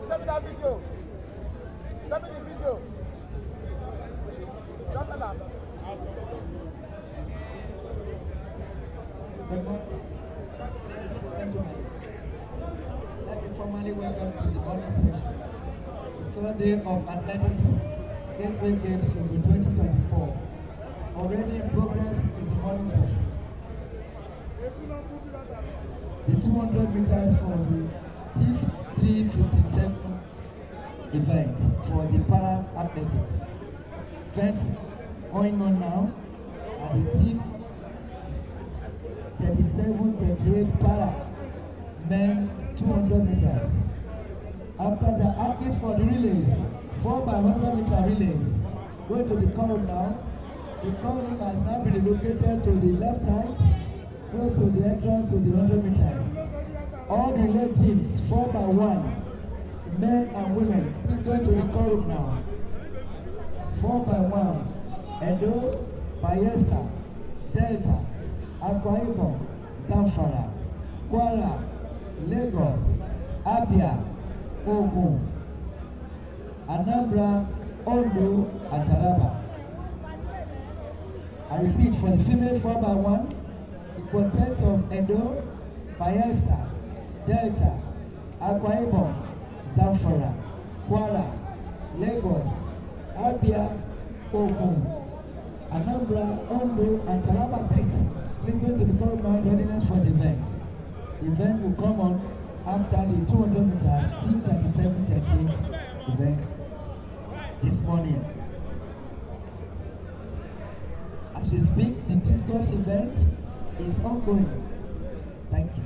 Send me that video. Send me the video. Just send that. Let me formally welcome to the morning session. The third day of Athletics Gateway Games in 2024. Already in progress is the morning session. The 200 meters for the T357 event for the Para Athletics. Events going on now at the T37-38 Para Men 200 meters. After the athletes for the relays, 4x100 meter relays, going to the column now. The column has now been relocated to the left side, close to the entrance to the 100 meters. All the relay teams, 4x1, men and women, please go to the column now. 4x1, Edo, Bayelsa, Delta, Akwa Ibom, Zamfara, Kwara, Lagos, Abia, Ogun, Anambra, Ondo, and Taraba. I repeat, for the female 4x1, the quartet of Edo, Bayelsa, Delta, Akwa Ibom, Zamfara, Kwara, Lagos, Abia, Ogun, Anambra, Ondo, and Taraba states. Please go to the corresponding readiness for the event. The event will come on after the 200 meters T37-38 event this morning. As we speak, the discourse event is ongoing. Thank you.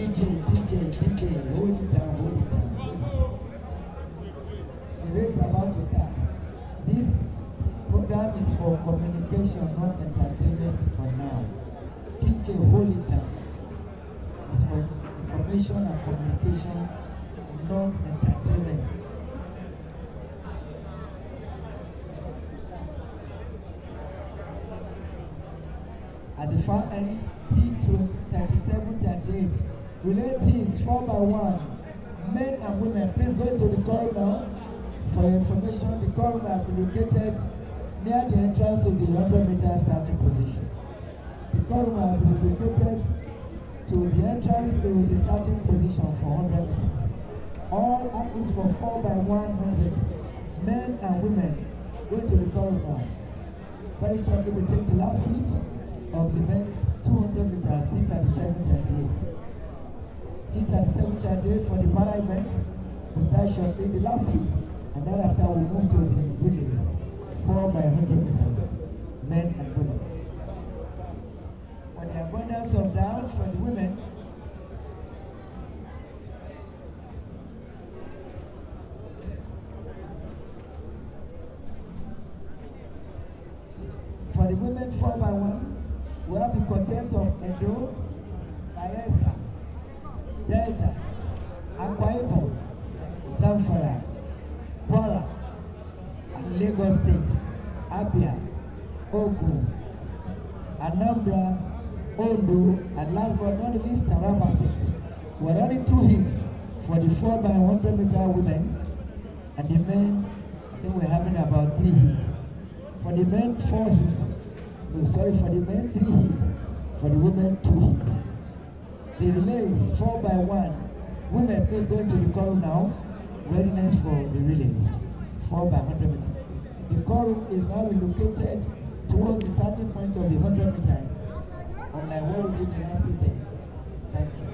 DJ, hold it down. The race is about to start. This program is for communication, not entertainment for now. DJ, hold it down. It's for information and communication, not entertainment. At the far end, T37-38. Relay teams 4x1, men and women, please go into the corridor for your information. The corridor has been located near the entrance to the 100 meter starting position. The corridor has been located to the entrance to the starting position for 100 meters. All athletes for 4x100, men and women, go to the corridor. Very shortly we take the last heat of the men's 200 meters T37 37-38 for the para event. We start shortly the last heat, and thereafter we move to the relay, 4 by 100 meters, men and women. For the abundance of doubt for the women, for the women 4 by 1, we have the contents of Edo, Bayelsa, Delta, Akwa Ibom, Zamfara, Kwara, and Lagos State, Abia, Ogun, Anambra, Ondo, and last but not least, Taraba State. We're running 2 heats for the 4 by 100 meter women, and the men, I think we're having about 3 heats. For the men, 4 heats. No, sorry, for the men, 3 heats. For the women, 2 heats. The relays, 4 by 1. Women, please go into the quorum now. Readiness for the relays, 4 by 100 meters. The quorum is now located towards the starting point of the 100 meters. Unlike what we did the last 2 days. Thank you.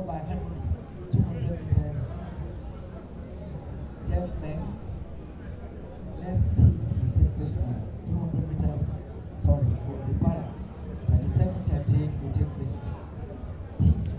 By 100, 200 meters, Jeff men, next heat will take place now, 200 meters, sorry, for the para, 37-38 will take place now. Heats.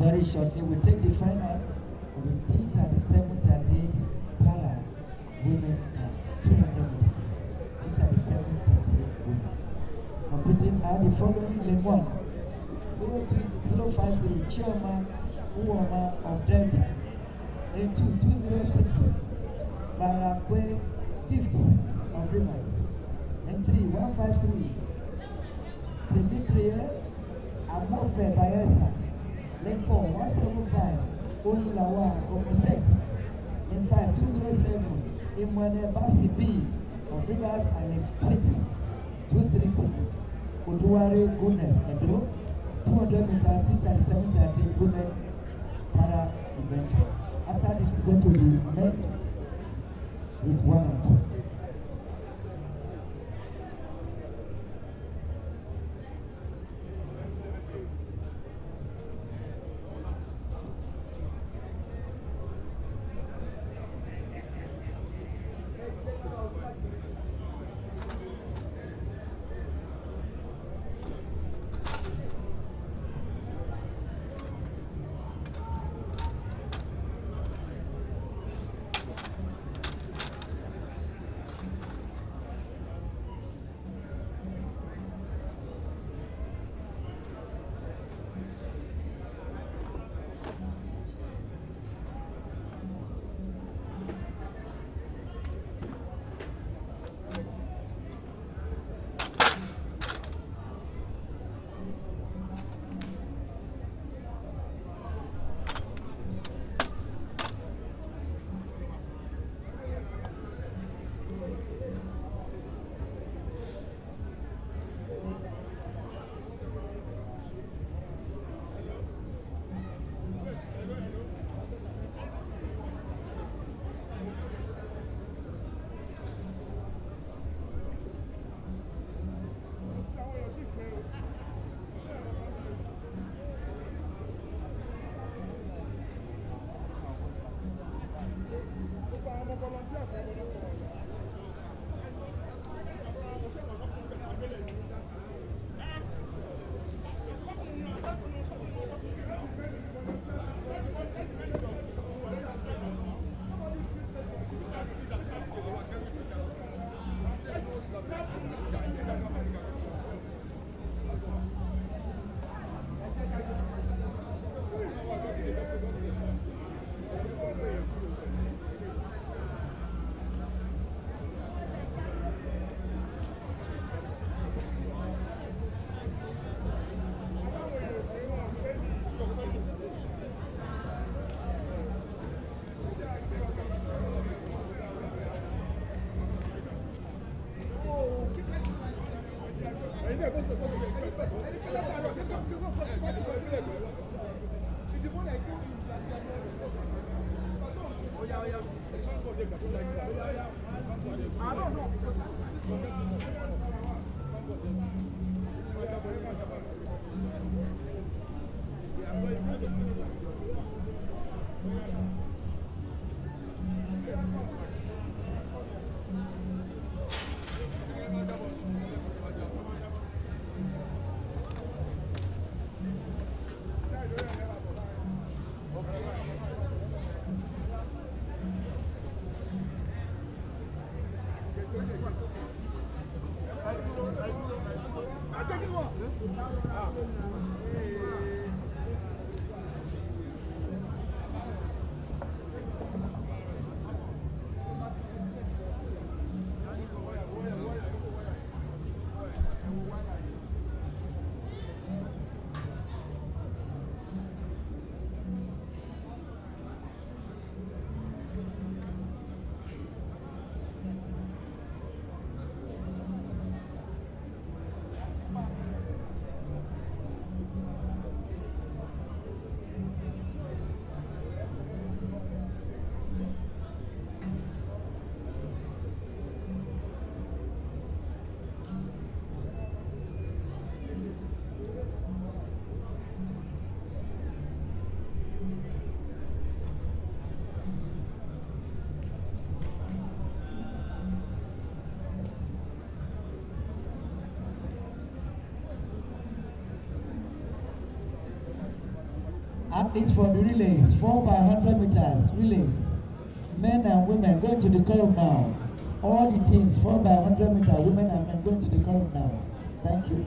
Very shortly, we take the final with T37-38 para women and 200 meters. T37-38 women. Completing are the following: lane 1, 02050 Chioma Uoma of Delta. Lane 2, 206 Barakwe Gifts of Rivers. Lane 3, 153 Dimitria Amofe Bayelsa. Lane 4, 175, Olulawa, Ogun State. Lane 5, 207, Emmanuel Basi B of Rivers and Lane 6, 236, Oduware Goodness, Edo, 200 meters, 37-38 Goodness para event. After this, we go to the men with 1 and 2. I don't know. Athletes for the relays, 4 by 100 meters relays. Men and women going to the curve now. All the teams, 4 by 100 meters, women and men going to the curve now. Thank you.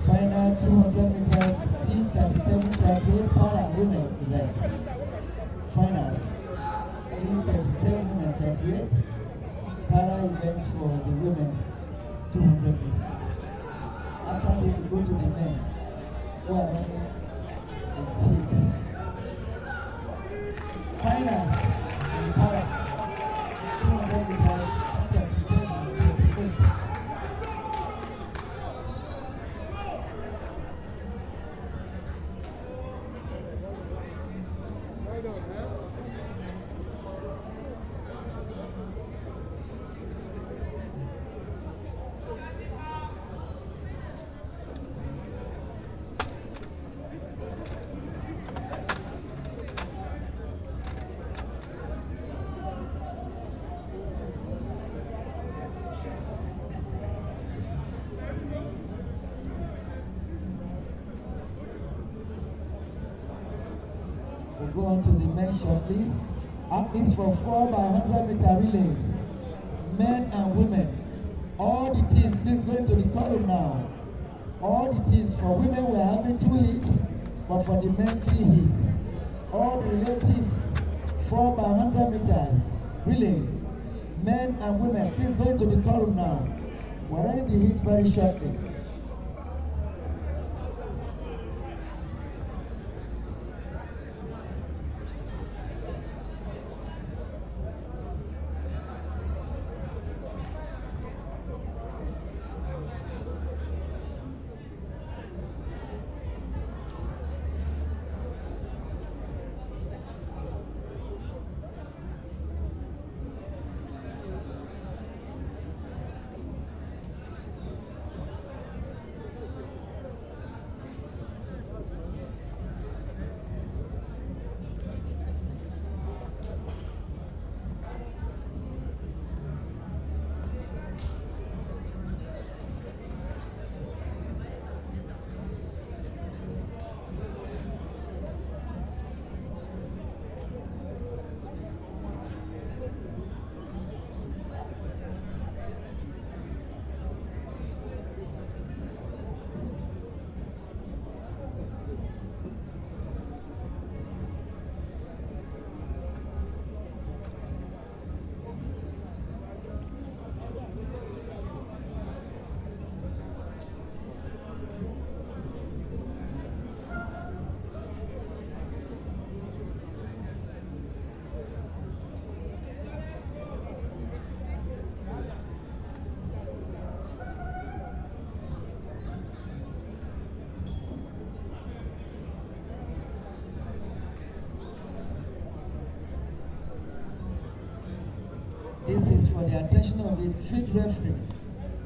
Final 200 meters, team 37-38 para women event. Finals, team 37 and 38 para event for the women. 200 meters. After this, we go to the men who are running in teams. Finals in para 200 meters, 37, 38. We'll go on to the men shortly. Athletes for 4 by 100 meter relays, men and women. All the teams, please go into the column now. All the teams, for women we're having 2 heats, but for the men 3 heats. All the relay teams, 4 by 100 meters relays, men and women, please go into the column now. We're running the heat very shortly. This is for the attention of the field referee.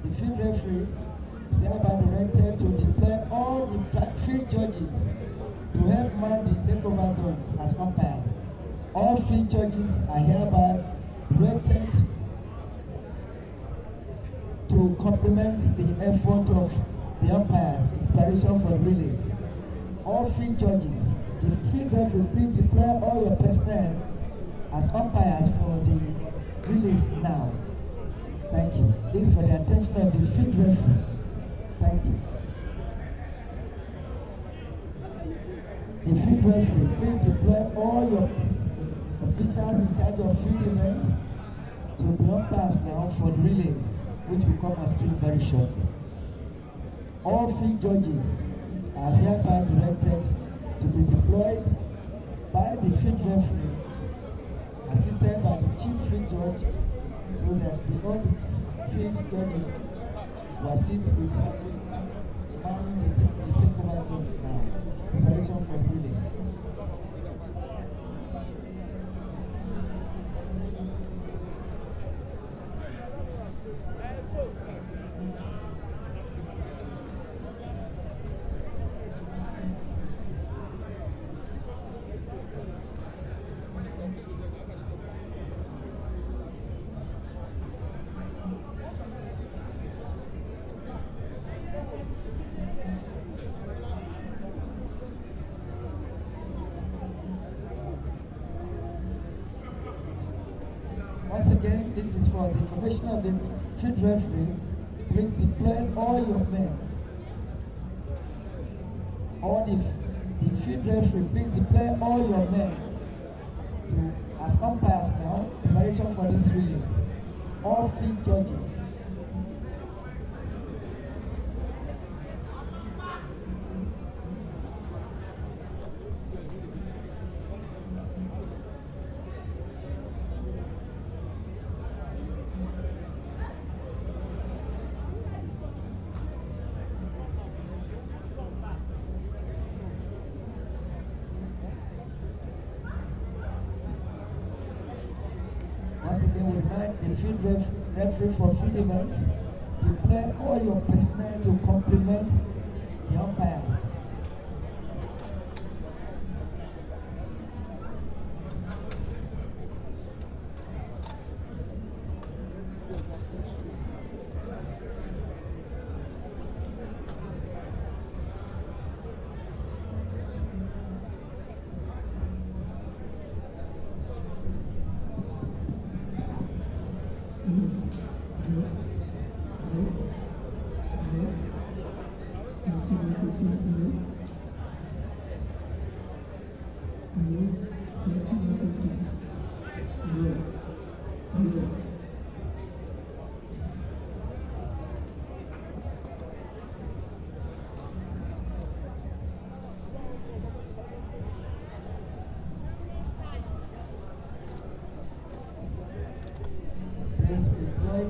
The field referee is hereby directed to deploy all the field judges to help man the takeover zones as umpires. All field judges are hereby directed to complement the effort of the umpires in preparation for the relay. All field judges, the field referee, please deploy all your personnel as umpires for the relays now. Thank you. This is for the attention of the field referee. Thank you. The field referee, please deploy all your officials in charge of field events to the umpires now for the relays, which will come on screen very shortly. All field judges are hereby directed to be deployed by the field referee, assisted by the chief field judge, so that the other field judges will assist with manning the takeover zones now. Preparation for relays. Once again, this is for the information of the field referee. Please deploy all your men. All the field referee, please deploy all your men to, as umpires now, preparation for this relay. All field judges. Once again, we remind the field referee for field events to play all your personnel to complement the umpires.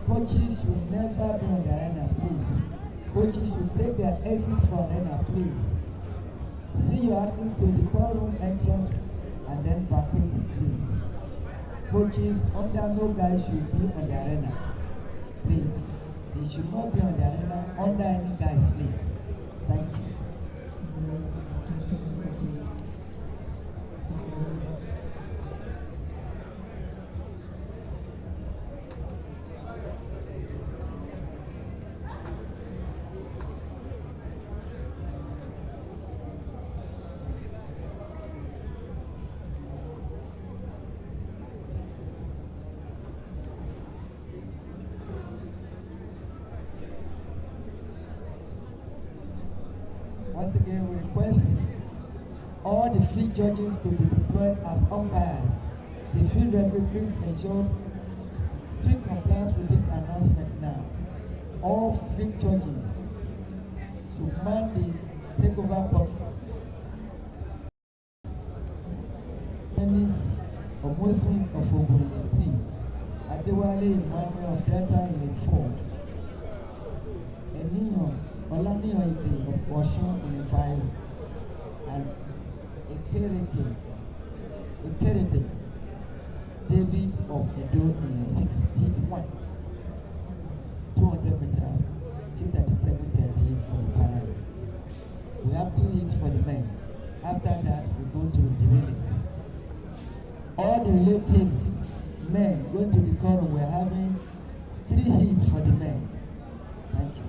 Coaches should never be on the arena, please. Coaches should take their exit from the arena, please. See your athlete to the ballroom entrance and then vacate the field. Coaches under no guys should be on the arena, please. They should not be on the arena under any guys, please. Thank you. Once again, we request all the field judges to be deployed as umpires. The field referee, please ensure strict compliance with this announcement now. All field judges should man the takeover boxes. Dennis Omosin of Ogun in 3, Adewale Emmanuel of Delta in 4, Eniyan Olaniyan Ide of Osun in 5, and Ekereke David of Edo in 6, hit 1, 200 meters, 237.38 for the Paralympics. We have 2 hits for the men. After that, we go to the relays. All the relay teams, men, going to the corner, we're having 3 hits for the men. Thank you.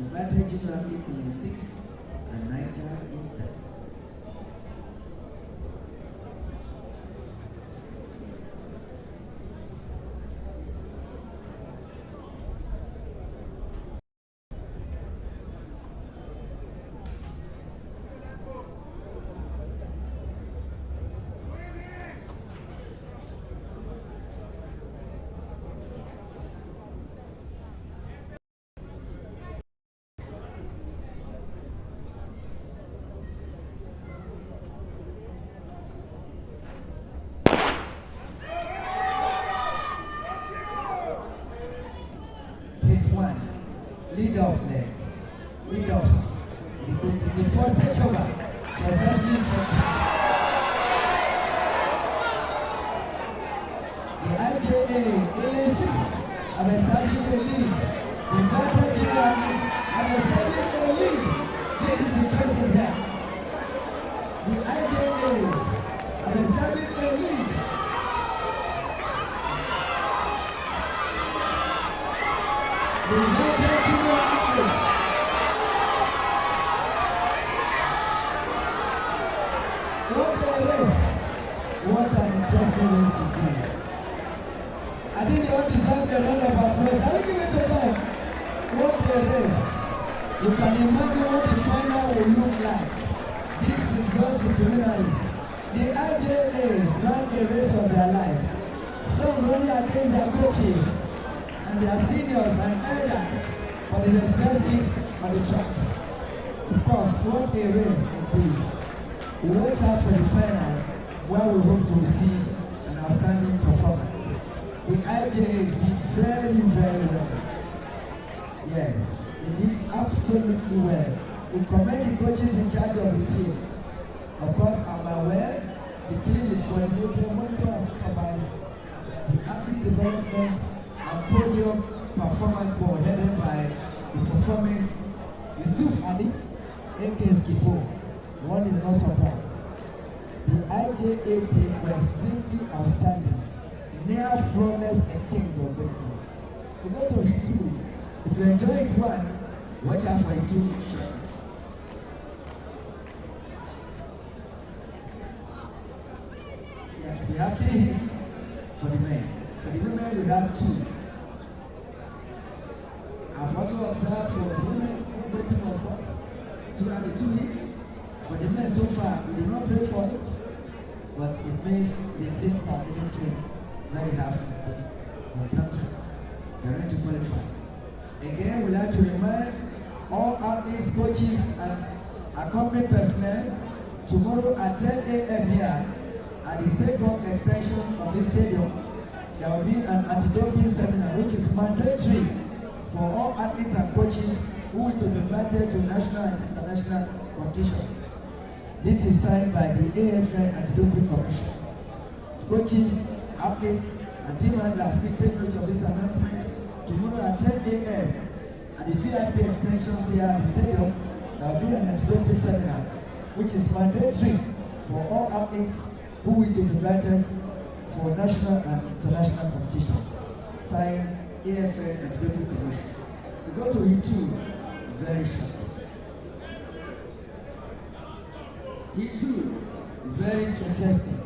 Invited junior athletes in 6 and Niger in 7. Lead off there. Lead off. The first takeover. The IJA A6 have established a lead. The Volta Giants have established a lead. This is impressive here. The IJA have established a lead. The Volta what an impressive race to do. I think they all deserve a round of applause. Shall we give it to them? What a race. You can imagine what the final will look like. This is just the preliminaries. The IJA ran a race of their life. Some running against their coaches and their seniors and elders for the expenses on the track. Of course, what a race indeed. We watch out for the final where we hope to receive an outstanding performance. The IJA did very, very well. Yes, they did absolutely well. We commend the coaches in charge of the team. Of course, I'm aware the team is coordinated monitoring combines the athlete development and podium performance board headed by the performing Yusuf Ali, aka Skipo. One is not surprised. The IJA team was simply outstanding. Near flawless exchange of victory. To go to the two, if you enjoy it one, watch out for it two. Yes, we have 3 hits for the men. For the women, we have 2. I've also observed for the women waiting on top to have the 2 hits. For the men so far, we did not pray for it, but it means the team are being very happy when it comes they're ready to qualify. Again, we'd like to remind all athletes, coaches, and accompanying personnel tomorrow at 10 a.m. here at the State Park extension of this stadium. There will be an anti-doping seminar which is mandatory for all athletes and coaches who will be invited to national and international competitions. This is signed by the AFN Anti-Doping Commission. Coaches, athletes, and team handlers will take note of this announcement tomorrow at 10 a.m. at the VIP extension here at the stadium. There will be an anti-doping seminar which is mandatory for all athletes who will be invited for national and international competitions. Signed AFN Anti-Doping Commission. We go to E2 very shortly. E2, very interesting.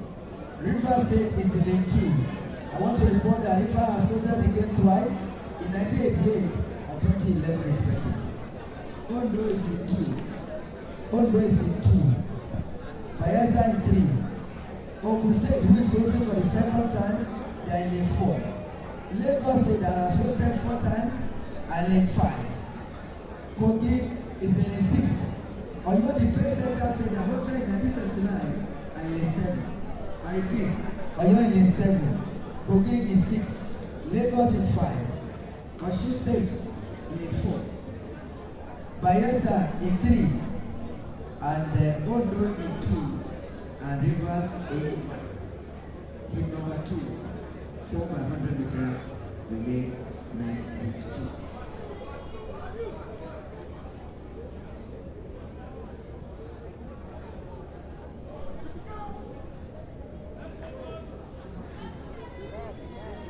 River State is in Lane 2. I want to report that River has hosted the game twice in 1988 and 2011 respectively. Ondo is in 2. Ondo is in 2. Bayelsa in 3. Ogun State, who is hosting for the second time, they are in Lane 4. Lagos State that has hosted 4 times and Lane 5. Kogi is in Lane 6. Oyo the Great Central State that hosted in 1979 and Lane 7. I repeat, Oyo in Lane 7, Kogi in 6, Lagos in 5, Osun State in Lane 4, Bayelsa in 3, and Ondo in 2, and Rivers in 1. Team number 2, 400 meter relay 9.2.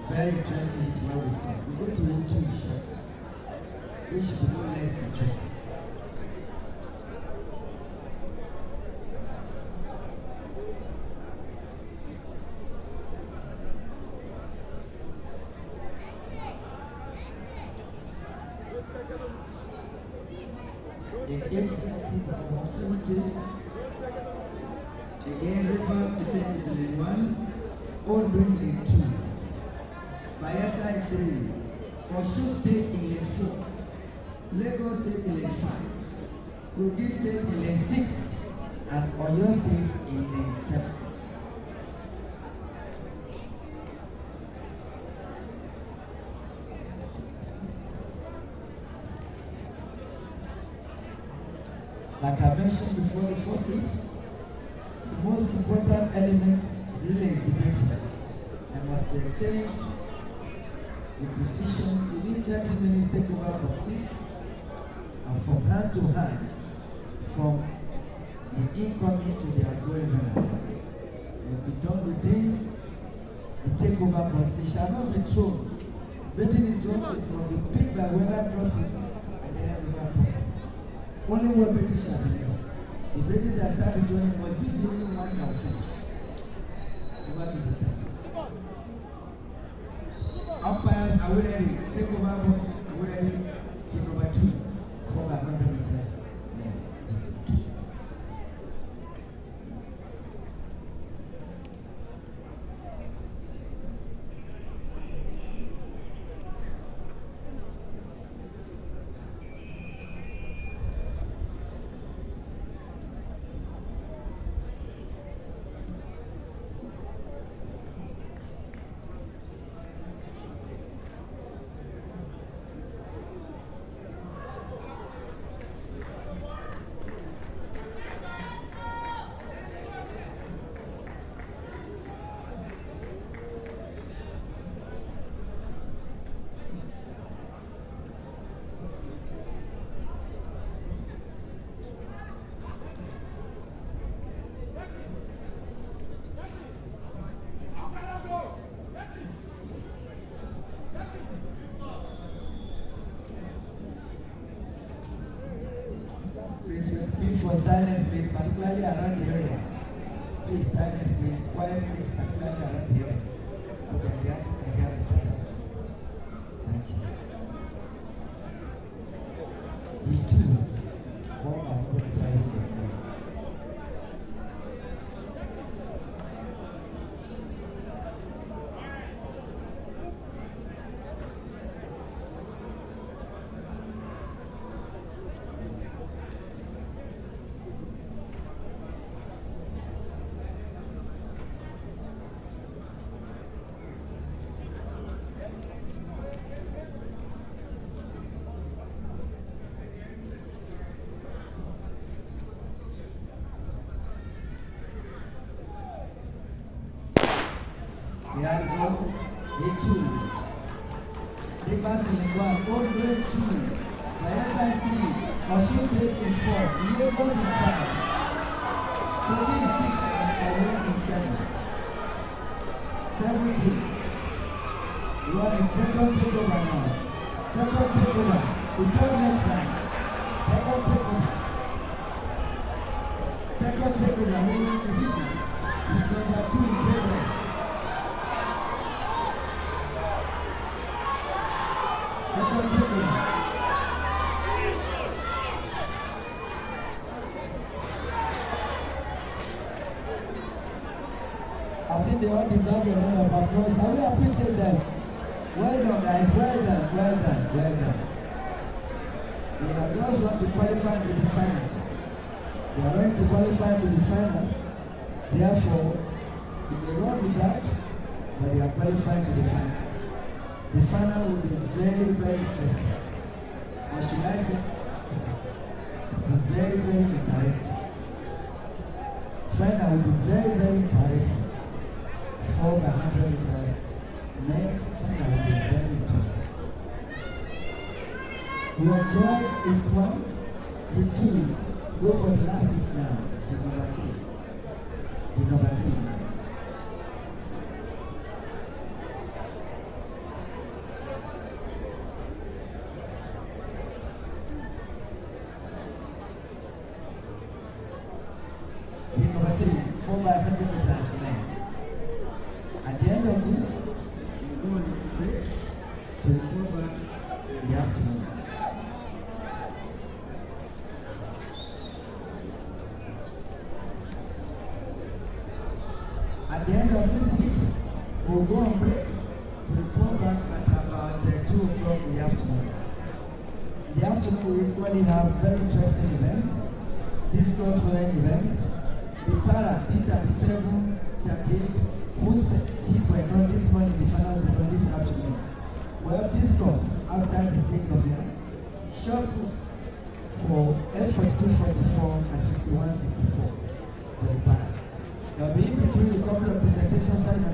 Very interesting to what we see. We go to E2 short. which will be less interesting. The 8 again, Rivers State is in 1, Ogun in 2, Bayelsa in 3, Osun State in 4, Lagos State in 5, Ogun State in 6, and Oyo State in 7. Like I mentioned before, the forces, the most important element really is the victory. And must be exchange the precision within 30 minutes take over from 6, and from hand to hand, from the incoming to the outgoing runner. Must be done within the takeover process. They shall not be thrown. Betting is thrown is from the pick by winner drop it and then have the only one British shall be lost. The British that started joining must be the only one that will finish. Over to the center. Umpires are we ready? Take over boxes, are we ready? Pick number 2. 4 by 100 meters. For silence, please, particularly around the area. Please, silence, please. Quiet, please, particularly around the area. Okay, yeah, thank you. E2. 4 by 100 meters. Here we go. E2. Rivers in 1, Ogun 2, Bayelsa in 3, Osun State in 4, Lagos in 5, Kogi in 6, and Oyo in 7. 7 teams. You are in second takeover now. Second takeover. We come next time. Second takeover. Second takeover. We want to be there. Number 2 in progress. I think they all deserve a round of applause. Shall we appreciate them? Well done, guys. Well done. Well done. Well done. They are just want to qualify to the finals. They are going to qualify to the finals. Therefore, if they run without, but they are qualifying to the finals. The final will be very, very interesting. Or should I say, very, very interesting. Final will be very, very interesting. 4 by 100 meters. Final will be very interesting. We enjoy each one. The 2 go for the last seat now. The number 2. The number 2. Atlethics will go on break to report back at about 2 o'clock in the afternoon. In the afternoon, we usually have very interesting events, discuss running events. The para T37, 38, whose hit were done this morning, the final will be done this afternoon. We have discuss outside the state of the art. Short put for L4244 and 6164 for the para. There will be in between a couple of presentations and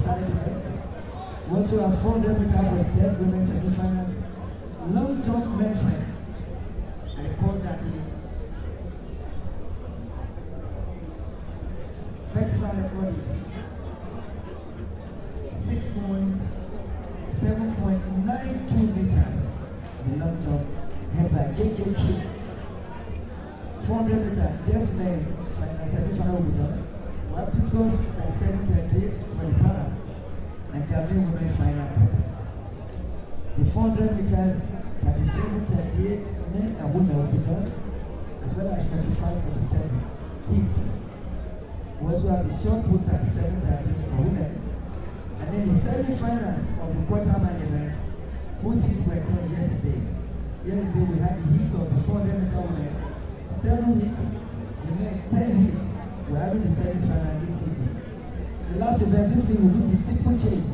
side events. We also have 400 meters for the deaf women semi-finals. Long jump men's final. I recall that the festival record is 7.92 meters. The long jump held by JJK. 400 meters deaf men semi-final will be done. We have discussed at 7:30 for the para and Javelin women final. The 400 meters at 7:38 men and women will be done, as well as 45:47 heats. We also have the short put at 7:30 for women, and then the semi-finals of the quarter-mile event, whose heats were done yesterday. Yesterday we had the heat of the 400 meter women, 7 heats, the men 10 heats. We're having the semi-final this evening. The last event this thing will be the steeplechase.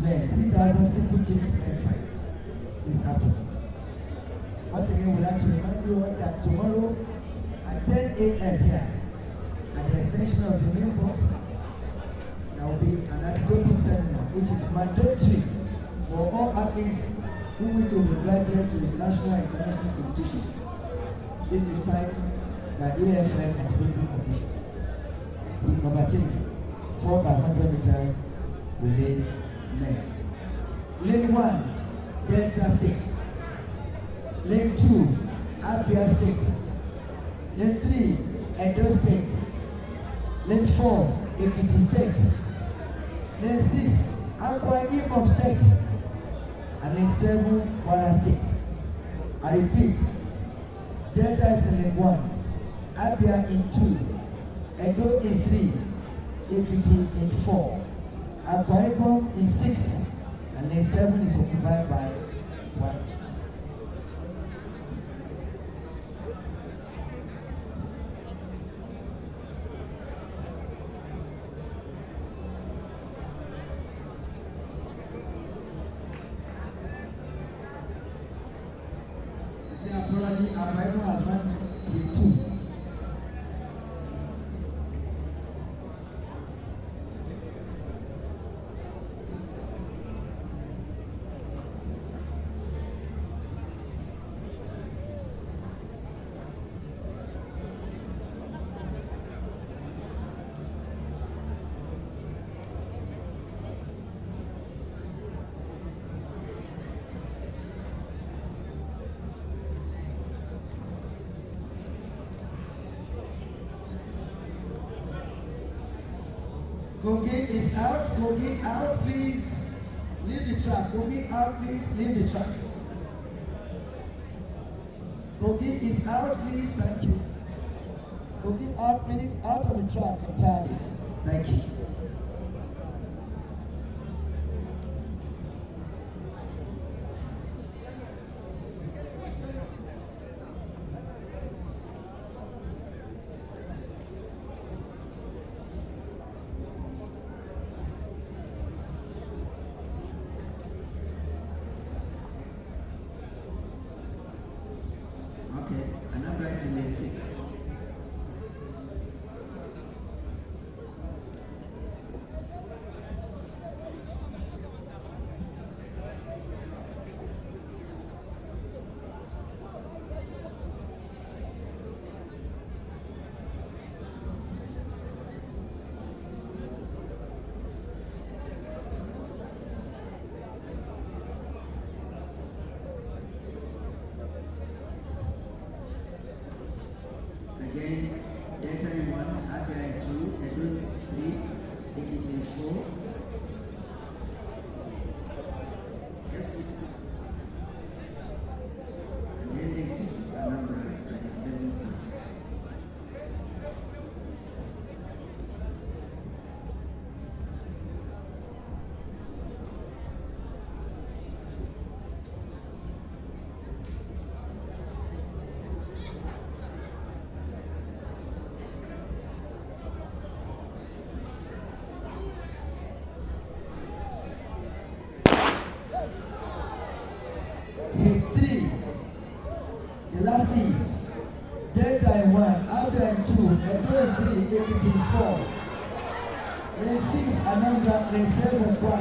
Men, 3,000 steeplechase men fight this afternoon. Once again, we'd like to remind you all that tomorrow at 10 a.m. here, at the extension of the main box, there will be an anti-doping seminar, which is mandatory for all athletes who wish to be invited to the national and international competitions. This is time that AFM Anti-Doping Commission. Number 3, 4 by 100 meter relay men. Lane 1, Delta State. Lane 2, Abia State. Lane 3, Edo State. Lane 4, Ekiti State. Lane 6, Akwa Ibom State. And lane 7, Kwara State. I repeat, Delta is in lane 1, Abia in 2. Edo in 3, Ekiti in 4, Akwa Ibom in 6, and then 7 is occupied by 1. Apology, Akwa Ibom has run with 2. Kogi is out. Kogi out, please. Leave the track. Kogi out, please. Leave the track. Kogi is out, please. Thank you. Kogi out, please. Out of the track entirely. Thank you. Okay, another is in lane 6. The last is Delta in 1, Abia in 2, Edo in 3, Ekiti in 4. Then 6, Anambra, then 7, 1.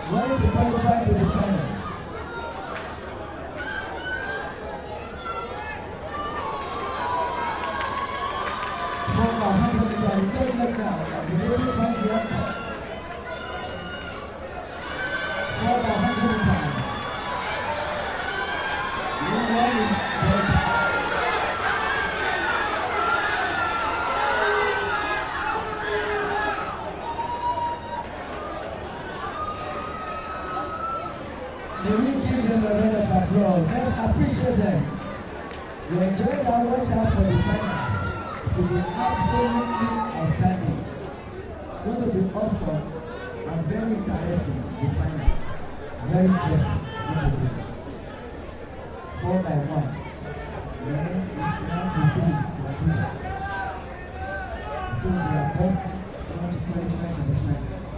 Ready to qualify to the final. From 100 meters, third leg now, as the lady finds the airport. For 100 meters. The one is Delta. They will give them a round of applause. Let's appreciate them. We enjoyed our watch out for the finals. To be absolutely outstanding. It's going to be awesome and very interesting, the finals. Very interesting. 4 by 1. Then it's now to 3 to 2. So they are first going to qualify to the finals.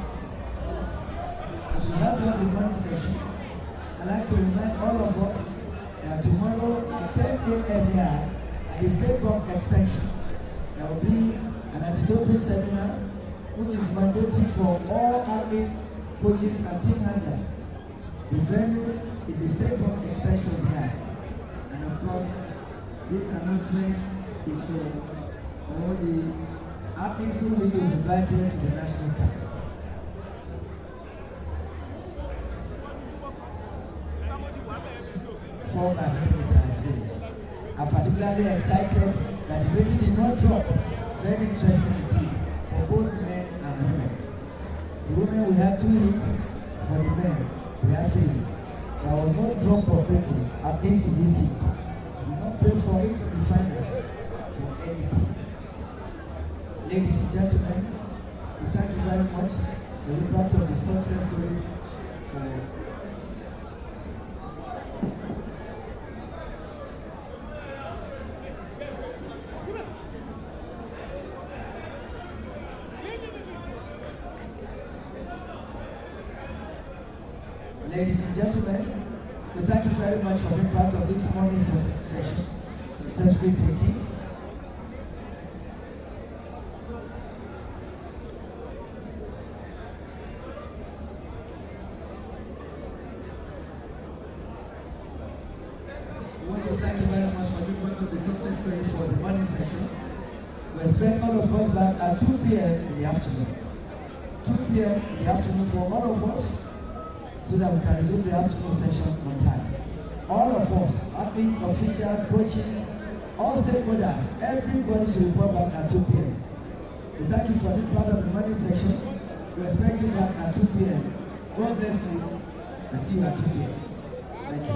As we have done the morning session, I'd like to remind all of us that tomorrow at 10 a.m. here at the State Bank Extension, there will be an anti-doping seminar which is mandatory for all athletes, coaches, and team handlers. The venue is the State Bank Extension here. And of course, this announcement is for all the athletes who will be invited to the national camp. For my I'm particularly excited that the rating did not drop. Very interesting indeed for both men and women. The women we have 2 hits, for the men we have 3. There was no drop of rating, at least in this hit. We did not pay for it in the finals for anything. Ladies and gentlemen, we thank you very much for the part of the success story. Ladies and gentlemen, we thank you very much for being part of this morning's session. Successfully taking. We want to thank you very much for being part of the success story for the morning session. We expect all of us back at 2 p.m. in the afternoon. 2 p.m. in the afternoon for all of us, so that we can resume the afternoon session on time. All of us, athletes, officials, coaches, all stakeholders, everybody should report back at 2 p.m. We thank you for being part of the morning session. We expect you back at 2 p.m. God bless you and see you at 2 p.m. Thank you.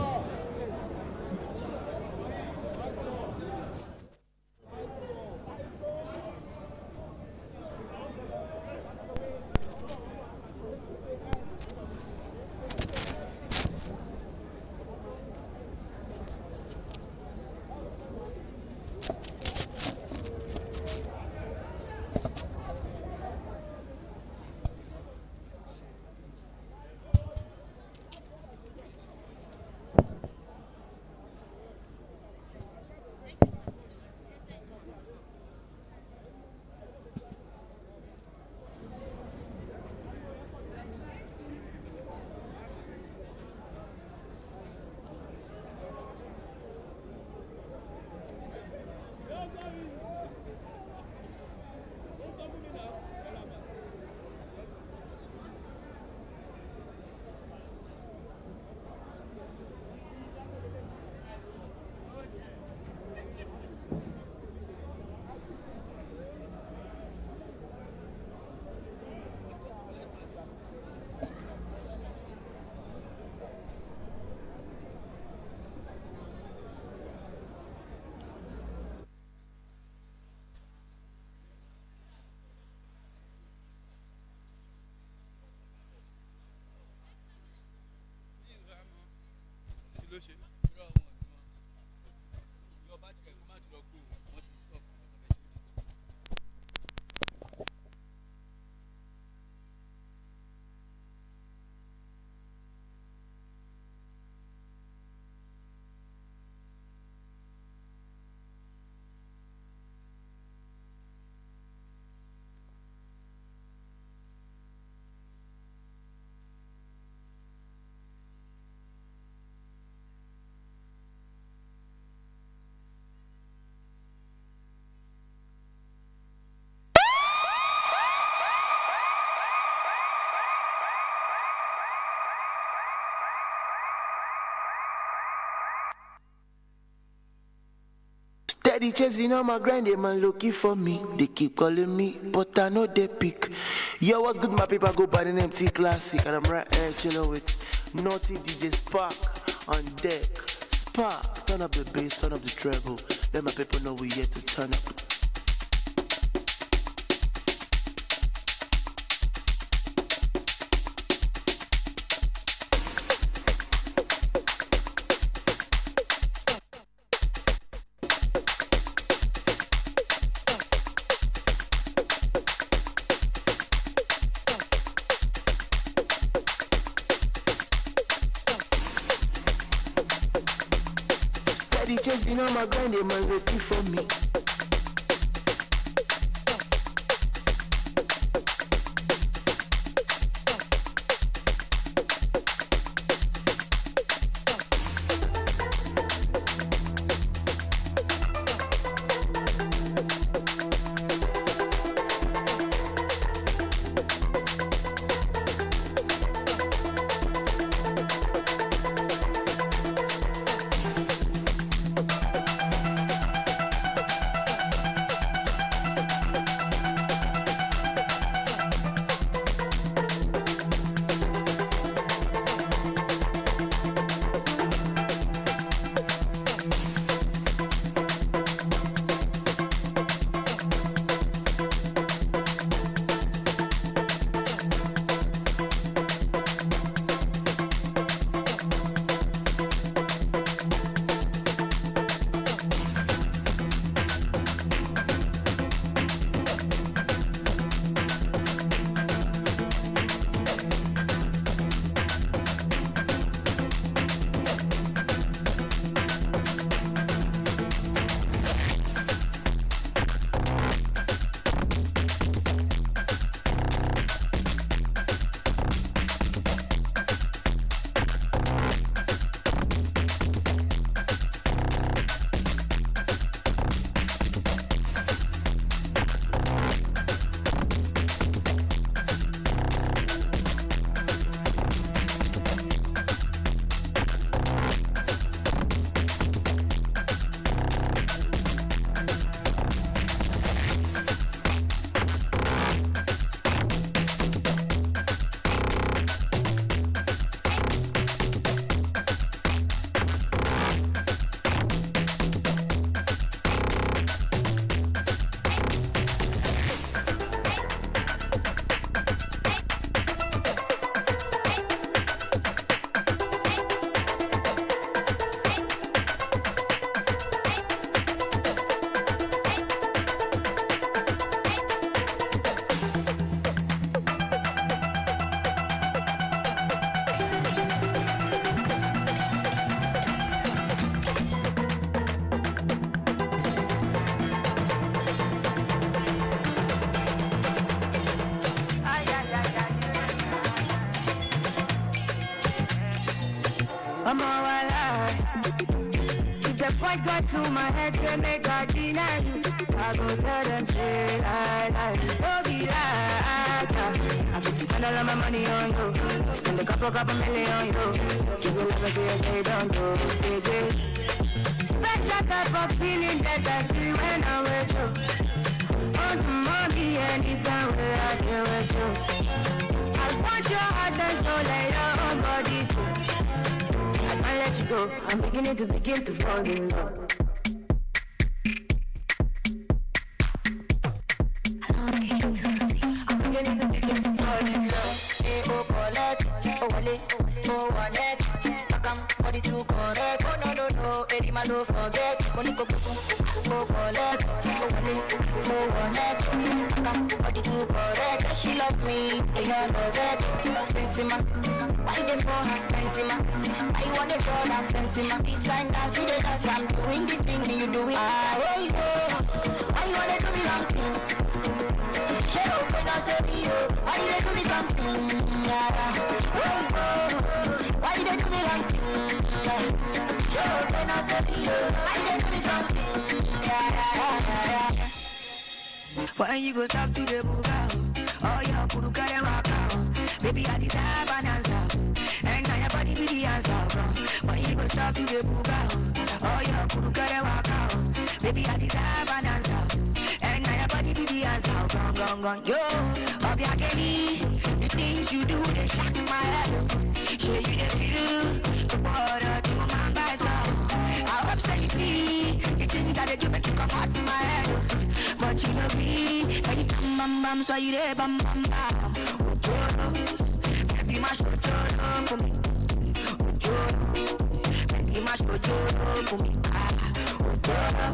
Steady chasing on my grind, they man looking for me. They keep calling me, but I know they pick. Yo, what's good, my people? Go by the name T Classic, and I'm right here chilling with Naughty DJ Spark on deck. Spark, turn up the bass, turn up the treble. Let my people know we here to turn up. Chasing on my grind, they man looking for me. I'm all alive. If the point got to my head, say make I deny you. I go tell them say I don't be like I fit spend all of my money on you. Spend a couple million on you. Give you love until you say don't do. Special type of feeling that I feel when I'm with you. On the mommy anytime where I get with you. I want your heart and soul and your own body too. I can't let you go. I'm beginning to fall in love. I'm beginning to fall in love. Hey, oh, collect, oh, wale, oh, wallet. Come, body too correct. Oh, no, Eddie, man, don't forget. Only go, oh, collect, oh, wale, oh, wallet. Come, body too correct. She love me, they don't love it. Sensima, why they for her, Sensima? I want it for that Sensima. This kind dance, you dance, I'm doing this thing, you do it. Ah, oh, why you wanna do me something? Shut up when I say you. Why you do me something? Why you do me something? Shut up when I say you. Why you do me something? Why you go talk to the buga? Oh, yeah, put carry my baby, I deserve an answer. And now your body be the answer. Why you go talk to the buga? Oh, yeah, put carry my Baby, I deserve an answer. And now your body be the answer. Gone. Yo, Bobby Kelly, the things you do, they shock my head. Show you the feel, the water to my bicycle. I hope so you see, the things that they do make you come out to my head. But you know me, when you come bam, so you there bam. Ojoro, baby, mash ojoro for me. Ojoro, baby, mash ojoro for me. Ojoro,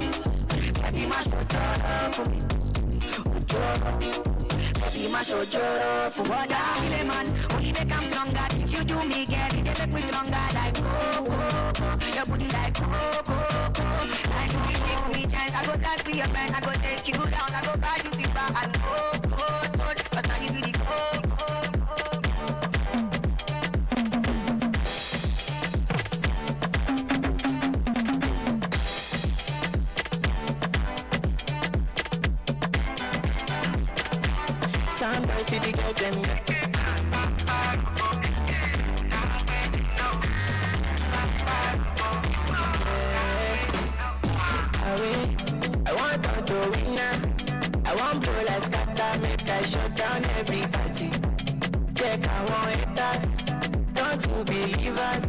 baby, mash ojoro for me. Baby, my shojoro for what I feel, man. Only make I'm stronger. If you do me, girl, it make me stronger. Like coco, your booty like coco. Like if you take me chance, I go like be a man. I go take you down. I go buy you FIFA and coco. But now you be the coco. Somebody see the girl them. I want to win now. I want blow like scatter, make I shut down every party. Check I want haters, don't you believe us?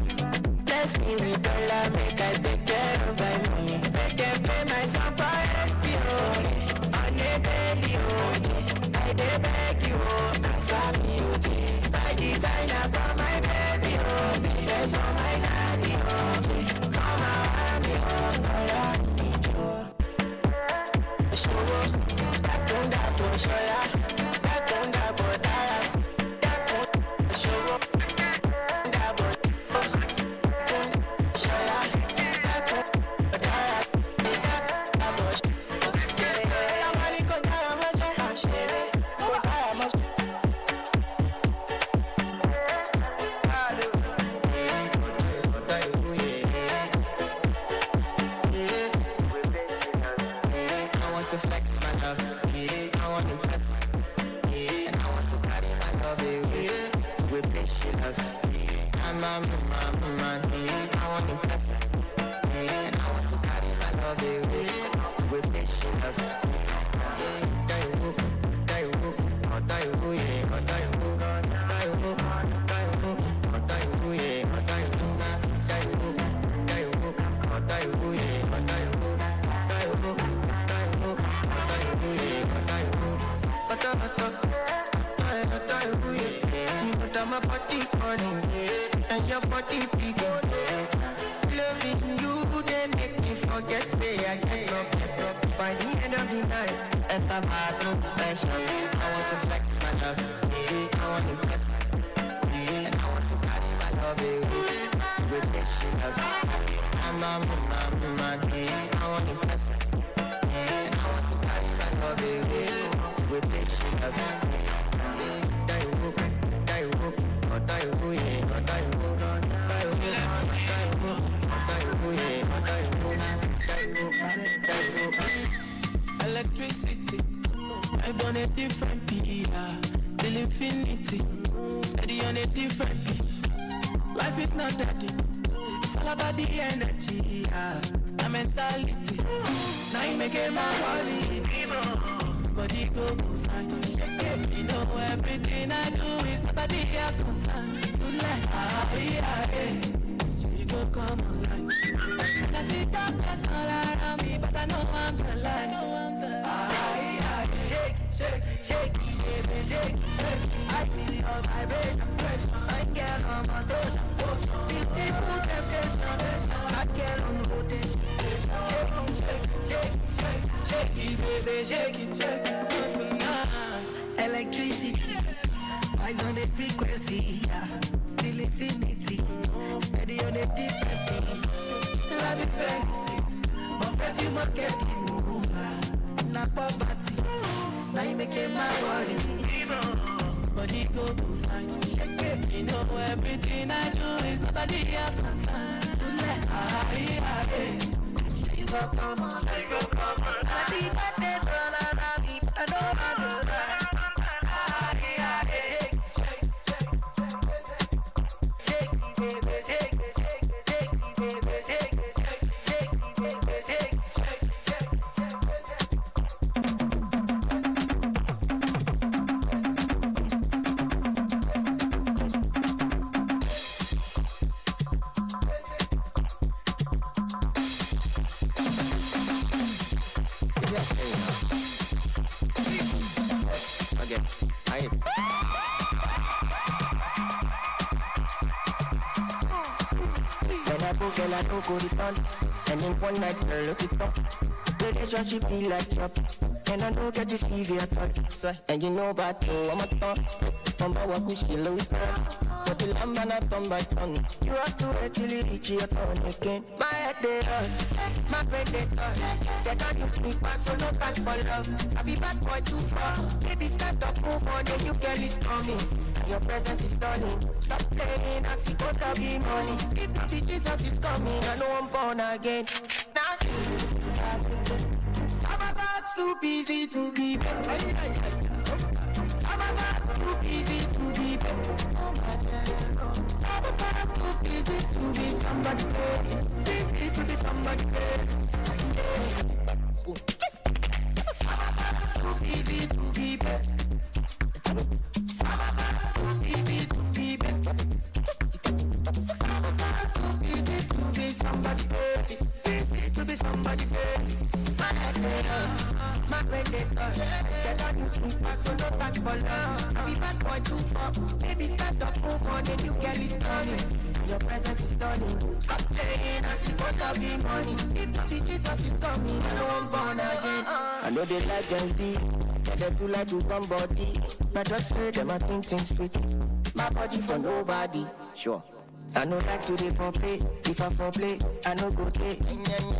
Bless me with dollar, make I take care of my money. Make them play my song for happy, on a daily, I beg you, answer me, my designer for my baby, best for my daddy, come around me, around me, show, back on that bush, back on that bush, back on show, that bush, show, back on that bush, and your body big. Loving you, they make me forget, say I can't love. By the end of the night, and I'm hard no fashion. I want to flex my love, I want to impress, and I want to carry my love with this she loves. I'm a man, I want to impress, and I want to carry my love with this she loves. Electricity, I burn a different beat, till infinity, steady on a different beat. Life is not that deep, it's all about the energy, the mentality. Now you make it my body, body go sign. You know everything I do is nobody else concerned. To let you go come online. And I see darkness all around me, but I know I'm the light. Shake, baby, shake. I feel your vibration. My girl on my toes. Beautiful temptation. I get on rotation. Shake, baby, shake. Electricity, vibes on the frequency, till infinity, steady on a different beat. Love is very sweet, but first you must get the move. Not poverty, now you make it my worry. Body go sign, you know everything I do is nobody else concerned. To let you go come on, I see that there's all around me, but I know how to lie. Okay, I when I go, girl, I don't go return. And in one night, girl, look it up. Relationship be like job, and I don't get to see you at all. And you know about me, I'm a thought. From our cushy low turn. But the lamb and I turn by turn. You have to wait till you reach your turn again. My head they hurt, my brain they touch. They don't use me back, so no time for love. I be bad boy too far. Baby, stand up, move on, and you girl is coming. And your presence is stunning. Stop playing, I see God love you money. If not be Jesus is coming, I know I'm born again. Now, some of us too busy to be better. Some of us too busy to be better. Some of us too busy to be somebody great. Busy to be somebody great. Some of us too busy to be better. Some of us too busy to be better. Some of us too busy to be somebody great. Busy to be somebody great. My head they hurt, my brain they touch. They don't use me back, so no time for love. I be bad boy too far. Baby, stand up, move on, and you girl is stunning. Your presence is stunning. Stop playing, I see God love you money. If not Jesus is coming, I know I'm born again. I know they like Gen Z, but they do like to somebody. But just say them I think things sweet. My body for nobody, sure. I know like to the foreplay, if I foreplay, I know go take.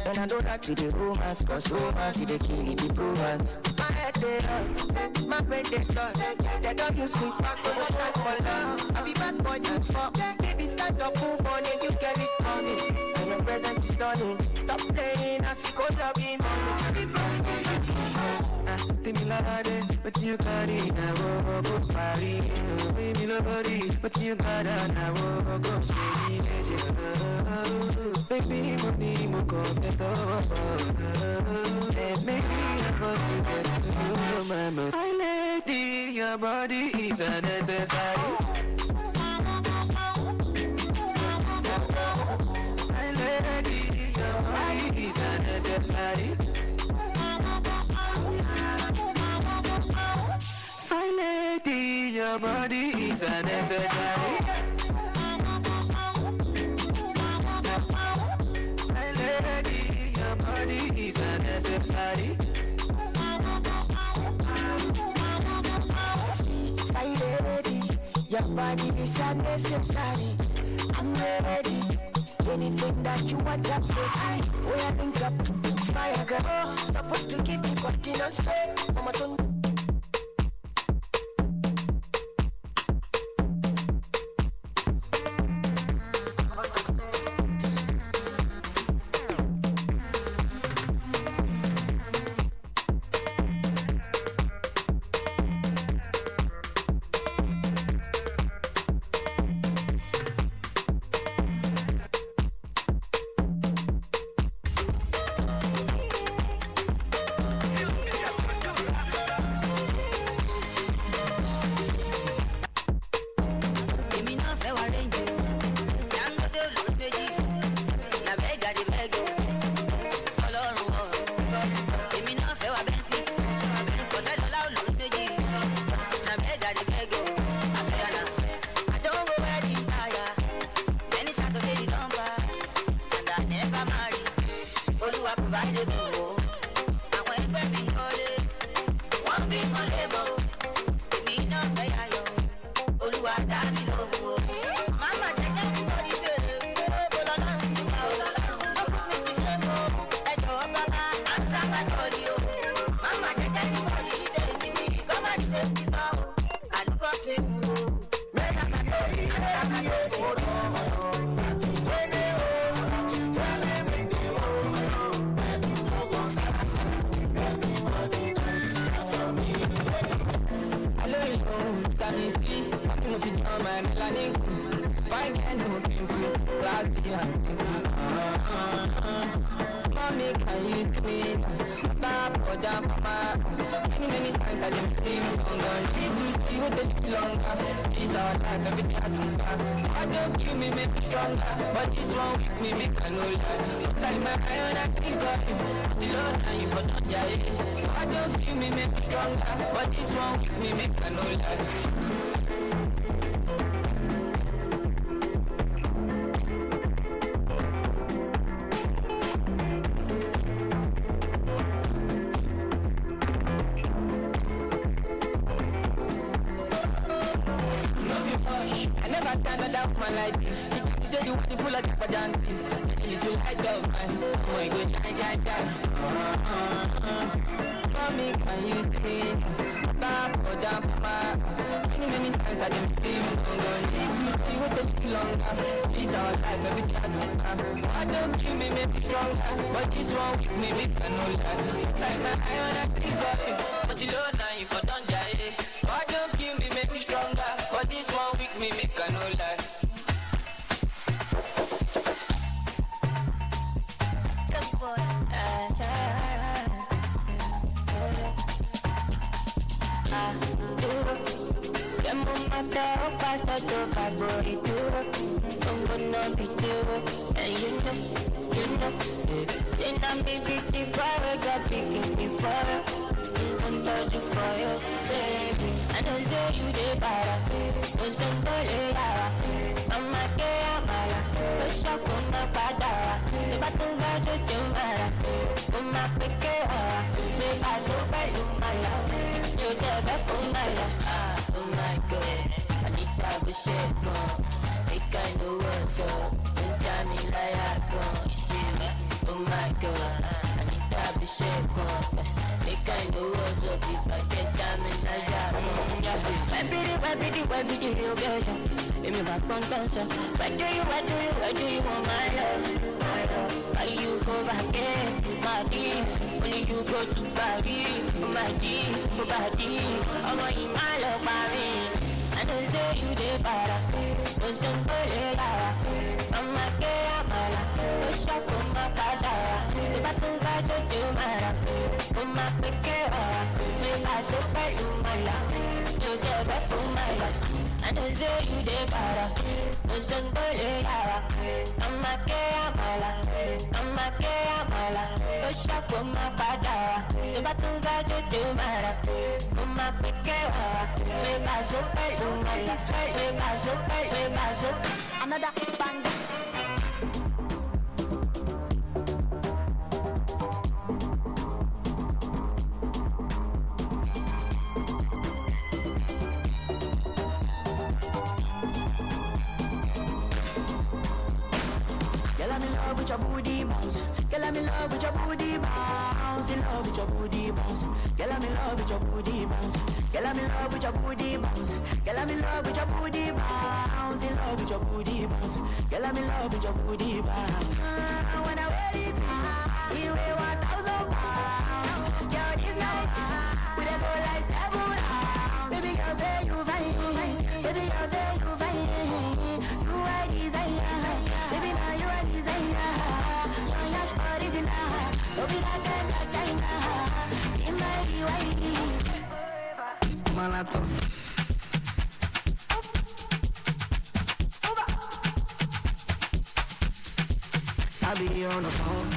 And I don't like to the romance, cause romance is the king, the romance. My head they hurt, my brain they touch. They don't use me back, so no time for love. I be bad boy too far. Baby, stand up, move on, and you get it coming. And your presence is stunning. Stop playing, I see God love you money. Timmy Lade, but you got it, I will go party. Baby, nobody, but you got it, I will go shady. Baby, money, moko, get over. And maybe I want to get to know my man. My lady, your body is unnecessary. My lady, your body is unnecessary. My lady, your body is unnecessary. My lady, your body is unnecessary. My lady, your body is unnecessary. I'm ready. Anything that you want, I'm ready. We are linked up. Fire girl, supposed to give me continence straight. Mama don't. Mommy, can you see me? Back or down, mama. Many times I didn't see you longer. Need to see you a little longer. It's our life, every day I do that. I don't kill me, make me stronger. But this one with me, make I know lie. Like my eye on I think of you. The Lord and you for don't die. I don't kill me, make me stronger. But this one with me, make I know lie. Like this, you say you want to full of japajantis. You too light up, man. Oh my God, shine. Mommy, can you see me? Back or down, mama. Many times I didn't see you longer. Need to see you a little longer. It's our life, every day I do. I don't kill me, make me stronger. But this one with me, make I know lie. Like my eye on I think of you. But you know now you for don't die. I don't kill me, make me stronger. But this one with me, make I know lie. Paso tu favorito, I'm gonna be you, and you know, then I'm baby, the power got picking me for I'm touch you for you, baby. I know say you the para, no somebody I'm a gay amala, no shock on my padara, the bottom of the jumara, on my picker, me paso by you, my love, you never on my love, oh my God. I wish it gone. Think I know what's up. Don't tell me like I gone. You see me? Oh my God. I need that be shit gone. Think I know what's up. If I get time in I got why be the real version? If you back on tension. Why do you want my love? Why you go back in? My dreams. Only you go to Paris. My jeans, my body. I want you my love, Paris. I don't say you the para, no somebody I'm a gay amala, no shock on my cadara, the bottom of the jumara, on my picker, me pass over you, my love, you never for my love. I don't say you the para, no somebody I'm a gay amala, no shock on my cadara, the bottom of the jumara, on my picker, me pass over you. Another bang. Girl, I'm in love with your booty bounce. Girl, I'm in love with your booty bounce. In love with your booty bounce. Girl, I'm in love with your booty bounce. Girl, I'm in love with your booty bounce. Girl, I'm in love with your booty bounce. In love with your booty bounce. Girl, I'm in love with your booty bounce. When I wear it, you weigh 1,000 pounds. Girl, this night, we dey go like 7 rounds. Baby girl, say you fine. Baby girl, say you fine. You are desire. Baby, now you are desire. You're yash original. Don't be that kind of China. In my way. Malato. I'll be on the phone,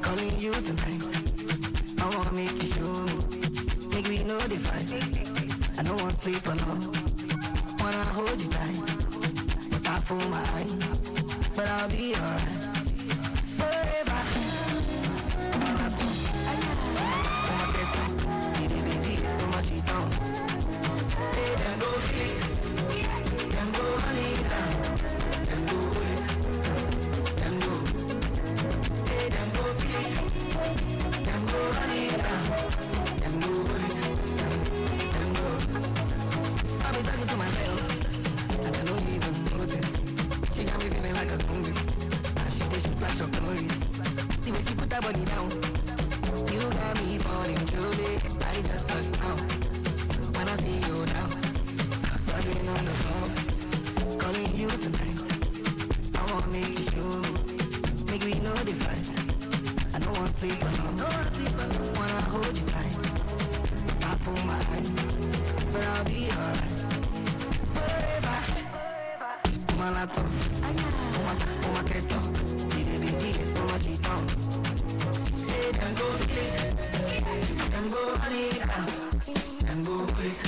calling you tonight. I wanna make you show me, make me know the fight. I don't want to sleep alone, wanna hold you tight, but I fool my eyes, but I'll be alright. Forever. Malato. Say them go feel it, them go run it down, them go hold it, them go. Say them go feel it, them go run it down, them go hold it, them go. I be talking to myself, and I don't even notice. She got me feeling like a zombie, and she sleep alone. No, I sleep alone when I hold you tight. I pull my eyes, but I'll be alright. Forever. Malato, uma questão. Did como she don't. Say them go split, them go run it down, them go quit.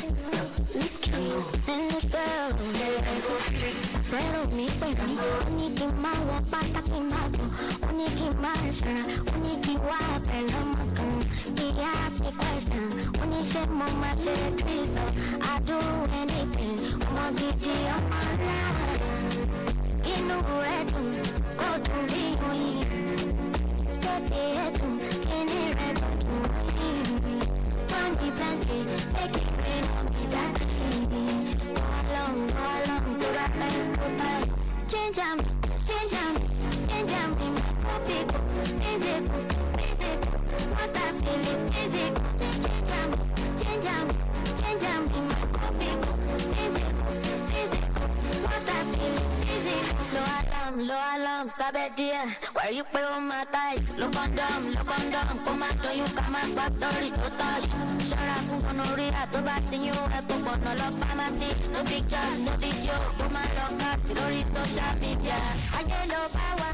Settle me, baby. Uniki mawa pata kimabo. Uniki mashara. Uniki wapela makan. He ask me question. Unishe mama share tree, so I do anything. Mwagiti on my life. Inu redu, go to the oil. Get the edu, kini redu to oil. Money plenty, take it rain on me that day. Go along, to that life, to that. Change am, in my topic. Physical. What I feel is physical. Change am, in my topic. Physical. What I feel is physical. Low alarm, sabe dear. Where you pay on my thighs? Look on them. Come out to you, come out, but story to touch. Shara from gonorrhea, to back to you. I put on all of pharmacy. No pictures, no video. Come on, look at story, social media. A yellow power,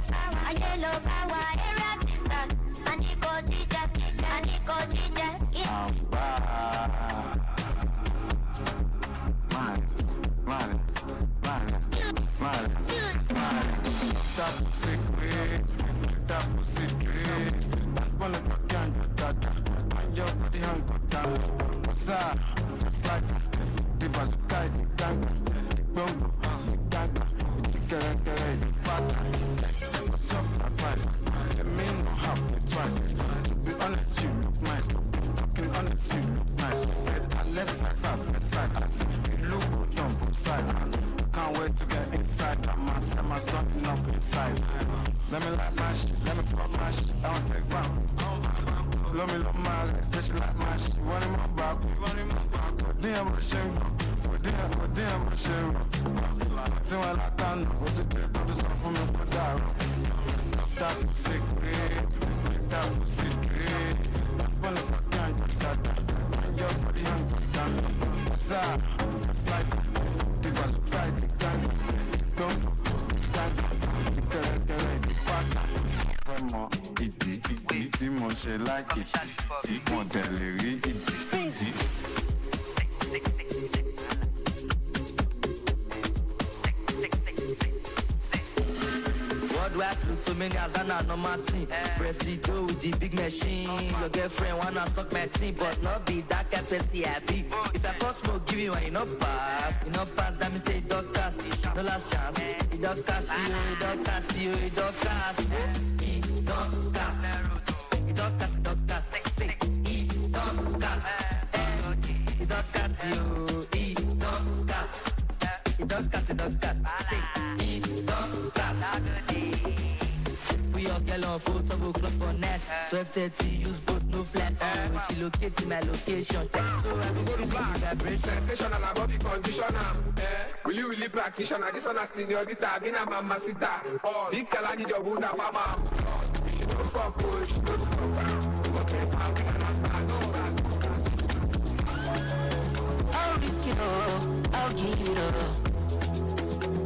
era sister. Aniko Jija. That pussy dreams. That's one of your ganja data. And your body hang got down. What's up? Just like the bazooka, the ganga, the bongo, the ganga, the kere, the fata. What's up, my price? The main no half me twice. To be honest, you look nice. To be fucking honest, you look nice. She said, I left side, left side. I said, you look good on both sides. Can't wait to get inside. I must set my something up inside. Let me like my shit, let me pop my shit. I don't take back. Love me, love my life, say she like my shit. Running my back, damn, what shame, damn, what shame. Do I like that? What to do? Do something for me, but that was sick, that was sick. That's one of the young, and your body young, what's up? Just like the was a fight, the gang, don't go. Vraiment, ìdí tí mo ṣe lákìtì, mo tẹ̀lé rí ìdí. What do I do to many as I know my team? Presido with the big machine. Your girlfriend wanna suck my team, but not be that capacity happy. If I pass smoke, give you one, you not pass, that me say it don't cast, no last chance. It don't cast you, it don't cast you, it don't cast. It don't cast, it don't cast, it don't cast. Say it don't cast, it don't cast you, it don't cast. It don't cast, it don't cast. Say it don't cast. We all get on full turbo club for net. 12:30, use both no flat. She located my location. So I go to black. Sensational about the conditioner. Really practitioner. This one a señorita. Been a mamacita. Big girl, I need your bunda, mama. She don't fuck with, she don't fuck. Okay, fine, we cannot I'll risk it all, I'll give it all.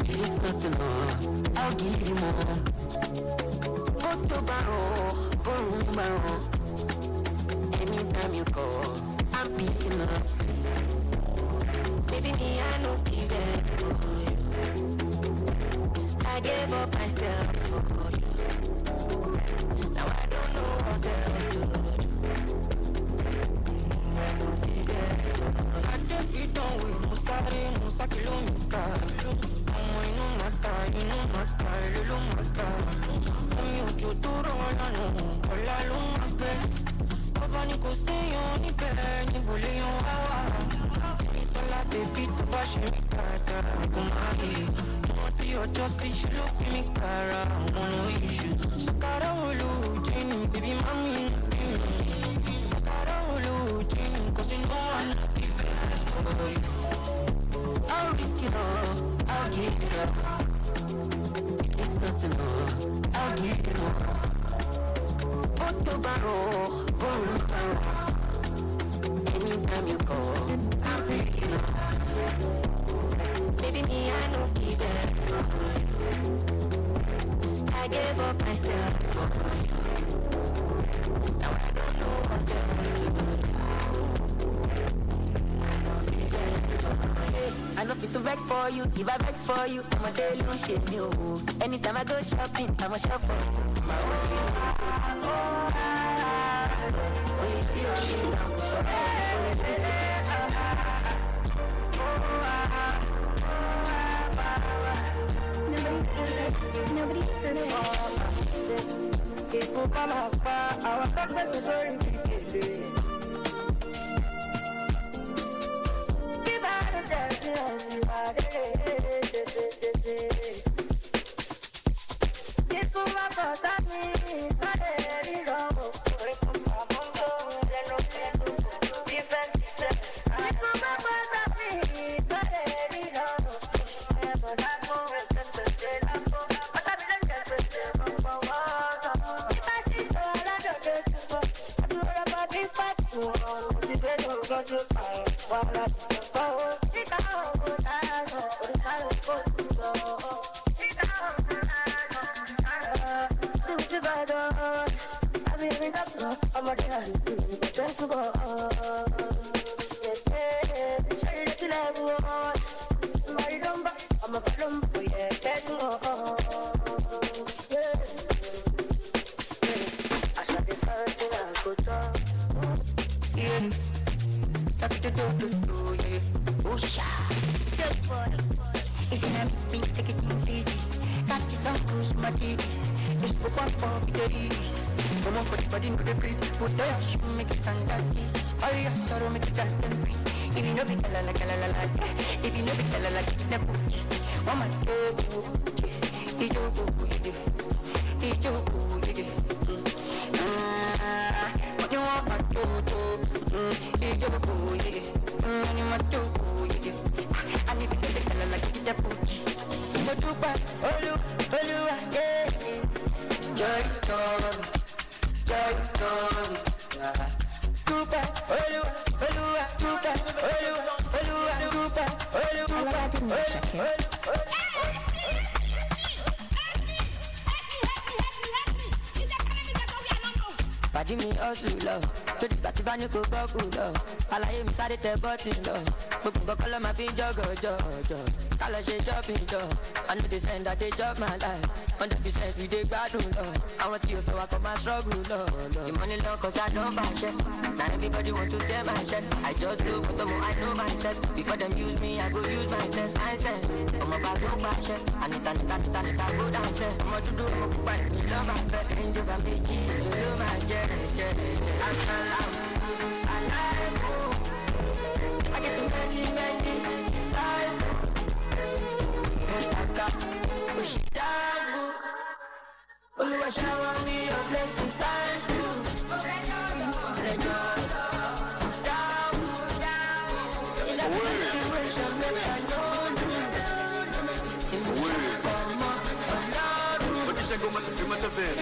If it's nothing more, I'll give you more. Photo barrel. Anytime you call, I'm picking up. Baby, me, I know be there for you. I gave up myself for you. Now I don't know what else to do. I know be there for you. I just be done with Musa kilomita. You know my time. Yo duro la no, la luna pe. Papa ni ko se yo ni pe, ni bole yo awa. Si sola baby to bash me kata, kumari. Moti o just she look me cara, no issues. Sakara olu, Jenny, baby mommy. Sakara olu, Jenny, 'cause you know I'm not even. I'll risk it all, I'll give it up. It's nothing more, I'll give it more. Anytime you call, I'll pick you up. Baby, me, I know be there. I gave up myself for you. Now I don't know what else to do. I know fit to vex for you, if I vex for you, I'm a daily on shit new. Anytime I go shopping, I'm a shop for my only feel shit now for sure. Nobody's heard it. Jimmy Osula, to the Batibani Coca-Cola. Alaye mi sáré tẹ bọ́tì lọ. Gbogbo nǹkan kọ́ ló máa fi ń jọ́gọ̀jọ́. Ká lọ ṣe shopping jọ. I know they send that they chop my life. 100% we dey gbádùn lọ. Àwọn tí o fẹ́ wa kọ́ máa struggle lọ. The money long cause I know my shit. Now everybody want to tell my shit. I just blow but I know myself. Before them use me, I go use my sense. Ọmọ bá gbó pa ṣẹ́. Anita go down set. Ọmọ dúdú ọmọ pupa èmi ló máa fẹ́. Ìjọba méjì ló máa jẹ́. Asalamu alaikum. I get too many disciples. Mustaka, Ushidamu. Oluwa shower me your blessings, thank you. Rejoice, down. In that situation, make I know you. In the come up, But you say go much to much of it.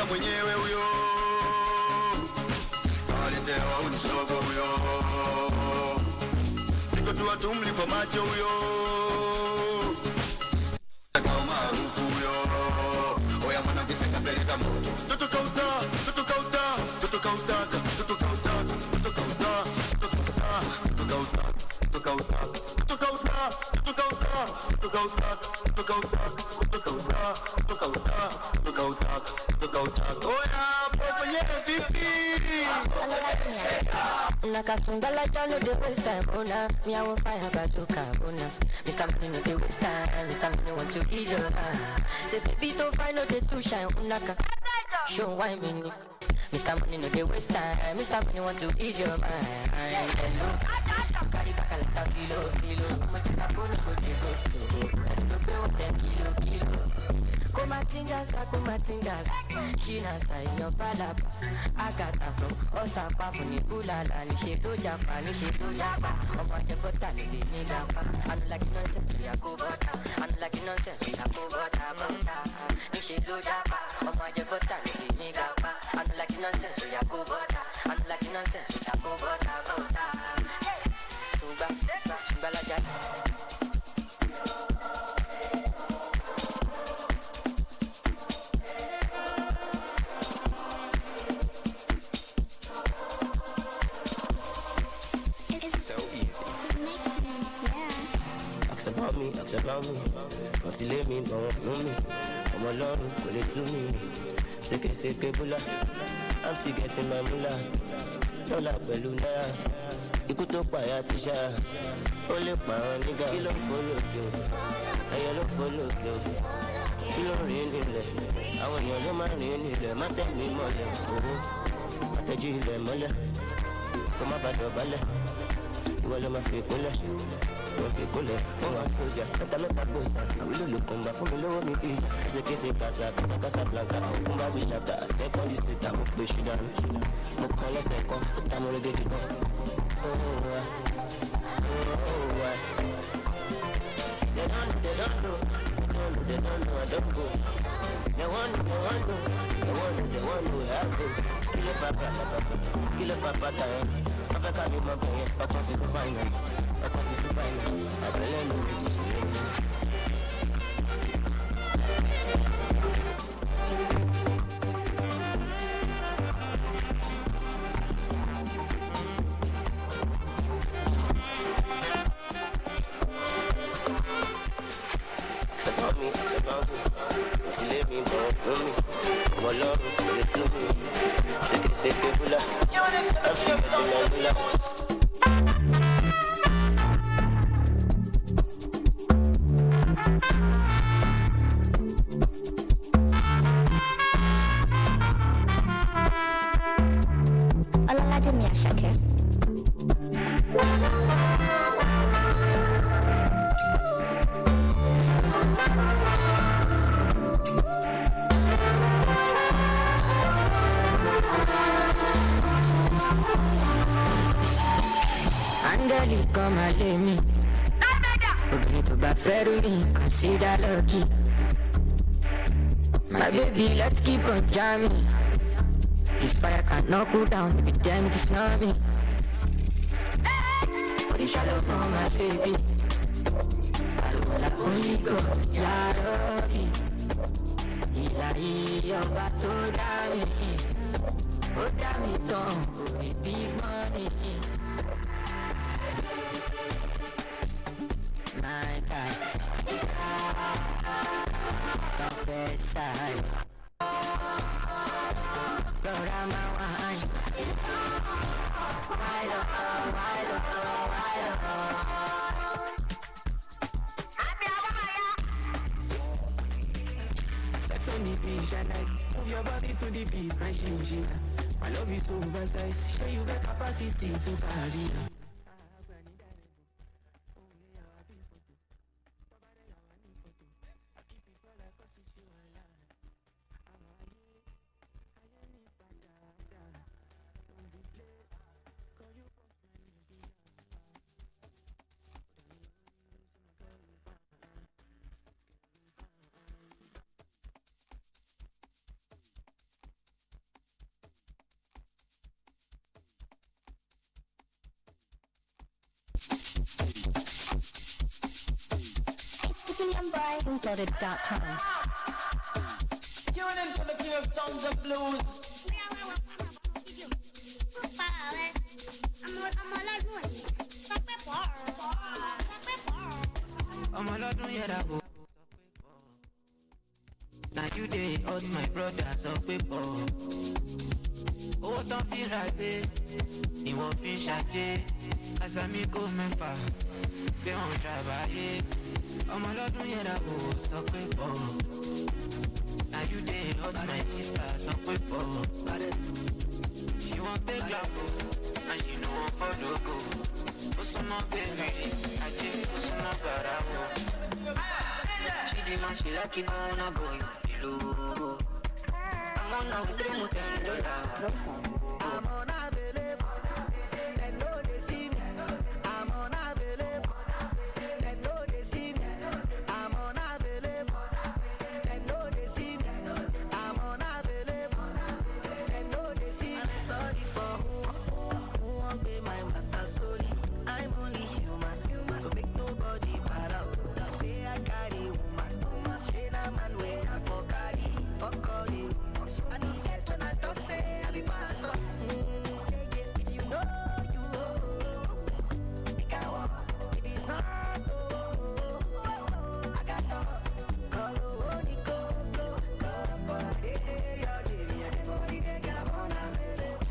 Mwenyewe huyo kaletewa unisogo huyo, siko tu watu mlipo macho huyo, takao maarufu huyo, oya mwana kise kapeleka moto, tutokauta tutokauta Oh yeah, Papa, yeah, VP. Nakasunga like I know the waste time, oh nah. Me I will fire bazooka, oh nah. Mr. Money no the waste time, Mr. Money want to ease your mind. Say baby don't find no the too shine, oh naka. Show why me. Mr. Money no the waste time, Mr. Money want to ease your mind. Hello, carry back like a kilo. I'ma take a phone go to go slow. And go pay up 10 kilo. Kumatingas, China say no falapa. I got her from Osaka, Funi, Ulala, Nishido Japan. Oh my God, be me gapa. I don't like nonsense, we are go bota. I don't like nonsense, we are go bota. Nishido Japan. Oh my God, be me gapa. I don't like nonsense, we are go bota. I don't like nonsense, we are go bota. Suga la jata. Ask about me, but you let me know me. I'm alone, call it to me. Seke bula, I'm still getting my mula. Don't like Beluna. You could talk by a tisha. Only my nigga. You don't follow you. I don't follow you. You don't really let. I want your man in it. My tell me more. I tell you the mother. Come up at the ballet. You will my people. Don't feel cool, for one soldier, but I'm not a boss. I will look on for me, lower me, please. Say, Casa Blanca, Kumba, we shut the step on the street, I will push you down. No call us, I come, but I'm already gone. Oh, they don't know, I don't go. They want, I go. Kill a papa, I can't be my boy, I can't see the final. I can't see the final. I really know come and lay me. Obìnrin tó bá fẹ́ rí mi, consider lucky. My baby, let's keep on jamming. This fire cannot cool down, baby, damn it, it's not me. Body shallow, no, my baby. I wanna only go, Yarobi. Ilahi, ọba tó dá mi. Ó dá mi tán, ó ní big money. My type, confessor. Go down my wine. Wide up. Sex on the beach, I like. Move your body to the beat, my shin. I love you so oversized. Show you the capacity to carry. Loaded.com. Tune into the king of songs of blues. I'm a lot lọ́dún yẹra wò. Now you dey hurt my brother sọ pé pọ̀. Owó tán fi ra dé, ìwọ̀n fi ṣàjẹ́. Àṣàmì kò mẹ́fà, pé wọ́n ṣàbáyé. Ọmọ lọ́dún yẹra wò sọ pé pọ̀. Now you dey hurt my sister sọ pé pọ̀. She wan take love and she no wan follow go. Ó súnmọ́ bèbí, ajé ó súnmọ́ bàrà wò. She dey man she like it on a boy. I'm on a $10. I'm on available. They know they see me. I'm on available. They know they see me. I'm on available. They know they see me. I'm on available. They know they see me. I'm sorry for who won't pay my matter. Sorry, I'm only human. So make nobody para. Say I carry woman. Say that man way I for carry. Fuck all the rumors. I need that when I talk say I be pastor. If you know you think I walk, it is not I got talk. Go go go day your day me I get money they get I'm on available.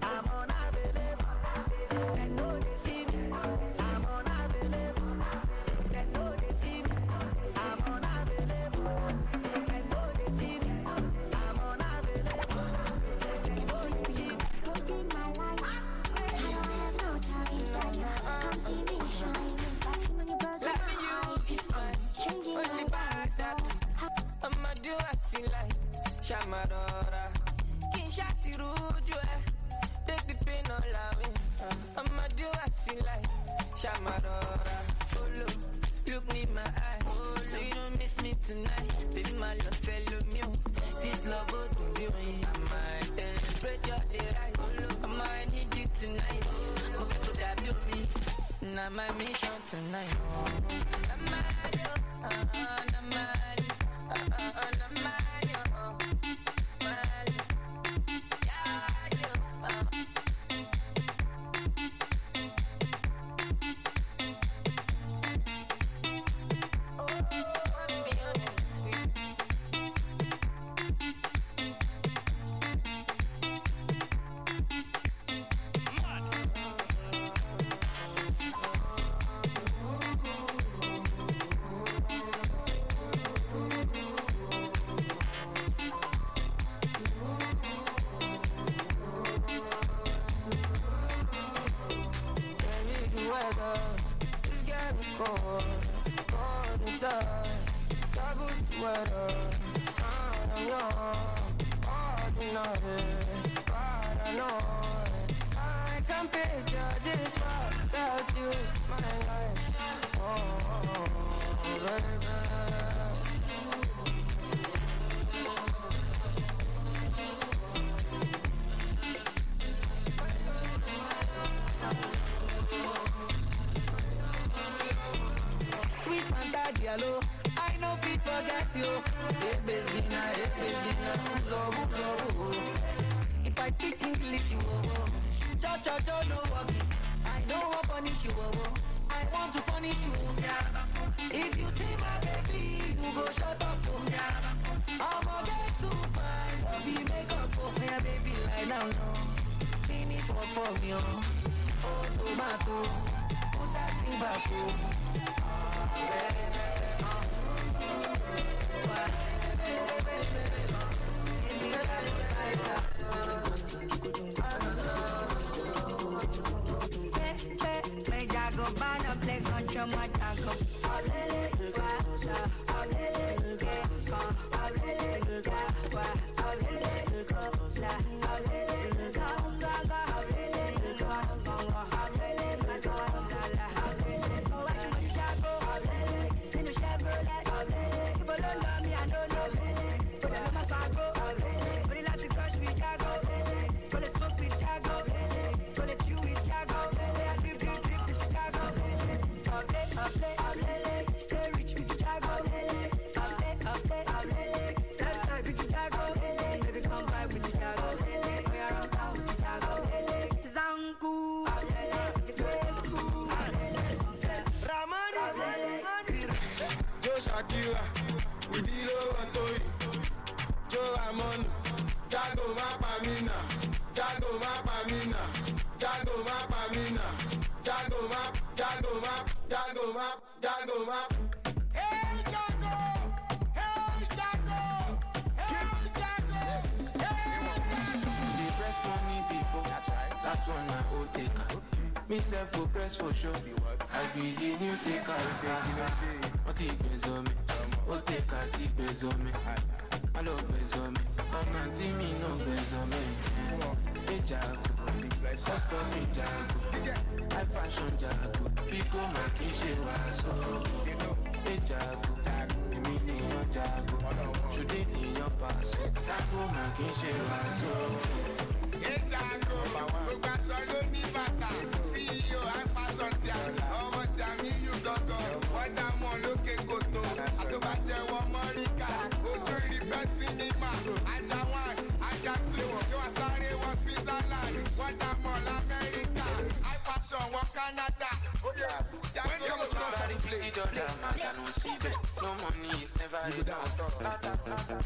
I'm on available. They know they see me. I'm on available. They know they see me. I'm on available. They know they see me. I'm on available. They know they see me. What's in my life? I don't have no time, so you come see me shine. When you broke Let me use my changing only my bad that I'ma do as you like. Shamadora, Kinshati Ruju, take the pain all away. I'ma do as you like. Shamadora, follow, look me in my eye, so you don't miss me tonight. Baby, my love fellow me. This love will do you. I might spread your eyes. I might need you tonight. Oh, could have you me? Now my mission tonight. Namario, Namario, Namario, Mali, Yadio. Oh, I'll be honest with you. Baby, the weather is getting cold inside. Double sweater, I'm young, ordinary, paranoid. I can picture this without you, my life. Oh, baby. Sweet Fanta Diallo, I know people forget you. Hey, Bezina, uzo. If I speak English, you cho, no walking. I know what punish you, I want to punish you. If you see my baby, you go shut up. I'ma get too fine, be makeup. Yeah, baby, lie down, no. Finish work for me, oh, tomato. Put that thing back, Make I go ban a play control my taco. Stay rich with Chicago. Shakira, Idilo Antoy, Joe Amon, Jago Mapamina, Jago Mapamina, Jago Mapamina, Jago Map, Jago Map, Jago Map, Jago Map. Hey Jago! Hey Jago! Hey Jago! Hey Jago! They press money before, that's right. That's one I will take. Me self go press for sure. I be the new taker. What he pays on me? What take a tip pays on me? I love pays on me. Come and see me, no pays on me. Hey Jago, custom me Jago. I fashion Jago. Fico my kishe waso. Hey Jago, me need Jago. Should they need your pass? Jago my kishe waso. Hey Jago, gbogbo aṣọ ló ní bàtà. CEO high fashion tí a ọmọ tí a ní Ugogo. Wọ́n dá mọ́ lókè kòtò. Àtọ́bàjẹ́ wọ́n Mọ́ríkà. Ojú rí fẹ́ sinimá. Ajá one, ajá two. Yóò wá sáré wọ Switzerland. Wọ́n dá mọ́ l'Amẹ́ríkà. High fashion wọ Canada. When come to us and play? No money is never enough.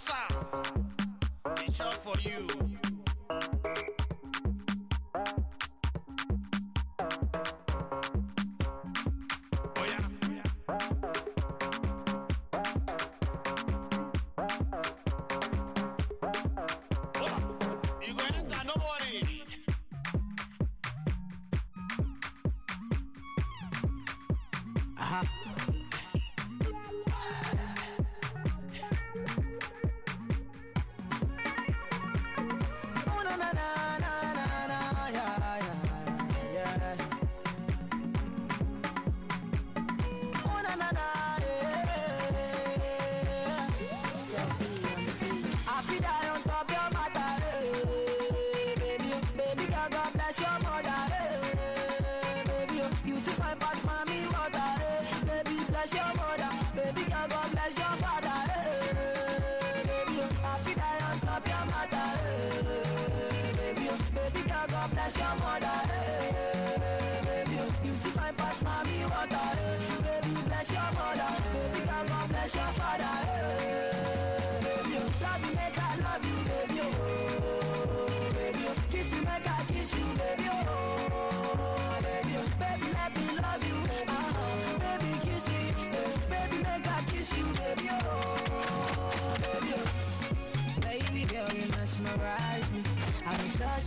Bossa, it's short for you.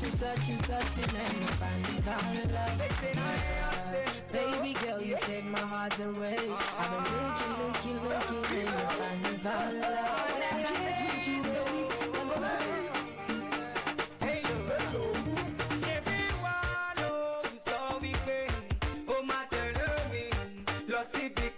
Searching and finally found love. Baby girl, you take my heart away. I've been looking and you finally found love. Kiss me too, baby. Hello. Everyone knows so we pay. Oh, my tell me, lost it, big.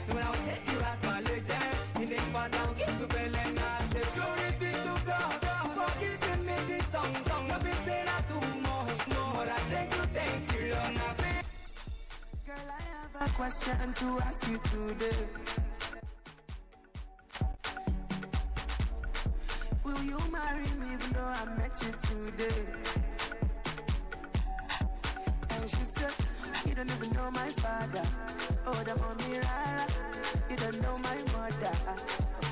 When I'll take you as my legend, you make fun down, get to bell and I say, glory be to God, for giving me this song. I've been saying I do more, I thank you, long I've been. Girl, I have a question to ask you today. Will you marry me even though I met you today? And she said, you don't even know my father. Oh, the mommy rara. You don't know my mother.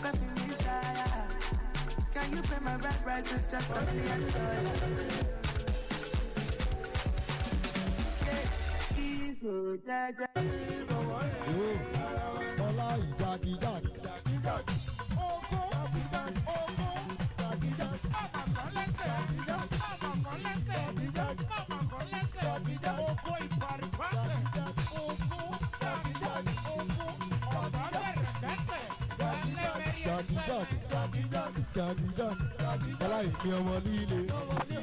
Baby, me shy. Can you pay my rent prices just $1 million? He's so dead.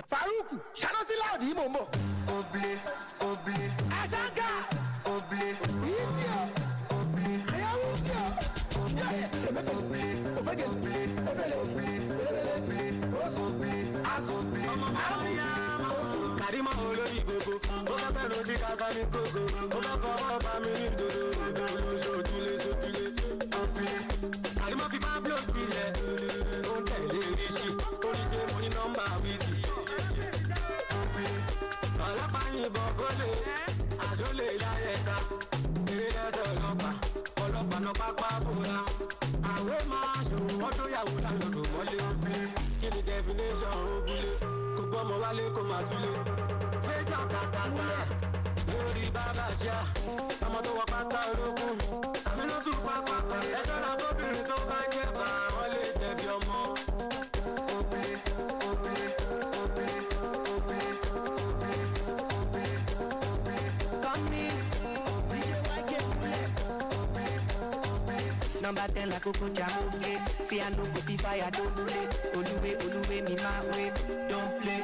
Faruku, ṣáná sí láòdì mò ń bọ̀. Oblé. Àṣàkà. Oblé. Ìsì ọ̀. Oblé. Ìyàwó sí ọ̀. Oblé. Òfégè. Oblé. Asoblé. Kàrímọ̀ olórí gbogbo, ó fẹ́ fẹ́ lọ sí kásá ní kókó, ó fẹ́ fọwọ́ bá mi ní ìdodo, sójúlé. Oblé. Kàrímọ̀ fi Pablo sílẹ̀, ó ń tẹ̀lé ríṣì, oríṣi mo ní nọ́mbà wíìsì. Ọlọ́pàá yìnbọn fólè, àṣọlé láyẹ̀ká, eré lẹ́sẹ̀ ọlọ́pàá náà pápá fúnra. Àwẹ̀ máa ṣòwò wọ́n tó yàwó lánàá kò mọ́lé. Kí ni definition ògúnlé? Kò gbọ́mọ wálé kó máa túlé. Fẹ́sì àtàtàtà lórí bàbá ṣíà, ọmọ tó wọ pátá ológun. Àmì ló tún pápá ẹ ṣọ́ra fóbìnrin tó bá jẹ́ bá wọn lè jẹ̀bi ọmọ. Number 10 like Coco Jamoke. See I no go be fire, don't play. Oluwe, me my way. Don't play.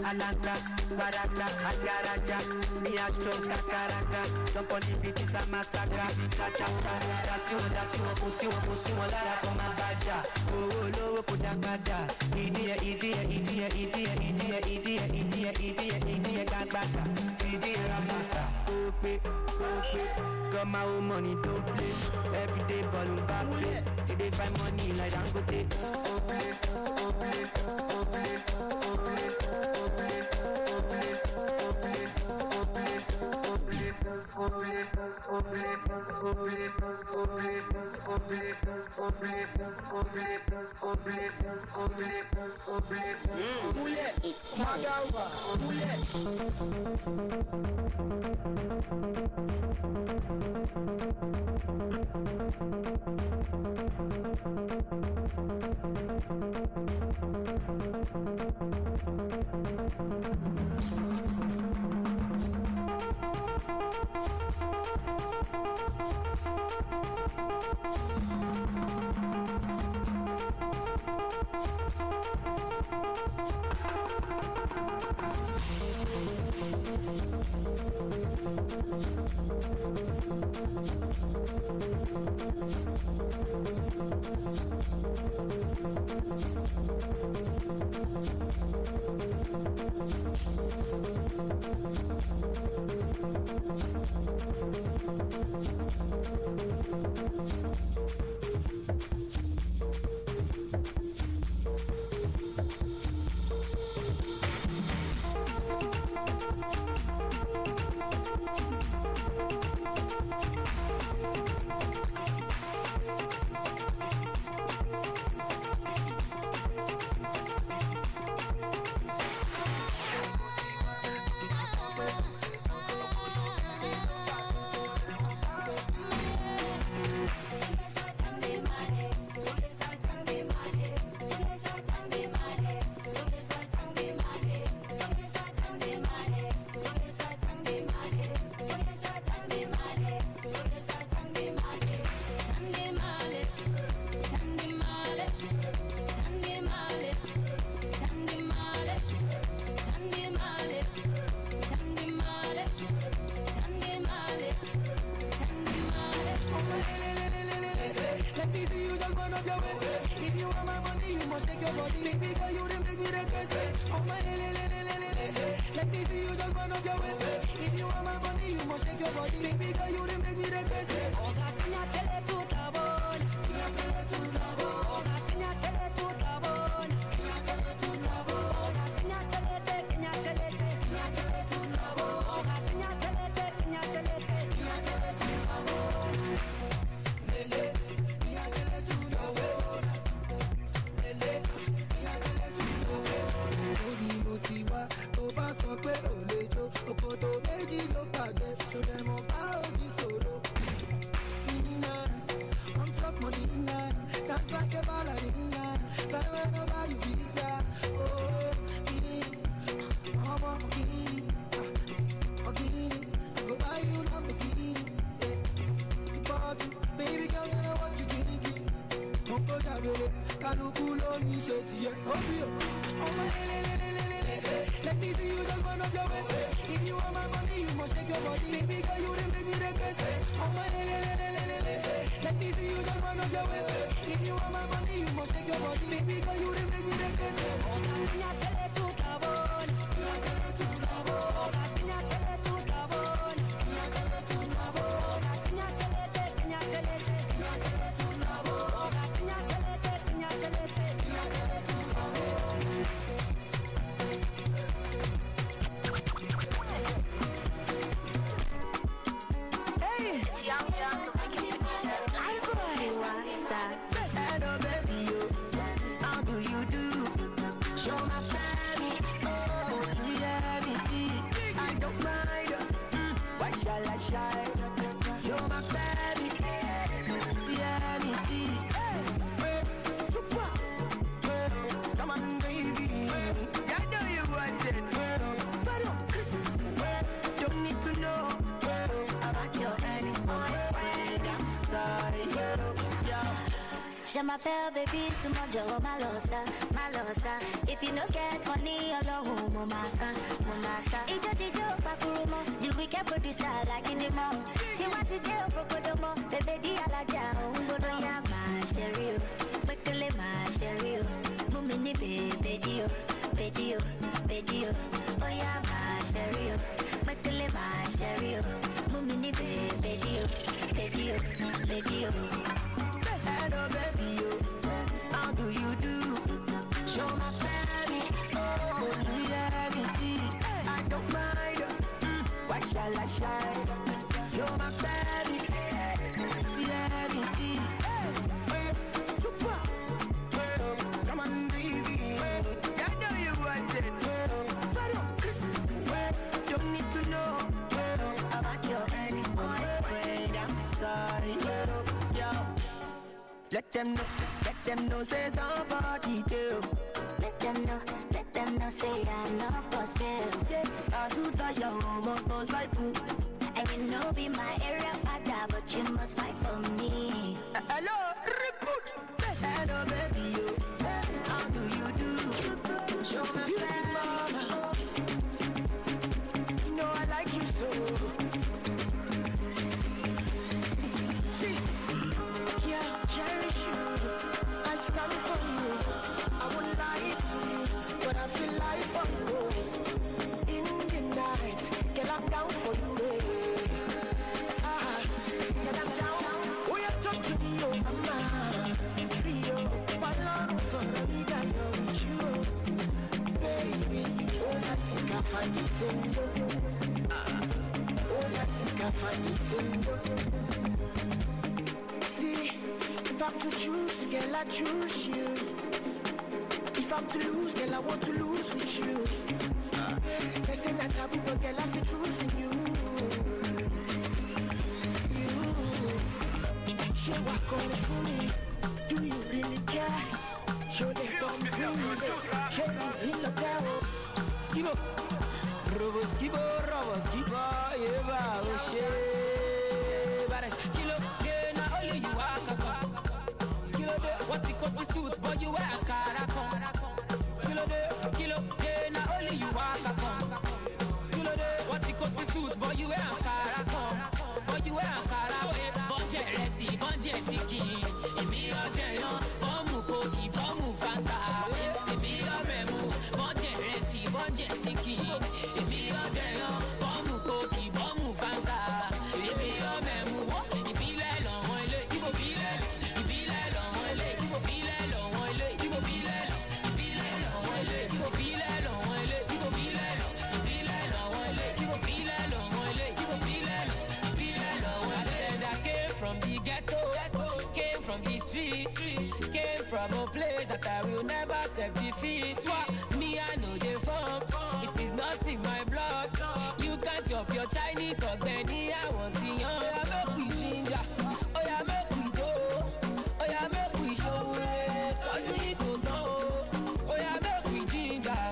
Alanta, Baraka, Agaraja. Me a strong kakaraka. Jump on the beat is a massacre. Kachaka, that's you, pussy, lara from a baja. Oh, low, Kudangada. Idia, gagbata. Idia, ramata. Got my own money, don't play. Every day ballin' back play. Till they find money like I'm good day. It's time. Let me see you just burn up your waist. If you want my money, you must shake your body. Baby girl, you didn't make me regress. Oh my let me see you just burn up your waist. If you want my money, you must shake your body. Baby girl, you didn't make me regress. Hello baby, yo, how do you do? Show my family, oh, let me see. I don't mind, why shall I shy? Show my family, let me see. Come on baby, I know you want it. Don't need to know about your ex-boyfriend. I'm sorry, yo. Je m'appelle baby, sous mon job, malosa. If you no get money, alone, mon massa. Ijo dijo, pakurumo, the wicked producer like in the mall. See what it do, prokodomo, baby di alaja, ungodo ya ma sherry, bekele ma sherry, mumini baby dio, oh ya ma sherry, bekele ma sherry, mumini baby. You're my baby. Yeah, me see. Super. Come on, baby. I know you want it. You need to know about your ex-boyfriend. I'm sorry. Yo. Let them know, say somebody do. Let them know, say I'm not for sale. Yeah, I do that, your motor's like cool. And you know be my area father, but you must fight for me. Hello, reboot. Hello, baby, you. How do you do? Show me mama. You know I like you so. See, yeah, cherish you. I stand for you. I wouldn't lie to you, but I feel like for you. In the night, girl, I'm down for you. Girl, I'm down. Oh, you talk to me, oh mama. Free, oh, balance for me, guy, oh, with you, baby. Oh, I think I find it in you. Oh, I think I find it in you. See, if I'm to choose, girl, I choose you. If I'm to lose, girl, I want to lose with you. They say that taboo, but girl, I see truth in you. Show walk on the funny. Do you really care? Show the bomb funny. Show me in the barrel. Skibo, robo skibo, yeah, oh shit. But kilo, yeah, now only you are. Kilo, what it cost to suit, but you wear a caraco. Kilo, yeah, now only you are. Kilo, what it cost to suit, but you wear a caraco. But you wear a caraco. Bonje siki, emi oje yan, bomu koki, bomu fanta, emi oremu, bonje siki, emi oje yan, bomu koki, bomu fanta, emi oremu, ìbílẹ̀ lọ́wọ́ ilé, ibo bílẹ̀, ìbílẹ̀ lọ́wọ́ ilé, ibo bílẹ̀ lọ́wọ́ ilé, ibo bílẹ̀, ìbílẹ̀ lọ́wọ́ ilé, ibo bílẹ̀ lọ́wọ́ ilé, ibo bílẹ̀, ìbílẹ̀ lọ́wọ́ ilé, ibo bílẹ̀ lọ́wọ́ ilé, ibo bílẹ̀, ìbílẹ̀ lọ́wọ́ ilé. I came from the ghetto. Came from the street, came from a place that I will never accept defeat. Swap me, I know the form. It is not in my blood. You can't chop your Chinese or Benny. I want the young. Oh yeah, make we ginger. Oh yeah, make we go. Oh yeah, make we show it. Cause we go know. Oh yeah, make we ginger.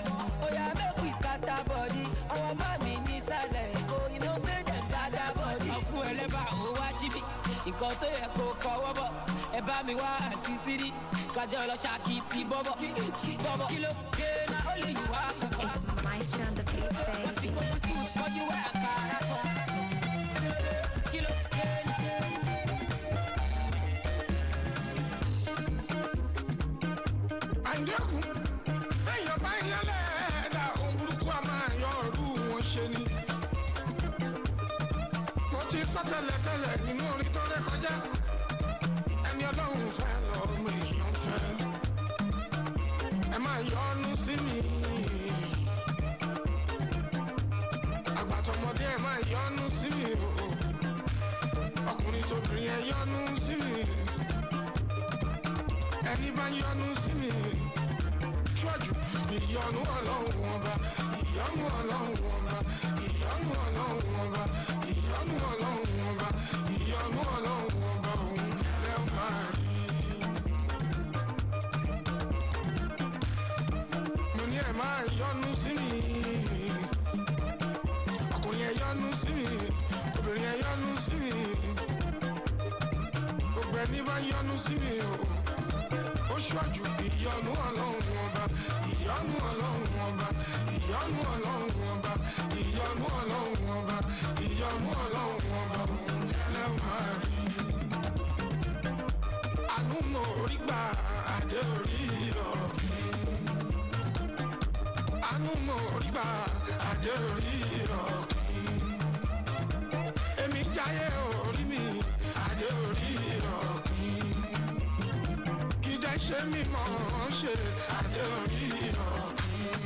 Oh yeah, make we scatter body. Our mommy needs a let go. You know say them scatter body. I'm full of washi. Nǹkan tó yẹ kó kọ́wọ́ bọ̀ ẹ bá mi wá àti sírí kájọ lọ ṣáàkì tí bọ́bọ̀ kí ló dé na ó lè yí wá kankan. It's Maestro on the beat, baby. Wọ́n ti kó sí ìfọ́jú wá àkàrà kan. Kí ló dé na. Àǹdẹ́kùn ẹ̀yọ̀ bá ń yẹlẹ̀ ẹ̀dá ohun burúkú a máa yọ ọ̀rú wọn ṣe ni. Mo ti sọ tẹ́lẹ̀tẹ́lẹ̀ nínú orin tó ré kọjá. Ẹni Ọlọ́run fẹ́ lọ́mọ èèyàn fẹ́. Ẹ máa yọ́nú sí mi. Àgbàtọ̀mọdé ẹ máa yọ́nú sí mi o. Ọkùnrin tóbìnrin ẹ yọ́nú sí mi. Ẹni bá yọ́nú sí mi. Ṣọ́jú ìyọ́nú Ọlọ́run ọba. Ìyọ́nú Ọlọ́run ọba. Ìyọ́nú Ọlọ́run ọba. Ìyọ́nú Ọlọ́run ọba. Ìyọ́nú Ọlọ́run ọba òun lẹ́ máa rí. Mo ní ẹ máa yọ́nú sí mi. Ọkùnrin ẹ yọ́nú sí mi. Obìnrin ẹ yọ́nú sí mi. Gbogbo ẹni bá yọ́nú sí mi o. Ó ṣọ́jú ìyọ́nú Ọlọ́run ọba. Ìyọ́nú Ọlọ́run ọba. Ìyọ́nú Ọlọ́run ọba. Ìyọ́nú Ọlọ́run ọba. Ìyọ́nú Ọlọ́run ọba òun lẹ́ máa rí. Àánú mo rí gbà adé orí ọ̀gbìn. Àánú mo rí gbà adé orí ọ̀gbìn. Èmi jáyé orí mi adé orí ọ̀gbìn. Kì í dẹ́ ṣe mí mọ̀ ọ́n ṣe adé orí ọ̀gbìn.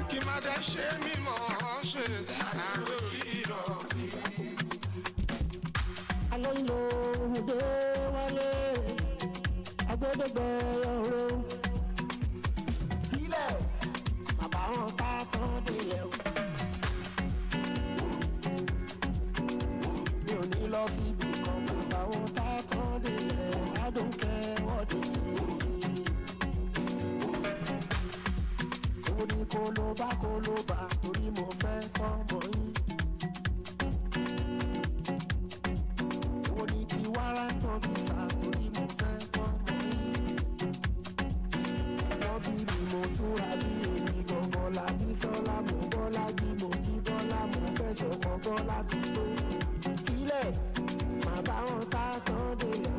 Kì í má dẹ́ ṣe mí mọ̀ ọ́n ṣe adé orí ọ̀gbìn. dé wálé agbẹ́dẹ́gbẹ́ ọ̀rọ̀ sílẹ̀ bàbá wọn ká tán délẹ̀ o. mi ò ní lọ síbi kan bàbá wọn ká tán délẹ̀ adóńkẹ́ wọ́dí sí i. owó ní kó ló bá torí mo fẹ́ fọ́mọ yín. owó ní ti wàrà tó fi sá torí mo fẹ́ fọ́mọ yín. wọ́n bí mi mo túra bí èmi gangan la bí sọ́lá mo bọ́lá bí mo jí bọ́lá mo fẹ́ sọ̀kọ̀ bọ́lá ti tó. sílẹ̀ má bá wọn ká tán délẹ̀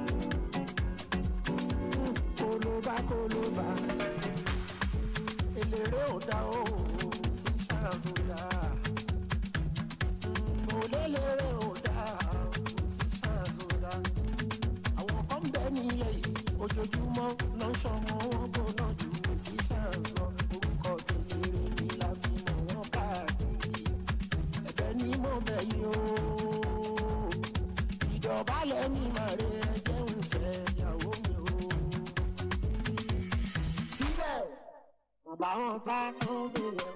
kó ló bá eléré ò dá o sí ṣàǹsódà mo léléré ò dá o sí ṣàǹsódà àwọn kan bẹ nílẹ̀ yìí ojoojúmọ́ ló ń ṣọmọ wọn gbóná jù sí ṣàǹsọ orúkọ tèléré mi la fi mọ̀ wọ́n káàkiri ẹ̀bẹ̀ ni mo bẹ̀ yín o ìdọ̀bálẹ̀ mi máa rẹ ẹjẹ́ ń fẹ́ ìyàwó mi o. síbẹ̀ bàbá wọn ká tó bẹ̀rẹ̀.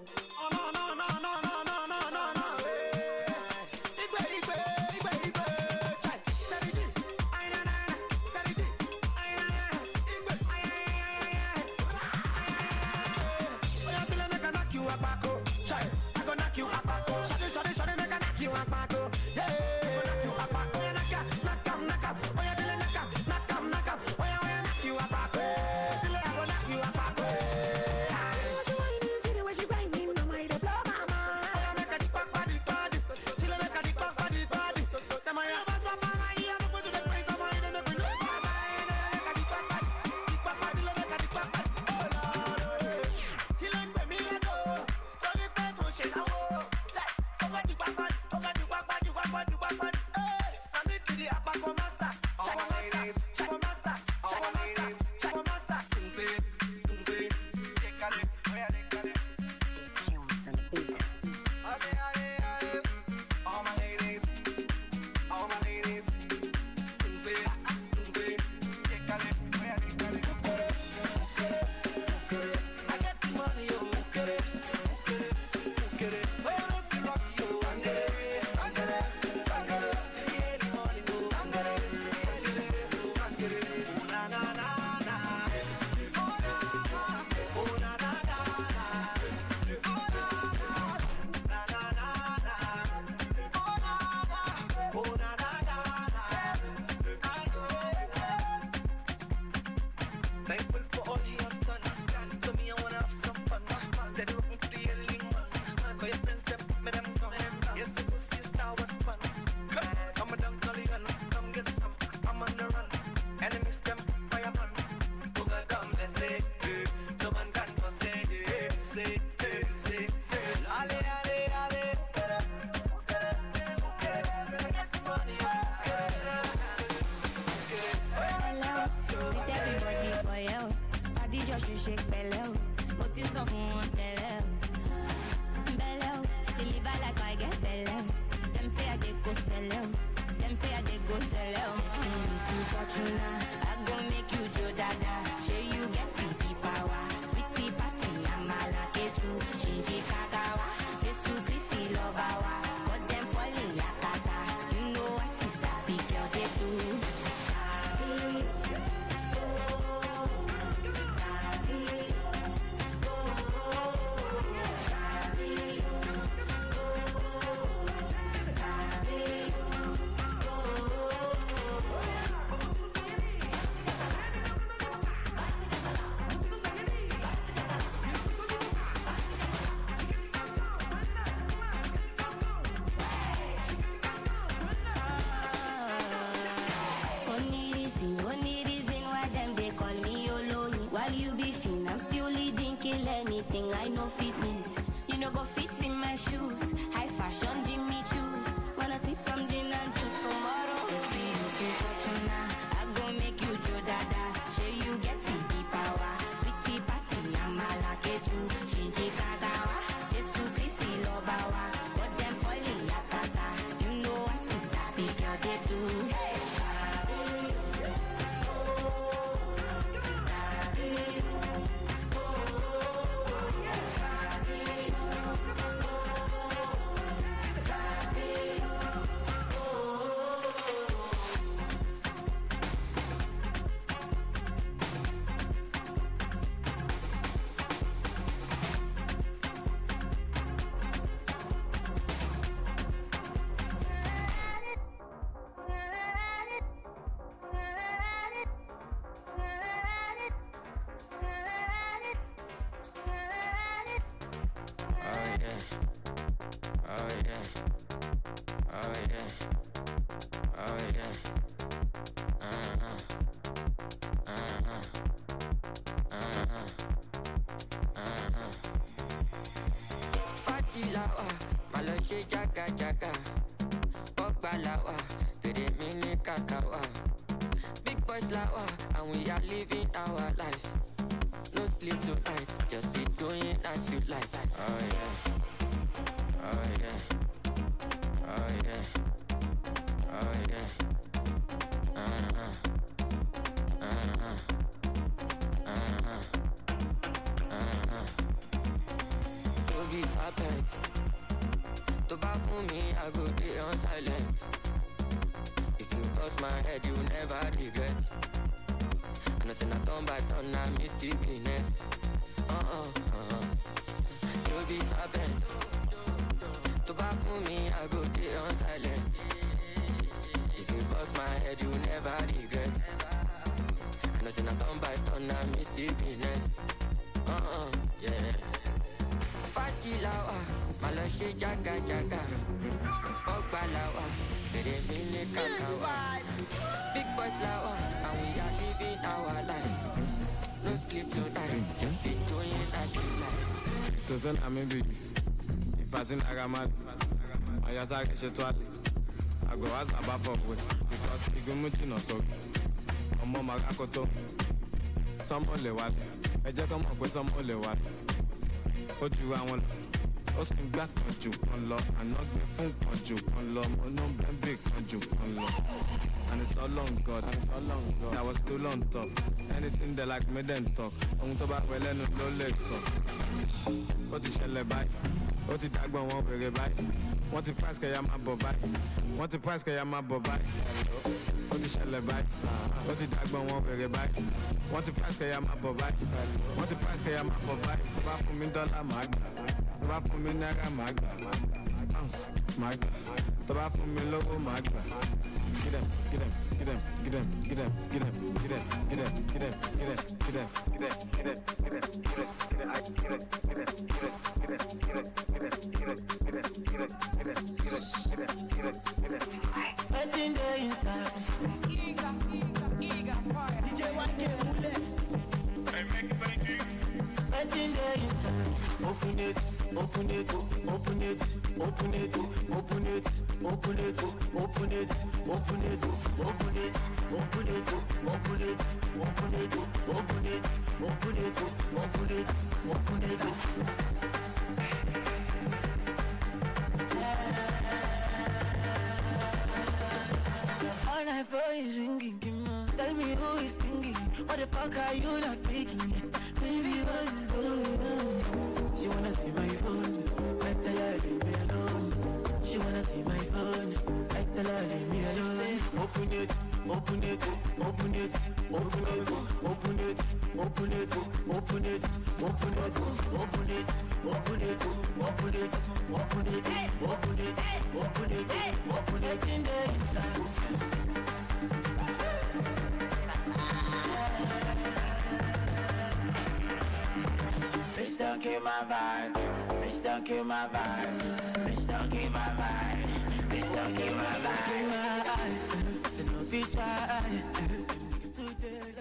yeah. Oh yeah. Fatilawa, maloshe jaga jaga. Balawa, pere mini kakawa. Big boys lawa, and we are living our lives. No sleep tonight, just be doing as you like. Oh yeah, oh yeah, oh yeah, oh yeah. You be serpent. To back for me, I go be on silent. If you cross my head, you never regret. I know say na turn by turn, I miss the next. You be serpent. To back for me, I go be on silent. If you cross my head, you never regret. I know say na turn by turn, I miss the next. Yeah. Fatilawa, maloshe jaga jaga. Balawa, pere mini kakawa. Big boys lawa, and we are living our lives. No sleep tonight, just be doing as you like. To son amibi, if I sing Agamat, I just like Shetwali. I go ask about for good because Igumuti no so. Omo Magakoto, some only one. I just come up with some only one. What you want? Oskin back on you on law and not the phone on you on law, no big on you on law. And it's all long God, that was too long talk. Anything they like me then talk. I'm to back well and no legs so. What is shall buy? What is that one very buy? What is price can my boy? What is price can my boy? What is shall buy? What is that one very buy? What is price can my boy? What is price can my boy? Back for me dollar mag. Tọ́ba fún mi náírà máa gbà, pounds máa gbà. Tọ́ba fún mi lówó máa gbà. Gidem. Waiting there inside. Eager, fire. DJ YK Mule. Waiting there inside. Open it. All night phone is ringing. Tell me who is thinking. What the fuck are you not picking? Baby, what is going on? She wanna see my phone, I tell her leave me alone. She wanna see my phone, I tell her leave me alone. Open it. In the inside. Bitch don't kill my vibe. Bitch don't kill my vibe. Bitch don't kill my vibe. Bitch don't kill my vibe. In my eyes, they no fit try. Niggas too dead.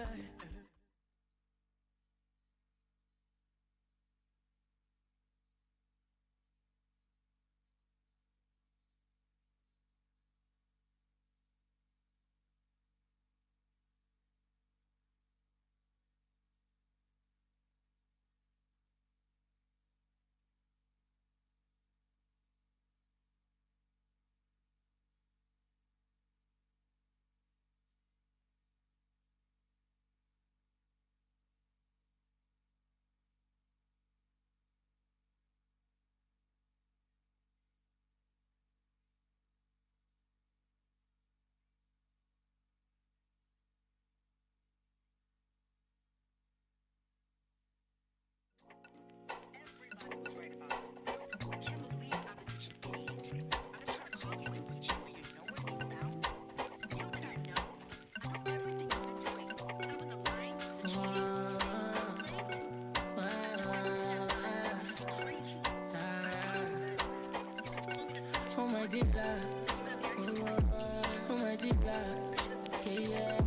yeah.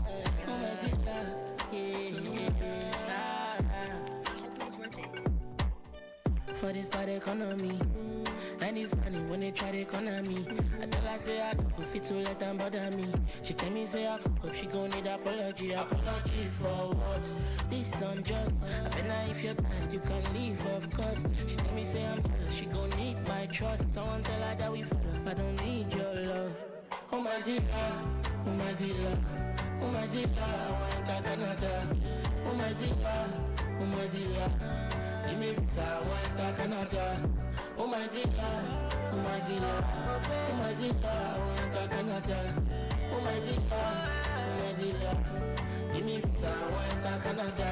Oh my dealer, yeah. For this bad economy, and this money when they try to economy. I tell her say I don't fit to let them bother me. She tell me say I fuck up, she gon' need apology. Apology for what? This unjust. I bet now if you're tired you can leave of course. She tell me say I'm jealous, she gon' need my trust. Someone tell her that we fall off, I don't need your love. Oh my dealer, oh my dealer, oh my dealer, I want that Canada. Oh my dealer, oh my dealer, give me visa, I want that Canada. Oh my dealer, oh my dealer, oh my dealer, I want that Canada. Oh my dealer, give me visa, I want that Canada.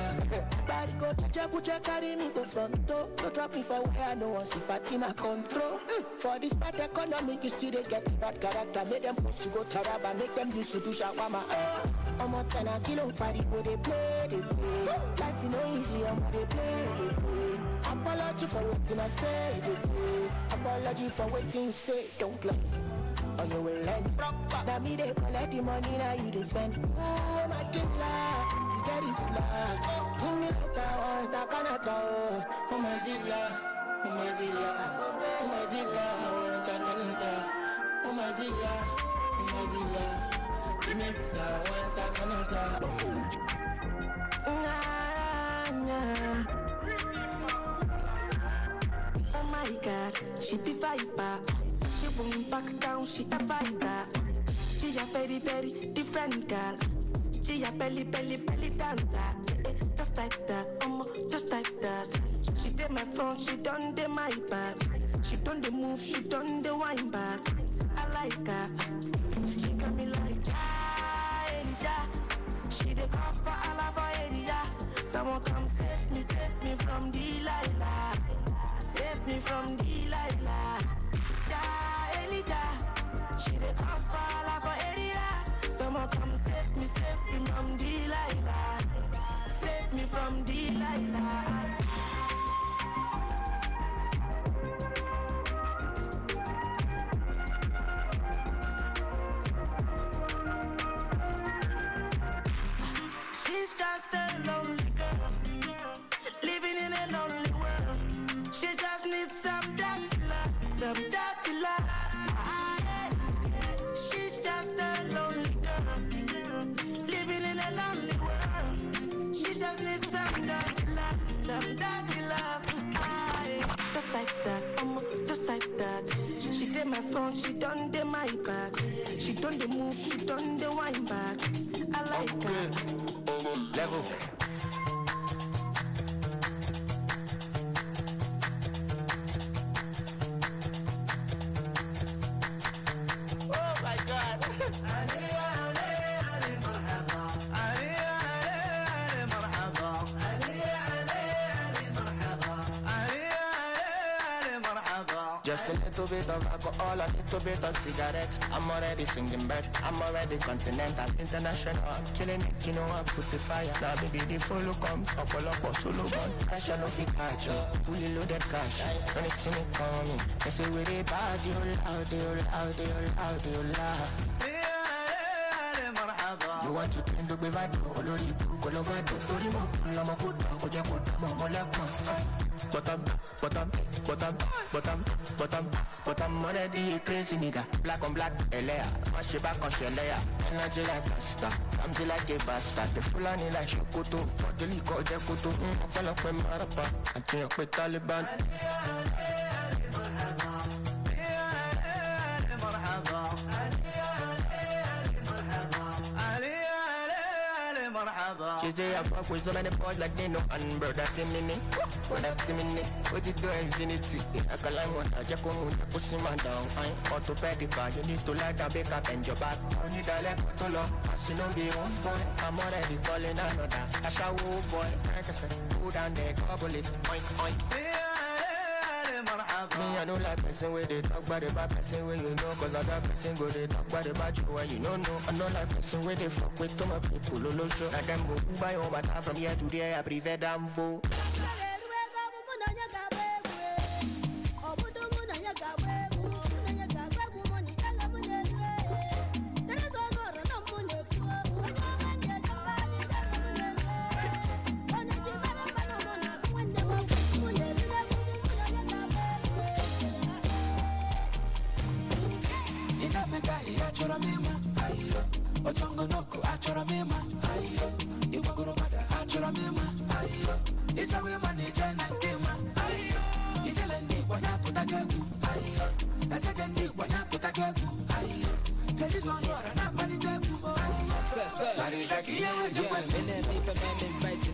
Body go to Jabuja, carry me go front door. Don't drop me for where I know once if I see my control. For this bad economy, you still they get the bad character. Make them push to go Taraba, make them use to do shawama. I'm a 10 kilo party where they play, they play. Life is no easy, I'm they play, they play. Apology for waiting, I say, they play. Apology for waiting, say, don't play. Or you will learn proper. Now me they collect the money, now you they spend. Oh my dealer, you get it slack. Give me like that one, that Canada. Oh my dealer, oh my dealer, oh my dealer, I want that Canada. Oh my dealer, oh my dealer, give me visa, I want that Canada. Oh my God, she be viper. She won't back down, she a fighter. She a very, very different girl. She a belly dancer. Just like that, just like that. She did my front, she done the my back. She done the move, she done the wine back. I like her. She got me like Elijah. She the cause for all of our area. Someone come save me from Delilah. Save me from Delilah. Elijah. She the cause for all of our area. Someone come save me from Delilah. Save me from Delilah. She's just a lonely girl, living in a lonely world. She just needs some dirty love, some dirty love. She's just a lonely girl, living in a lonely world. She just needs some dirty love, some dirty love. Just like that, just like that. She did my front, she done the my back. She done the move, she done the wine back. I like her. Level. Oh my God. Just a little bit of alcohol, a little bit of cigarette. I'm already singing bird, I'm already continental, international. I'm killing it, you know I put the fire. Now baby the follow come, up solo gun. Pressure no fit catch up, fully loaded cash. When they see me coming, they say we they bad, you loud, you loud, you loud, you loud. You want to turn the bevado, olori buruko lovado. Tori mo kula mo kuda, koja kuda mo molekwa. Bottom, already crazy nigga. Black on black, Elea. Mash it back on Shelea. Energy like a star, I'm still like a bastard. The Fulani like Shokoto, Podeli call Jakoto. Call up with Marapa, I think up with Taliban. JJ, I fuck with so many boys like they know and brother Timini. Brother Timini, what you do infinity? I can lie one, I just come to push him down. I'm orthopedic, you need to let that back up and your back. I need a leg to lock, I see no be one boy. I'm already calling another. I shall walk boy, like I said, go down there, gobble it, oink, oink. Me, I know like person where they talk about the bad person where you know. Cause other person go they talk about the bad you where you don't know. I know like person where they fuck with some people lolo show. Now them go buy all my time from here to there. I prefer them for. achora mema, ayo. Ochongo noko, achora mema, ayo. Iwagoro mada, achora mema, ayo. Ichawe mani jana kema, ayo. Ijelendi wanya putagegu, ayo. Esegendi wanya putagegu, ayo. Ladies on water, not money tegu, ayo.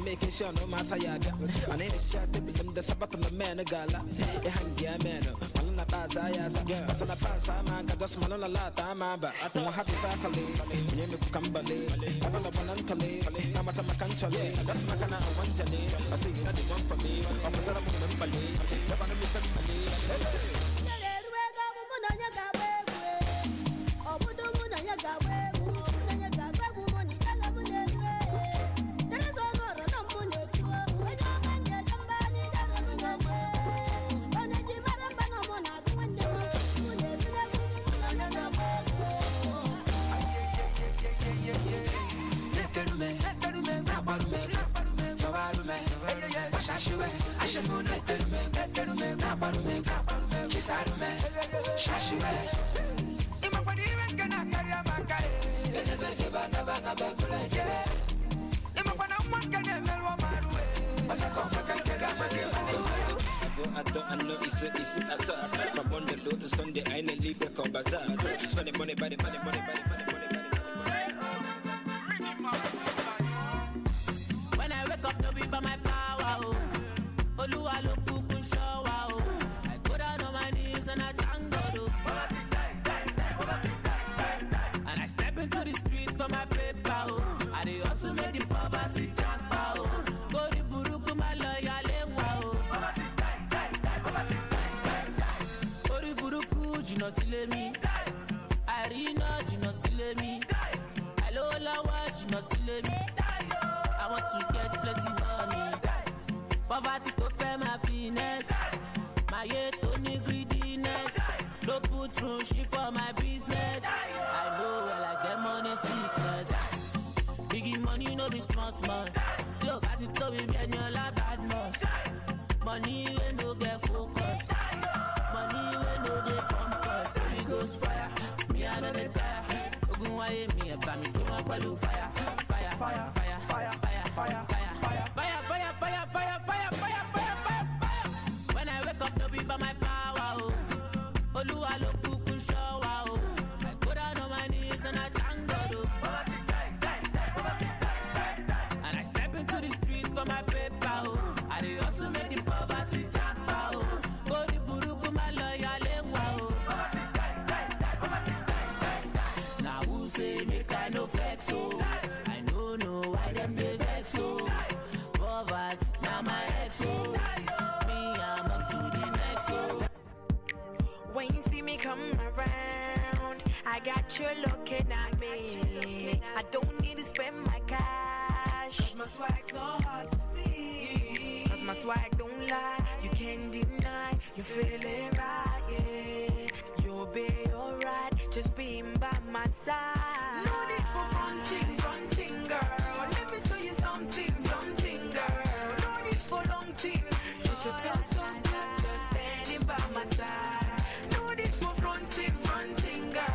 Making sure no masayada. I need a shot to be the Sabbath of the man, a gala. A handy man, Malona Pasaya, Asana Pasama, Kadasmanona Lata, Mamba. I don't have faculty, Yemukambale, Abalabanantale, Namasama Kanchale, that's Makana one Jane. I see you had the one for me, or Mazara Mumbali, the Banami family. I know it's a from Monday to Sunday. I ain't leave for bazaar. Spend money by the money. When I wake up, no be by my power. Oluwa lo kukun show. I go down on my knees and I thank God. And I step into the street for my paper. I dey also make the poverty jump. Go the buruku my lawyer lewa. Go the buruku jino sile mi. Arina jino sile mi. Hello lawa jino sile mi. I want to get plenty money. Poverty to fair my finesse. My yet only greediness. No put through shit for my business. I know well I get money sickness. Biggie money no be small. Yo got it to be bien your la bad moss. Money we no get focus. Money we no get pump us. Holy Ghost fire. Me I know the tire. Ogun waye me about me to my balloon fire. When I wake up, no be by my power. Oluwa lo kukun show. I go down on my knees and I thank God. And I step into the street for my paper. I dey also make the poverty jump. Go the buruku my lawyer lewa. Now who say make I no flex so? I don't know why them dey vex so. Poverty now my ex so. Me I'm up to the next so. When you see me come around, I got you looking at me. I don't need to spend my cash. Cause my swag's not hard to see. Cause my swag don't lie, you can't deny. You feel it right, yeah. You'll be alright, just being by my side. No need for fronting, girl. Let me tell you something, girl. No need for long thing. You should feel so good just standing by my side. Girl.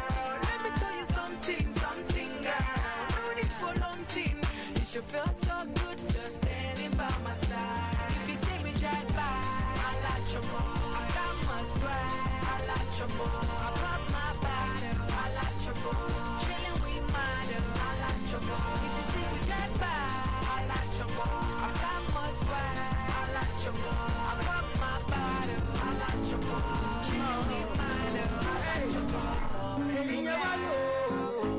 Let me tell you something, girl. No need for long thing. You should feel so good just standing by my side. If you see me drive by, I like you more. I got my swag, I like you more. I pop my bottle, I like you more. Chilling with my dog, I like you more. If you see me drive by, I like you more. I got my swag, I like you more. I pop my bottle, I like you more. Chilling with my dog, I like you more.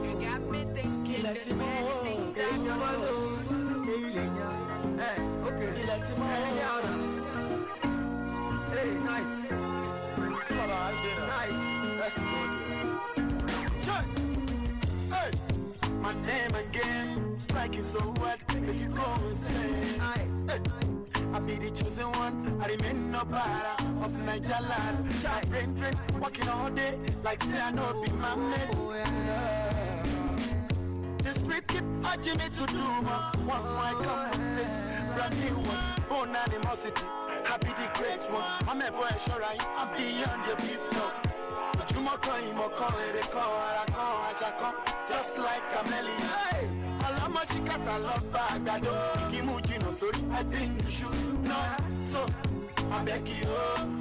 You got me thinking there's many things I wanna do. Hey, okay. Hey, nice. Nice. Let's go. Check. Hey, my name and game striking so hard, make you go insane. Hey. I be the chosen one, I remain no para of Niger land. My friend, walking all day, like say I know be my man. The street keep urging me to do more. Once more I come with this brand new one. Born animosity, I be the great one. I'm a boy, sure I'm beyond the beef talk. But you more call, they call, I call, I Shako, just like chameleon. Alama shikata love agado. Ikimuji no sorry, I think you should know. So I beg you,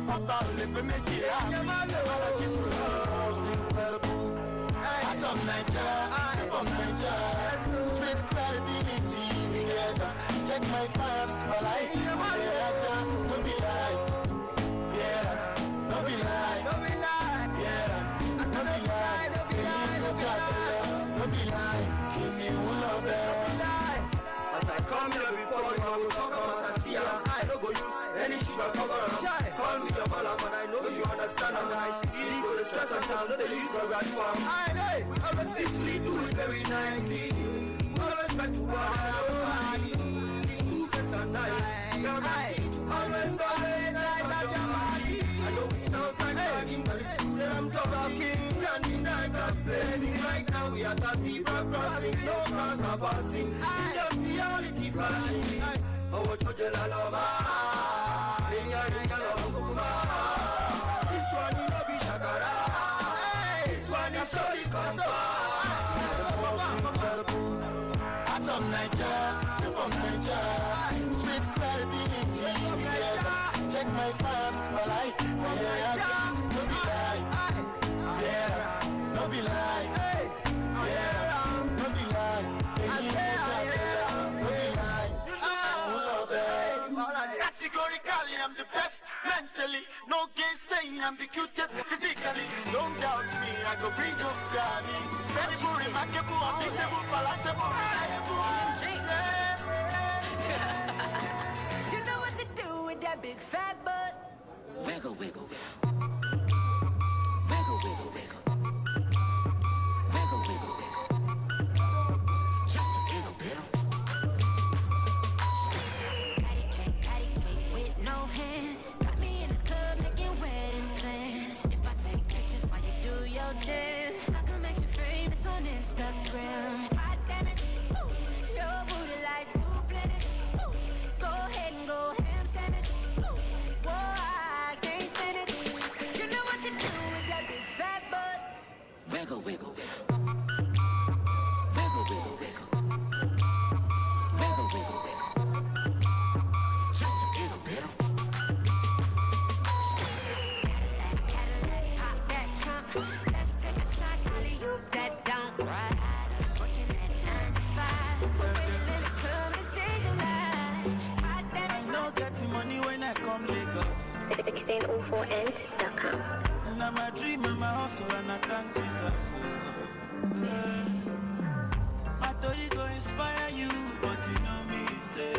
Papa, let me make it happen. All is most incredible. I don't Niger, from Niger. Street credibility, together. Check my fans, all I don't be lie. Yeah, don't be lie. Don't be lie. Yeah, don't be lie. Don't be lie. Give me one love. As I come here before you, I will talk about as I see I don't go use any sugar cover. Call me your malam and I know you understand. I'm nice. You go to stress and time, no they use my right farm. We always peacefully do it very nicely. We always try to work. These two friends are nice. You're right. Always nice on your body. I know it sounds like bragging, but it's true that I'm talking. Can't deny God's blessing. Right now we are that zebra crossing. No cars are passing. It's just reality flashing. Oh, what you love? This one you know be shakara. This one is so you come the most incredible. Atom Niger, strip from Niger. Street credibility, together. Check my fans, while I don't be lie. Yeah, don't be lie. Yeah, don't be lie. Don't be lie. Categorically, I'm the best. Mentally, no gain saying I'm the cutest. Physically, don't doubt me. I go bring up Grammy. Incredible, remarkable, unbeatable, palatable, You know what to do with that big fat butt. Wiggle, wiggle, wiggle. Wiggle, wiggle, wiggle. Wiggle, wiggle, wiggle. Just a little bit. Patty cake with no hands. Got me in this club making wedding plans. If I take pictures while you do your dance, I can make you famous on Instagram. God damn it, ooh, your booty like 2 planets. Ooh, go ahead and go ham sandwich. Ooh, whoa, I can't stand it. 'Cause you know what to do with that big fat butt. Wiggle, wiggle, wiggle. Wiggle, wiggle, wiggle. Wiggle, wiggle, wiggle. Just a little bit. Cadillac, pop that trunk. Let's take a shot, alley-oop that dunk. Right, working at 9 to 5. We're waiting in the club and change your life. God damn it. I know getting money when I come Lagos. 1604end.com. Now my dream and my hustle and I thank Jesus. My story go inspire you, but you know me say,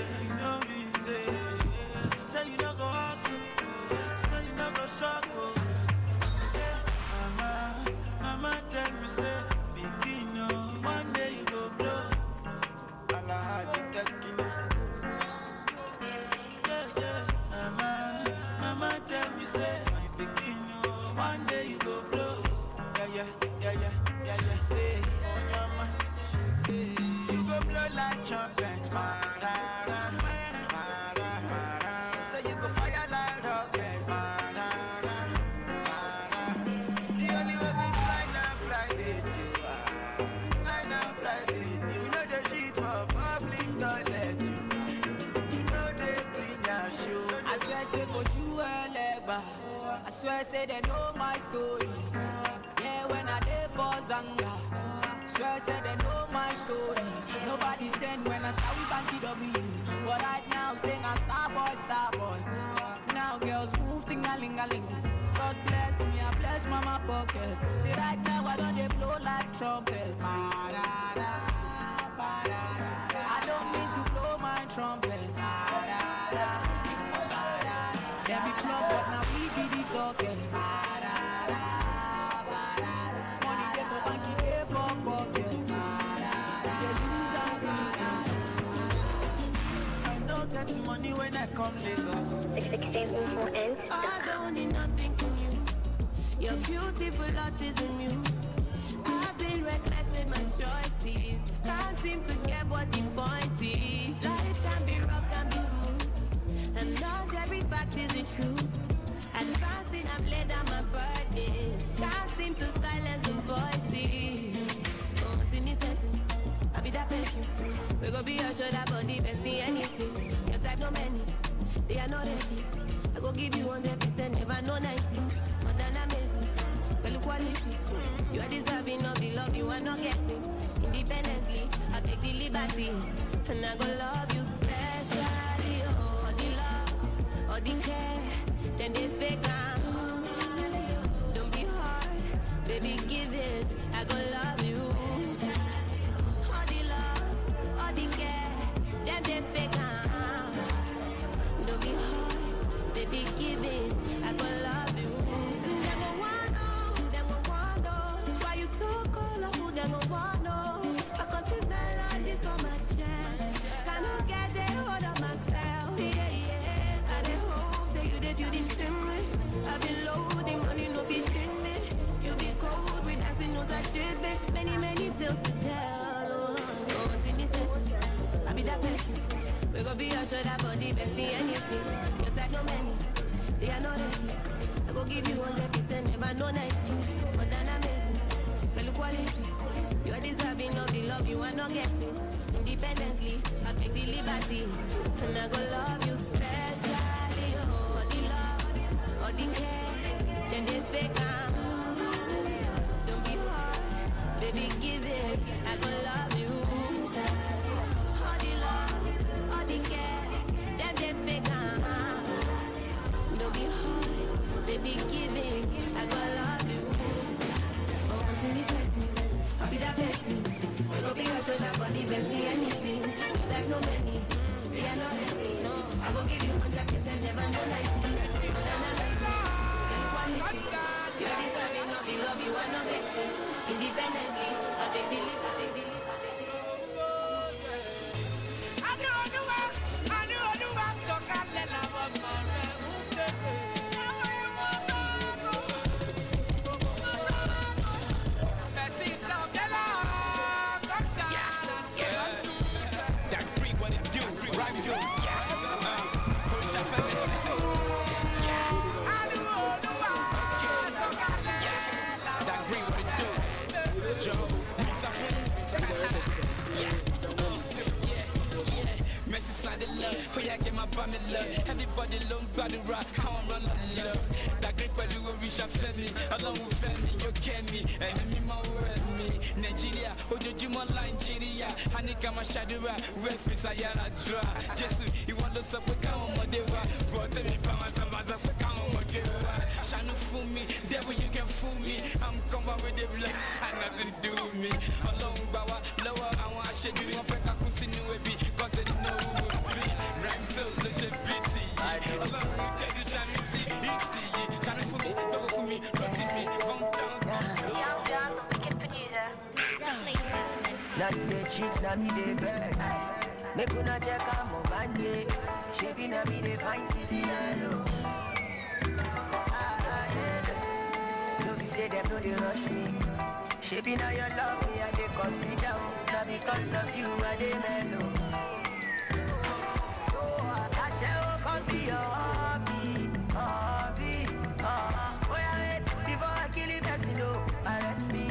say you don't go hustle, say you don't go struggle. Mama tell me say, begin one day you go blow. Alahaji Tekino. Mama tell me say, begin one day you go blow. Yeah. Say, on your mind, she say, you go blow like trumpets, ma-da-da, ma-da-da. Say you go fire like rocket, ma-da-da, ma-da. The only way we fly with you, fly with you. You know the shit for public toilet, you know they clean your shoe. I swear say for you a legba. I swear say they know my story. Yeah, when I did for Zanga. Swear say they know my story. Nobody send when I start with Banky W. But right now sing a star boy. Now girls move ting-a-ling-a-ling. God bless me, I bless mama pockets. See right now I don't they blow like trumpets. Ba-da-da, ba-da-da. I don't mean to blow my trumpet. Ba-da-da, ba-da-da. Let me plug but now we be the socket. Ba-da-da, ba-da-da. Money there for banky, there for pocket. Ba-da-da. They use and I know getting money when I come Lagos. 1604end.com. I don't need nothing from you. Your beautiful autism muse. I've been reckless with my choices. Can't seem to get what the point is. Life can be rough, can be smooth, and not every fact is the truth. Advancing, I've laid down my burden. Can't seem to silence the voices. that perfume. We go be a shoulder body, best in anything. Your type no many, they are not ready. I go give you 100%, never no 90. More than amazing, well quality. You are deserving of the love you are not getting. Independently, I take the liberty, and I go love you specially. Oh, all the love, all the care, then they fake out. Don't be hard, baby, give it. I go love you. All the love, all the care, then they fake out. Don't be hard, baby, give it. I go love you. Them go want know, why you so colorful? Them go want know, because the melodies on my chest. Cannot get the hold of myself. Yeah, yeah. I dey hope say you did you the same way. I've been loading money, no be me. You be cold with dancing, knows I did me. Many tales to tell. Oh, what's in this setting? I be that person. We gon' be a shoulder body, best in anything. Your type no many, they are not ready. I go give you 100%, never no 90. But than amazing, well quality. You are deserving of the love you are not getting. Independently, I take the liberty, and I go love you specially. Oh, all the love, all the care, then they fake out. Don't be hard, baby, give it. I go love you. All the love, all the care, then they fake out. Don't be hard, baby, give it. I go love you. Oh, what's in this setting? I'll be that person. We go be a shoulder body, best be anything. Like no many, we are not ready. No, I go give you 100%, never no 90. But then I like you, quality. You are deserving of the love you are not getting. Independently, I take the leap, I take the leap. Everybody long body rock, how I'm running love. That great body will reach a family, along with family, you can me, and me more me. Nigeria, Ojojuma Nigeria, Hanika Mashadura, West Missayara Dra. Jesu, you want to suck with Kawa Modeva, brought me Pama Samaza with Kawa Modeva. Shanu fool me, devil, you can fool me. I'm coming with the blood, nothing do me. Along Bawa, lower, I want to shake you off a Kakusinu, because they know me. Rhyme so, the shit bitty. Along with the Shani see, it's Shani for me, double for me, rotting me, one down. John, the wicked producer. Now you dey cheat, now me dey beg. Make una check out my band, shaping now me dey find CC hello. Don't be say them no dey rush me. Shaping now your love me, I dey consider. Now because of you, I dey mellow. I shall come be your hobby. Wait, before I kill it, as you know, arrest me.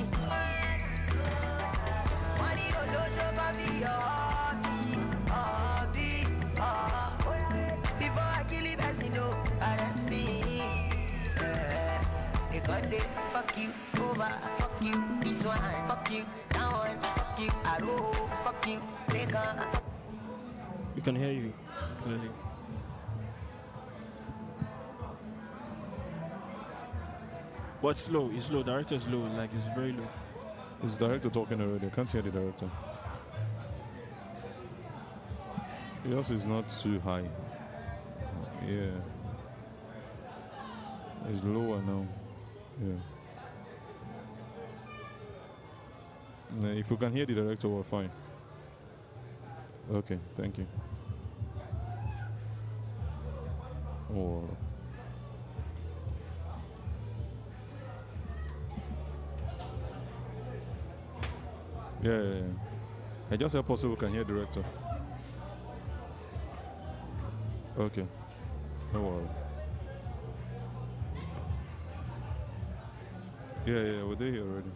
Money on dojo can be your hobby. Before I kill it, as you know, arrest me. Because they fuck you over, fuck you this one, fuck you that one, fuck you arrow, fuck you nigga. We can hear you clearly. But it's slow, director is low, like it's very low. Is the director talking already? I can't hear the director. Yours is not too high. Yeah. It's lower now. Yeah. Now, if you can hear the director, we're fine. Okay, thank you. Oh. Yeah. I just help us so we can hear the director. Okay. No worry. Yeah, we're there already.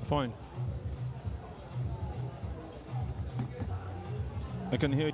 Fine. I can hear you.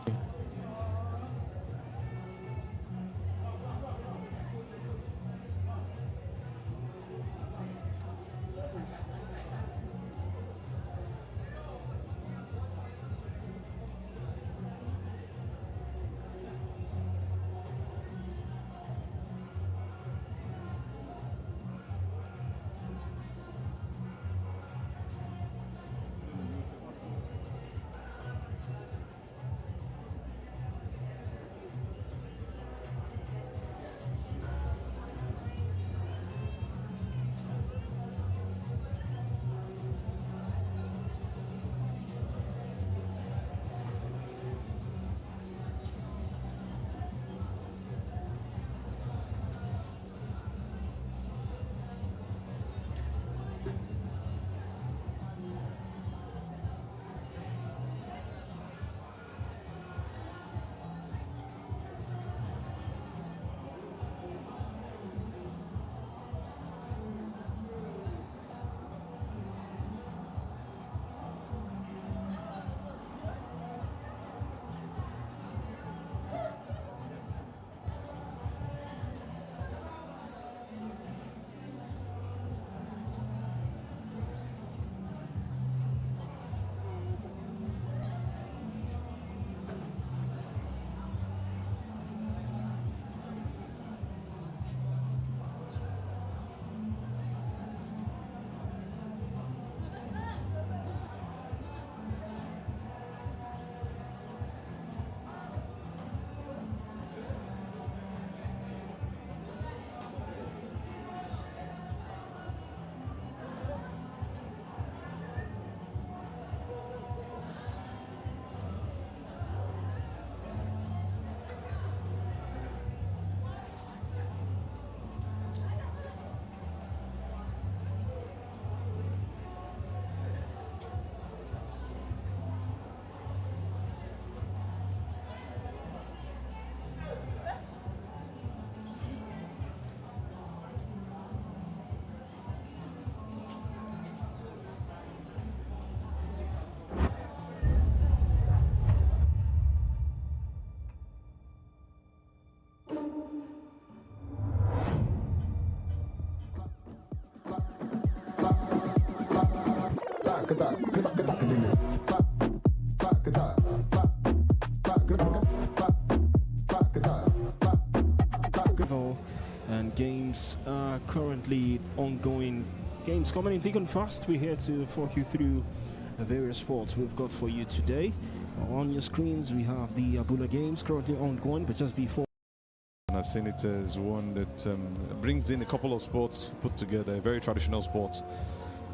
And games are currently ongoing. Games coming in thick and fast. We're here to walk you through the various sports we've got for you today. On your screens, we have the Abula Games currently ongoing, but just before. And I've seen it as one that brings in a couple of sports put together, a very traditional sport.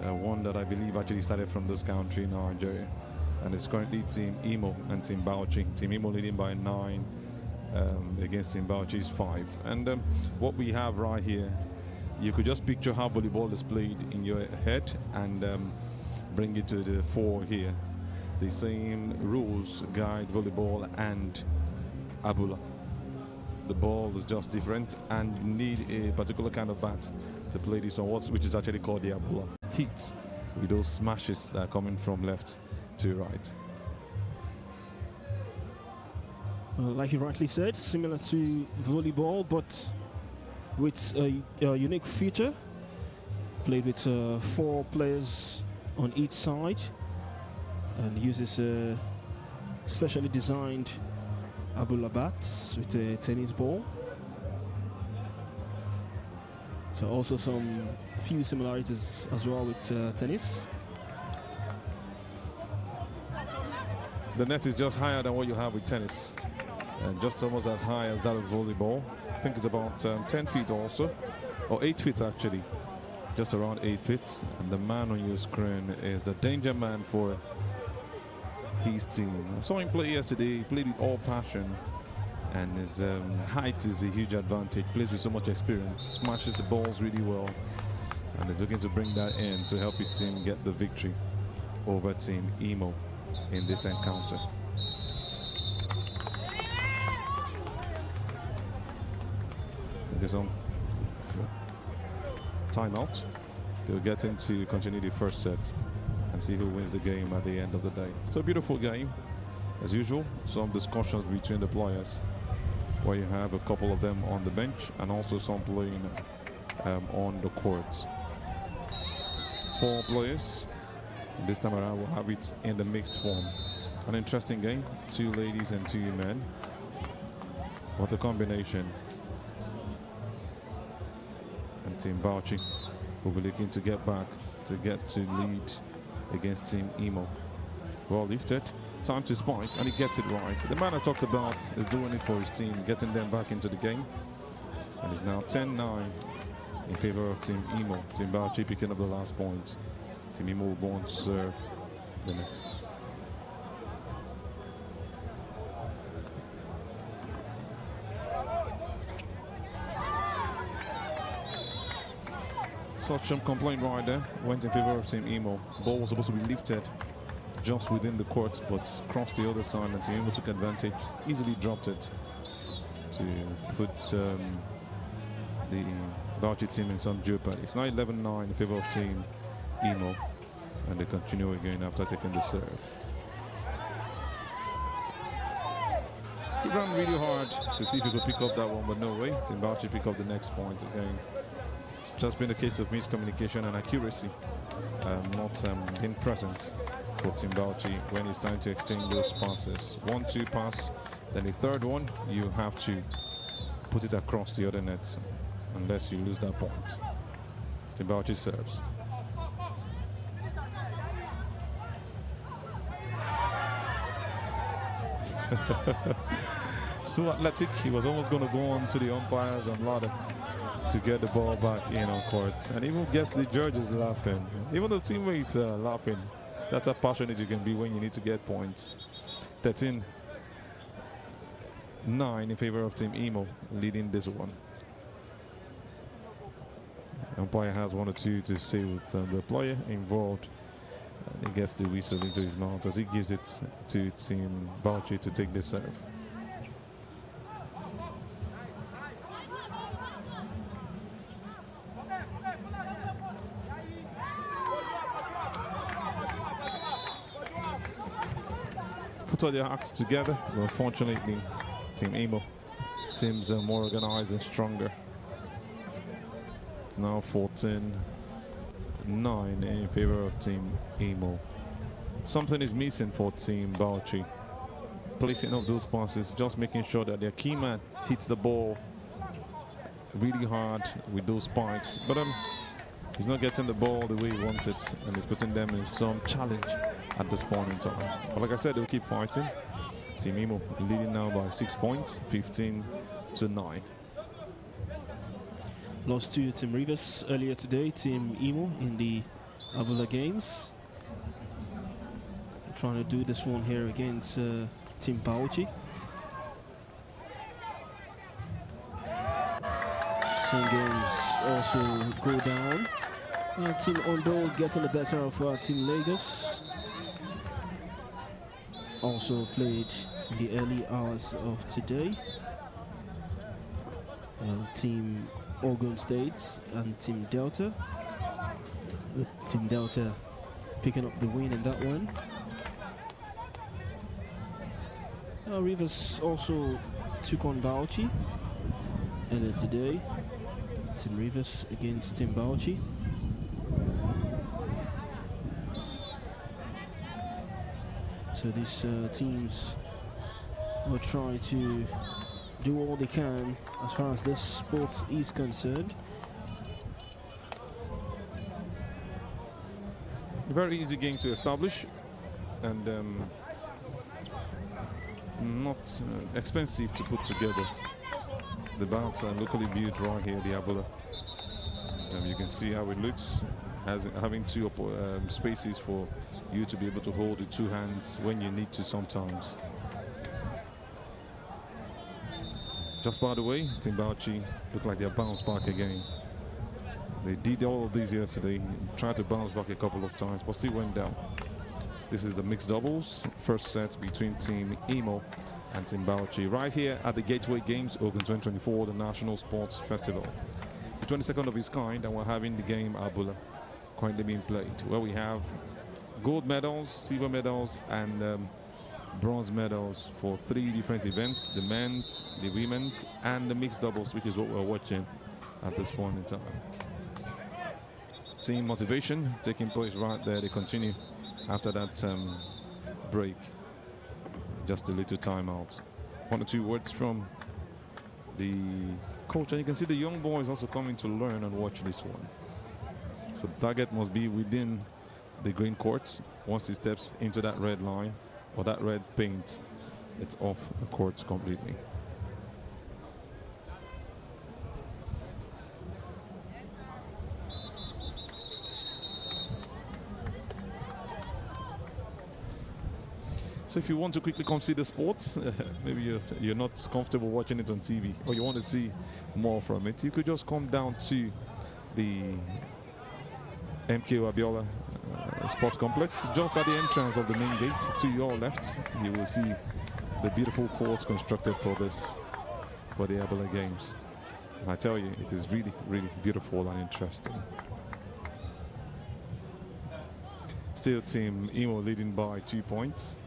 One that I believe actually started from this country, Nigeria. And it's currently Team Imo and Team Bauchi. Team Imo leading by 9 against Team Bauchi's 5. And what we have right here, you could just picture how volleyball is played in your head and bring it to the fore here. The same rules guide volleyball and Abula. The ball is just different, and you need a particular kind of bat to play this one, which is actually called the Abula. Hits with those smashes that are coming from left to right. Like you rightly said, similar to volleyball, but with a unique feature. Played with 4 players on each side, and uses a specially designed Abula bat with a tennis ball. So also some few similarities as well with tennis. The net is just higher than what you have with tennis, and just almost as high as that of volleyball. I think it's about 10 feet also, or 8 feet actually, just around 8 feet. And the man on your screen is the danger man for his team. I saw him play yesterday. He played with all passion, and his height is a huge advantage. Plays with so much experience, smashes the balls really well, and is looking to bring that in to help his team get the victory over Team Imo in this encounter. Take his own timeout. they'll get into continue the first set and see who wins the game at the end of the day. So a beautiful game, as usual. Some discussions between the players, where you have a couple of them on the bench and also some playing on the court. 4 players. This time around, we'll have it in the mixed form. An interesting game, 2 ladies and 2 men. What a combination. And Team Bauchi will be looking to get back, to get to lead against Team Imo. Well lifted, time to spike, and he gets it right. The man I talked about is doing it for his team, getting them back into the game. And it's now 10-9 in favor of Team Imo. Team Bauchi picking up the last point. Team Imo will go on to serve the next. Such a complaint right there went in favor of Team Imo. Ball was supposed to be lifted just within the court, but crossed the other side, and Team Imo took advantage, easily dropped it to put the Bauchi team in some jeopardy. It's now 11-9 in favor of Team Imo, and they continue again after taking the serve. He ran really hard to see if he could pick up that one, but no way. Team Bauchi pick up the next point again. It's just been a case of miscommunication and accuracy not being present for Team Bauchi when it's time to exchange those passes. 1-2 pass, then the third one, you have to put it across the other net unless you lose that point. Team Bauchi serves. So Athletic, he was almost going to go on to the umpires and ladder to get the ball back in on court, and even gets the judges laughing. Even the teammates are laughing. That's how passionate you can be when you need to get points. 13-9 in favor of Team Imo, leading this one. Umpire has 1 or 2 to say with the player involved. And he gets the whistle into his mouth as he gives it to Team Bauchi to take the serve. Put all their acts together, but unfortunately, Team Imo seems more organized and stronger. It's now 14-9 in favor of Team Imo. Something is missing for Team Bauchi. Placing of those passes, just making sure that their key man hits the ball really hard with those spikes. But he's not getting the ball the way he wants it, and it's putting them in some challenge at this point in time. But like I said, they'll keep fighting. Team Imo leading now by 6 points, 15-9. Lost to Team Rivers earlier today, Team Imo in the Abula games. Trying to do this one here against Team Bauchi. Some games also go down. Team Ondo getting the better of Team Lagos. Also played in the early hours of today. Team Ogun State and Team Delta. With Team Delta picking up the win in that one. Rivers also took on Bauchi earlier today. Team Rivers against Team Bauchi. So these teams will try to do all they can as far as this sports is concerned. A very easy game to establish, and not expensive to put together. The bats are locally built right here, the Abula. You can see how it looks, having 2 spaces for you to be able to hold the 2 hands when you need to sometimes. Just by the way, Team Bauchi look like they're bounced back again. They did all of these yesterday, tried to bounce back a couple of times, but still went down. This is the mixed doubles, first set between Team Imo and Team Bauchi, right here at the Gateway Games, Ogun 2024, the National Sports Festival. The 22nd of its kind, and we're having the game Abula. currently being played, where we have gold medals, silver medals, and bronze medals for 3 different events: the men's, the women's, and the mixed doubles, which is what we're watching at this point in time. Team motivation taking place right there. They continue after that break. Just a little timeout. 1 or 2 words from the coach, and you can see the young boys also coming to learn and watch this one. So the target must be within the green courts. Once he steps into that red line or that red paint, it's off the courts completely. So if you want to quickly consider sports, maybe you're not comfortable watching it on TV, or you want to see more from it, you could just come down to the MKO Abiola Sports Complex. Just at the entrance of the main gate to your left, you will see the beautiful courts constructed for the Abiola Games. And I tell you, it is really, really beautiful and interesting. Still Team Imo leading by 2 points.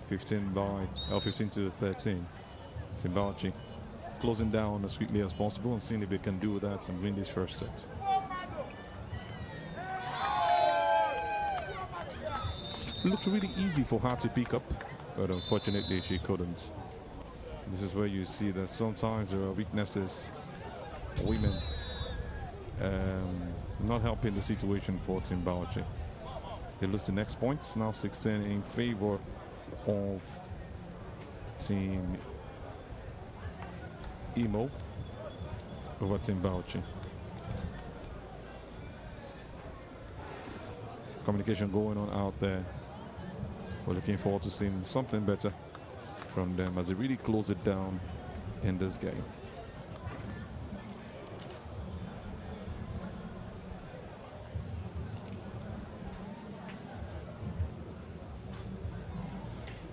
15 to 13. Team Bauchi closing down as quickly as possible and seeing if they can do that and win this first set. It looked really easy for her to pick up, but unfortunately she couldn't. This is where you see that sometimes there are weaknesses, women not helping the situation for Team Bauchi. They lose the next points, now 16 in favor of Team Imo over Team Bauchi. Communication going on out there. We're looking forward to seeing something better from them as they really close it down in this game.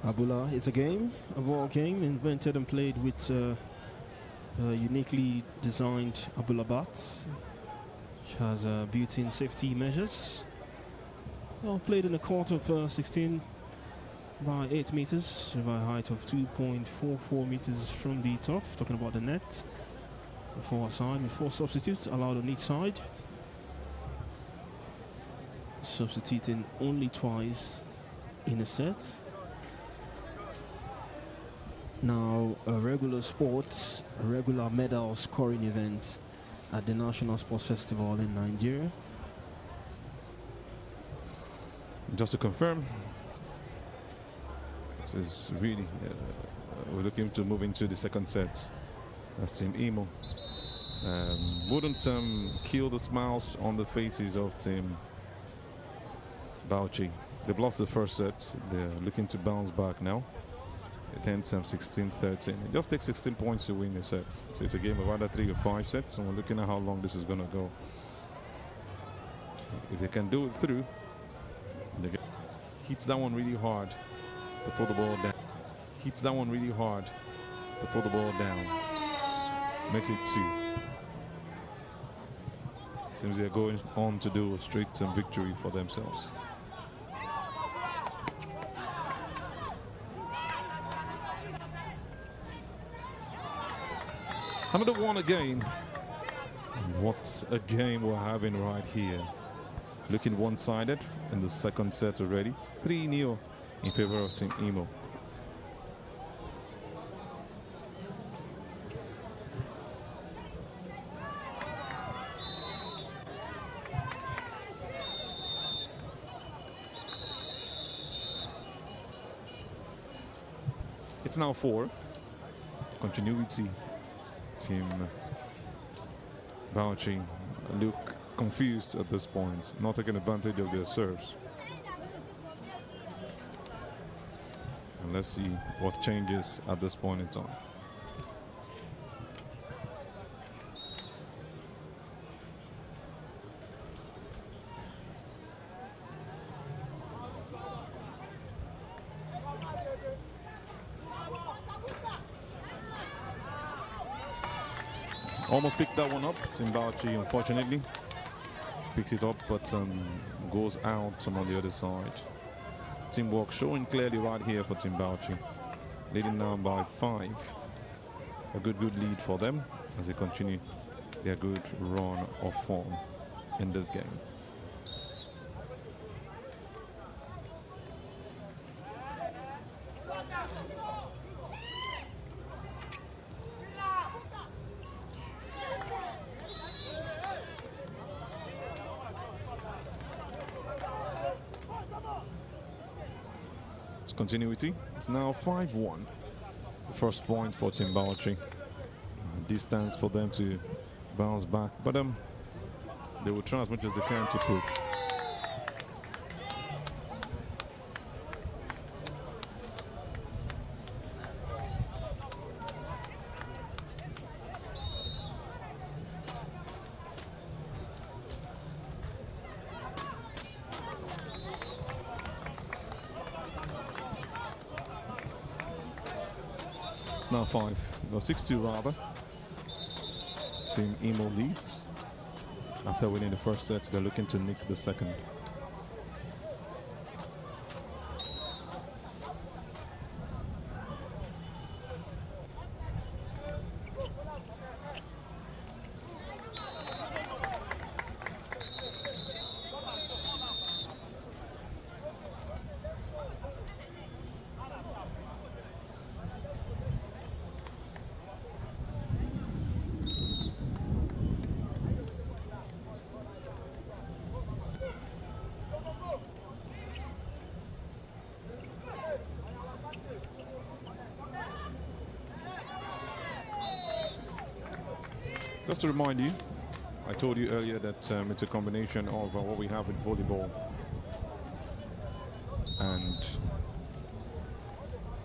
Abula is a ball game invented and played with uniquely designed Abula bat, which has built-in safety measures. Well, played in a court of 16 by 8 meters, by a height of 2.44 meters from the turf. Talking about the net, the forward side with 4 substitutes allowed on each side. Substituting only twice in a set. Now, a regular medal scoring event at the National Sports Festival in Nigeria. Just to confirm, this is really, we're looking to move into the second set as Team Imo wouldn't kill the smiles on the faces of Team Bauchi. They've lost the first set. They're looking to bounce back now. It ends 16-13. It just takes 16 points to win the set. So it's a game of either 3 or 5 sets, and we're looking at how long this is going to go. If they can do it through, they hits that one really hard to put the ball down. Hits that one really hard to put the ball down. Makes it 2. Seems they're going on to do a straight victory for themselves. Another one again. What a game we're having right here. Looking one-sided in the second set already. 3-0 in favor of Team Imo. It's now 4. Continuity. Team Bauchi look confused at this point, not taking advantage of their serves. And let's see what changes at this point in time. Almost picked that one up. Team Bauchi, unfortunately, picks it up, but goes out on the other side. Teamwork showing clearly right here for Team Bauchi. Leading now by 5. A good lead for them as they continue their good run of form in this game. Continuity. It's now 5-1. The first point for Team Bauchi. Distance for them to bounce back, but they will try as much as they can to push. Now 6-2 rather. Team Emo leads. After winning the first set, they're looking to nick the second. Just to remind you, I told you earlier that it's a combination of what we have with volleyball and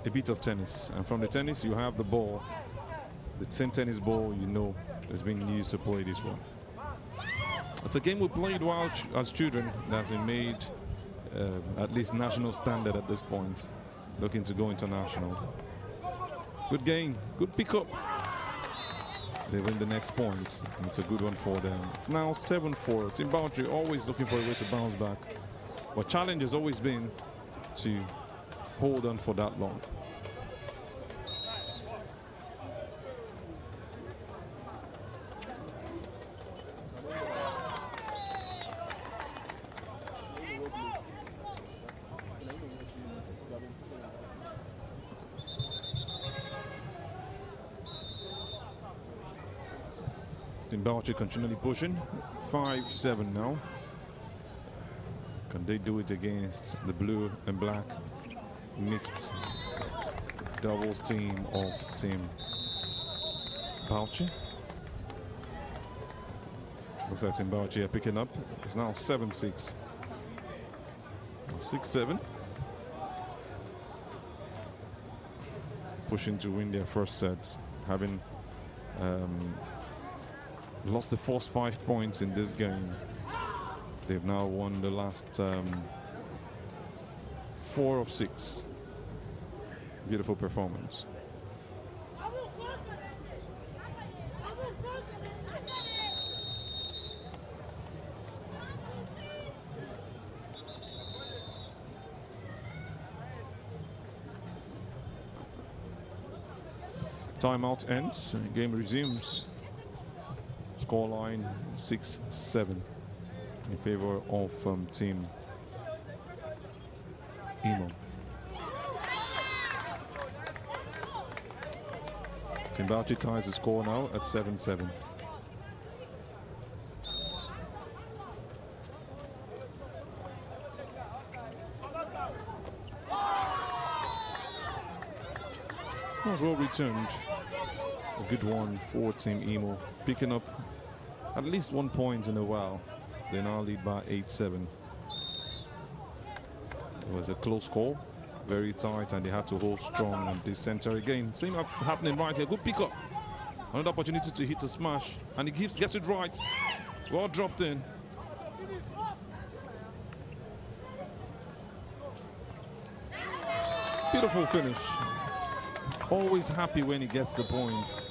a bit of tennis. And from the tennis, you have the ball, the tennis ball, you know, is being used to play this one. It's a game we played while as children that's been made at least national standard at this point, looking to go international. Good game, good pickup. They win the next point. It's a good one for them. It's now 7-4. Team Bauchi always looking for a way to bounce back. But challenge has always been to hold on for that long. Bauchi continually pushing. 5-7 now. Can they do it against the blue and black mixed doubles team of Team Bauchi? Looks like Team Bauchi are picking up. It's now 7-6. 6-7. Pushing to win their first set, having lost the first 5 points in this game. They've now won the last 4 of 6. Beautiful performance. Timeout ends, game resumes. Scoreline 6-7 in favor of Team Emo. Team Bauchi ties the score now at 7-7. As well returned. A good one for Team Emo, picking up at least 1 point in a while. They now lead by 8-7. It was a close call, very tight, and they had to hold strong in this center again. Same happening right here. Good pickup. Another opportunity to hit the smash, and he gets it right. Well dropped in. Beautiful finish. Always happy when he gets the points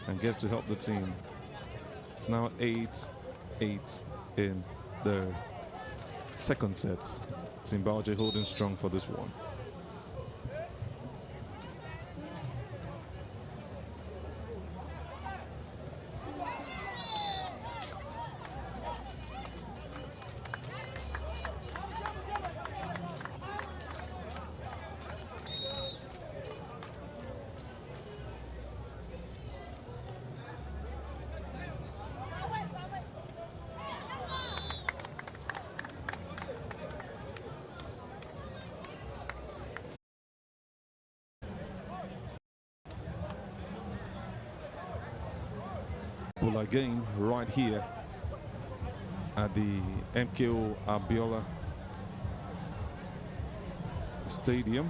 and gets to help the team. It's now 8-8 in the second set. Zimbabwe holding strong for this one. Well, again, right here at the MKO Abiola Stadium,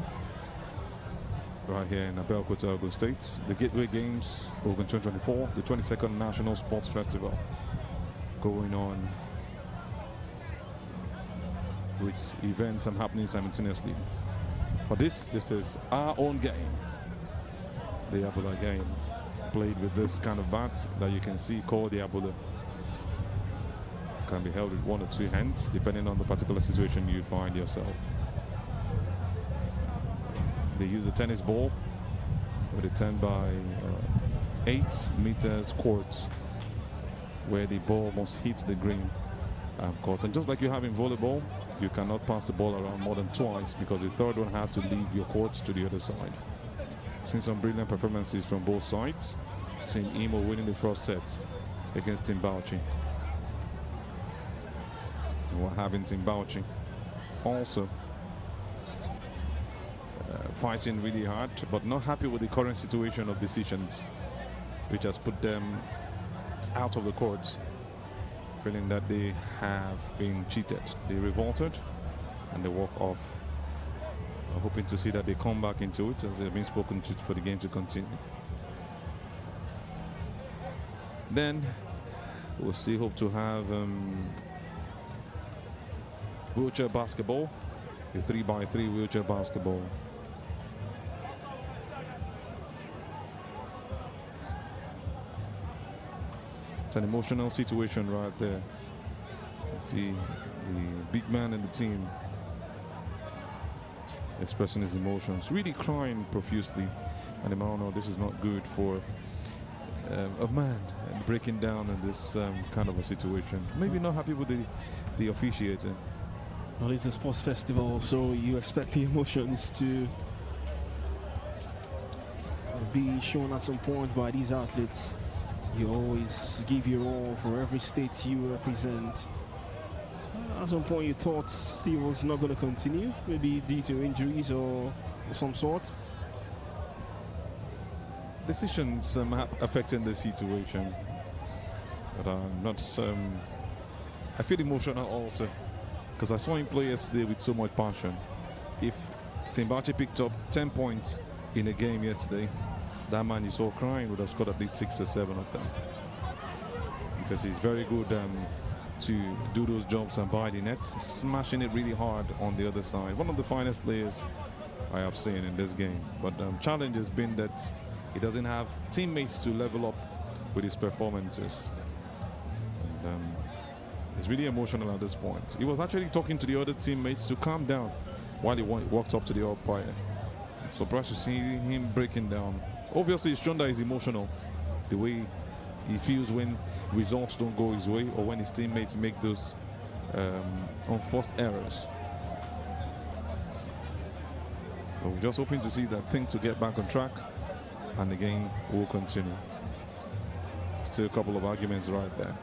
right here in Abeokuta, Ogun State. The Gateway Games, Ogun 2024, the 22nd National Sports Festival going on with events and happening simultaneously. But this is our own game, the Abiola game, played with this kind of bat that you can see called the Abiola. Can be held with one or two hands depending on the particular situation you find yourself. They use a tennis ball with a 10 by 8 meters court where the ball must hit the green court. And just like you have in volleyball, you cannot pass the ball around more than twice because the third one has to leave your court to the other side. Seen some brilliant performances from both sides. Team Imo winning the first set against Team Bauchi. And we're having Team Bauchi also fighting really hard, but not happy with the current situation of decisions, which has put them out of the courts, feeling that they have been cheated. They revolted and they walk off. Hoping to see that they come back into it as they've been spoken to for the game to continue. Then we'll see, hope to have wheelchair basketball, a 3x3 wheelchair basketball. It's an emotional situation right there. You see the big man in the team expressing his emotions, really crying profusely. And the man, no, this is not good for a man breaking down in this kind of a situation. Maybe not happy with the officiating. Well, it's a sports festival, so you expect the emotions to be shown at some point by these athletes. You always give your all for every state you represent. At some point you thought he was not going to continue, maybe due to injuries or some sort. Decisions affecting the situation, but I'm not. I feel emotional also because I saw him play yesterday with so much passion. If Timbachi picked up 10 points in a game yesterday, that man you saw crying would have scored at least 6 or 7 of them, because he's very good to do those jobs and buy the net, smashing it really hard on the other side. One of the finest players I have seen in this game. But challenge has been that he doesn't have teammates to level up with his performances. And it's really emotional at this point. He was actually talking to the other teammates to calm down while he walked up to the umpire. I'm surprised to see him breaking down. Obviously, it's shown that he's emotional, the way he feels when results don't go his way or when his teammates make those unforced errors. But we're just hoping to see that things will get back on track and the game will continue. Still a couple of arguments right there.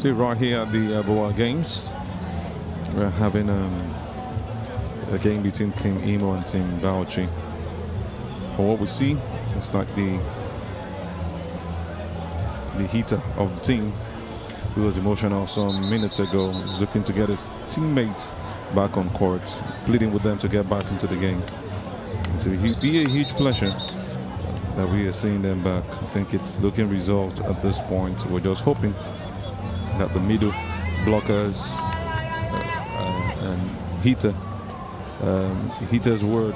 See right here at the Boa Games, we're having a game between Team Emo and Team Bauchi. From what we see, it's like the heater of the team, who was emotional some minutes ago, was looking to get his teammates back on court, pleading with them to get back into the game. It will be a huge pleasure that we are seeing them back. I think it's looking resolved at this point. We're just hoping that the middle blockers and Heater's word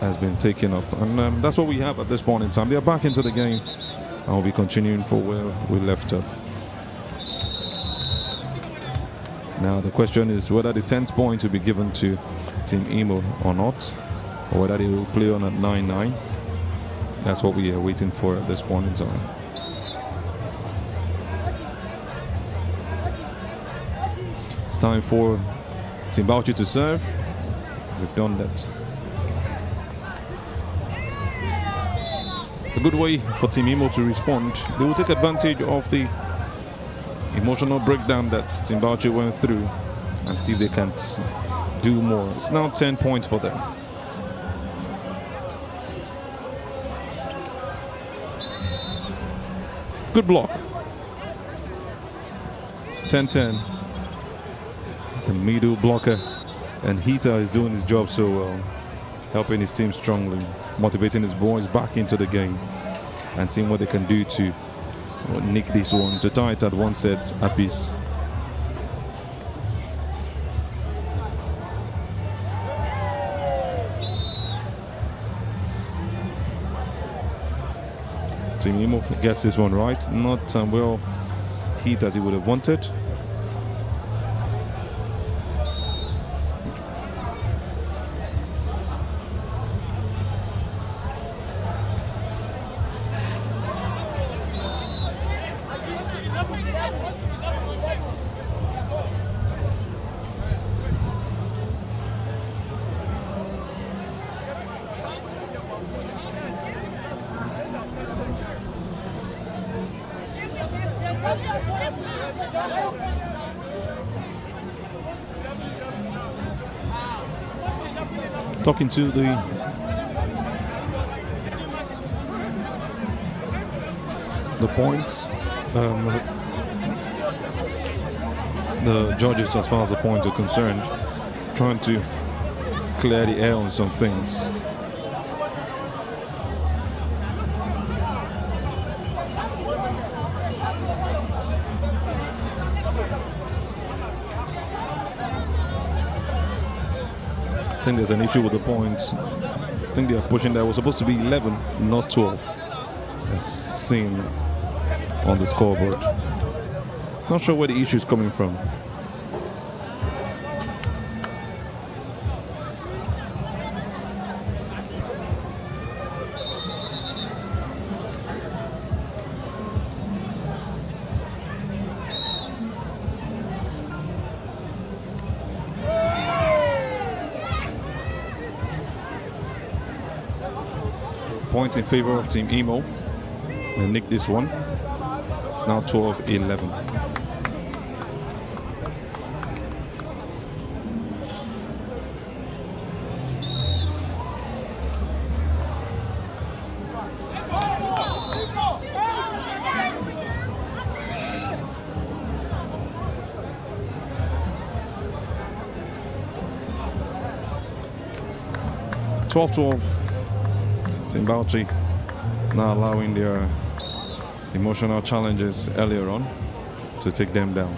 has been taken up, and that's what we have at this point in time. They're back into the game, and we'll be continuing for where we left off. Now the question is whether the 10th point will be given to Team Emo or not, or whether they will play on at 9-9. That's what we are waiting for at this point in time. It's time for Team Bauchi to serve. We've done that. A good way for Team Emo to respond. They will take advantage of the emotional breakdown that Team Bauchi went through and see if they can do more. It's now 10 points for them. Good block. 10-10. The middle blocker and Heater is doing his job so well, helping his team strongly, motivating his boys back into the game and seeing what they can do to nick this one, to tie it at one set apiece. Team Emo gets this one right, not well hit as he would have wanted. Talking to the points, the judges as far as the points are concerned, trying to clear the air on some things. I think there's an issue with the points. I think they are pushing that. It was supposed to be 11, not 12, as seen on the scoreboard. Not sure where the issue is coming from. Points in favor of Team Emo. They nick this one. It's now 12-11. Team Bauchi now allowing their emotional challenges earlier on to take them down.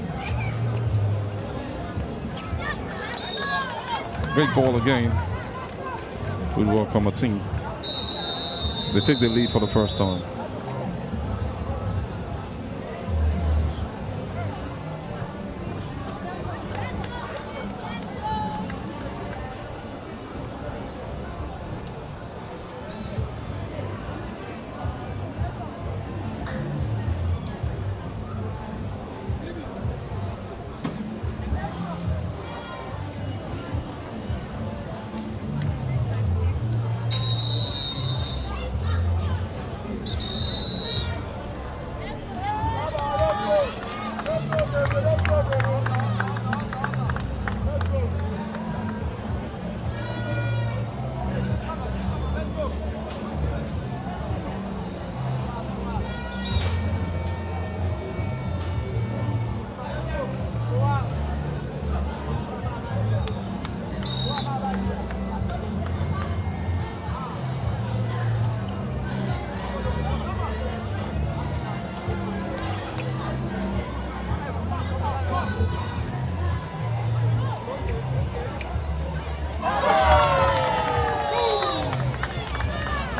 Great ball again. Good work from a team. They take the lead for the first time.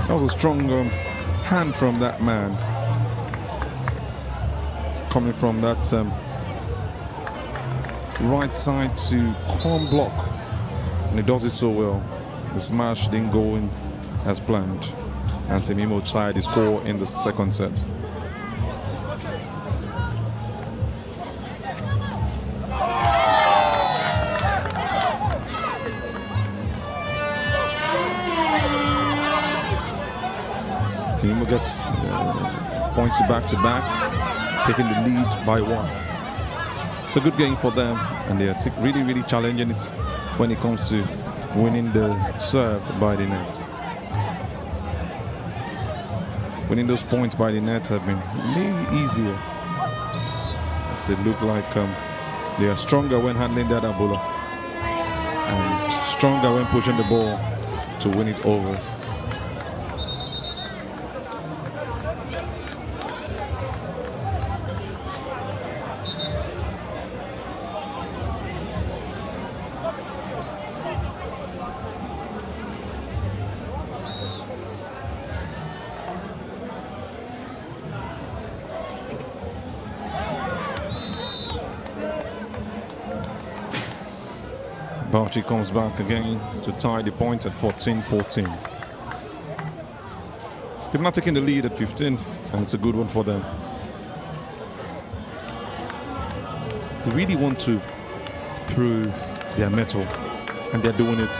That was a strong hand from that man. Coming from that right side to corn block. And he does it so well. The smash didn't go in as planned. And Team Imo tried to score in the second set. Team Imo gets points back to back, taking the lead by 1. It's a good game for them, and they're really, really challenging it when it comes to winning the serve by the net. Winning those points by the net have been maybe easier, as they look like they are stronger when handling that Abula and stronger when pushing the ball to win it over. Bauchi comes back again to tie the point at 14-14. They've now taken the lead at 15, and it's a good one for them. They really want to prove their mettle, and they're doing it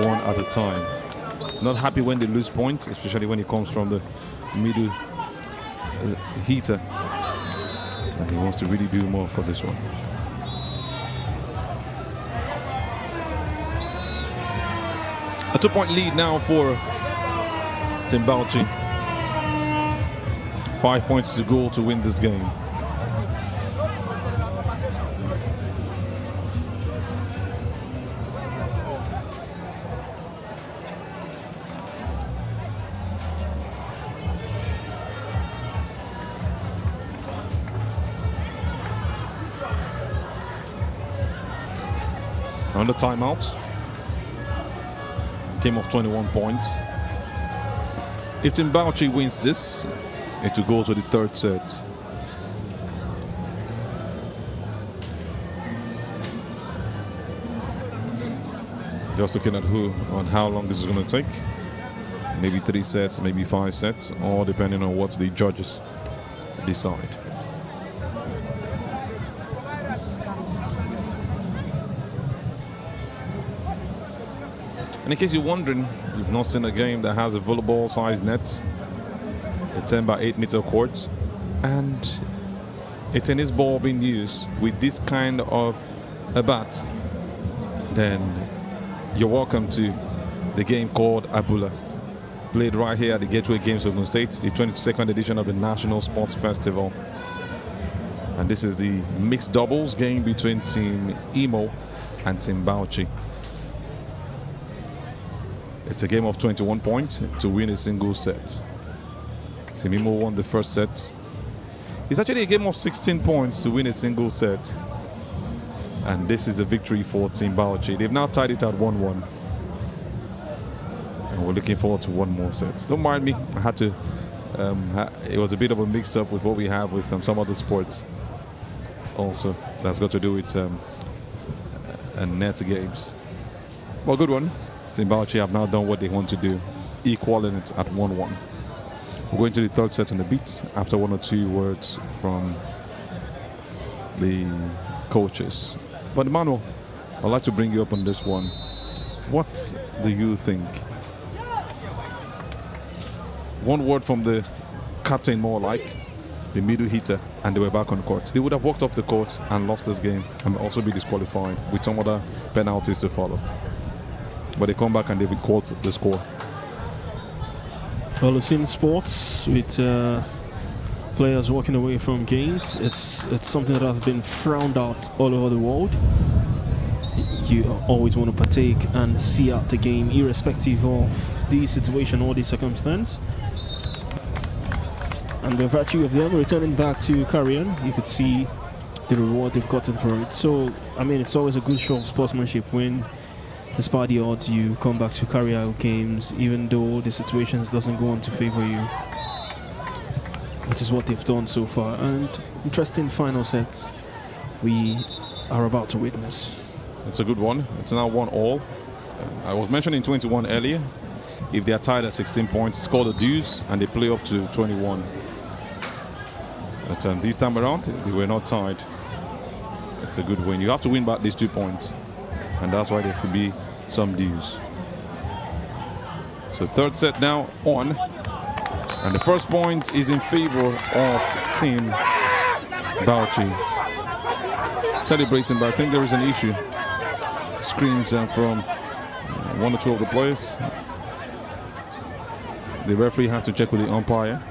one at a time. Not happy when they lose points, especially when it comes from the middle heater. And he wants to really do more for this one. A 2-point lead now for Team Bauchi. 5 points to go to win this game. On the timeout. Game of 21 points. If Team Bauchi wins this, it will go to the third set. Just looking at how long this is going to take. Maybe 3 sets, maybe 5 sets, all depending on what the judges decide. And in case you're wondering, you've not seen a game that has a volleyball-sized net, a 10 by 8 meter court, and a tennis ball being used with this kind of a bat, then you're welcome to the game called Abula, played right here at the Gateway Games of Ogun State, the 22nd edition of the National Sports Festival. And this is the mixed doubles game between Team Imo and Team Bauchi. It's a game of 21 points to win a single set. Team Imo won the first set. It's actually a game of 16 points to win a single set. And this is a victory for Team Bauchi. They've now tied it at 1-1. And we're looking forward to one more set. Don't mind me, I had to, it was a bit of a mix-up with what we have with some other sports. Also, that's got to do with net games. Well, good one. Team Bauchi have now done what they want to do, equaling it at 1-1. We're going to the third set in a bit after 1 or 2 words from the coaches. But Emmanuel, I'd like to bring you up on this one. What do you think? One word from the captain, more like the middle hitter, and they were back on court. They would have walked off the court and lost this game and also be disqualified with some other penalties to follow. But they come back and they've equaled the score. Well, we've seen sports with players walking away from games. It's something that has been frowned out all over the world. You always want to partake and see out the game, irrespective of the situation or the circumstance. And the virtue of them returning back to carrion, you could see the reward they've gotten for it. So, I mean, it's always a good show of sportsmanship when despite the odds, you come back to carry out games, even though the situations doesn't go on to favor you. Which is what they've done so far. And interesting final sets we are about to witness. It's a good one. It's now 1-1. I was mentioning 21 earlier. If they are tied at 16 points, it's called a deuce, and they play up to 21. But this time around, they were not tied. It's a good win. You have to win back these 2 points, and that's why there could be some dues. So third set now on, and the first point is in favor of Team Bauchi. Celebrating, but I think there is an issue. Screams from one or two of the players. The referee has to check with the umpire.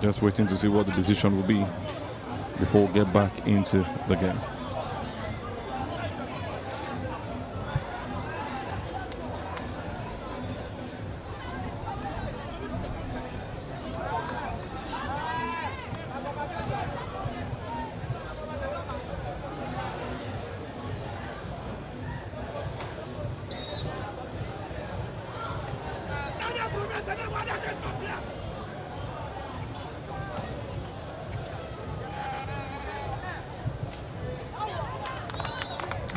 Just waiting to see what the decision will be before we get back into the game.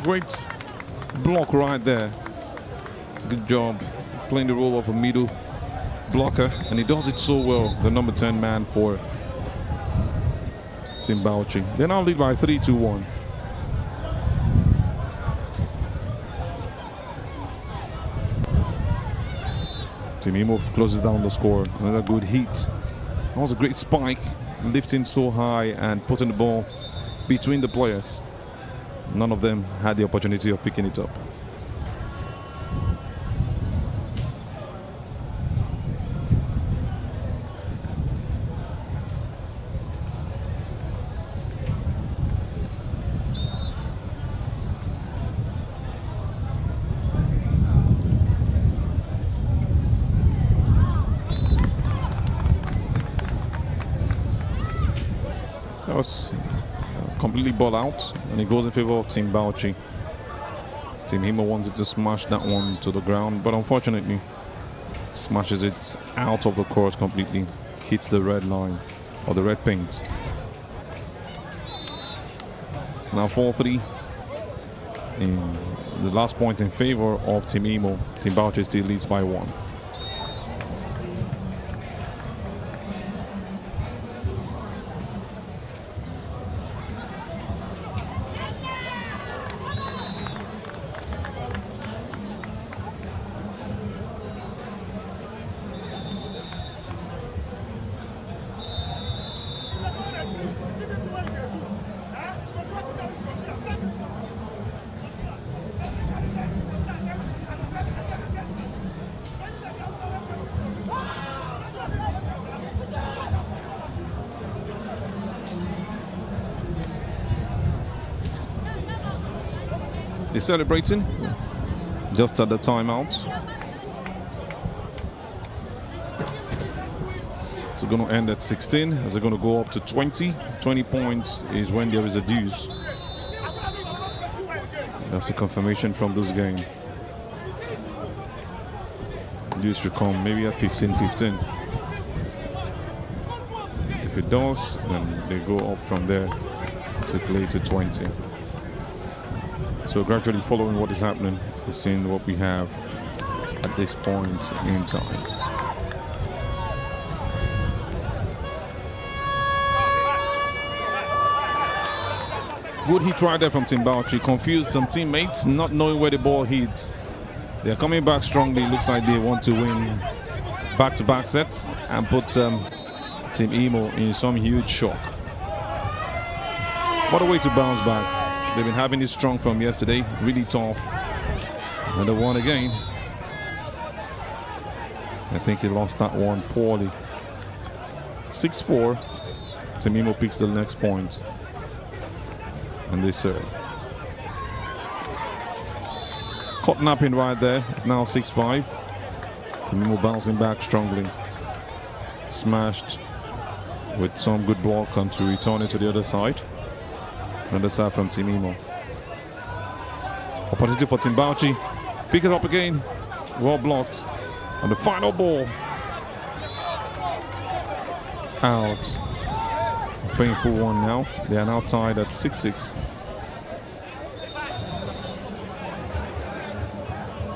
Great block right there. Good job playing the role of a middle blocker, and he does it so well, the number 10 man for Team Bauchi. They now lead by 3-1. Team Imo closes down the score. Another good hit. That was a great spike, lifting so high and putting the ball between the players. None of them had the opportunity of picking it up. That was completely ball out, and it goes in favor of Team Bauchi. Team Himo wanted to smash that one to the ground, but unfortunately smashes it out of the court completely, hits the red line or the red paint. It's now 4-3. And the last point in favor of Team Imo. Team Bauchi still leads by 1. They're celebrating just at the timeout. It's going to end at 16 as they're going to go up to 20. 20 points is when there is a deuce. That's a confirmation from this game. Deuce should come maybe at 15-15. If it does, then they go up from there to play to 20. So gradually following what is happening, we're seeing what we have at this point in time. Good hit right there from Team Bauchi. Confused some teammates, not knowing where the ball hits. They're coming back strongly. Looks like they want to win back-to-back sets and put Team Imo in some huge shock. What a way to bounce back. They've been having it strong from yesterday, really tough. And they won again. I think he lost that one poorly. 6-4. Team Imo picks the next point. And they serve. Caught napping right there. It's now 6-5. Team Imo bouncing back strongly. Smashed with some good block and to return it to the other side. Another side from Team Imo. Opportunity for Team Bauchi. Pick it up again. Well blocked. And the final ball. Out. A painful one now. They are now tied at 6-6.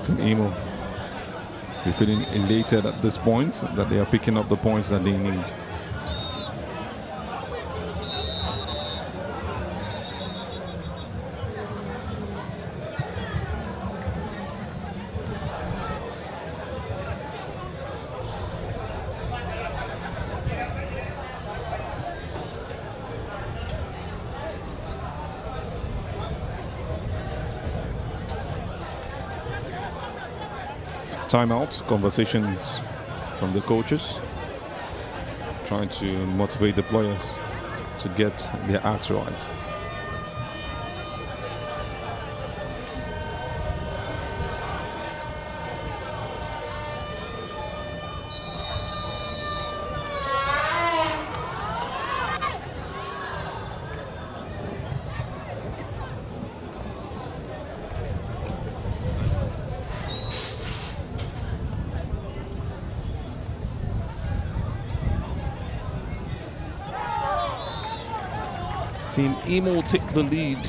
Team Imo be feeling elated at this point that they are picking up the points that they need. Timeout, conversations from the coaches, trying to motivate the players to get their acts right. Team Imo take the lead,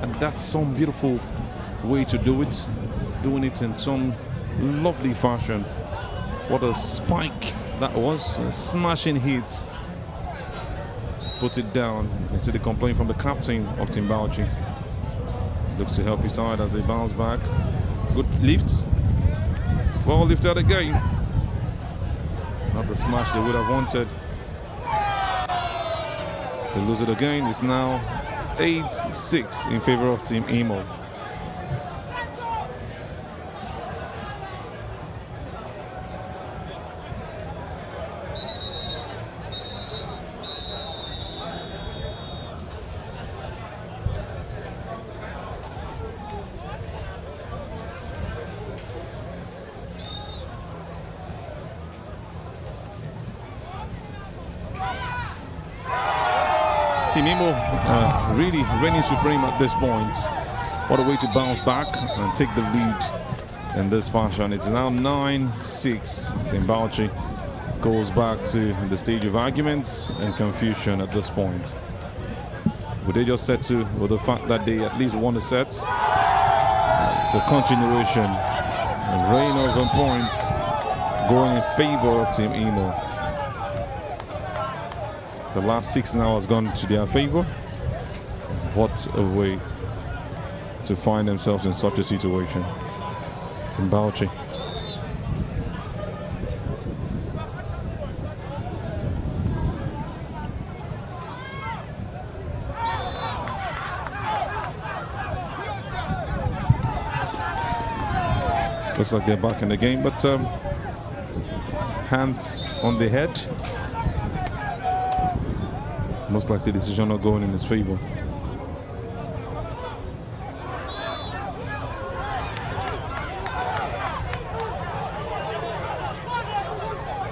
and that's some beautiful way to do it, doing it in some lovely fashion. What a spike that was, a smashing hit. Put it down. You see the complaint from the captain of Team Bauchi. Looks to help his side as they bounce back. Good lift. Well lifted again. Not the smash they would have wanted. They lose it again. It's now 8-6 in favor of Team Imo. Team Imo really reigning supreme at this point. What a way to bounce back and take the lead in this fashion. It's now 9-6. Team Bauchi goes back to the stage of arguments and confusion at this point. Would they just settle with the fact that they at least won the set? It's a continuation. A reign of a point going in favor of Team Imo. The last 6 now has gone to their favor. What a way to find themselves in such a situation. Team Bauchi. Looks like they're back in the game, but hands on the head. Most likely the decision not going in his favor.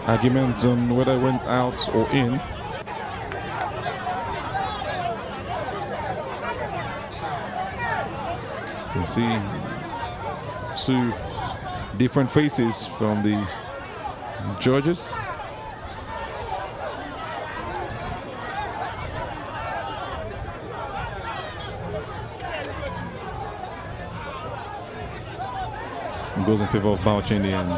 Argument on whether it went out or in. You can see 2 different faces from the judges. Goes in favor of Bauchi in the end.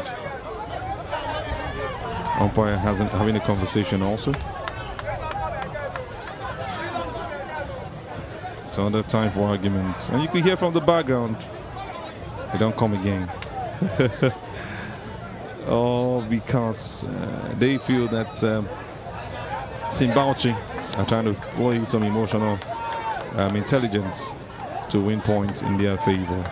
Umpire hasn't having a conversation also. It's another time for arguments. And you can hear from the background, they don't come again. Oh, because they feel that Team Bauchi are trying to play some emotional intelligence to win points in their favor.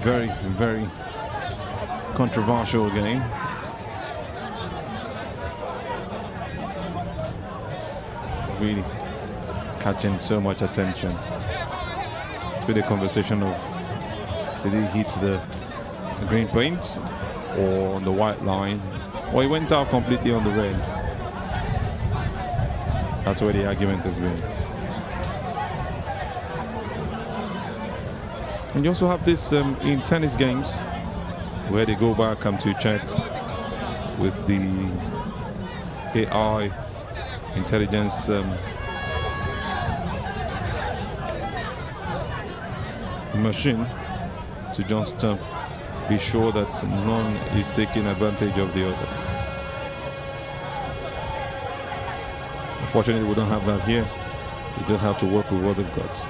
very, very controversial game. Really catching so much attention. It's been a conversation of, did he hit the green paint or on the white line, or he went out completely on the red. That's where the argument has been. And you also have this in tennis games where they go back to check with the AI intelligence machine to just be sure that none is taking advantage of the other. Unfortunately, we don't have that here. We just have to work with what they've got.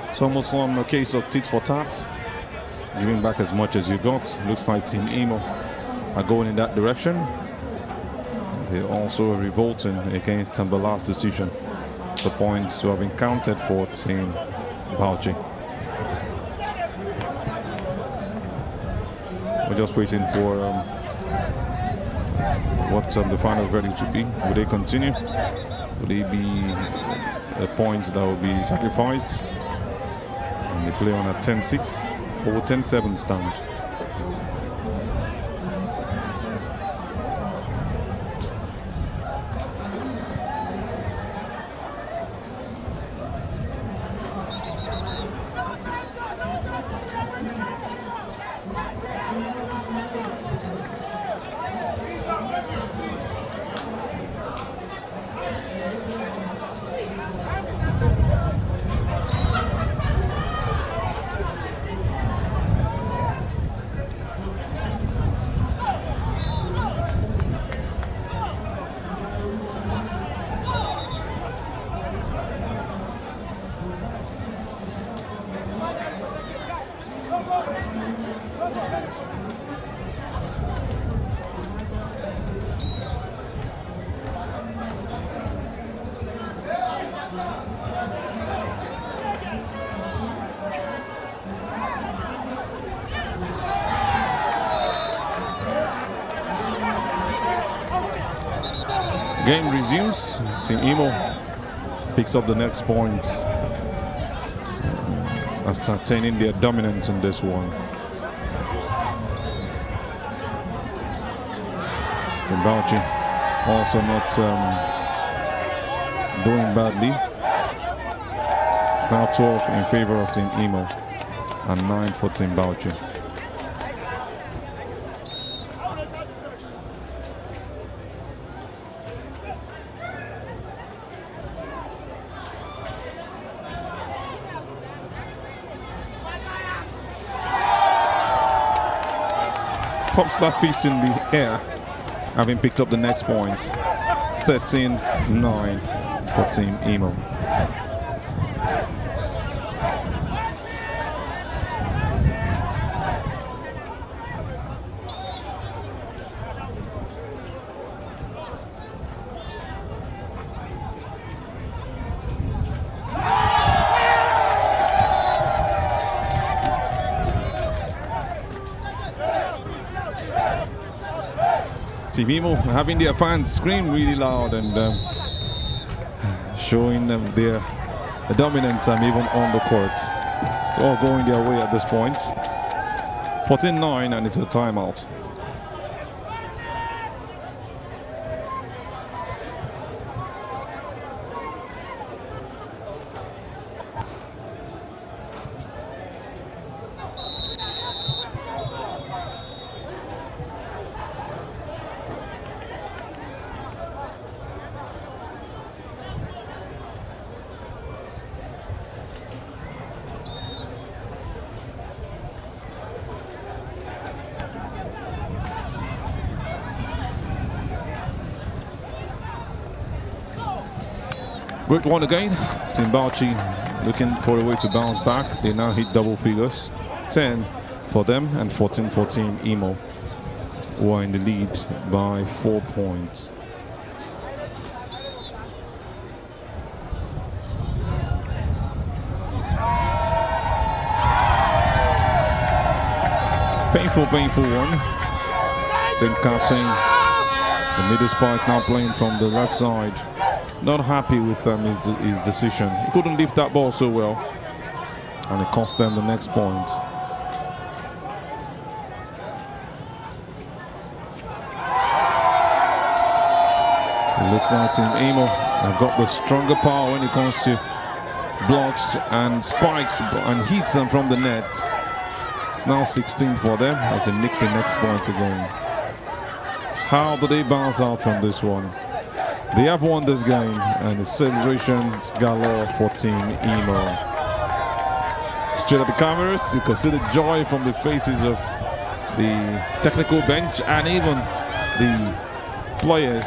It's almost a case of tit for tat, giving back as much as you got. Looks like Team Emo are going in that direction. They're also revolting against Tambala's decision. The points to have been counted for Team Bauchi. We're just waiting for what the final verdict will be. Will they continue? Will they be points that will be sacrificed? They play on a 10-6 or 10-7 stand. Game resumes. Team Emo picks up the next point, ascertaining their dominance in this one. Team Bauchi also not doing badly. It's now 12 in favor of Team Emo and 9 for Team Bauchi. Popstar Feast in the air, having picked up the next point. 13-9 for Team Emo. Team Imo having their fans scream really loud and showing them their dominance even on the court. It's all going their way at this point. 14-9 and it's a timeout. Great one again. Team Bauchi looking for a way to bounce back. They now hit double figures. 10 for them and 14 for Team Imo, who are in the lead by 4 points. Painful one. Team captain, the middle spike now playing from the left side. Not happy with his decision. He couldn't lift that ball so well, and it cost them the next point. It looks like Team Imo have got the stronger power when it comes to blocks and spikes and hits them from the net. It's now 16 for them as they nick the next point again. How do they bounce out from this one? They have won this game, and the celebrations galore for Team Imo. Straight at the cameras, you can see the joy from the faces of the technical bench and even the players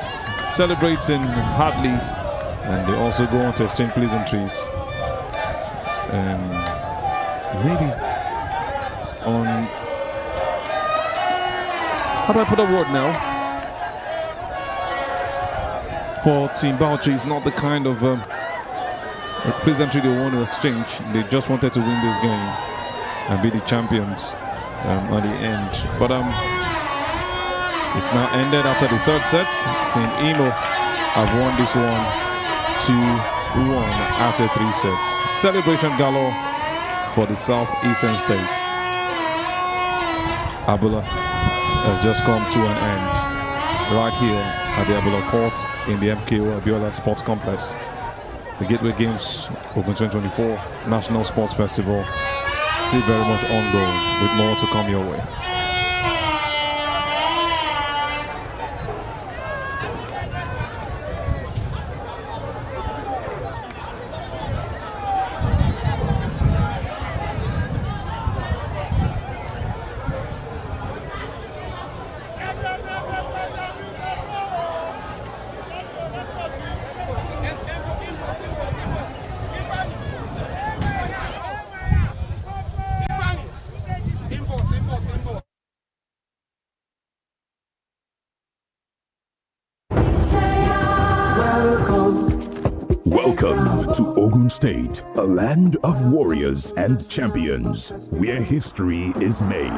celebrating hardly, and they also go on to exchange pleasantries. And maybe on, how do I put a word now? For Team Bauchi, it's not the kind of pleasantry they want to exchange. They just wanted to win this game and be the champions at the end. But it's now ended after the third set. Team Imo have won this one 2-1 after 3 sets. Celebration galore for the southeastern state. Abula has just come to an end right here at the Abula Court in the MKO Abiola Sports Complex. The Gateway Games Ogun 2024 National Sports Festival still very much ongoing, with more to come your way. Welcome to Ogun State, a land of warriors and champions, where history is made.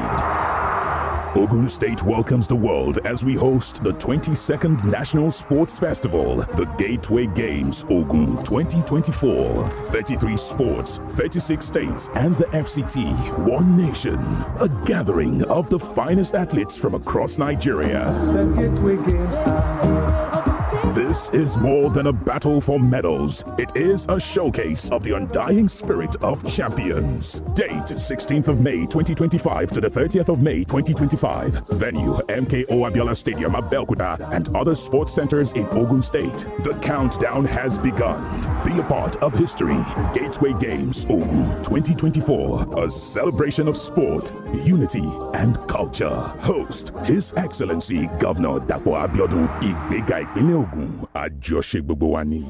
Ogun State welcomes the world as we host the 22nd National Sports Festival, the Gateway Games Ogun 2024. 33 sports, 36 states, and the FCT, one nation. A gathering of the finest athletes from across Nigeria. The Gateway Games are here. This is more than a battle for medals. It is a showcase of the undying spirit of champions. Date 16th of May 2025 to the 30th of May 2025. Venue MKO Abiola Stadium, Abeokuta, and other sports centers in Ogun State. The countdown has begun. Be a part of history. Gateway Games Ogun 2024. A celebration of sport, unity, and culture. Host His Excellency Governor Dapo Abiodun Igbega Ipinle Ogun. Àjọṣe gbogbo wa ni.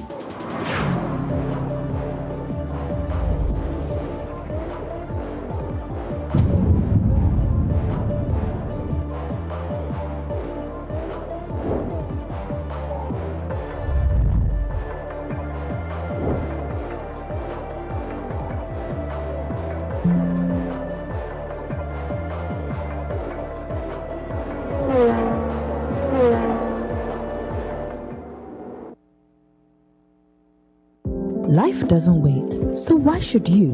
Life doesn't wait, so why should you?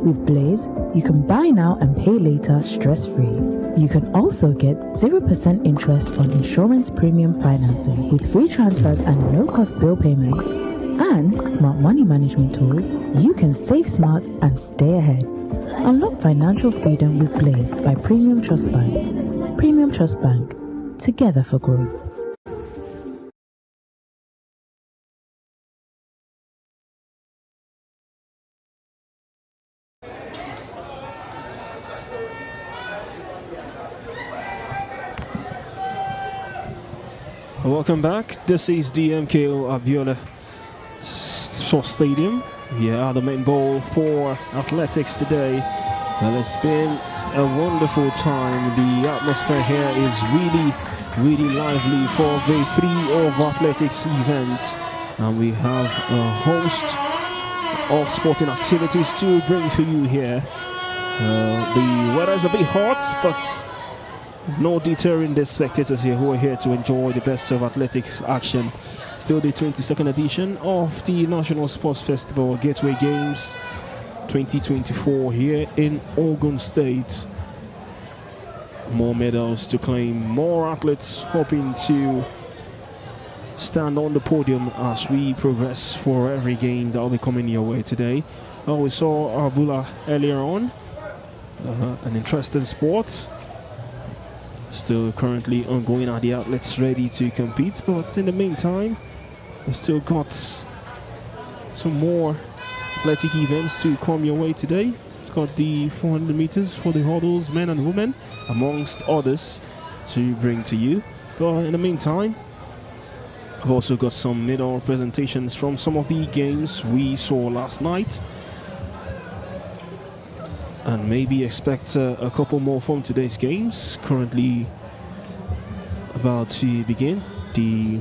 With Blaze, you can buy now and pay later stress-free. You can also get 0% interest on insurance premium financing with free transfers and no-cost bill payments. And smart money management tools, you can save smart and stay ahead. Unlock financial freedom with Blaze by Premium Trust Bank. Premium Trust Bank, together for growth. Welcome back. This is the MKO Abiola Sports Stadium. Yeah, the main goal for Athletics today. Well, it's been a wonderful time. The atmosphere here is really lively for the 3 of Athletics events. And we have a host of sporting activities to bring to you here. The weather is a bit hot, but no deterring the spectators here who are here to enjoy the best of athletics action. Still the 22nd edition of the National Sports Festival Gateway Games 2024 here in Ogun State. More medals to claim, more athletes hoping to stand on the podium as we progress for every game that will be coming your way today. We saw Abula earlier on, an interesting sport. Still currently ongoing, are the athletes ready to compete, but in the meantime we've still got some more athletic events to come your way today. We've got the 400 meters for the hurdles, men and women, amongst others, to bring to you. But in the meantime, I've also got some medal presentations from some of the games we saw last night, and maybe expect a couple more from today's games. Currently about to begin. The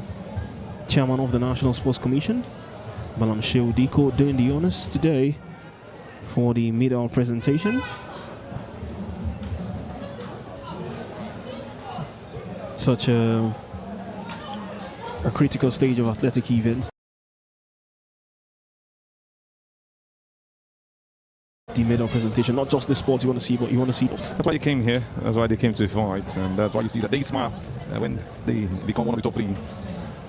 chairman of the National Sports Commission, Malam Sheudiko, doing the honors today for the medal presentations. Such a critical stage of athletic events. The medal presentation, not just the sports you want to see, but you want to see. That's why they came here. That's why they came to fight, and that's why you see that they smile when they become one of the top 3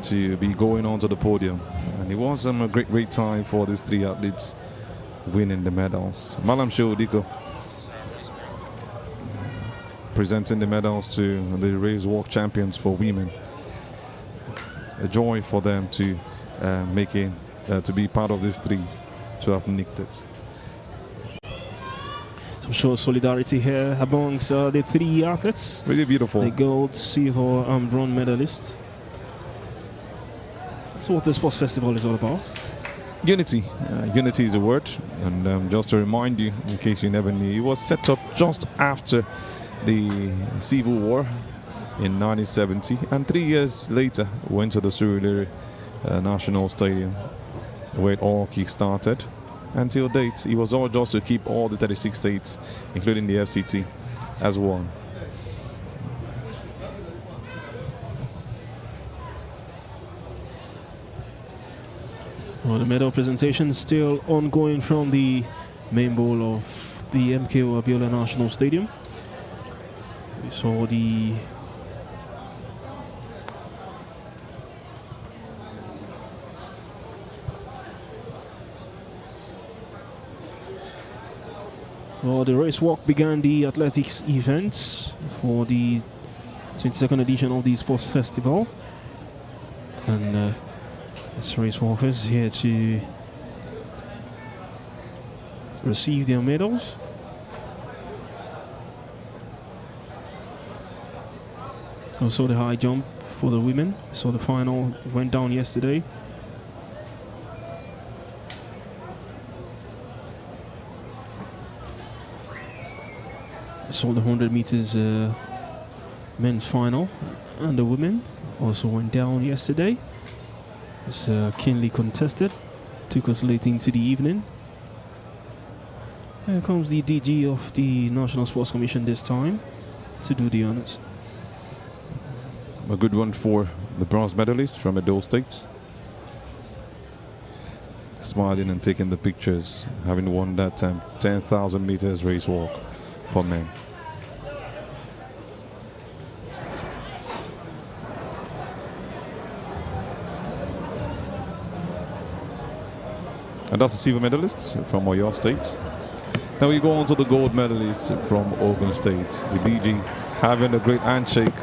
to be going on to the podium. And it was a great time for these 3 athletes winning the medals. Malam Sheudiko presenting the medals to the race walk champions for women. A joy for them to make it, to be part of these 3, to have nicked it. Some show solidarity here amongst the 3 athletes. Really beautiful. The gold, silver, and bronze medalists. That's what the sports festival is all about. Unity. Unity is a word. And just to remind you, in case you never knew, it was set up just after the Civil War in 1970. And 3 years later, went to the Surulere National Stadium, where it all kick-started. Until date, it was all just to keep all the 36 states, including the FCT, as one. Well, the medal presentation is still ongoing from the main bowl of the MKO Abiola National Stadium. We saw the the race walk began the athletics events for the 22nd edition of the Sports Festival. And it's race walkers here to receive their medals. Also the high jump for the women. So the final went down yesterday. So the 100 meters men's final, and the women also went down yesterday. It's keenly contested, took us late into the evening. Here comes the DG of the National Sports Commission this time to do the honors. A good one for the bronze medalist from Edo State. Smiling and taking the pictures, having won that 10,000 meters race walk for men. And that's the silver medalist from Oyo State. Now we go on to the gold medalist from Ogun State. The DG having a great handshake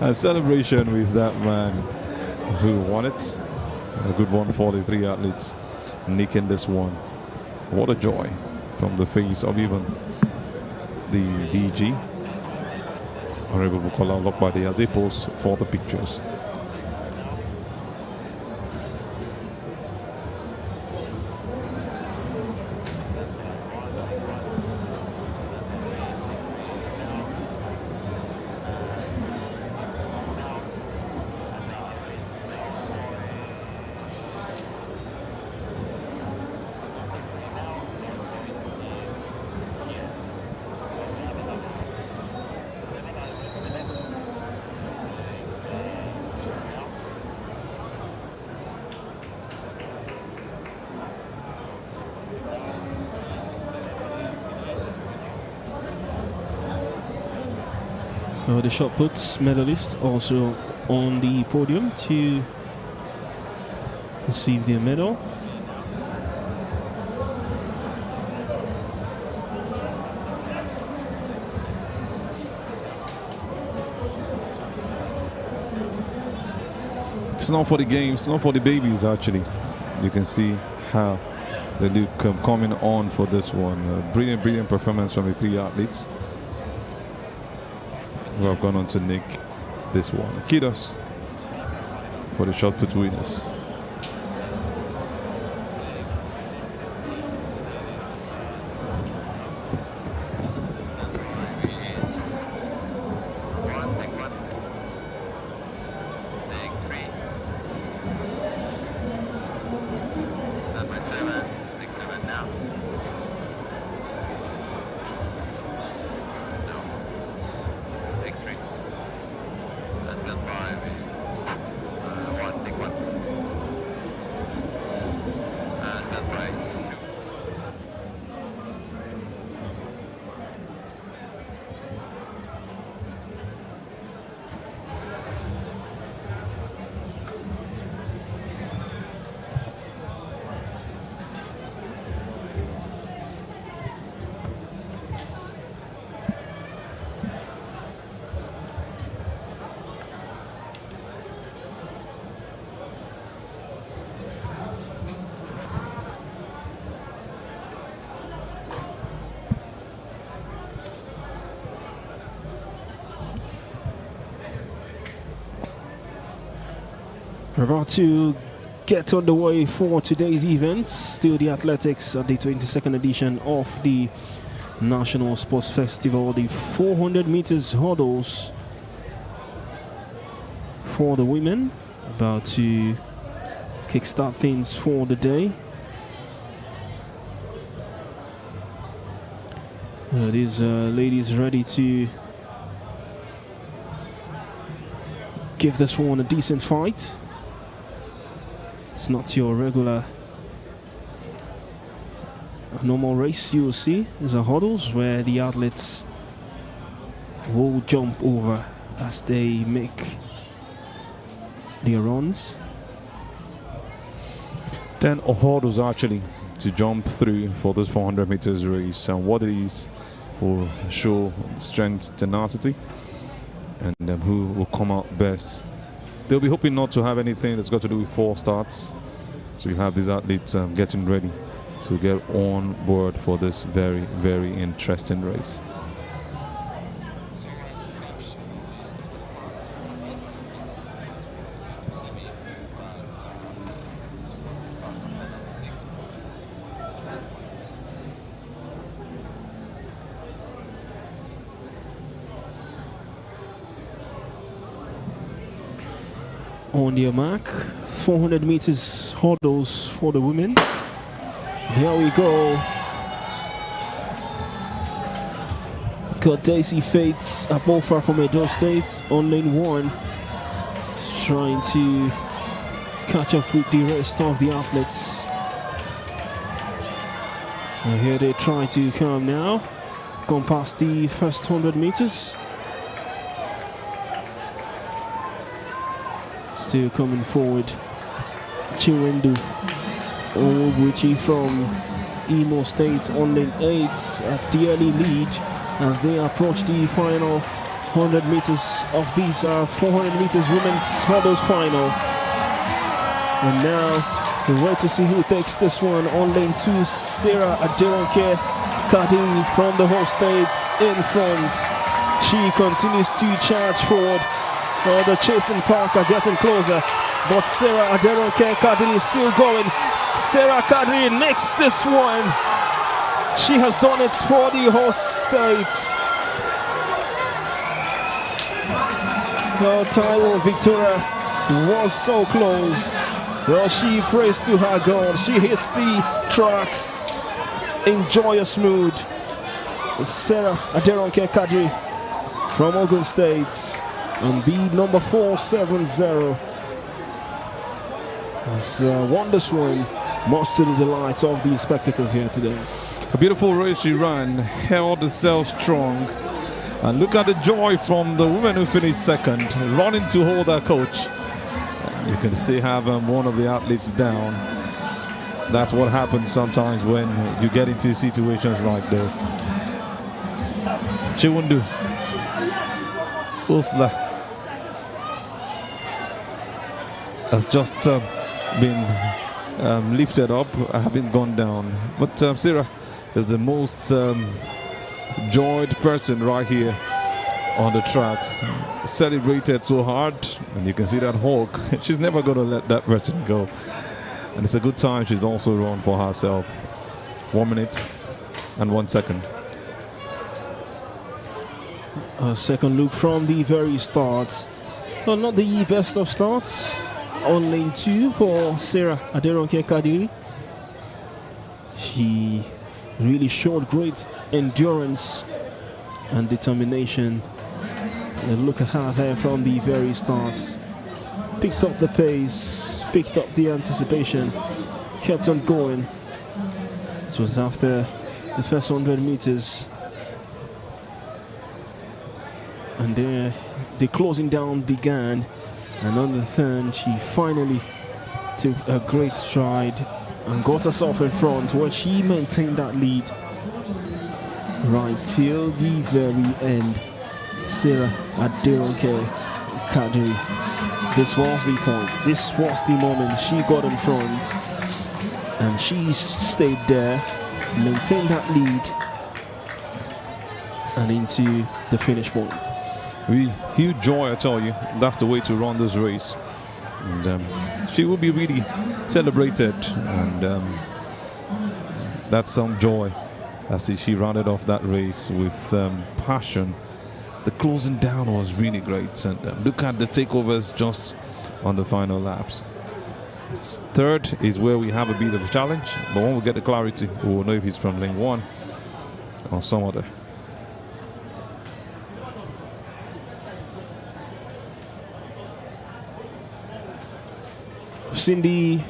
and celebration with that man who won it. A good one for the three athletes nicking this one. What a joy from the face of even the DG, Honorable Bukola Lokbade, as they pose for the pictures. The shot put medalist also on the podium to receive their medal. It's not for the games, not for the babies actually. You can see how they look coming on for this one. Brilliant performance from the three athletes who have gone on to nick this one. Kudos for the shot put winners. We're about to get on the way for today's event. Still the Athletics at the 22nd edition of the National Sports Festival. The 400 meters hurdles for the women. About to kickstart things for the day. These ladies ready to give this one a decent fight. It's not your regular normal race you will see. There's a hurdles where the athletes will jump over as they make their runs. 10 hurdles actually to jump through for this 400 meters race, and what it is will show strength, tenacity, and who will come out best. They'll be hoping not to have anything that's got to do with false starts. So you have these athletes getting ready to get on board for this very, very interesting race. On your mark, 400 meters hurdles for the women. Here we go. Got Daisy Fates Abofa from Edo State on lane 1. trying to catch up with the rest of the athletes. And here they try to come now. Gone past the first 100 meters. Still coming forward. Chiwendu Ogbuchi from Imo State on lane 8 at the early lead as they approach the final 100 meters of these 400 meters women's hurdles final. And now we wait to see who takes this one. On lane 2, Sarah Aderonke Kadiri from the host states in front. She continues to charge forward. The chasing pack are getting closer, but Sarah Aderonke Kadiri is still going. Sarah Kadiri next this one. She has done it for the host states. Well, Taiwo Victoria was so close. Well, she prays to her God. She hits the tracks in joyous mood. Sarah Aderonke Kadiri from Ogun State on bead number 470 has won this one, much to the delight of the spectators here today. A beautiful race she ran, held herself strong. And look at the joy from the woman who finished second, running to hold her coach. You can see have one of the athletes down. That's what happens sometimes when you get into situations like this. Chiwendu Ursula has just been lifted up, having gone down. But Sarah is the most joyed person right here on the tracks. Celebrated so hard, and you can see that Hulk. She's never going to let that person go. And it's a good time she's also run for herself. 1 minute and 1 second. A second look from the very start. Well, not the best of starts. On lane 2 for Sarah Aderonke Kadiri. She really showed great endurance and determination. And look at her there from the very start. Picked up the pace, picked up the anticipation, kept on going. This was after the first 100 meters. And there the closing down began. And on the third, she finally took a great stride and got herself in front, where she maintained that lead right till the very end. Sarah Aderonke Kadiri. This was the point. This was the moment she got in front, and she stayed there, maintained that lead, and into the finish point. Huge joy, I tell you. That's the way to run this race. And she will be really celebrated, and that's some joy as she rounded off that race with passion. The closing down was really great, and look at the takeovers just on the final laps. Third is where we have a bit of a challenge, but when we get the clarity, we will know if he's from lane 1 or some other. Seen the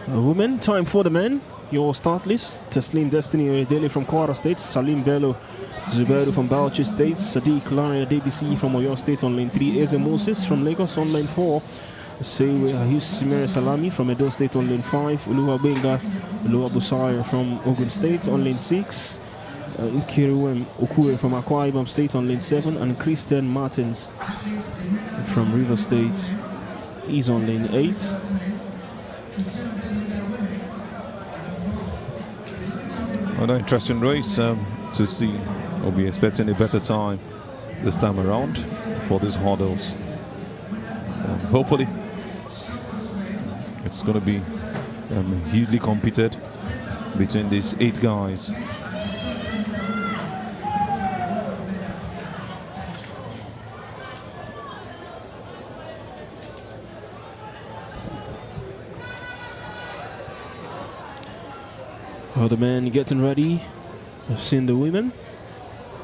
women. Time for the men. Your start list: Taslim Destiny Oyedele from Kwara State, Salim Bello Zubairu from Bauchi State, Sadiq Laria DBC from Oyo State on lane 3, Eze Moses from Lagos on lane 4, Sewe Ayus Mere Salami from Edo State on lane 5, Uluwa Benga Uluwa Busaya from Ogun State on lane 6, Nkiruem Okue from Akwa Ibom State on lane 7, and Christian Martins from River State is on lane 8. Another interesting race to see. We'll be expecting a better time this time around for these hurdles. Hopefully, it's going to be hugely competed between these 8 guys. Well, the men getting ready. We've seen the women.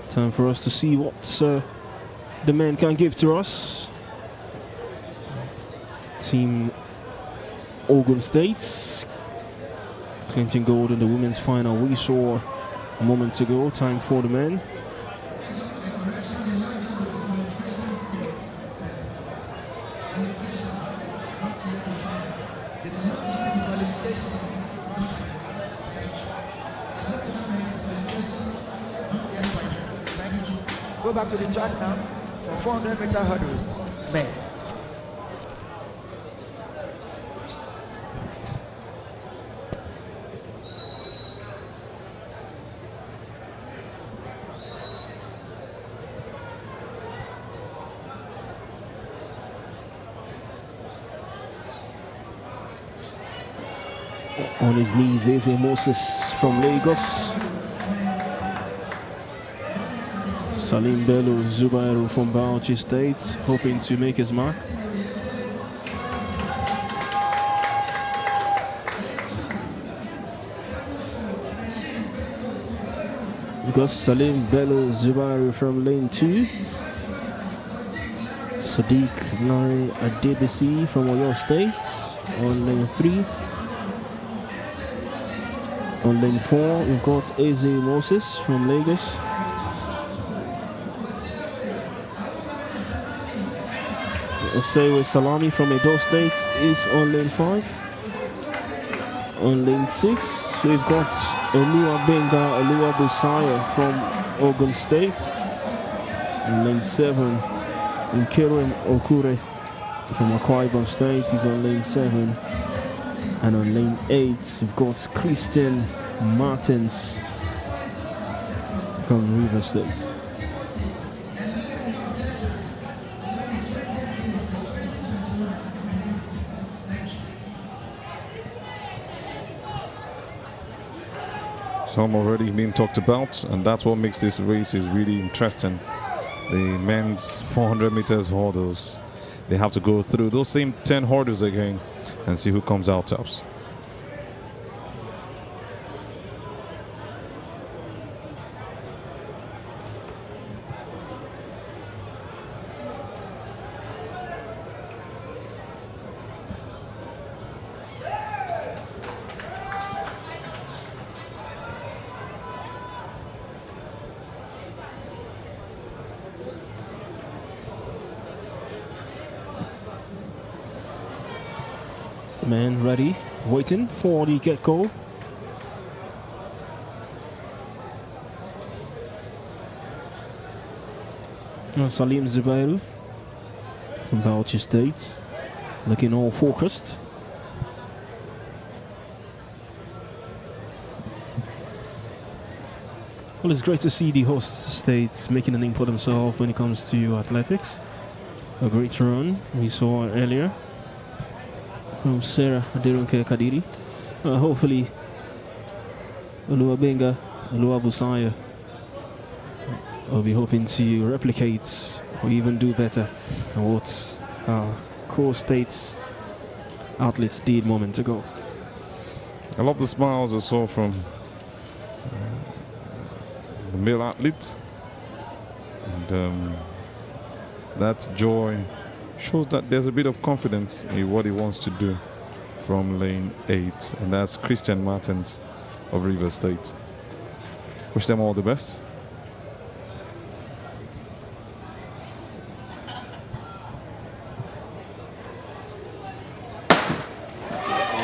Time for us to see what the men can give to us. Team Ogun State clinching gold in the women's final we saw a moment ago. Time for the men. Go back to the track now for 400-meter hurdles. Men. On his knees, Eze Moses from Lagos. Salim Bello Zubairu from Bauchi State, hoping to make his mark. We got Salim Bello Zubairu from lane 2. Sadiq Larry Adebisi from Oyo State on lane 3. On lane 4, we've got Eze Moses from Lagos. Osewe Salami from Edo State is on lane 5. On lane 6, we've got Oluwabenga Oluwabusaya from Ogun State. On lane 7, Nkirin Okure from Akwa Ibom State is on lane 7. And on lane 8, we've got Christian Martins from River State. Some already been talked about, and that's what makes this race is really interesting. The men's 400 meters hurdles, they have to go through those same 10 hurdles again and see who comes out tops. Men ready, waiting for the get-go. Salim Zubairu from Bauchi State, looking all focused. Well, it's great to see the host state making a name for themselves when it comes to athletics. A great run we saw earlier from Sarah Aderonke Kadiri. Hopefully Oluwabenga Oluwabusaya will be hoping to replicate or even do better than what our core states outlets did a moment ago. I love the smiles I saw from the male athlete, and that joy shows that there's a bit of confidence in what he wants to do from lane 8, and that's Christian Martins of River State. Wish them all the best.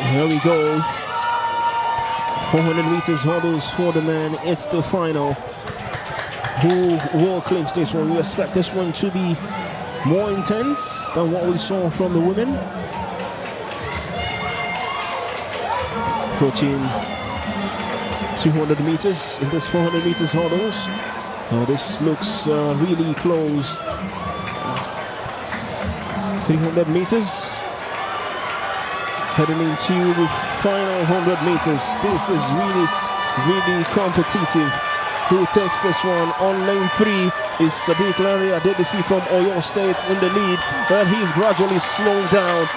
Here we go. 400 meters hurdles for the men. It's the final. Who will clinch this one? We expect this one to be more intense than what we saw from the women. Approaching 200 meters in this 400 meters hurdles. Oh, this looks really close. 300 meters. Heading into the final 100 meters. This is really, really competitive. Who takes this one? On lane 3 is Sadiq Larry Adebisi from Oyo State in the lead, but he's gradually slowing down.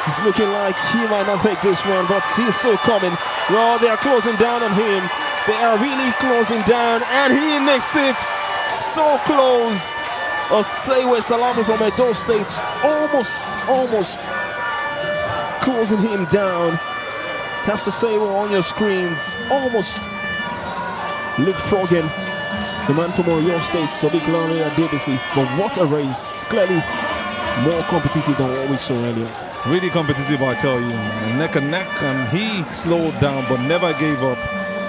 It's looking like he might not take this one, but he's still coming. Well, they are closing down on him. They are really closing down, and he makes it so close. Osewe Salami from Edo State almost closing him down. That's the same on your screens. Almost leapfrogging the man from Oyo State, Sadiq Lani Adebisi. But what a race. Clearly more competitive than what we saw earlier. Really competitive, I tell you. Neck and neck, and he slowed down but never gave up.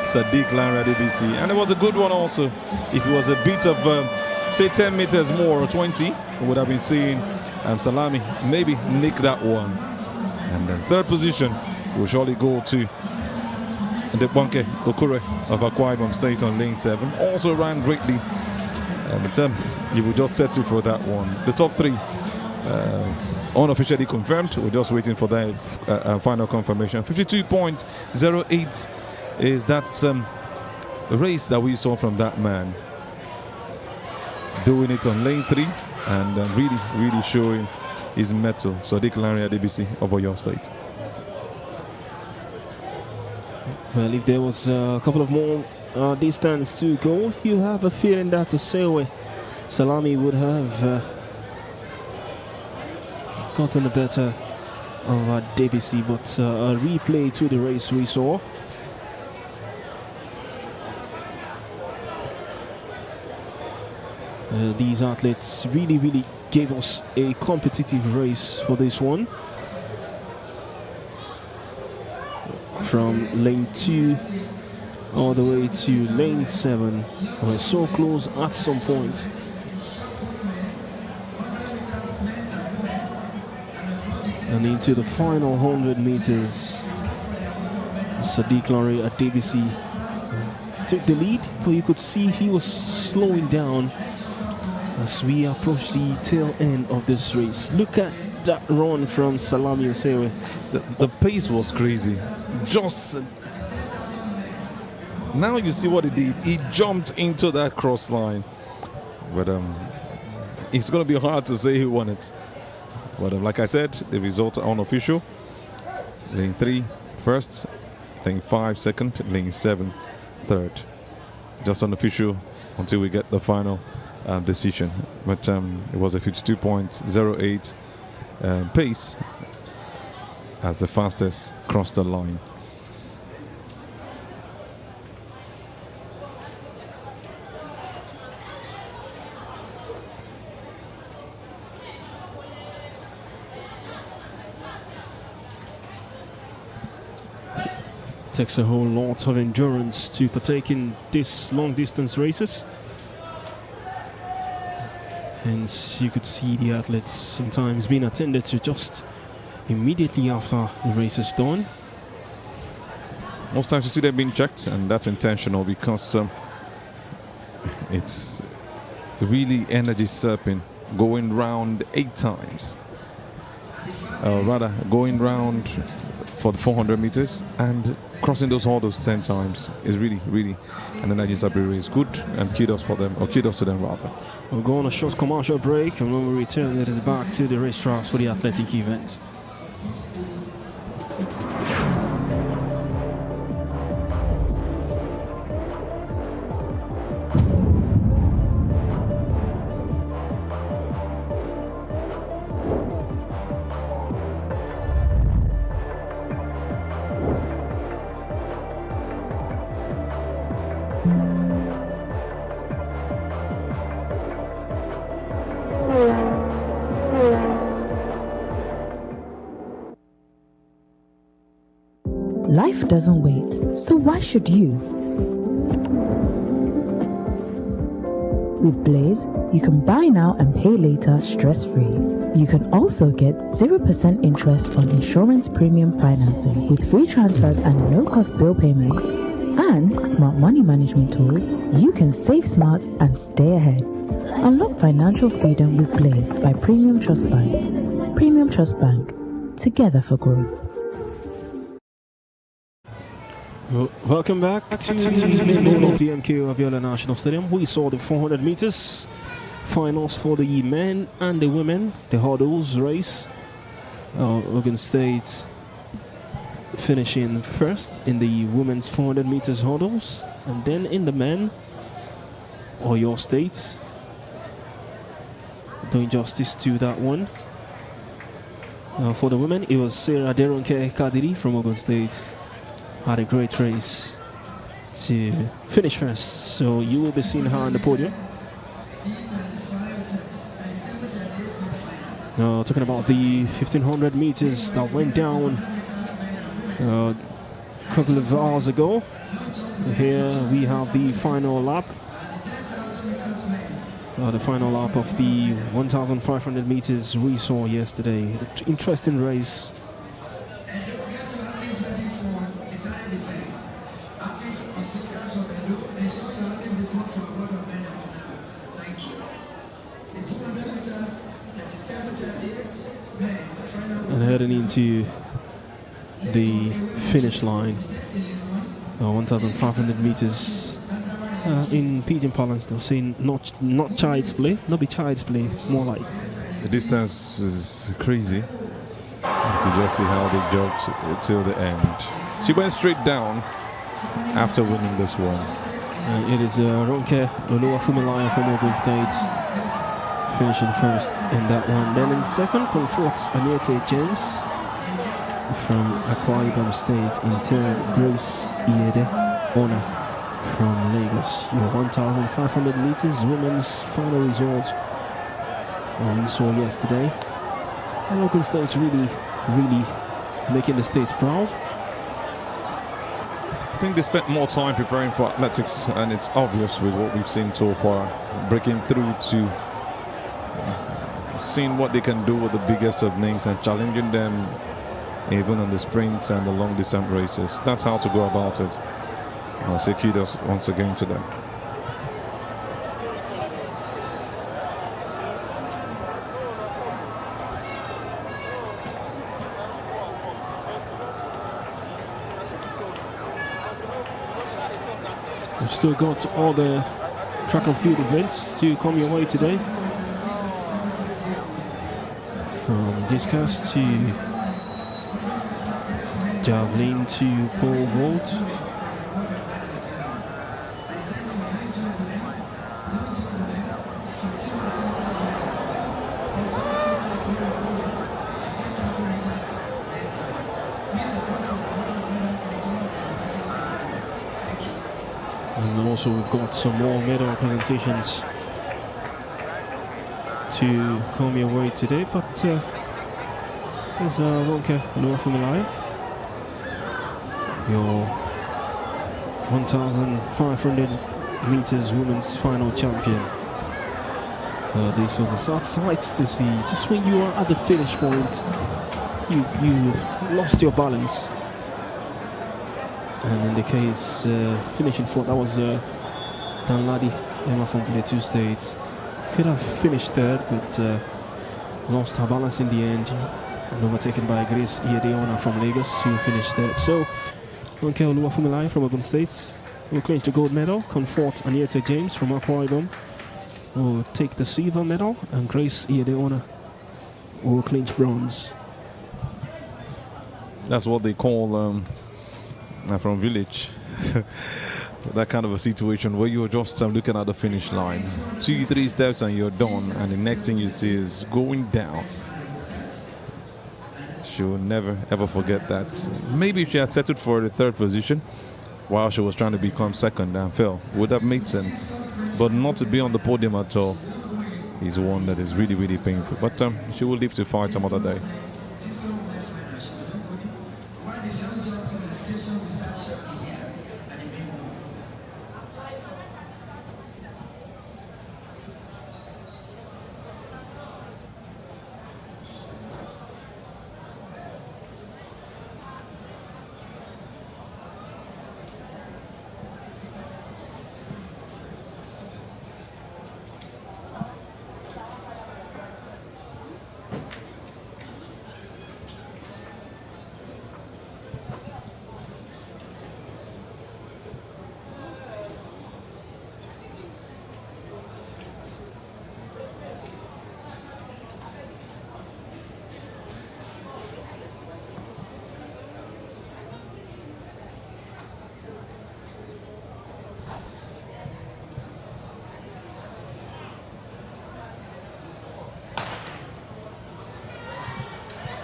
Sadiq Lani Adebisi. And it was a good one also. If it was a bit of, say, 10 meters more or 20, we would have been seeing Salami maybe nick that one. And then third position will surely go to the Bunke Okure of Akwa Ibom State on lane 7. Also ran greatly. But you will just settle for that one. The top three unofficially confirmed. We're just waiting for that final confirmation. 52.08 is that race that we saw from that man. Doing it on lane 3 and really showing his mettle. Sadiq Lani Adebisi of Oyo State. Well, if there was a couple of more distance to go, you have a feeling that Osewe Salami would have gotten the better of Adebisi, but a replay to the race we saw. These athletes really gave us a competitive race for this one. From lane 2 all the way to lane 7. We're so close at some point. And into the final 100 meters, Sadiq Lani Adebisi took the lead, but you could see he was slowing down as we approach the tail end of this race. Look at that run from Salami Osewe. The pace was crazy. Just now you see what he did. He jumped into that cross line. But it's going to be hard to say who won it. But like I said, the results are unofficial. Lane 3 first, lane 5 second, lane 7 third. Just unofficial until we get the final decision. But it was a 52.08 pace as the fastest crossed the line. Takes a whole lot of endurance to partake in this long distance races. Hence, you could see the athletes sometimes being attended to just immediately after the race is done. Most times you see them being checked, and that's intentional because it's really energy surfing, going round 8 times. Rather, going round for the 400 meters and crossing those hurdles 10 times is really an energy surfing race. Good, and kudos for them, or kudos to them rather. We'll go on a short commercial break, and when we return, it is back to the racetracks for the athletic events. Life doesn't wait, so why should you? With Blaze, you can buy now and pay later stress-free. You can also get 0% interest on insurance premium financing with free transfers and no-cost bill payments. And smart money management tools, you can save smart and stay ahead. Unlock financial freedom with Blaze by Premium Trust Bank. Premium Trust Bank, together for growth. Welcome back to the MKO Abiola National Stadium. We saw the 400 meters finals for the men and the women, the hurdles race. Ogun State finishing first in the women's 400 meters hurdles, and then in the men, Oyo State doing justice to that one. For the women, it was Sarah Deronke Kadiri from Ogun State. Had a great race to finish first. So you will be seeing her on the podium. Talking about the 1500 meters that went down a couple of hours ago. Here we have the final lap. The final lap of the 1,500 meters we saw yesterday. Interesting race. And heading into the finish line, 1,500 meters. In Pidgin parlance, they'll say not child's play, not be child's play, more like. The distance is crazy. You can just see how they jogged till the end. She went straight down after winning this one. It is Ronke Oluwafumilaya from Ogun State finishing first in that one. Then in second, Comfort Aniete James from Akwa Ibom State. In third, Grace Iyede Ona from Lagos. Your 1,500 meters women's final result we saw yesterday. And Ogun State's really making the state proud. I think they spent more time preparing for athletics, and it's obvious with what we've seen so far, breaking through to seeing what they can do with the biggest of names and challenging them even on the sprints and the long distance races. That's how to go about it. I'll say kudos once again to them. We've still got all the track and field events to come your way today. From discus to javelin to pole vault. And also we've got some more medal presentations to come your way today, but there's Ronke Oluwafumilaya, your 1,500 meters women's final champion. This was a sad sight to see. Just when you are at the finish point, you lost your balance. And in the case finishing fourth, that was Danladi Emma from Plateau State. Could have finished third, but lost her balance in the end, and overtaken by Grace Iyede from Lagos, who finished third. So, Ronke Oluwafumilaya from Ogun State will clinch the gold medal. Comfort Aniete James from Akwa Ibom will take the silver medal, and Grace Iyede will clinch bronze. That's what they call from village. That kind of a situation where you're just looking at the finish line, 2-3 steps and you're done, and the next thing you see is going down. She'll never ever forget that. Maybe if she had settled for the third position while she was trying to become second and fell, would have made sense. But not to be on the podium at all is one that is really painful. But she will live to fight some other day.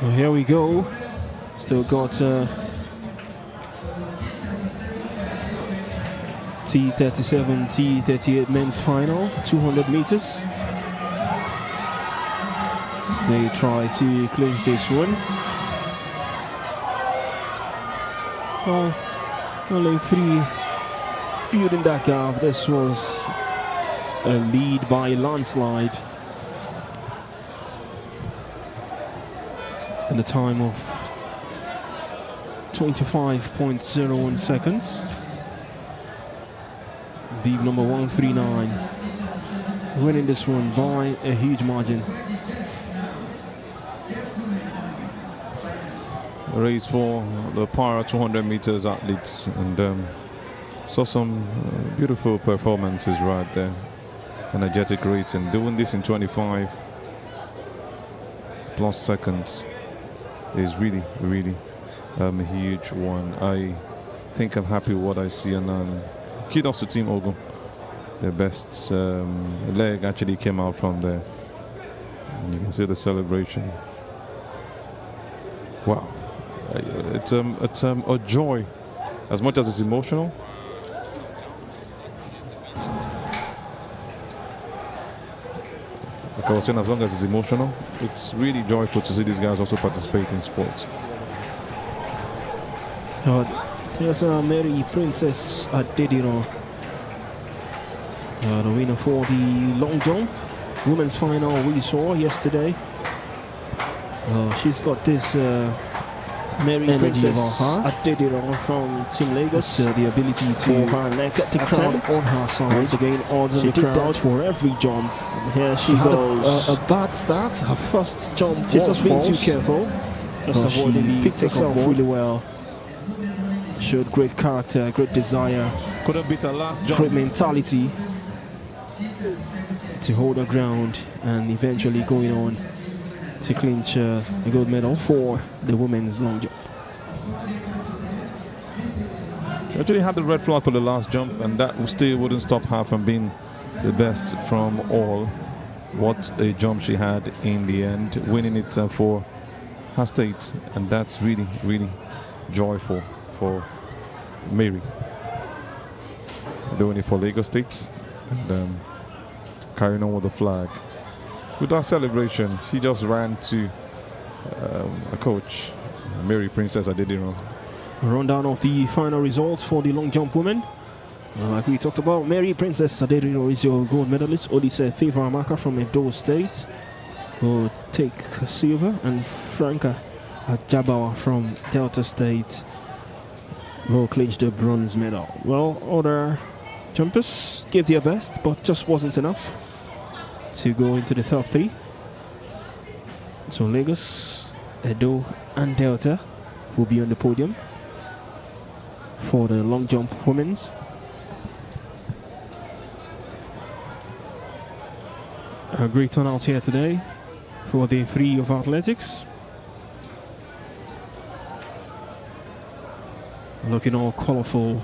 Well, here we go. Still got T37, T38 men's final, 200 meters. As they try to clinch this one. Well, only 3 feud in that gap. This was a lead by landslide. In the time of 25.01 seconds. Beat number 139 winning this one by a huge margin. A race for the para 200 meters athletes, and saw some beautiful performances right there. Energetic racing, doing this in 25 plus seconds is really a huge one. I think I'm happy with what I see, and kudos to Team Ogun. Their best leg actually came out from there. And you can see the celebration. Wow, it's a joy as much as it's emotional. Like I was saying, as long as it's emotional, it's really joyful to see these guys also participate in sports. There's Mary Princess Adediro, the winner for the long jump women's final we saw yesterday. She's got this Mary Princess Adediro from Team Lagos, the ability to get the crowd on her side. Once again, she did that for every jump. And here she goes. A bad start. Her first jump. She's just been too careful. She picked herself really well. Showed great character, great desire. Could have beat her last jump. Great mentality to hold her ground, and eventually going on to clinch a gold medal for the women's long jump. She actually had the red flag for the last jump, and that still wouldn't stop her from being the best from all. What a jump she had in the end, winning it for her state, and that's really joyful for Mary. Doing it for Lagos State, and carrying on with the flag. With that celebration, she just ran to a coach, Mary Princess Adediro. A rundown of the final results for the long jump women. Like we talked about, Mary Princess Adediro is your gold medalist. Olise Favor Amaka from Edo State will take silver, and Franca Jabawa from Delta State will clinch the bronze medal. Well, other jumpers gave their best, but just wasn't enough to go into the top 3. So Lagos, Edo and Delta will be on the podium for the long jump women's. A great turnout here today for day 3 of athletics. Looking all colorful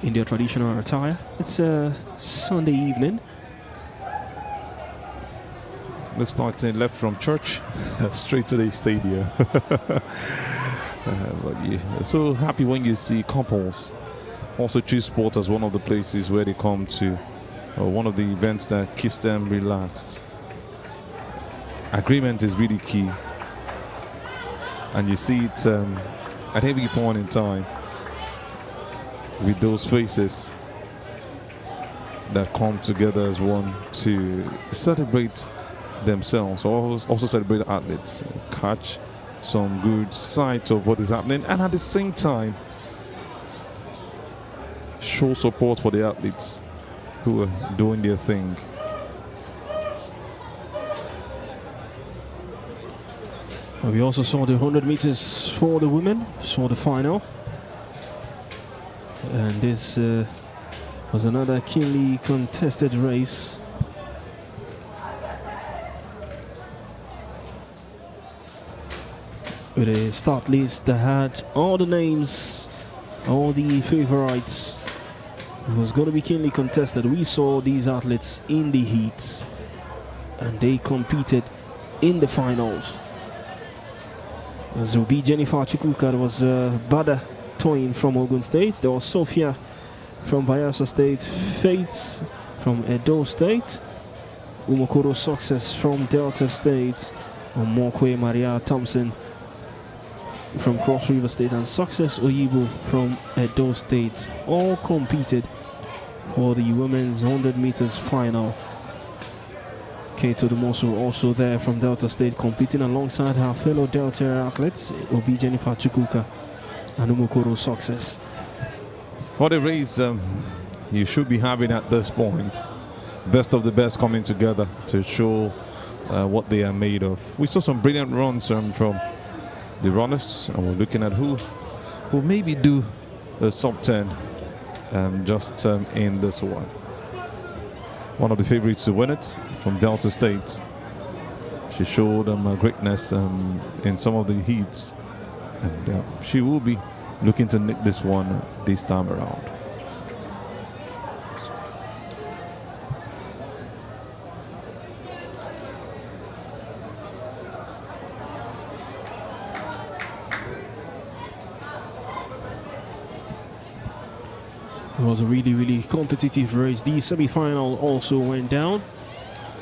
in their traditional attire. It's a Sunday evening. Looks like they left from church straight to the stadium. But you're so happy when you see couples also choose sport as one of the places where they come to, one of the events that keeps them relaxed. Agreement is really key, and you see it at every point in time with those faces that come together as one to celebrate themselves, also celebrate athletes, catch some good sight of what is happening, and at the same time show support for the athletes who are doing their thing. We also saw the 100 meters for the women, saw the final, and this was another keenly contested race. With a start list that had all the names, all the favorites. It was going to be keenly contested. We saw these athletes in the heats, and they competed in the finals. Zubi Jennifer Chukwuka. There was Bada Toyin from Ogun State. There was Sophia from Bayelsa State. Faith from Edo State. Umokoro Success from Delta State. Omokwe Maria Thompson from Cross River State, and Success Oyibo from Edo State all competed for the women's 100 meters final. Kate Odumoso also there from Delta State, competing alongside her fellow Delta athletes, Obi Jennifer Chukwuka and Umokoro Success. What a race you should be having at this point. Best of the best coming together to show what they are made of. We saw some brilliant runs from the runners, and we're looking at who maybe do a sub 10 just in this one. One of the favorites to win it from Delta State. She showed greatness in some of the heats, and she will be looking to nick this one this time around. It was a really competitive race. The semi-final also went down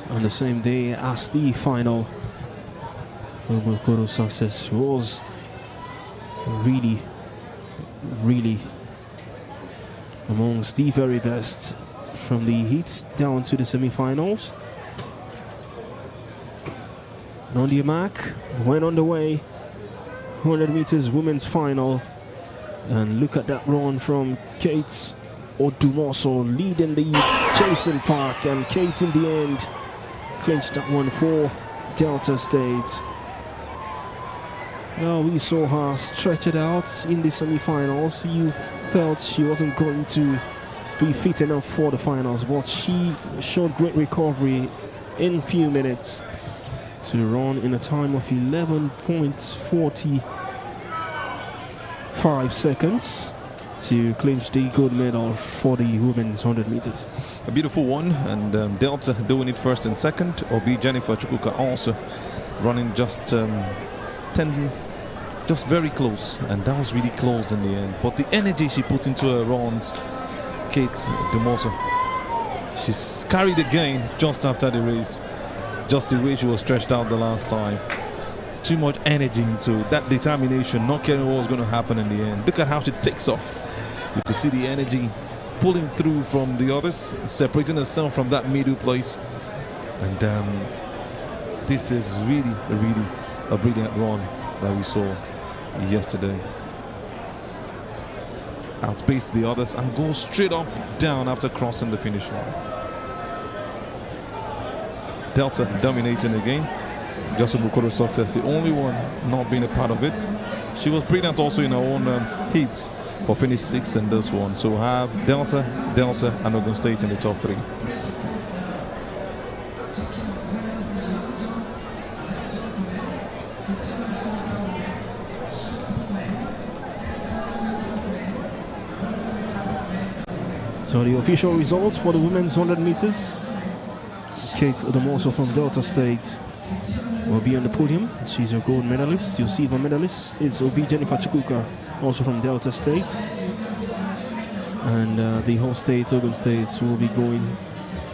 on the same day as the final. Umokoro Success was really amongst the very best from the heats down to the semi-finals. And on the mark, went on the way. 100 meters women's final. And look at that run from Kate Odumoso leading the chasing pack, and Kate in the end clinched that one for Delta State. Now we saw her stretch it out in the semi-finals. You felt she wasn't going to be fit enough for the finals, but she showed great recovery in few minutes to run in a time of 11.45 seconds to clinch the gold medal for the women's 100 meters. A beautiful one, and Delta doing it first and second. Obi Jennifer Chukwuka also running just 10, just very close, and that was really close in the end. But the energy she put into her runs, Kate Odumoso, she's carried again just after the race, just the way she was stretched out the last time. Too much energy into that, determination, not caring what was going to happen in the end. Look at how she takes off. You can see the energy pulling through from the others, separating herself from that middle place. And this is really a brilliant run that we saw yesterday. Outpaced the others and goes straight up, down after crossing the finish line. Delta dominating again. Just Umokoro Success, the only one not being a part of it. She was brilliant also in her own heats, but finished 6th in this one. So we'll have Delta, and Ogun State in the top 3. So the official results for the women's 100 meters. Kate Odumoso from Delta State will be on the podium. She's a gold medalist. Your silver medalist is Obi Jennifer Chukwuka, also from Delta State. And the host state, Ogun State, will be going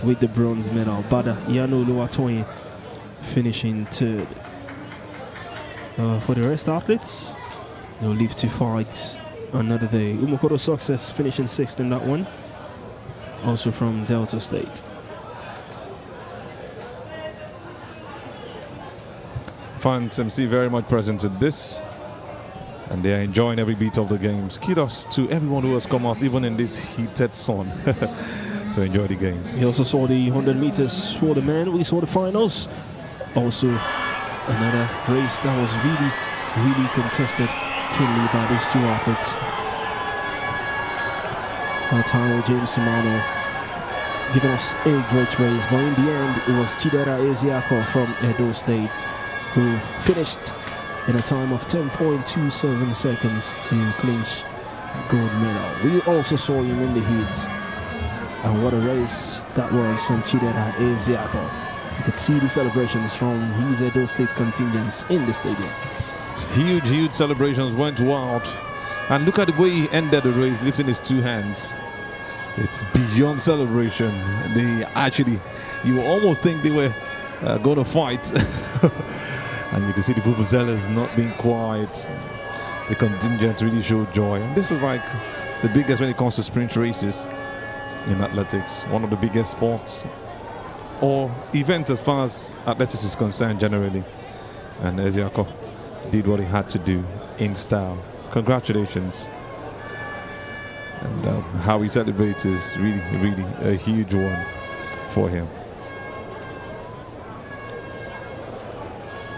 with the bronze medal. Bada Yano Luatoye finishing 3rd. For the rest athletes, they'll live to fight another day. Umokoro Success finishing 6th in that one, also from Delta State. Fans MC very much present at this, and they are enjoying every beat of the games. Kudos to everyone who has come out, even in this heated sun, to enjoy the games. We also saw the 100 meters for the men. We saw the finals. Also, another race that was really contested keenly by these two athletes. Taro James Simano giving us a great race, but in the end, it was Chidera Eziako from Edo State who finished in a time of 10.27 seconds to clinch gold medal. We also saw him in the heat, and what a race that was from Chidera Eziako. You could see the celebrations from his Edo State contingents in the stadium. Huge celebrations went wild. And look at the way he ended the race, lifting his two hands. It's beyond celebration. They actually, you almost think they were going to fight. And you can see the Vuvuzelas not being quiet. The contingents really showed joy. And this is like the biggest when it comes to sprint races in athletics. One of the biggest sports or events as far as athletics is concerned generally. And Ezeako did what he had to do in style. Congratulations. And how he celebrates is really a huge one for him.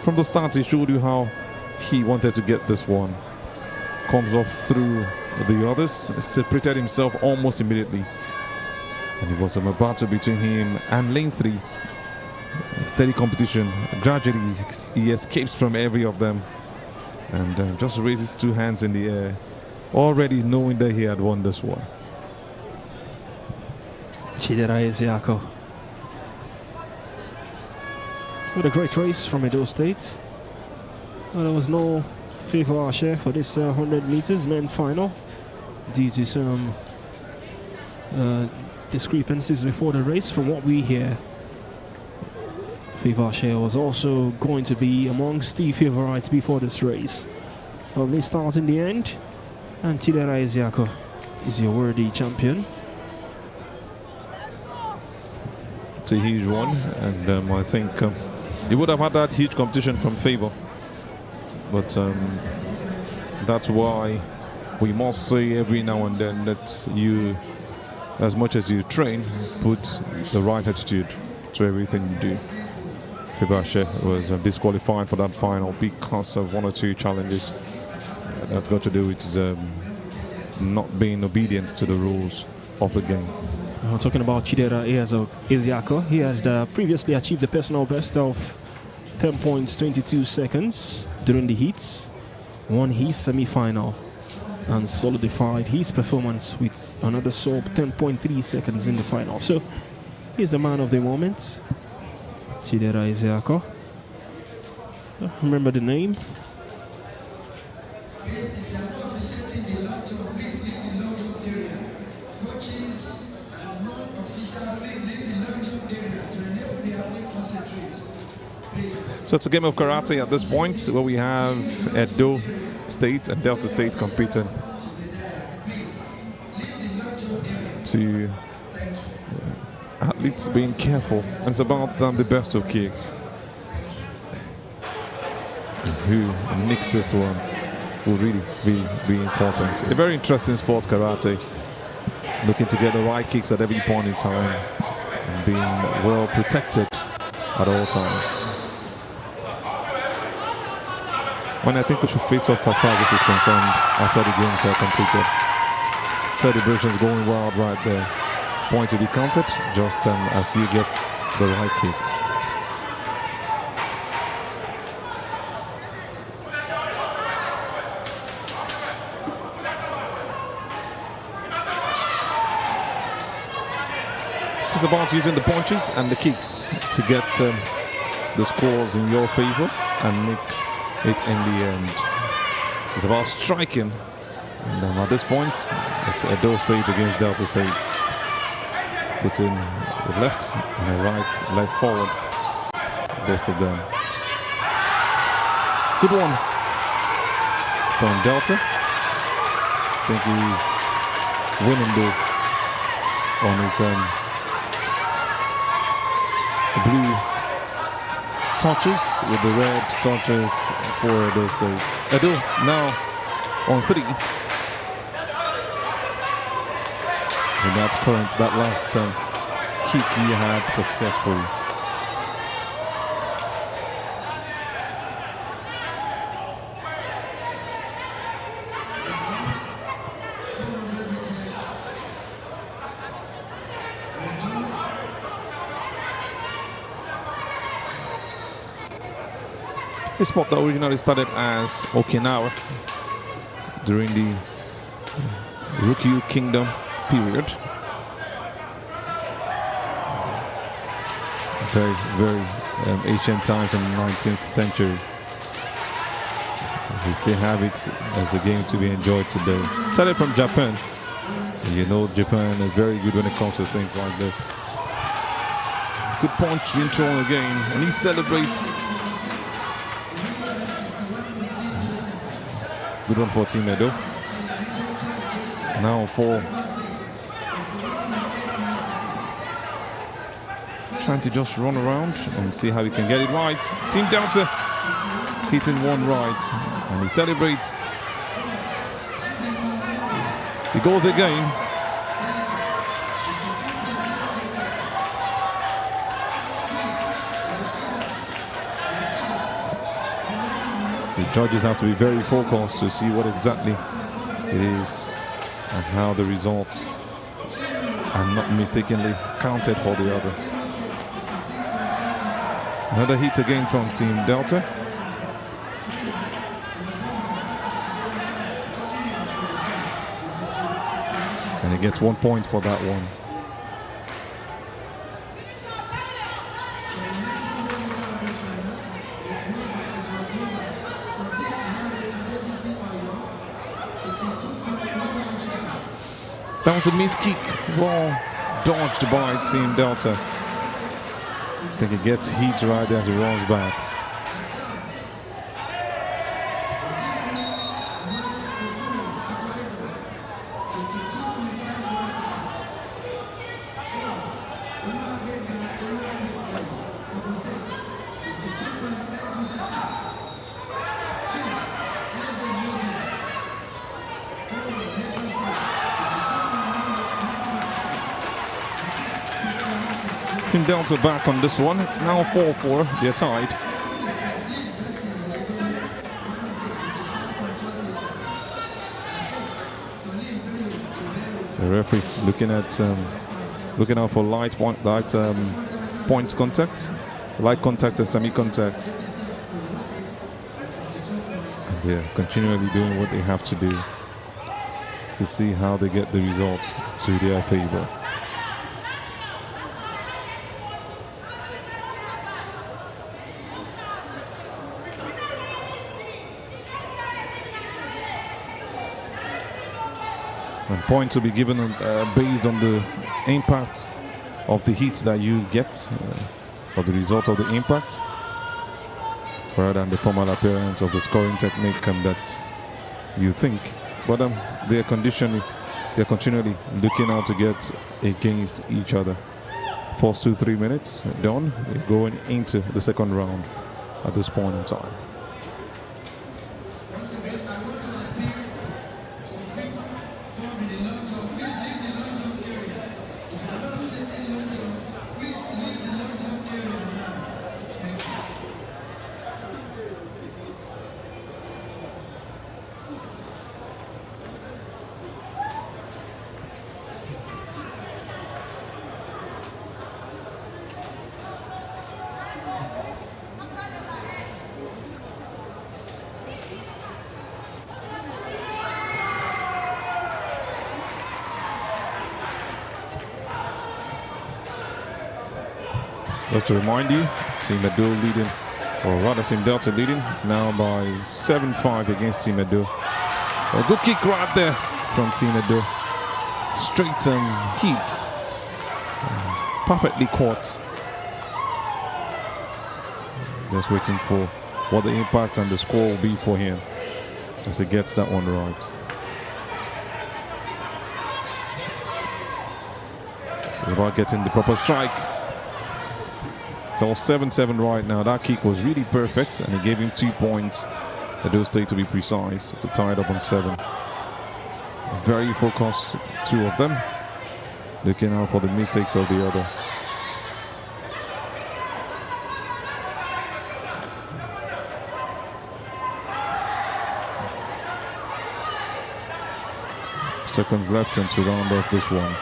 From the start, he showed you how he wanted to get this one. Comes off through the others, separated himself almost immediately. And it was a battle between him and lane 3. Steady competition. Gradually, he escapes from every of them. And just raises two hands in the air, already knowing that he had won this one. Chidera Ezeako. What a great race from Edo State. Well, there was no favor share for this 100 meters men's final due to some discrepancies before the race. From what we hear, favor share was also going to be amongst the favorites before this race. Well, they start in the end, and Chidera Ezeako is your worthy champion. It's a huge one, and I think you would have had that huge competition from favor. But that's why we must say every now and then that you, as much as you train, put the right attitude to everything you do. Fibashe was disqualified for that final because of one or two challenges that got to do with not being obedient to the rules of the game. We're talking about Chidera Ezeako. He had previously achieved the personal best of 10 points 22 seconds during the heats, won his semi-final and solidified his performance with another sub 10.3 seconds in the final. So he's the man of the moment, Chidera Ezeako. Remember the name? So it's a game of karate at this point where we have Edo State and Delta State competing to athletes being careful. And it's about the best of kicks. Who nicks this one will really be important. A very interesting sport, karate. Looking to get the right kicks at every point in time and being well protected at all times. When I think we should face off as far as this is concerned after the games are completed. Celebrations going wild right there. Point to be counted just as you get the right kicks. It's about using the punches and the kicks to get the scores in your favor and make it in the end. It's about striking, and at this point it's Edo State against Delta State. Putting the left and the right leg forward, both of them. Good one from Delta. I think he's winning this on his blue touches with the red touches for Edo State. Edo now on 3. And that's current, that last kick he had successfully. A sport that originally started as Okinawa during the Ryukyu Kingdom period. Very ancient times in the 19th century. They still have it as a game to be enjoyed today. Started from Japan. You know Japan is very good when it comes to things like this. Good punch being thrown again, and he celebrates. Good one for Team Edo. Now for trying to just run around and see how he can get it right. Team Delta hitting one right, and he celebrates. He goes again. The judges have to be very focused to see what exactly it is and how the results are not mistakenly counted for the other. Another hit again from Team Delta. And he gets 1 point for that one. That was a missed kick. Well dodged by Team Delta. I think he gets heat right as he runs back. Team Delta back on this one. It's now 4-4. They're tied. The referee looking out for light points contact, light contact and semi-contact. Yeah, continually doing what they have to do to see how they get the results to their favor. And points will be given based on the impact of the hits that you get, or the result of the impact, rather than the formal appearance of the scoring technique that you think. But they're continually looking out to get against each other. First 2-3 minutes done. We're going into the second round at this point in time. Just to remind you, Team Edo leading, or rather Team Delta leading, now by 7-5 against Team Edo. A good kick right there from Team Edo. Straight heat. Perfectly caught. Just waiting for what the impact and the score will be for him as he gets that one right. So it's about getting the proper strike. It's all 7-7 right now. That kick was really perfect, and he gave him 2 points. Edo State, to be precise, to tie it up on 7. Very focused, two of them, looking out for the mistakes of the other. Seconds left and to round off this one.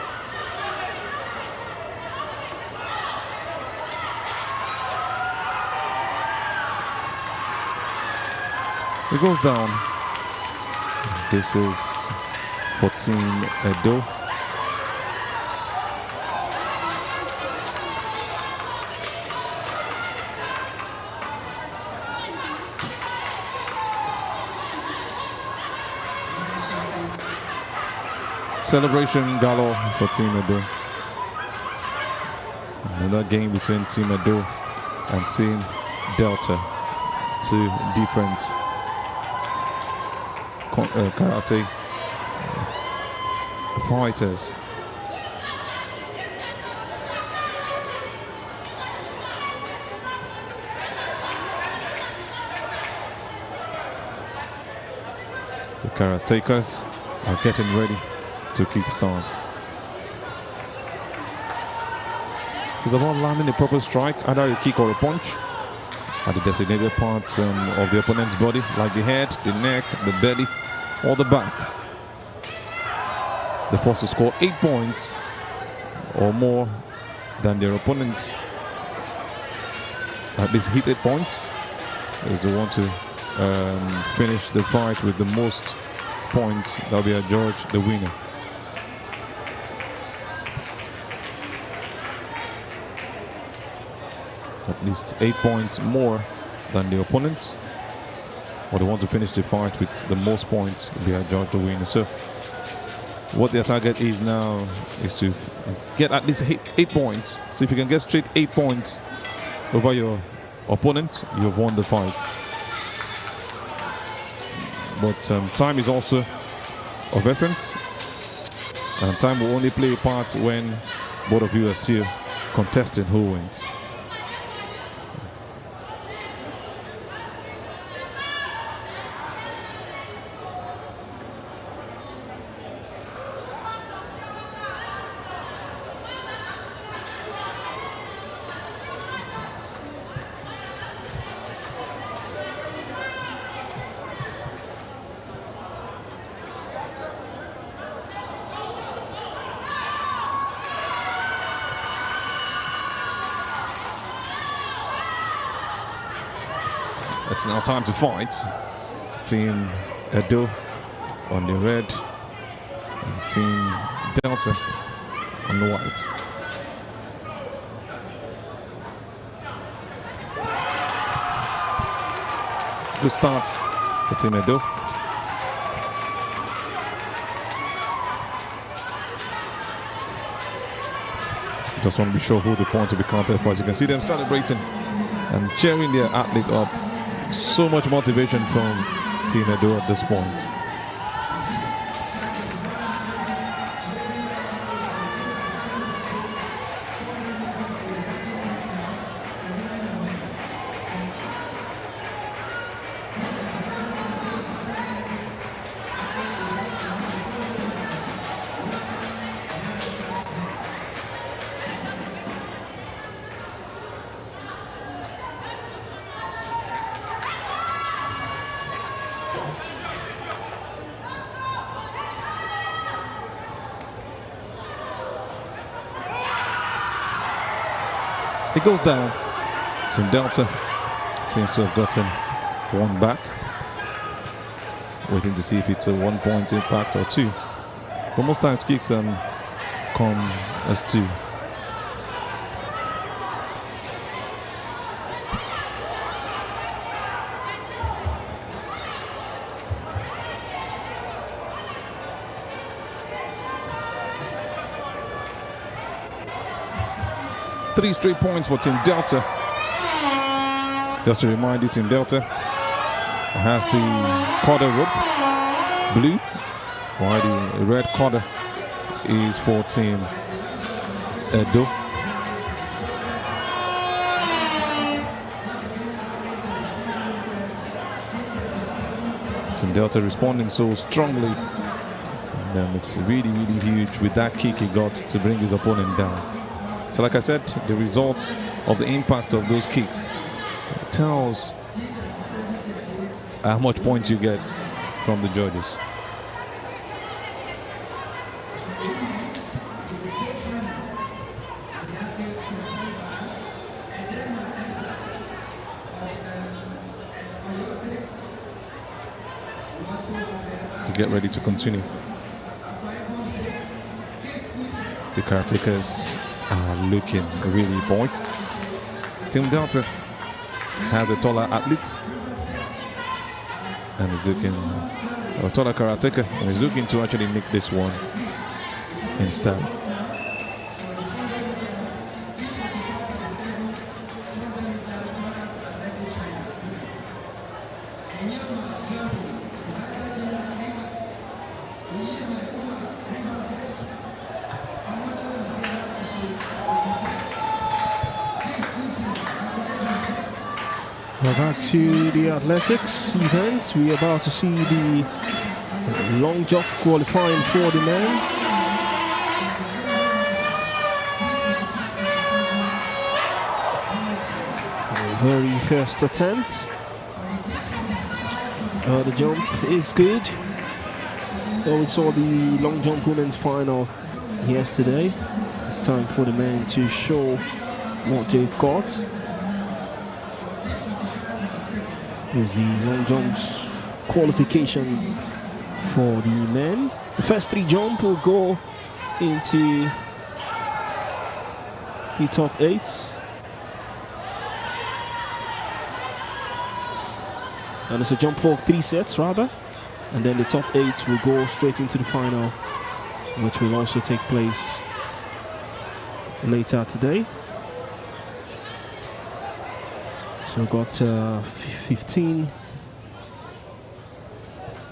It goes down. This is for Team Edo. Celebration galore for Team Edo. Another game between Team Edo and Team Delta. Two different karate fighters. The karatekas are getting ready to kickstart. It's about landing a proper strike, either a kick or a punch, at the designated parts of the opponent's body, like the head, the neck, the belly, or the back. The force to score 8 points or more than their opponent, at least hit 8 points, is the one to finish the fight with the most points. That'll be adjudged the winner. At least 8 points more than the opponent, or they want to finish the fight with the most points will be adjudged the winner. So what their target is now is to get at least 8 points. So if you can get straight 8 points over your opponent, you have won the fight. But time is also of essence, and time will only play a part when both of you are still contesting who wins. It's now time to fight. Team Edo on the red, and Team Delta on the white. Good start for Team Edo. Just want to be sure who the points will be counted for. As you can see them celebrating and cheering their athlete up. So much motivation from Team Edo at this point. It goes down. Team Delta seems to have gotten one back. Waiting to see if it's a 1 point impact or 2. But most times kicks come as 2. Three straight points for Team Delta. Just to remind you, Team Delta has the quarter rope, blue, while the red quarter is for Team Edo. Team Delta responding so strongly. And it's really, really huge with that kick he got to bring his opponent down. So like I said, the results of the impact of those kicks tells how much points you get from the judges. Get ready to continue. The karatekas are looking really poised. Team Delta has a taller athlete and is looking a taller karateka and is looking to actually make this one instead. We're back to the athletics event. We're about to see the long jump qualifying for the men. Very first attempt. The jump is good. Well, we saw the long jump women's final yesterday. It's time for the men to show what they've got. Is the long jumps qualifications for the men. The first three jump will go into the top 8. And it's a jump for 3 sets rather. And then the top 8 will go straight into the final, which will also take place later today. So we've got 15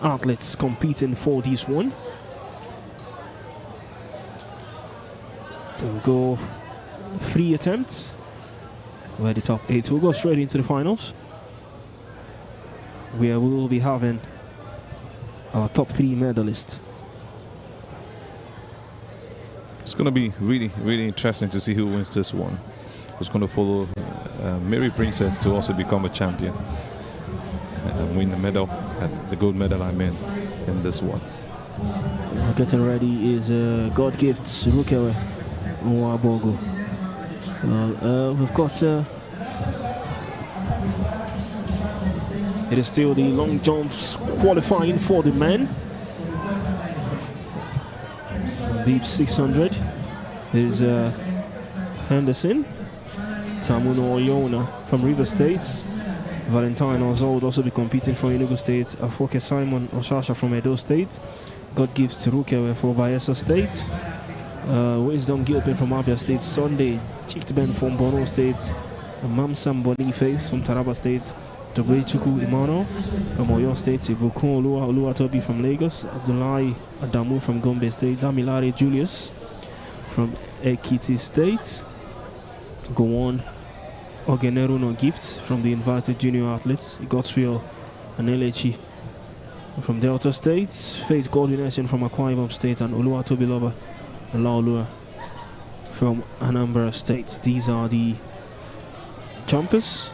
athletes competing for this one. There we go, 3 attempts, where the top 8 will go straight into the finals, where we will be having our top 3 medalists. It's going to be really, really interesting to see who wins this one. Who's going to follow Mary Princess to also become a champion and win the medal, the gold medal I mean, in this one. Getting ready is God Gifts Rukewe Nwabogo. We've got it is still the long jumps qualifying for the men. Deep 600 is Henderson, Tamuno Oyona from River State, Valentine Ozo would also be competing for Enugu State, Afoke Simon Oshasha from Edo State, God Gives Rukewe for Bayelsa State, Wisdom Gilpin from Abia State, Sunday Chiktben from Borno State, Mamsam Boniface from Taraba State, Tobechuku Imano from Oyo State, Ibukun Oluwatobi from Lagos, Abdullahi Adamu from Gombe State, Damilare Julius from Ekiti State, Gowon Ogeneruno Gifts from the invited junior athletes, Godswill and Elechi from Delta State, Faith Coordination from Akwa Ibom State, and Oluwatobiloba Laolua from Anambra State. These are the jumpers.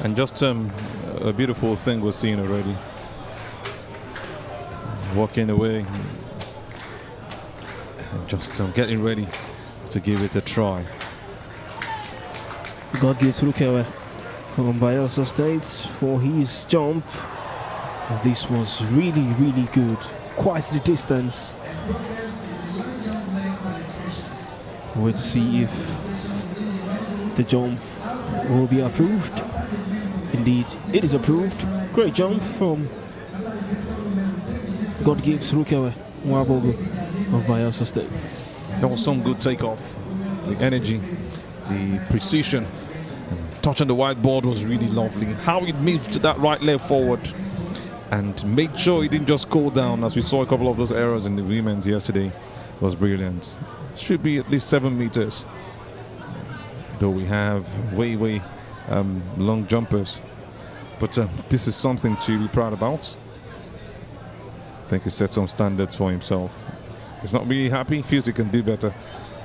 And just a beautiful thing we're seeing already. Walking away, and just getting ready to give it a try. God Gives Rukewe from Bayelsa State for his jump. This was really, really good. Quite the distance. Wait to see if the jump will be approved. Indeed, it is approved. Great jump from God Gives Rukewe Nwabogo of Bayelsa State. There was some good takeoff. The energy, the precision, and touching the whiteboard was really lovely. How it moved to that right leg forward and made sure it didn't just go down, as we saw a couple of those errors in the women's yesterday, was brilliant. Should be at least 7 meters. Though we have way long jumpers. But this is something to be proud about. I think he set some standards for himself. He's not really happy, feels he can do better.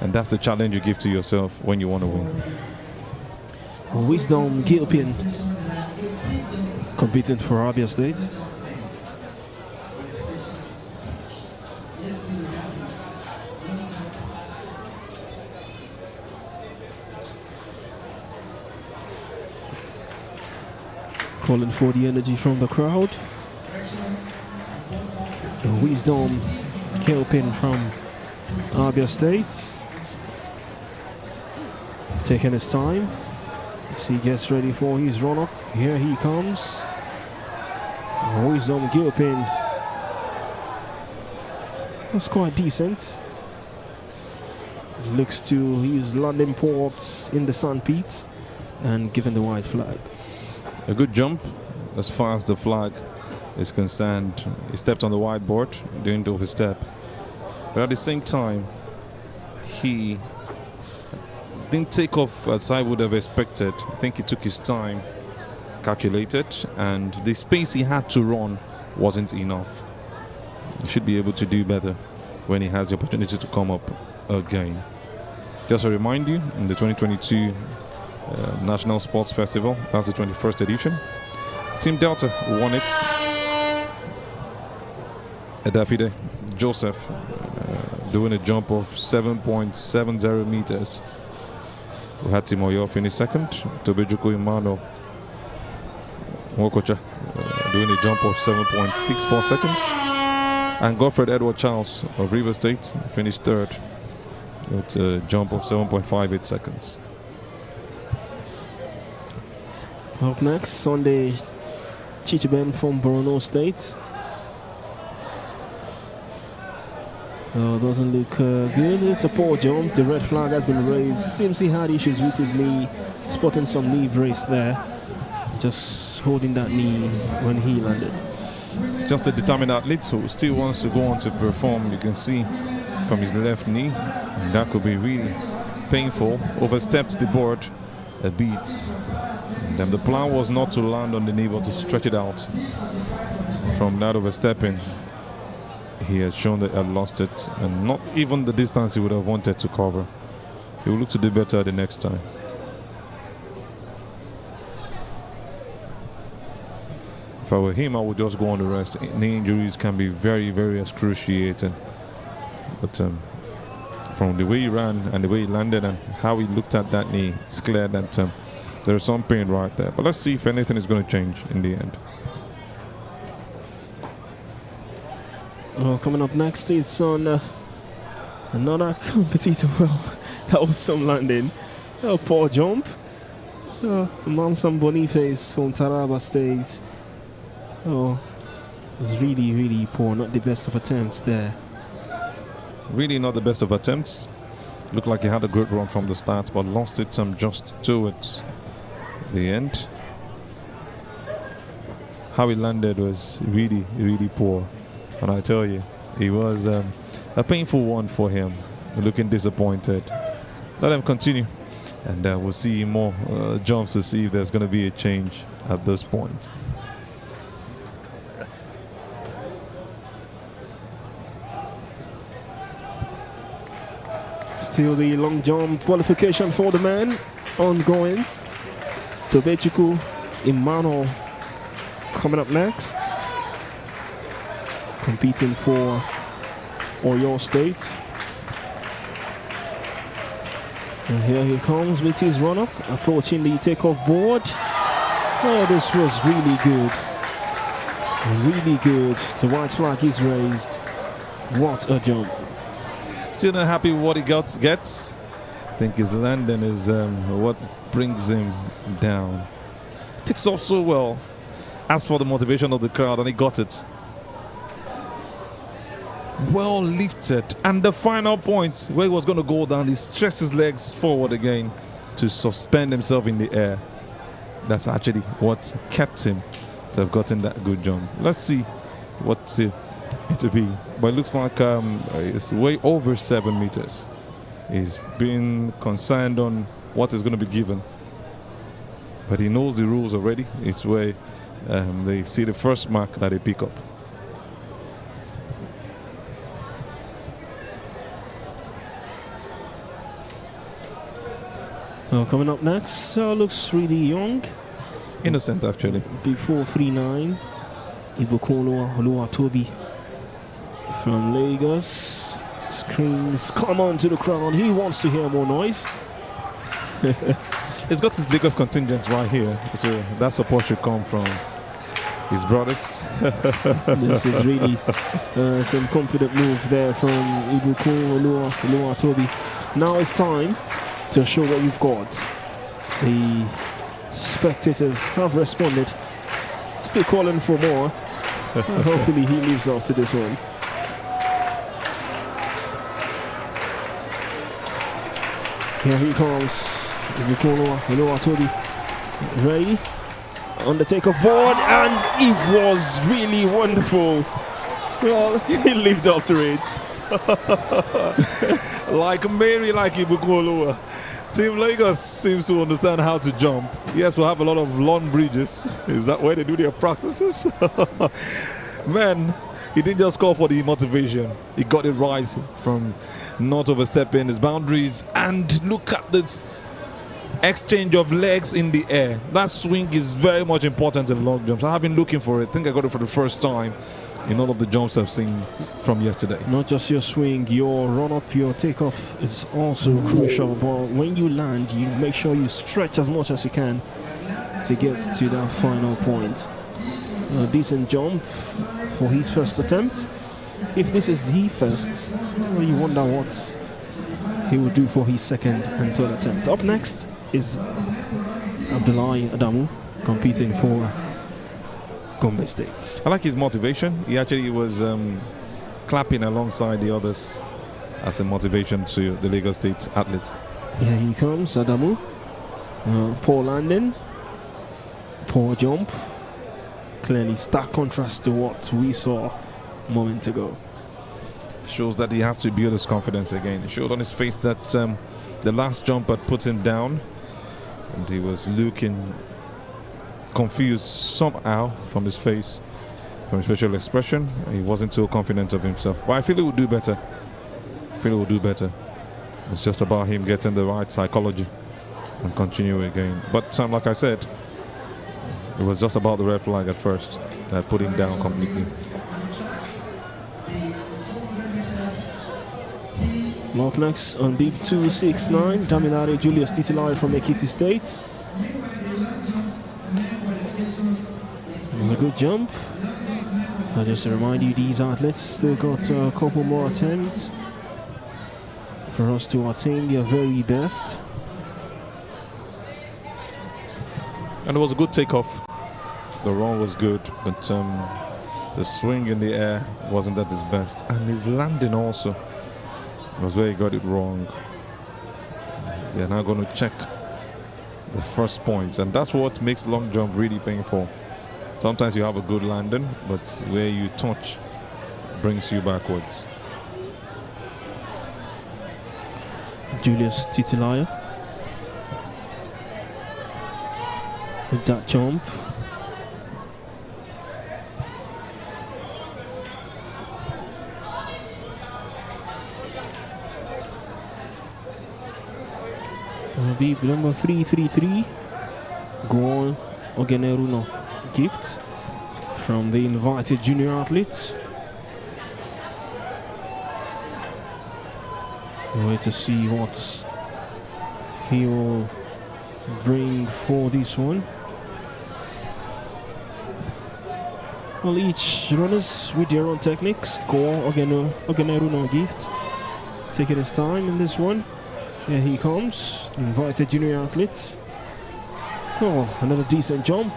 And that's the challenge you give to yourself when you want to win. Wisdom Gilpin competing for Abia State. Calling for the energy from the crowd. Wisdom Gilpin from Abia State, taking his time, As he gets ready for his run-up, here he comes. Wisdom Gilpin. That's quite decent. Looks to his landing ports in the sandpit and given the white flag. A good jump as far as the flag is concerned. He stepped on the whiteboard, didn't overstep. But at the same time, he didn't take off as I would have expected. I think he took his time, calculated, and the space he had to run wasn't enough. He should be able to do better when he has the opportunity to come up again. Just to remind you, in the 2022 National Sports Festival, that's the 21st edition, Team Delta won it. Davide Joseph doing a jump of 7.70 meters. We had Team Oyo finish second. Tobejuku Emmanuel Wokocha doing a jump of 7.64 seconds. And Godfred Edward Charles of River State finished third with a jump of 7.58 seconds. Up next, Sunday Chichiben from Borno State. Doesn't look good. It's a poor jump. The red flag has been raised. Seems he had issues with his knee, spotting some knee brace there. Just holding that knee when he landed. It's just a determined athlete who still wants to go on to perform. You can see from his left knee, and that could be really painful. Overstepped the board a bit. And then the plan was not to land on the knee, but to stretch it out. From that overstepping, he has shown that he had lost it, and not even the distance he would have wanted to cover. He will look to do better the next time. If I were him, I would just go on the rest. Knee injuries can be very, very excruciating. But from the way he ran and the way he landed and how he looked at that knee, it's clear that there's some pain right there. But let's see if anything is going to change in the end. Coming up next, it's on another competitor. Well, that was some landing. Poor jump. Mamsam Boniface from Taraba State. It was really, really poor. Not the best of attempts there. Really not the best of attempts. Looked like he had a good run from the start, but lost it just towards the end. How he landed was really, really poor. And I tell you, it was a painful one for him, looking disappointed. Let him continue, and we'll see more jumps to see if there's going to be a change at this point. Still the long jump qualification for the man ongoing. Tobechuku Emmanuel coming up next, competing for Oyo State. And here he comes with his run-up, approaching the takeoff board. This was really good. Really good. The white flag is raised. What a jump. Still not happy with what he gets. I think his landing is what brings him down. He takes off so well. Asked for the motivation of the crowd, and he got it. Well lifted, and the final point where he was going to go down, he stretched his legs forward again to suspend himself in the air. That's actually what kept him to have gotten that good jump. Let's see what it will be, but it looks like it's way over 7 meters. He's been concerned on what is going to be given, but he knows the rules already. It's where they see the first mark that they pick up. Coming up next, looks really young. Innocent, actually. Before 3'9", Ibukolo Oluwatobi from Lagos screams, "Come on!" to the crowd. He wants to hear more noise. He's got his Lagos contingents right here, so that support should come from his brothers. This is really some confident move there from Ibukolo Oluwatobi. Now it's time to show what you've got. The spectators have responded. Still calling for more. Hopefully he lives up to this one. Here he comes. Toby. Ready? On the takeoff board, and it was really wonderful. Well, he lived up to it. Like Mary, like Ibukoloa. Team Lagos seems to understand how to jump. Yes, we'll have a lot of long bridges. Is that where they do their practices? Man, he didn't just call for the motivation. He got it right from not overstepping his boundaries. And look at this exchange of legs in the air. That swing is very much important in long jumps. I have been looking for it. I think I got it for the first time in all of the jumps I've seen from yesterday. Not just your swing, your run up, your takeoff is also crucial. But when you land, you make sure you stretch as much as you can to get to that final point. A decent jump for his first attempt. If this is the first, you wonder what he will do for his second and third attempt. Up next is Abdullahi Adamu competing for Gombe State. I like his motivation. He actually was clapping alongside the others as a motivation to the Lagos State athletes. Here he comes, Adamu. Poor landing, poor jump. Clearly stark contrast to what we saw a moment ago. Shows that he has to build his confidence again. It showed on his face that the last jump had put him down, and he was looking confused somehow from his face, from his facial expression. He wasn't so confident of himself. But I feel he will do better. It's just about him getting the right psychology and continue again. But like I said, it was just about the red flag at first that put him down completely. Up next on Bib 269, Damilare Julius Titilari from Ekiti State. It was a good jump. Just to remind you, these athletes still got a couple more attempts for us to attain their very best. And it was a good takeoff. The run was good, but the swing in the air wasn't at his best. And his landing also was where he got it wrong. They're now going to check the first points, and that's what makes long jump really painful. Sometimes you have a good landing, but where you touch brings you backwards. Julius Titilaya with that jump. Be number 333. Go on, Ogeneruno gift from the invited junior athletes. Wait to see what he will bring for this one. Well, each runners with their own techniques. Go on, Ogeneruno gift. Taking his time in this one. Here he comes, invited junior athletes. Oh, another decent jump.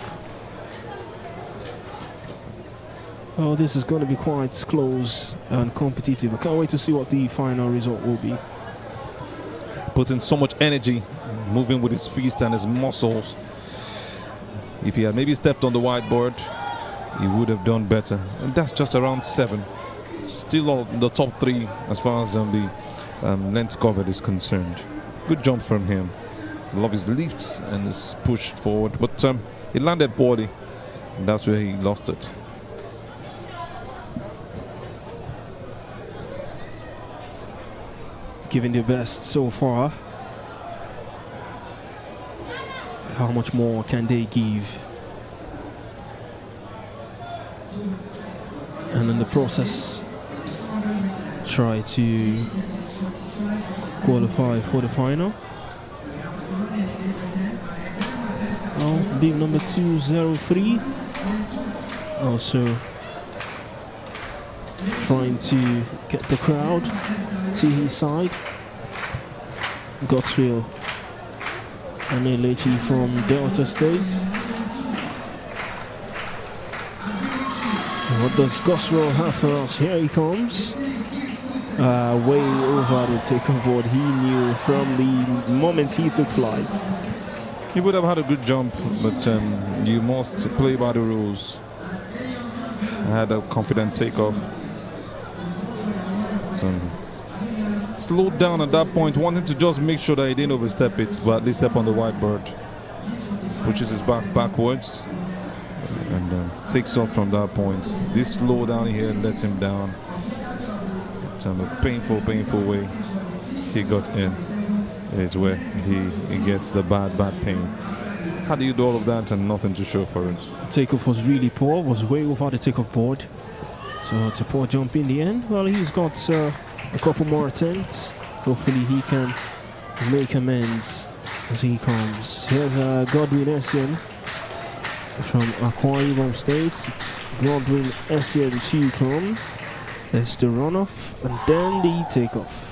Oh, this is going to be quite close and competitive. I can't wait to see what the final result will be. Putting so much energy, moving with his feet and his muscles. If he had maybe stepped on the whiteboard, he would have done better. And that's just around 7. Still on the top 3 as far as the length covered is concerned. Good jump from him. I love his lifts and his push forward, but he landed poorly, and that's where he lost it. Giving their best so far. How much more can they give? And in the process, try to qualify for the final. Oh, big number 203 also trying to get the crowd to his side. Godswill Anelechi from Delta State. What does Goswell have for us? Here he comes. Way over the takeoff board. He knew from the moment he took flight. He would have had a good jump, but you must play by the rules. I had a confident takeoff. Slowed down at that point, wanting to just make sure that he didn't overstep it, but at least step on the white bird. Pushes his back backwards and takes off from that point. This slow down here lets him down. It's a painful way he got in. Is where he gets the bad pain. How do you do all of that and nothing to show for it? Takeoff was really poor, was way over the takeoff board. So it's a poor jump in the end. Well, he's got a couple more attempts. Hopefully he can make amends as he comes. Here's Godwin Essien from Akwa Ibom State. Godwin Essien to come. There's the runoff and then the takeoff.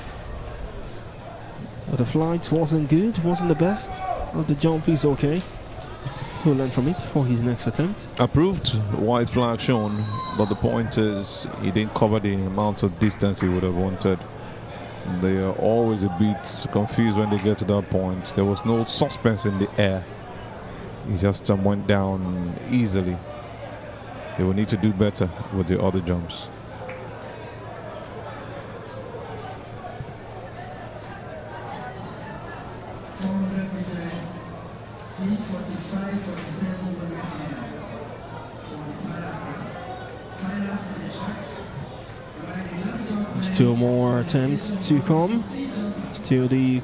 The flight wasn't good, wasn't the best, but the jump is okay. He'll learn from it for his next attempt. Approved, white flag shown, but the point is he didn't cover the amount of distance he would have wanted. They are always a bit confused when they get to that point. There was no suspense in the air. He just went down easily. They will need to do better with the other jumps. Still more attempts to come. Still the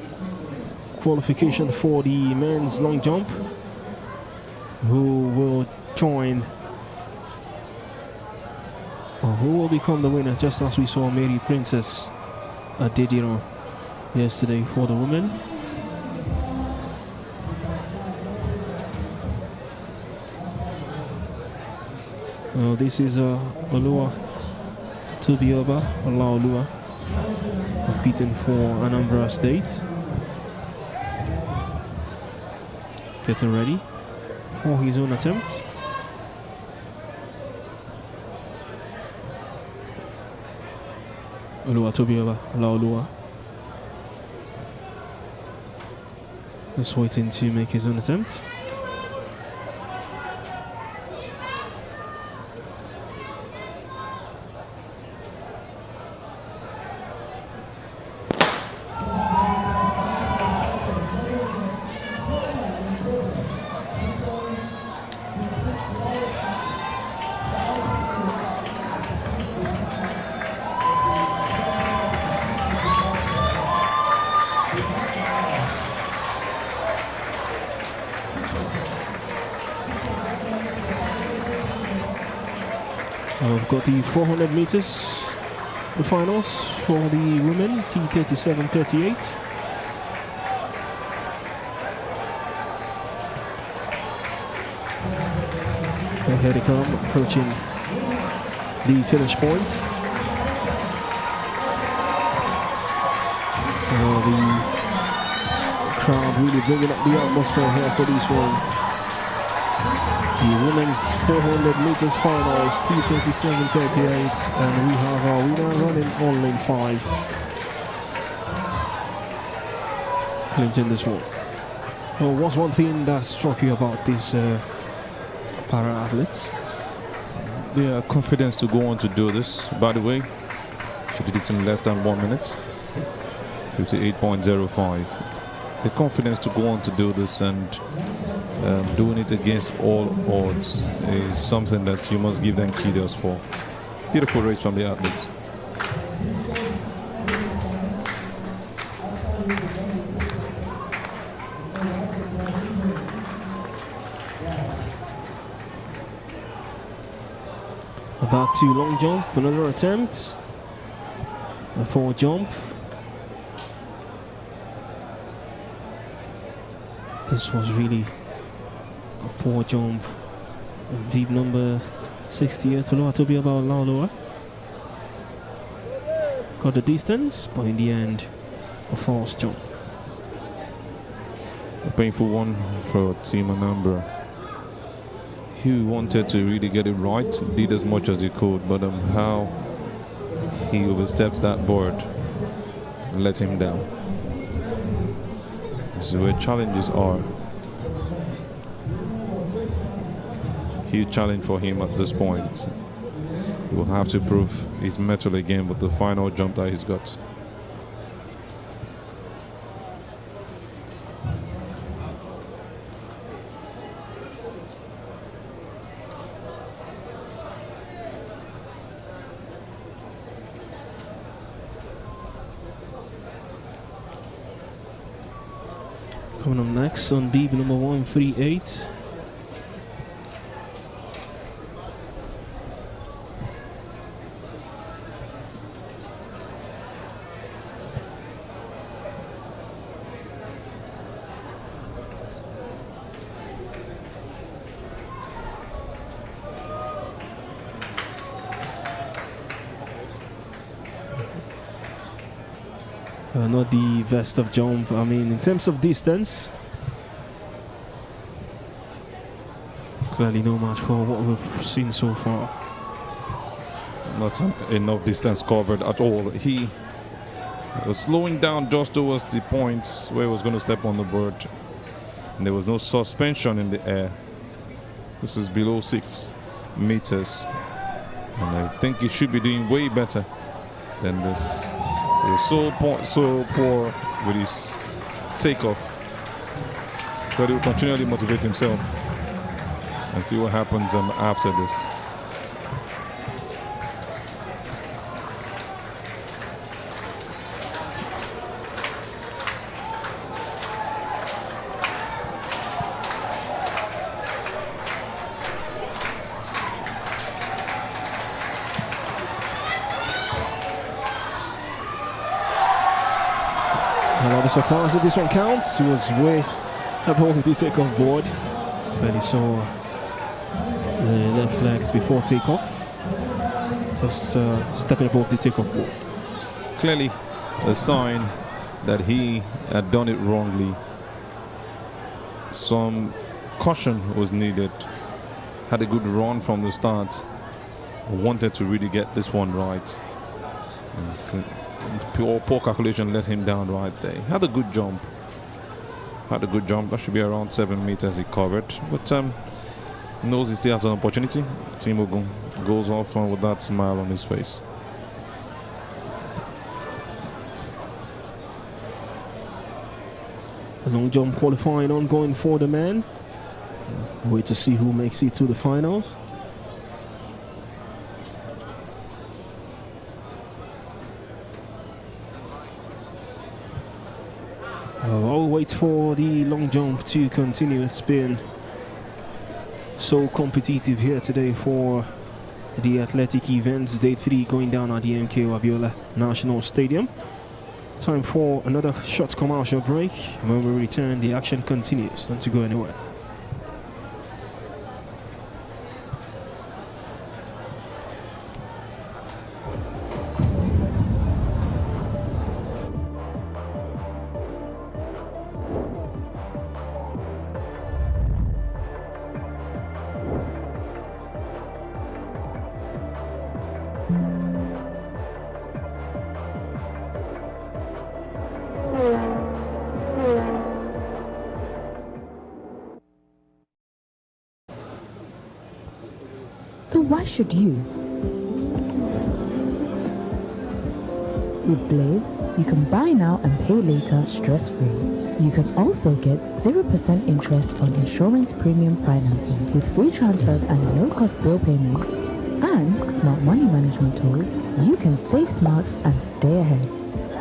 qualification for the men's long jump. Who will join, or who will become the winner, just as we saw Mary Princess Adediro yesterday for the women. This is Olua Tubioba, Olaoluwa, competing for Anambra State. Getting ready for his own attempt. Olua Tubioba, Olaoluwa. Just waiting to make his own attempt. We've got the 400 meters, the finals for the women, T37.38. And here they come, approaching the finish point. The crowd really bringing up the atmosphere here for this one. The women's 400 meters finals, T37.38, and we have our winner running on lane 5. Clinching this one. Well, what's one thing that struck you about these para athletes? Their confidence to go on to do this, by the way. She did it in less than 1 minute, 58.05. The confidence to go on to do this and doing it against all odds is something that you must give them kudos for. Beautiful race from the athletes. Back to long jump, another attempt. A 4 jump. This was really a poor jump. Deep number 68, to be about Olaoluwa. Got the distance, but in the end, a false jump. A painful one for Team Anambra. He wanted to really get it right, did as much as he could, but how he overstepped that board and let him down. This is where challenges are. Huge challenge for him at this point. He will have to prove his mettle again with the final jump that he's got. Coming up next on BB number 138. Not the best of jump. I mean, in terms of distance, clearly no match for what we've seen so far. Not enough distance covered at all. He was slowing down just towards the point where he was going to step on the board. And there was no suspension in the air. This is below 6 meters. And I think he should be doing way better than this. He was so poor with his takeoff. But he will continually motivate himself and see what happens after this. Another surprise if this one counts. He was way above the takeoff board. Clearly saw the left legs before takeoff. Just stepping above the takeoff board. Clearly a sign that he had done it wrongly. Some caution was needed. Had a good run from the start. Wanted to really get this one right. Poor calculation let him down right there. Had a good jump. That should be around 7 meters he covered. But knows he still has an opportunity. Team Ogun goes off with that smile on his face. The long jump qualifying ongoing for the men. Wait to see who makes it to the finals. I'll wait for the long jump to continue. It's been so competitive here today for the athletic events. Day 3 going down at the MKO Abiola National Stadium. Time for another short commercial break. When we return, the action continues. Don't to go anywhere. So why should you? With Blaze, you can buy now and pay later stress-free. You can also get 0% interest on insurance premium financing with free transfers and no-cost bill payments. And smart money management tools, you can save smart and stay ahead.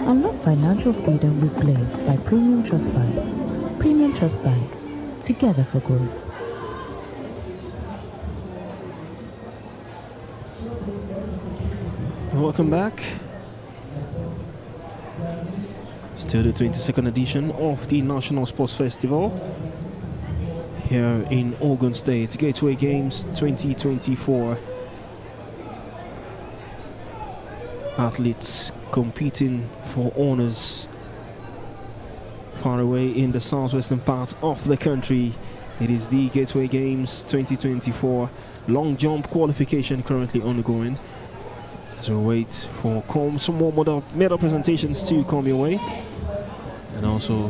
Unlock financial freedom with Blaze by Premium Trust Bank. Premium Trust Bank, together for growth. Welcome back. Still the 22nd edition of the National Sports Festival here in Ogun State. Gateway Games 2024. Athletes competing for honors far away in the southwestern part of the country. It is the Gateway Games 2024 long jump qualification currently ongoing. As we wait for some more medal presentations to come your way. And also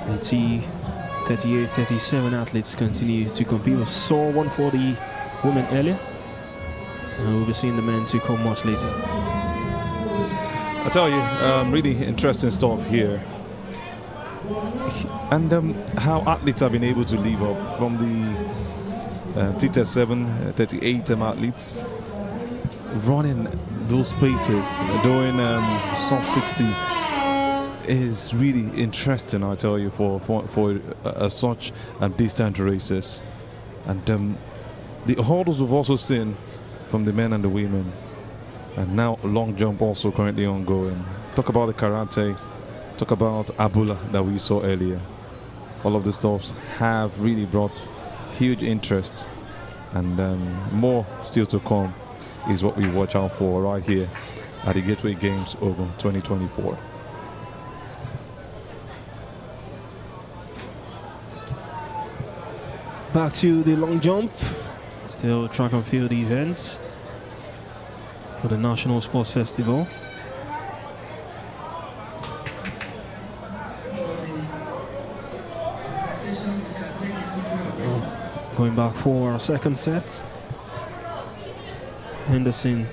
the T38, 37 athletes continue to compete. We saw one for the women earlier. And we'll be seeing the men to come much later. I tell you, really interesting stuff here. And how athletes have been able to live up from the T37, 38 athletes running those paces, doing soft 60 is really interesting, I tell you, for such distant races. And the hurdles we've also seen from the men and the women, and now long jump also currently ongoing. Talk about the karate, talk about Abula that we saw earlier. All of the stuffs have really brought huge interest, and more still to come is what we watch out for right here at the Gateway Games Ogun 2024. Back to the long jump, still track and field events for the National Sports Festival. Going back for our second set. Henderson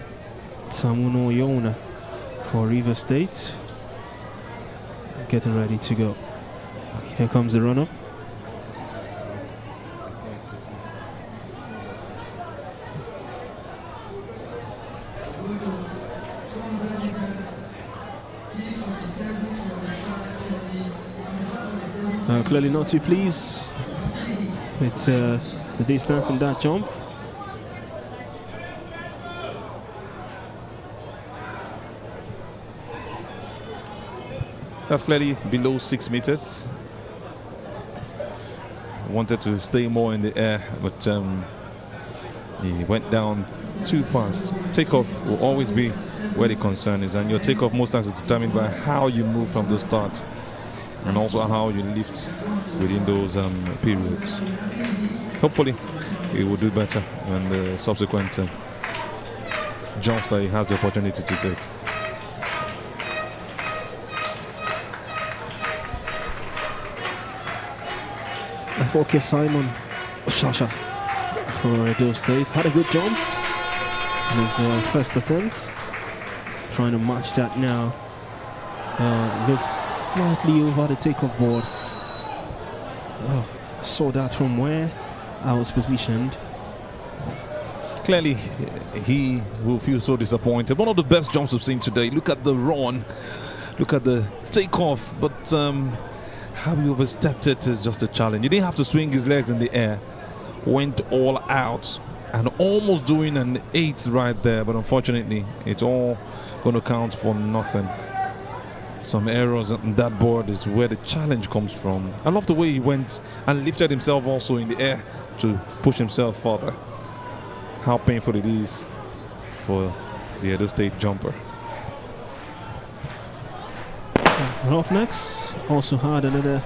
Tamuno Yona for River State. Getting ready to go. Here comes the run-up. Clearly not too pleased with the distance in that jump. That's clearly below 6 meters. Wanted to stay more in the air, but he went down too fast. Takeoff will always be where the concern is, and your takeoff most times is determined by how you move from the start and also how you lift within those periods. Hopefully he will do better in the subsequent jumps that he has the opportunity to take. Okay, Simon Shasha for Edo State had a good jump in his first attempt. Trying to match that now. Looks slightly over the takeoff board. Oh, saw that from where I was positioned. Clearly, he will feel so disappointed. One of the best jumps we've seen today. Look at the run, look at the takeoff, but how he overstepped it is just a challenge. He didn't have to swing his legs in the air. Went all out and almost doing an 8 right there, but unfortunately, it's all going to count for nothing. Some errors on that board is where the challenge comes from. I love the way he went and lifted himself also in the air to push himself further. How painful it is for the Edo State jumper. Roughnecks also had another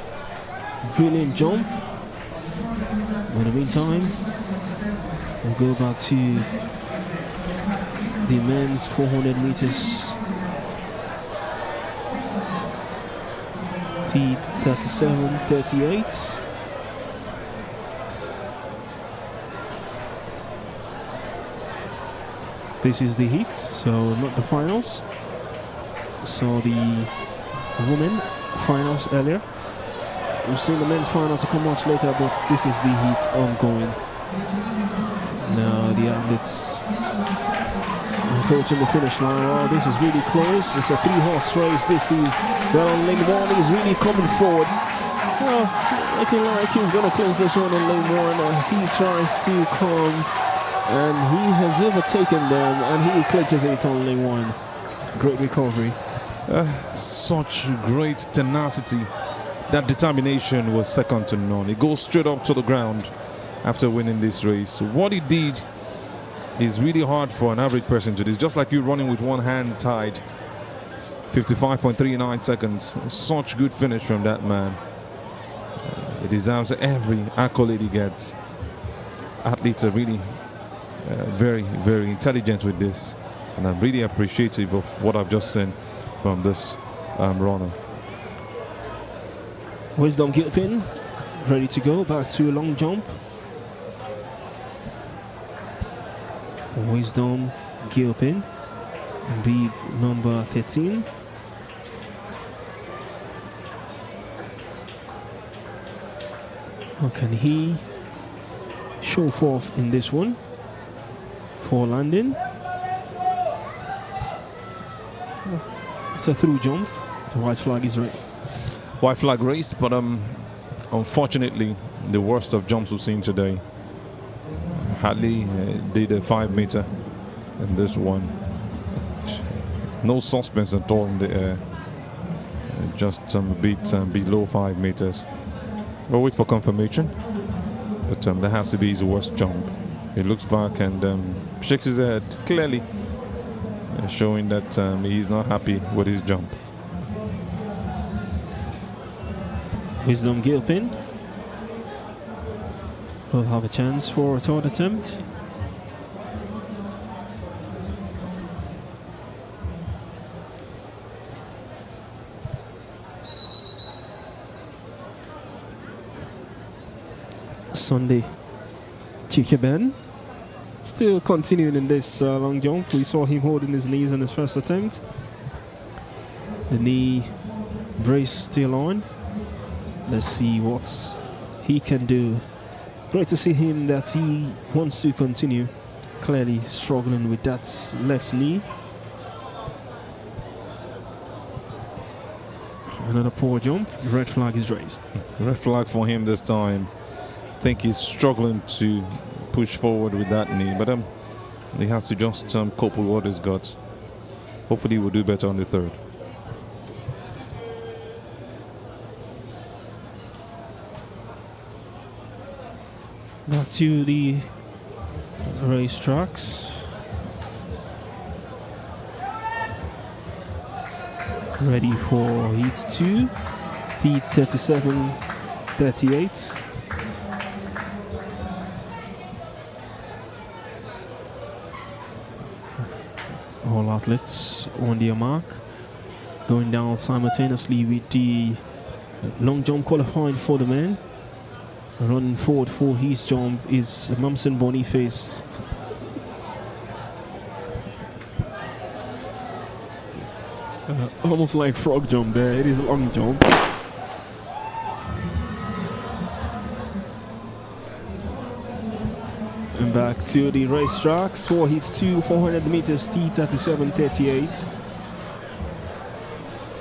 brilliant jump. In the meantime, we'll go back to the men's 400 meters T37, 38. This is the heat, so not the finals. So the women finals earlier. We've seen the men's final to come much later, but this is the heat ongoing. Now the athletes approaching the finish line. Oh, this is really close. It's a 3-horse race. This is, well, lane 1 is really coming forward. Well, looking like he's going to close this one in lane 1 as he tries to come, and he has overtaken them, and he clutches it on lane 1. Great recovery. Such great tenacity. That determination was second to none. He goes straight up to the ground after winning this race. What he did is really hard for an average person to do. It's just like you running with one hand tied. 55.39 seconds. Such good finish from that man. He deserves every accolade he gets. Athletes are really very, very intelligent with this. And I'm really appreciative of what I've just seen from this runner. Wisdom Gilpin, ready to go. Back to a long jump. Wisdom Gilpin, bead number 13. How can he show forth in this one for landing? It's a through jump. The white flag is raised. White flag raised, but unfortunately, the worst of jumps we've seen today. Hadley did a 5 meter in this one. No suspense at all in the air. Just a bit below 5 meters. We'll wait for confirmation. But that has to be his worst jump. He looks back and shakes his head clearly, showing that he's not happy with his jump. Wisdom Gilpin will have a chance for a third attempt. Sunday Chikeben still continuing in this long jump. We saw him holding his knees in his first attempt. The knee brace still on. Let's see what he can do. Great to see him that he wants to continue. Clearly struggling with that left knee. Another poor jump. Red flag is raised. Red flag for him this time. I think he's struggling to push forward with that knee, but he has to just cope with what he's got. Hopefully he will do better on the third. Back to the race tracks. Ready for heat 2, heat 37-38. All athletes on their mark, going down simultaneously with the long jump qualifying for the men. Running forward for his jump is Mamson Boniface. Almost like frog jump there. It is a long jump. And back to the racetracks for his 400 meters T37-38.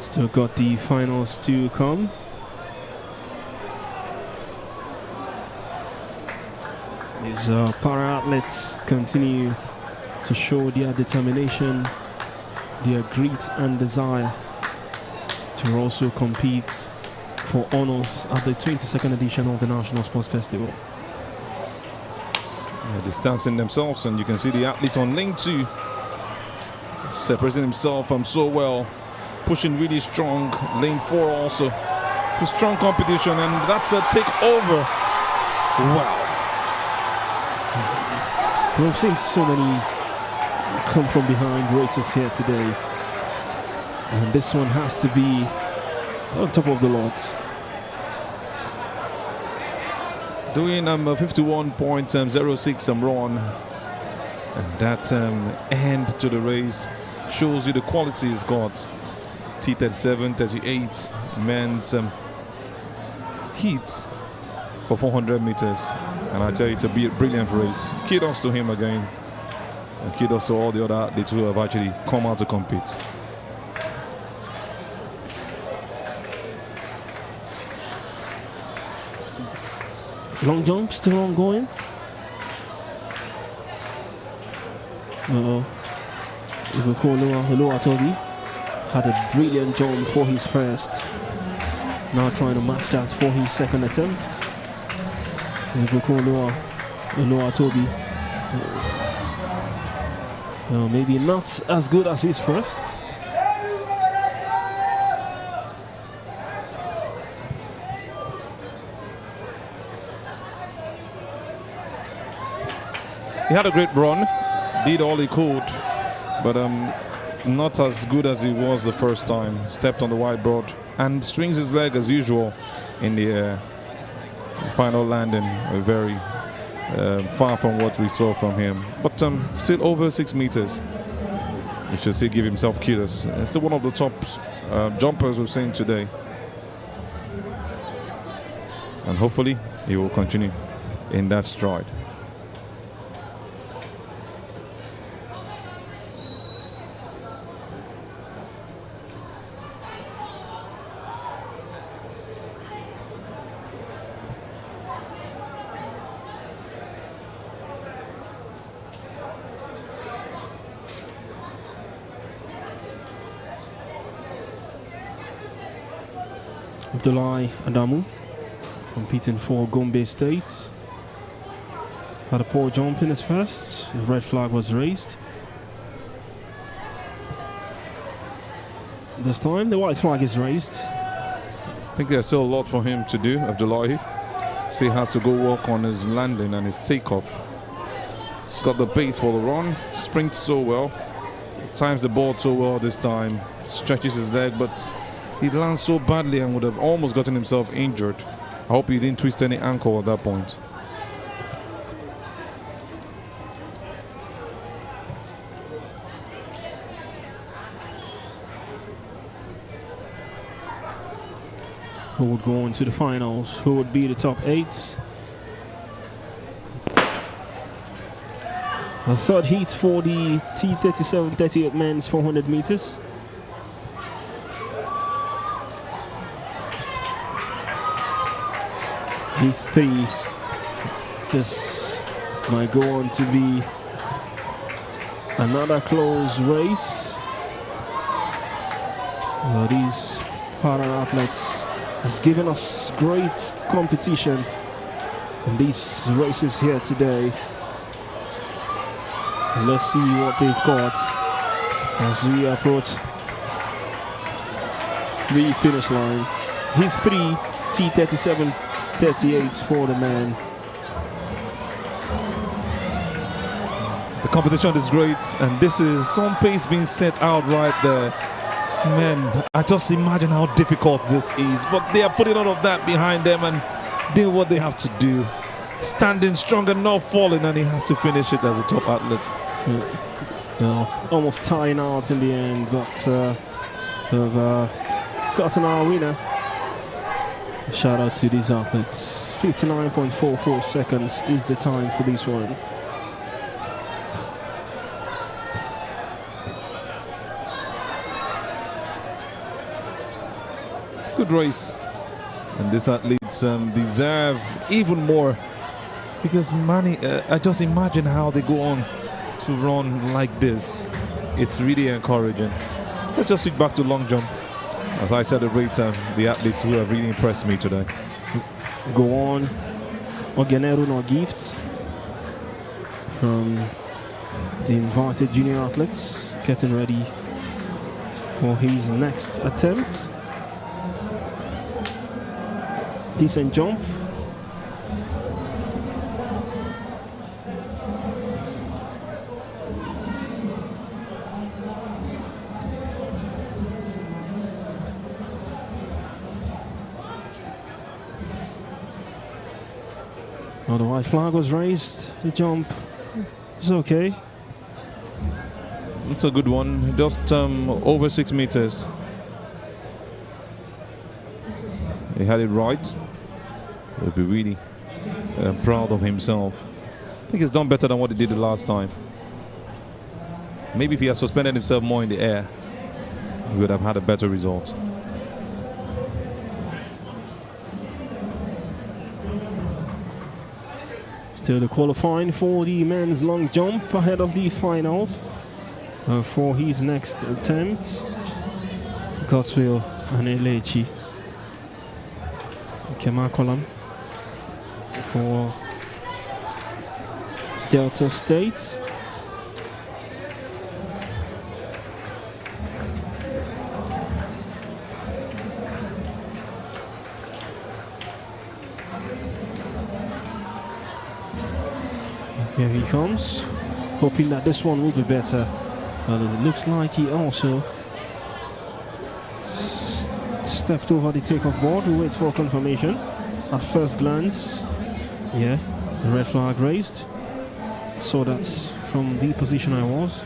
Still got the finals to come. These para-athletes continue to show their determination, their grit and desire to also compete for honors at the 22nd edition of the National Sports Festival. Distancing themselves, and you can see the athlete on lane 2 separating himself so well, pushing really strong. Lane 4 also. It's a strong competition, and that's a takeover. Wow. We've seen so many come from behind races here today, and this one has to be on top of the lot. Doing 51.06 run, and that end to the race shows you the quality he's got. T37-38 meant heat for 400 meters, and I tell you, it's a brilliant race. Kudos to him again, and kudos to all the other athletes who have actually come out to compete. Long jump still ongoing. Oluwa Toby had a brilliant jump for his first. Now trying to match that for his second attempt. Oluwa Toby. Maybe not as good as his first. he had a great run, did all he could, but not as good as he was the first time. Stepped on the wide board and swings his leg as usual in the air. Final landing, very far from what we saw from him, but still over 6 meters. He should still give himself kudos. Still one of the top jumpers we've seen today, and hopefully he will continue in that stride. Abdullahi Adamu, competing for Gombe State, had a poor jump in his first. The red flag was raised. This time the white flag is raised. I think there's still a lot for him to do, Abdullahi. So he has to go work on his landing and his takeoff. He's got the pace for the run, sprints so well, times the board so well this time, stretches his leg, but he lands so badly and would have almost gotten himself injured. I hope he didn't twist any ankle at that point. Who would go into the finals? Who would be the top 8? The third heat for the T37 38 men's 400 meters. Heat 3. This might go on to be another close race. Well, these para-athletes has given us great competition in these races here today. Let's see what they've got as we approach the finish line. He's 3, T37 38 for the man. The competition is great, and this is some pace being set out right there. Man, I just imagine how difficult this is, but they are putting all of that behind them and doing what they have to do. Standing strong and not falling, and he has to finish it as a top athlete. Well, almost tying out in the end, but have gotten our winner. Shout out to these athletes. 59.44 seconds is the time for this one. Good race, and these athletes deserve even more, because I just imagine how they go on to run like this. It's really encouraging. Let's just switch back to long jump as I celebrate the athletes who have really impressed me today. Go on, Ogenero no gift from the invited junior athletes, getting ready for his next attempt. Decent jump. Oh, the white flag was raised. The jump is okay. It's a good one. Just over 6 meters. He had it right. He'll be really proud of himself. I think he's done better than what he did the last time. Maybe if he had suspended himself more in the air, he would have had a better result. Still the qualifying for the men's long jump ahead of the final for his next attempt. Godswill and Elechi Kemakolam for Delta State. Here he comes, hoping that this one will be better. But it looks like he also stepped over the takeoff board. We wait for confirmation. At first glance, yeah, the red flag raised. Saw that from the position I was.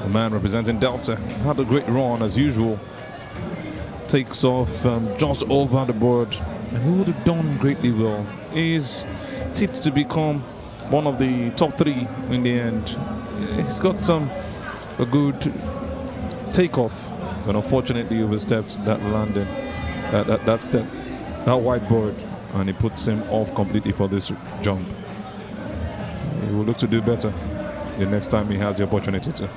The man representing Delta had a great run as usual. Takes off just over the board, and he would have done greatly well. He is tipped to become one of the top 3 in the end. He's got a good takeoff, but unfortunately overstepped that landing, that step, that white board, and it puts him off completely for this jump. He will look to do better the next time he has the opportunity to.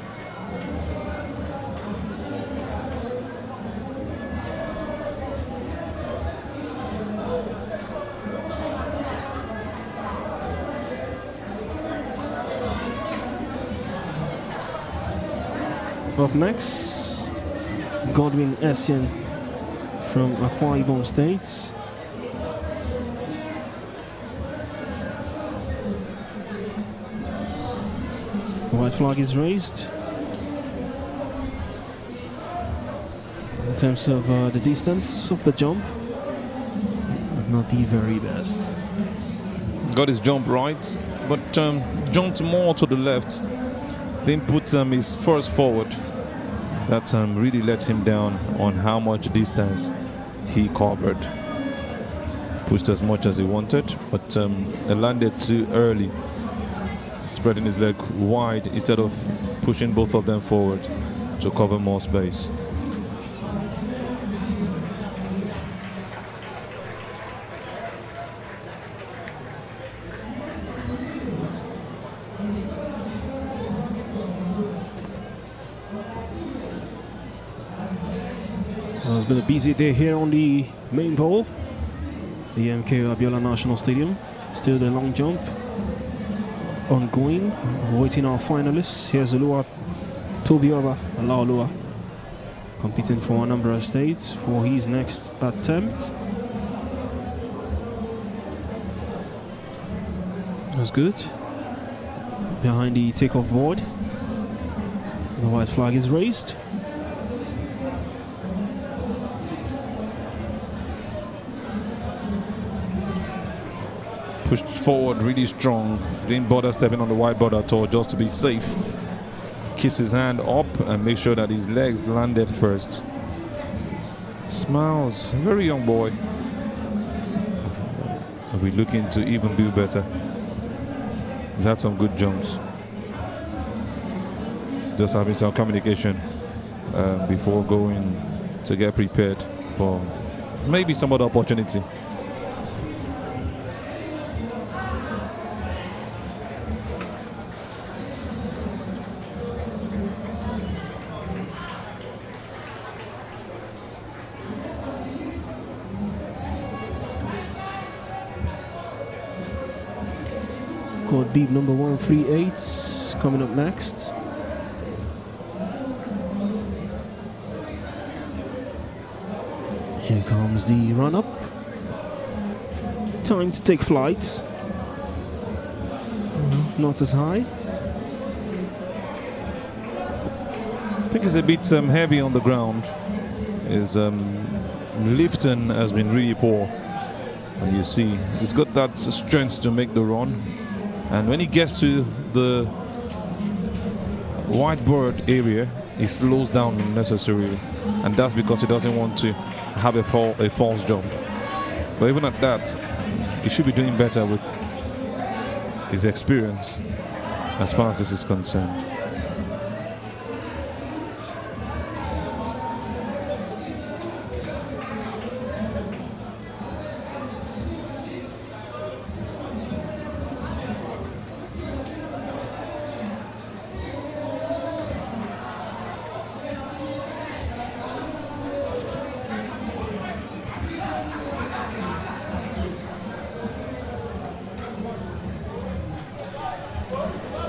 Up next, Godwin Essien from Akwa Ibom State. White flag is raised. In terms of the distance of the jump, not the very best. Got his jump right, but jumped more to the left. Then put his first forward. That really let him down on how much distance he covered. Pushed as much as he wanted, but it landed too early, spreading his leg wide instead of pushing both of them forward to cover more space. It's been a busy day here on the main pole, the MKO Abiola National Stadium. Still the long jump ongoing, waiting our finalists. Here's Olua Tobioba Alaolua, competing for Anambra State for his next attempt. That's good. Behind the takeoff board, the white flag is raised. Pushed forward really strong, didn't bother stepping on the white board at all, just to be safe. Keeps his hand up and makes sure that his legs landed first. Smiles, a very young boy. We're looking to even do better. He's had some good jumps. Just having some communication before going to get prepared for maybe some other opportunity. Code beep number 138 coming up next. Here comes the run up. Time to take flight. Not as high. I think it's a bit heavy on the ground. His lifting has been really poor. And you see, he's got that strength to make the run. And when he gets to the white bird area, he slows down unnecessarily. And that's because he doesn't want to have a false jump. But even at that, he should be doing better with his experience as far as this is concerned.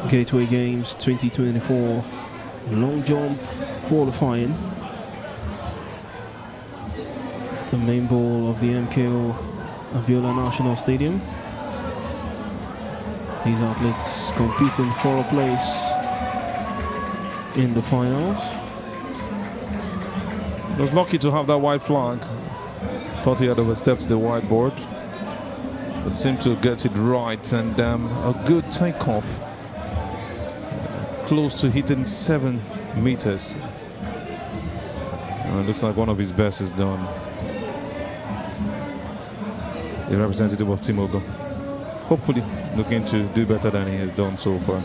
Gateway Games 2024 long jump qualifying. The main ball of the MKO Abiola National Stadium. These athletes competing for a place in the finals. I was lucky to have that white flag. Thought he had overstepped the whiteboard, but seemed to get it right, and a good takeoff, close to hitting 7 meters. It looks like one of his best is done. The representative of Team Ogun, hopefully looking to do better than he has done so far.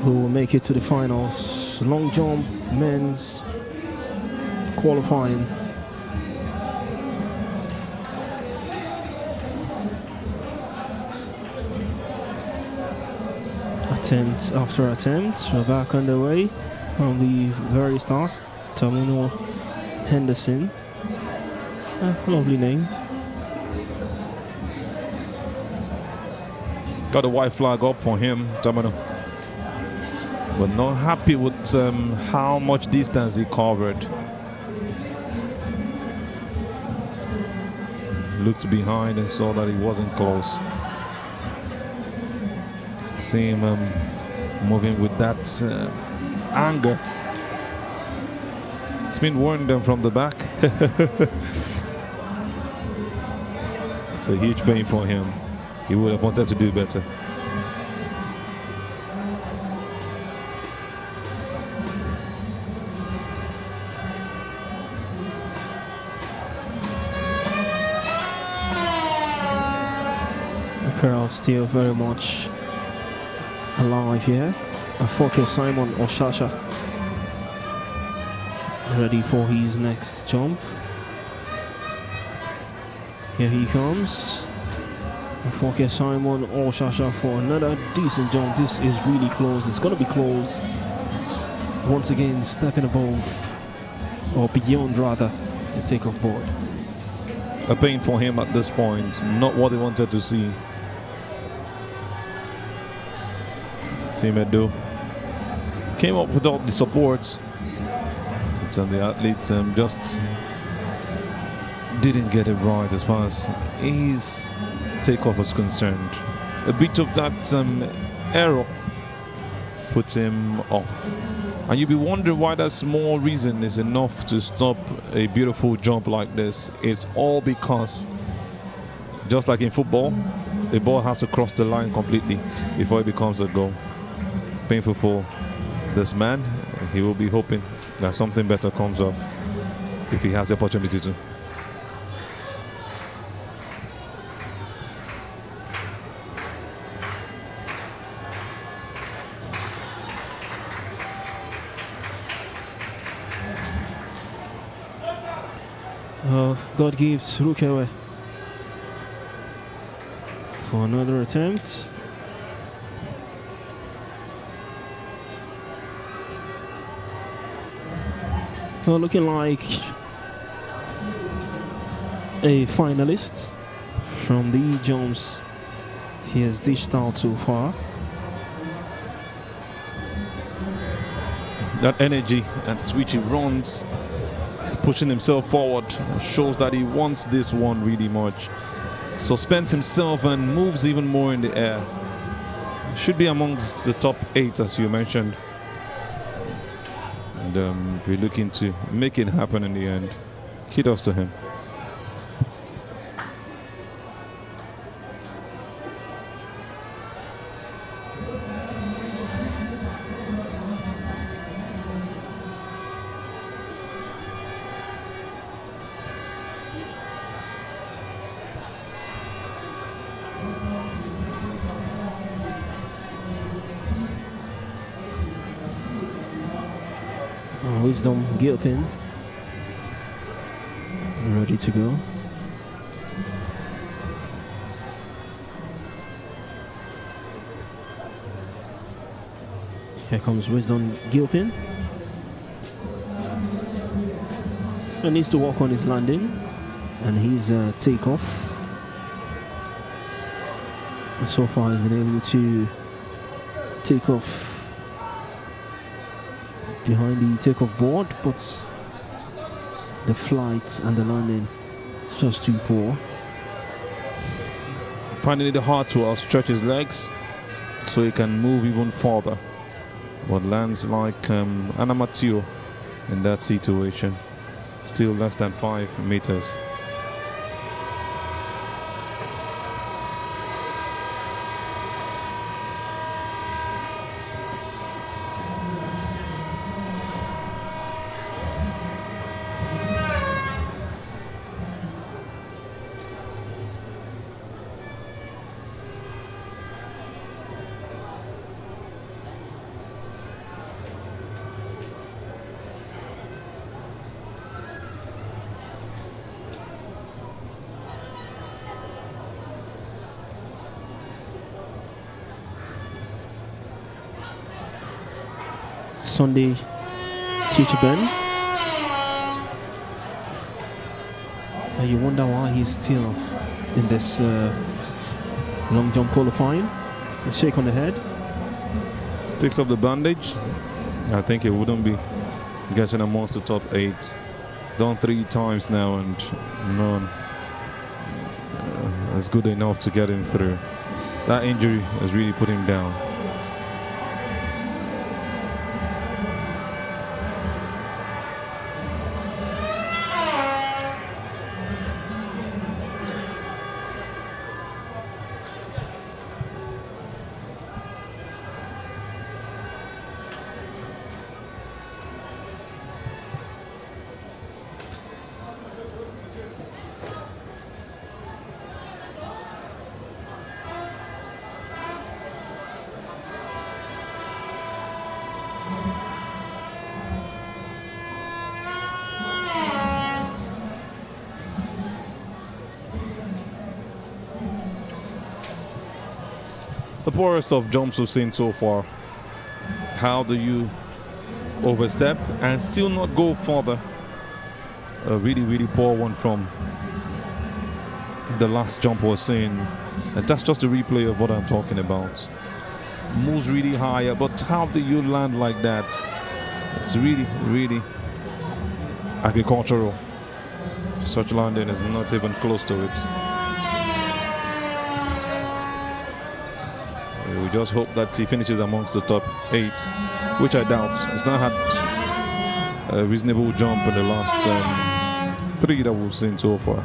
Who will make it to the finals? Long jump, men's qualifying. Attempt after attempt, we're back underway from the very start. Tamuno Henderson, lovely name. Got a white flag up for him, Tamuno. But not happy with how much distance he covered. Looked behind and saw that he wasn't close. See him moving with that anger. It's been warning them from the back. It's a huge pain for him. He would have wanted to do better. Crowd still very much alive here. Afoke Simon Oshasha ready for his next jump. Here he comes. Afoke Simon Oshasha for another decent jump. This is really close. It's going to be close. Once again, stepping above or beyond rather the takeoff board. A pain for him at this point. Not what he wanted to see. Team Edo came up without the support, and the athlete just didn't get it right as far as his takeoff was concerned. A bit of that error put him off, and you'll be wondering why that small reason is enough to stop a beautiful jump like this. It's all because, just like in football, the ball has to cross the line completely before it becomes a goal. Painful for this man. He will be hoping that something better comes off if he has the opportunity to. God gives Rukewe for another attempt. Well, looking like a finalist from the jumps he has dished out so far. That energy and which he runs, pushing himself forward, shows that he wants this one really much. Suspends himself and moves even more in the air. Should be amongst the top 8, as you mentioned. And we're looking to make it happen in the end. Kudos to him. Wisdom Gilpin ready to go. Here comes Wisdom Gilpin. He needs to work on his landing and his takeoff. And so far he's been able to take off behind the takeoff board, but the flight and the landing is just too poor. Finding it hard to stretch his legs so he can move even further, but lands like an amateur in that situation. Still less than 5 meters. Sunday Chichiben. And you wonder why he's still in this long jump qualifying. A shake on the head. Takes off the bandage. I think he wouldn't be getting amongst the top 8. He's done 3 times now and none is good enough to get him through. That injury has really put him down. The poorest of jumps we've seen so far. How do you overstep and still not go further? A really, really poor one from the last jump we're seeing. And that's just a replay of what I'm talking about. Moves really higher, but how do you land like that? It's really, really agricultural. Such landing is not even close to it. We just hope that he finishes amongst the top 8, which I doubt. He's not had a reasonable jump in the last 3 that we've seen so far.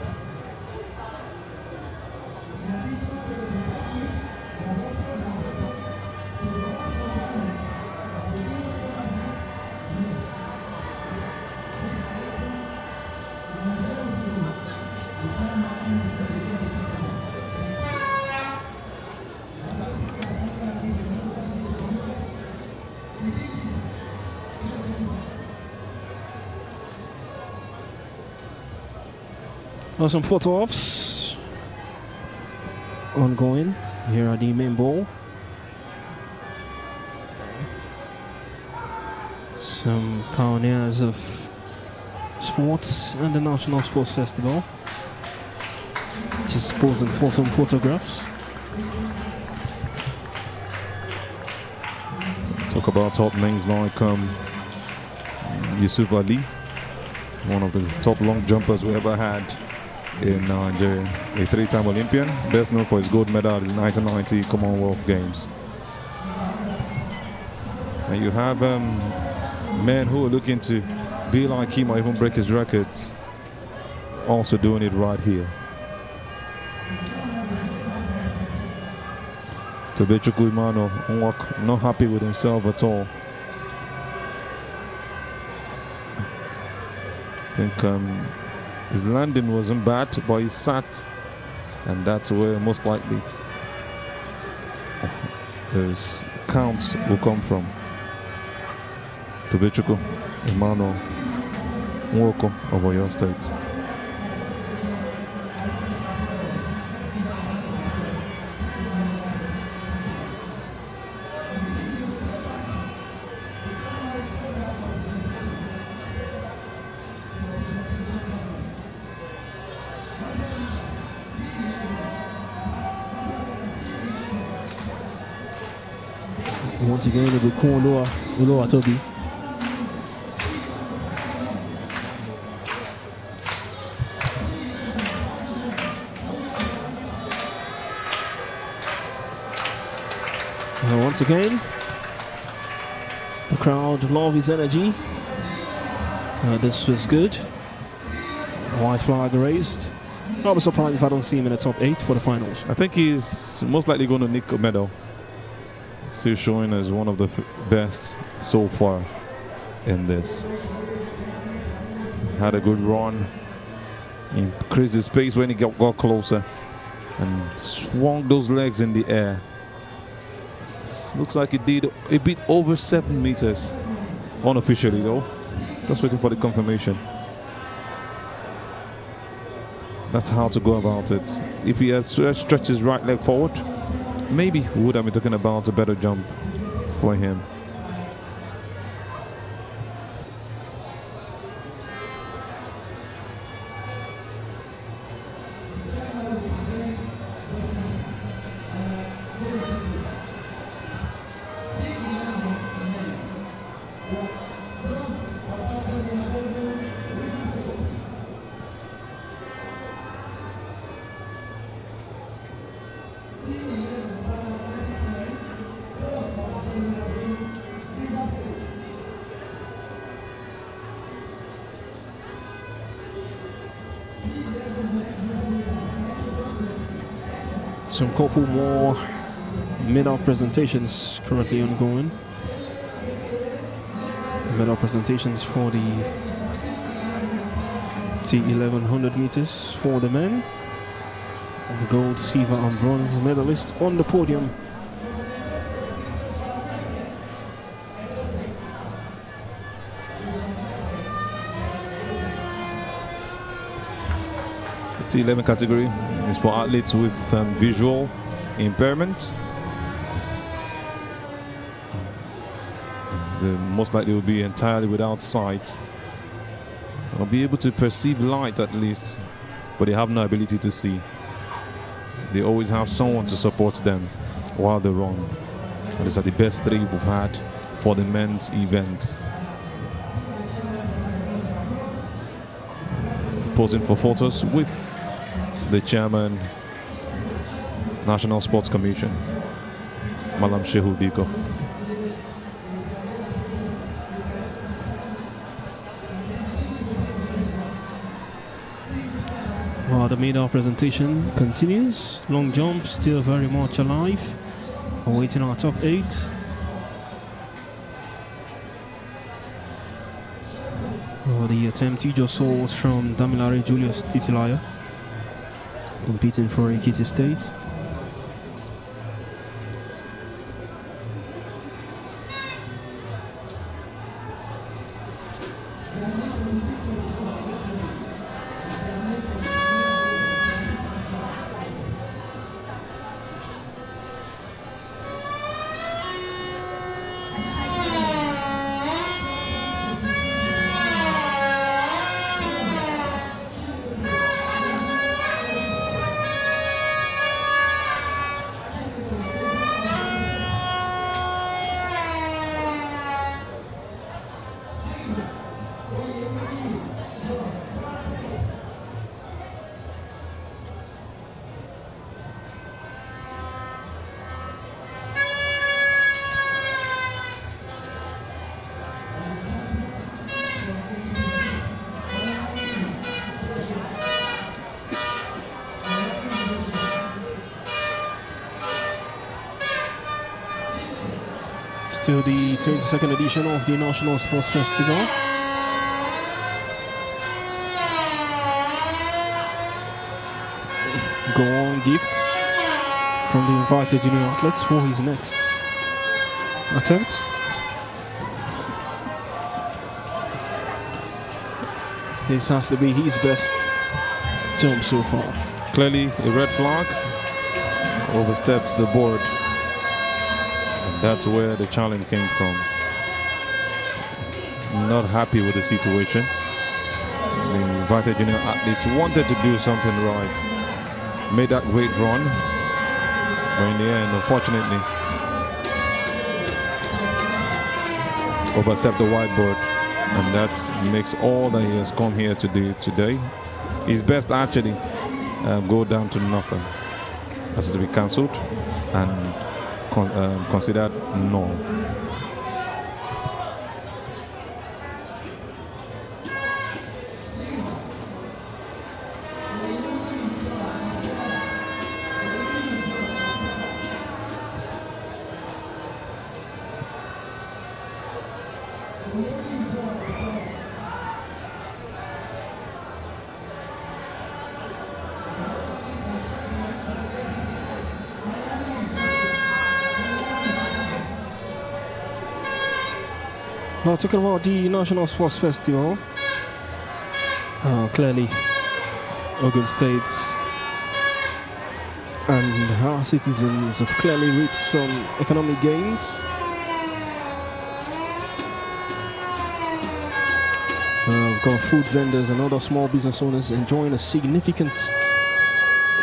Now some photo ops ongoing here at the main bowl. Some pioneers of sports and the National Sports Festival just posing for some photographs. Talk about top names like Yusuf Ali, one of the top long jumpers we ever had in Nigeria, a 3-time Olympian, best known for his gold medal in the 1990 Commonwealth Games. And you have men who are looking to be like him or even break his records, also doing it right here. Tobechukwu Imano, not happy with himself at all. I think his landing wasn't bad, but he sat, and that's where most likely his counts will come from. Tobechukwu Emmanuel Nwoko of Oyo State. Once again, it'll be Kwon Oloa Toby. Once again, the crowd love his energy. This was good. White flag raised. I'll be surprised if I don't see him in the top 8 for the finals. I think he's most likely going to nick a medal. Still showing as one of the best so far in this. Had a good run. Increased the space when he got closer. And swung those legs in the air. Looks like it beat over 7 meters. Unofficially though. Just waiting for the confirmation. That's how to go about it. If he had stretched his right leg forward, maybe we would have been talking about a better jump for him. Some couple more medal presentations currently ongoing. Medal presentations for the T1100 meters for the men. The gold, silver and bronze medalists on the podium. The T11 category is for athletes with visual impairment. They most likely will be entirely without sight. They'll be able to perceive light at least, but they have no ability to see. They always have someone to support them while they run. And these are the best 3 we've had for the men's event. Posing for photos with the chairman, National Sports Commission, Malam Shehu Diko. Well, the medal presentation continues. Long jump still very much alive. Awaiting our top 8. The attempt you just saw was from Damilare Julius Titilaya, competing for Ekiti State. To the 22nd edition of the National Sports Festival. Go on gifts from the invited junior athletes for his next attempt. This has to be his best jump so far. Clearly a red flag. Oversteps the board. And that's where the challenge came from. Not happy with the situation. The invited junior athletes wanted to do something right. Made that great run. But in the end, unfortunately, overstepped the whiteboard. And that makes all that he has come here to do today. His best actually go down to nothing. Has to be cancelled and considered null. Well, talking about the National Sports Festival, clearly Ogun State and our citizens have clearly reaped some economic gains. We've got food vendors and other small business owners enjoying a significant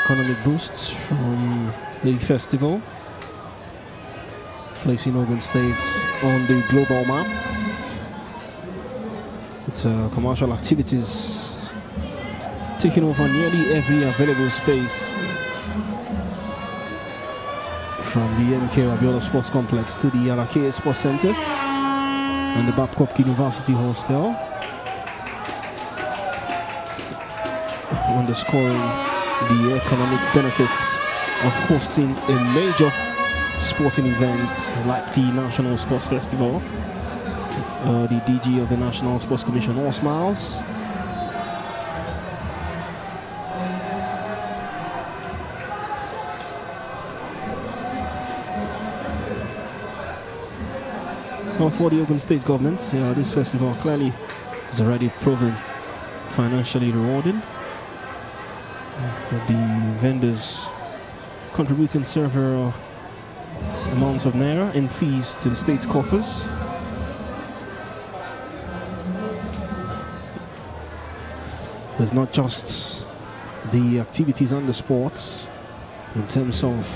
economic boost from the festival, placing Ogun State on the global map. It's commercial activities taking over nearly every available space, from the MK Abiola Sports Complex to the Alake Sports Center and the Babcock University Hostel, underscoring the economic benefits of hosting a major sporting event like the National Sports Festival. The DG of the National Sports Commission, all smiles. Well, for the Ogun State government, this festival clearly is already proven financially rewarding. The vendors contributing several amounts of naira in fees to the state's coffers. There's not just the activities and the sports in terms of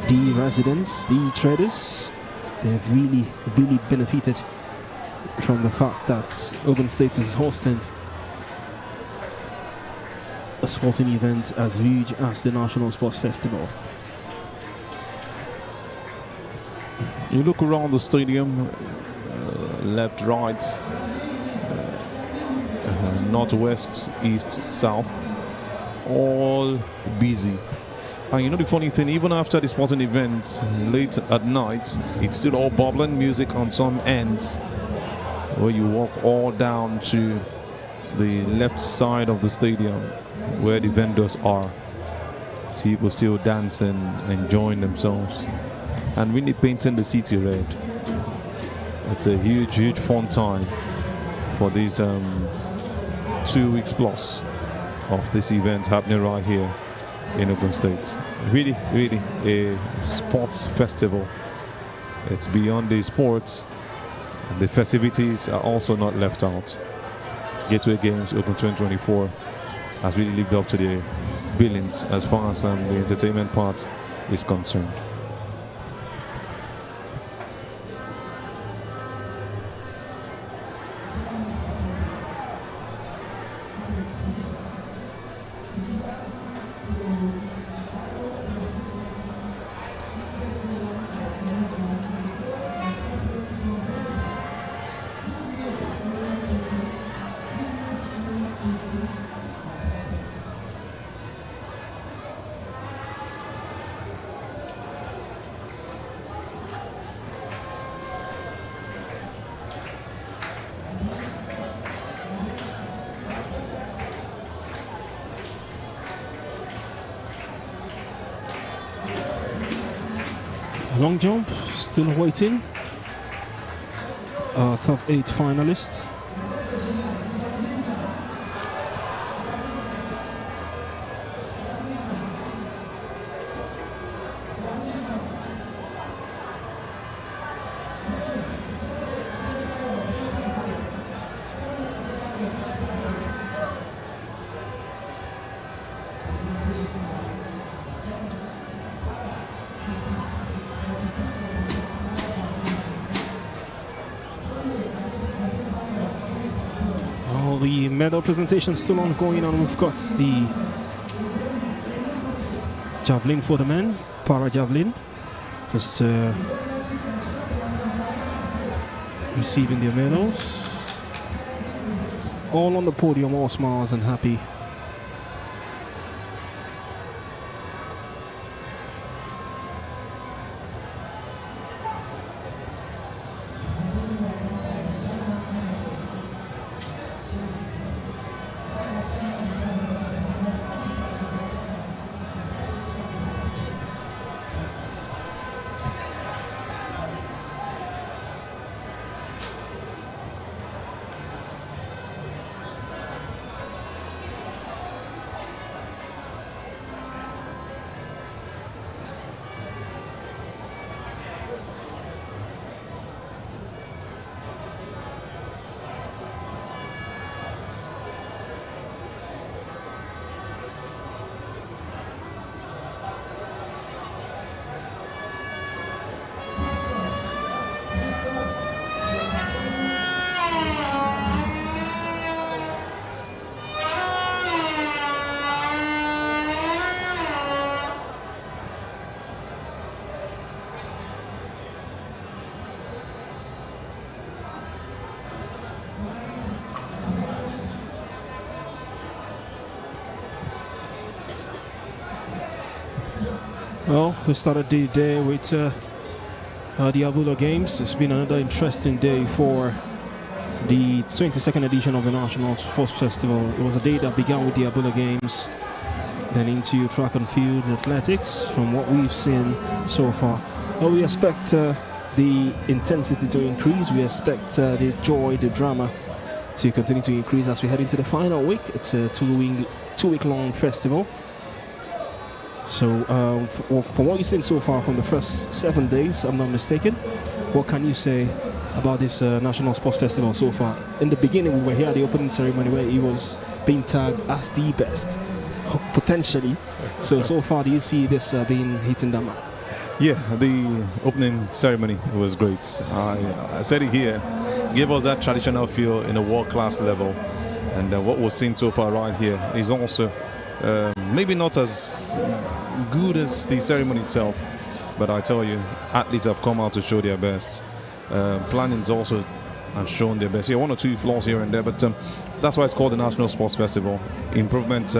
the residents, the traders. They've really benefited from the fact that Ogun State is hosting a sporting event as huge as the National Sports Festival. You look around the stadium, left, right, northwest, east, south, all busy. And you know the funny thing, even after the sporting events late at night, it's still all bubbling music on some ends, where you walk all down to the left side of the stadium where the vendors are. See people still dancing, enjoying themselves, and really painting the city red. It's a huge fun time for these 2 weeks plus of this event happening right here in Ogun State. Really a sports festival. It's beyond the sports. The festivities are also not left out. Gateway Games Ogun 2024 has really lived up to the billings as far as the entertainment part is concerned. Long jump, still waiting. Top 8 finalist. medal presentation still ongoing, and we've got the javelin for the men, para javelin, just receiving their medals. All on the podium, all smiles and happy. Well, we started the day with the Abula Games. It's been another interesting day for the 22nd edition of the National Sports Festival. It was a day that began with the Abula Games, then into track and field athletics. From what we've seen so far, we expect the intensity to increase. We expect the joy, the drama to continue to increase as we head into the final week. It's a two-week-long festival. So, from what you've seen so far from the first 7 days, I'm not mistaken, what can you say about this National Sports Festival so far? In the beginning, we were here at the opening ceremony where he was being tagged as the best, potentially. So far, do you see this being hitting that mark? Yeah, the opening ceremony was great. I said it here, gave us that traditional feel in a world-class level. And what we've seen so far right here is also maybe not as good as the ceremony itself, but I tell you, athletes have come out to show their best. Planning's also have shown their best. Yeah, one or two flaws here and there, but that's why it's called the National Sports Festival. Improvement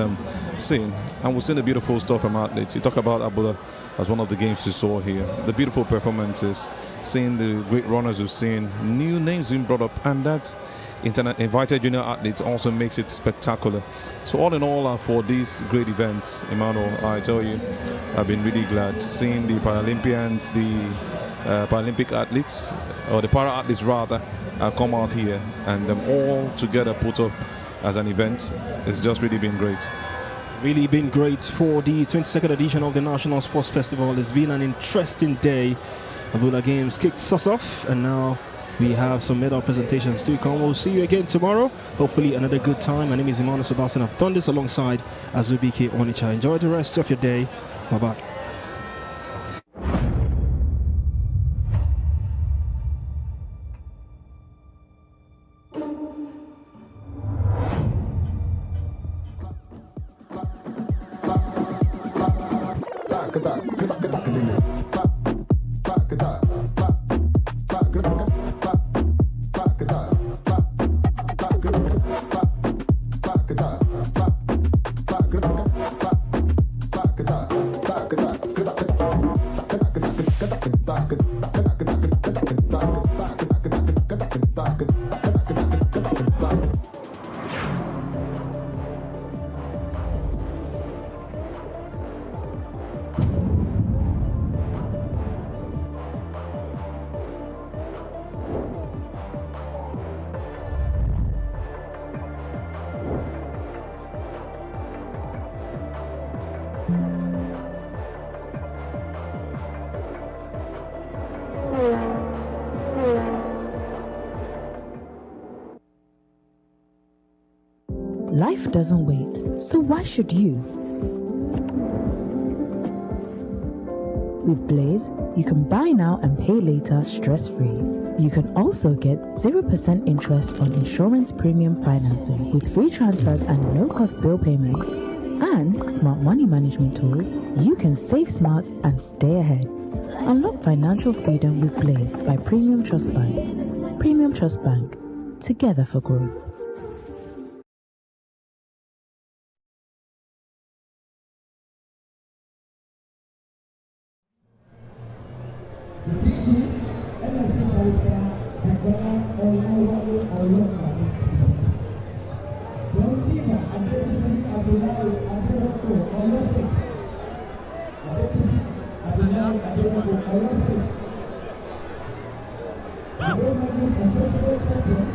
seen, and we've seen the beautiful stuff from athletes. You talk about Abula as one of the games you saw here. The beautiful performances, seeing the great runners we've seen, new names being brought up, and that's invited junior athletes also makes it spectacular. So all in all, for these great events, Emmanuel, I tell you, I've been really glad seeing the Paralympians, the Paralympic athletes, or the para athletes rather, come out here and all together put up as an event. It's just really been great. Really been great for the 22nd edition of the National Sports Festival. It's been an interesting day. Abula Games kicked us off, and now we have some medal presentations to come. We'll see you again tomorrow. Hopefully another good time. My name is Emmanuel Sebastian. I've done this alongside Azubike Onicha. Enjoy the rest of your day. Bye-bye. Life doesn't wait, so why should you? With Blaze, you can buy now and pay later stress-free. You can also get 0% interest on insurance premium financing with free transfers and no-cost bill payments. And smart money management tools, you can save smart and stay ahead. Unlock financial freedom with Blaze by Premium Trust Bank. Premium Trust Bank, together for growth. The PG, MSc Barrister, Bukola Olawale Olokade Tizet. Rosima Adebisi Abdullahi Adeloko, Oyo State. Adebisi Abdullahi Adeloko, Oyo State. The Romanist Ancestral Champion.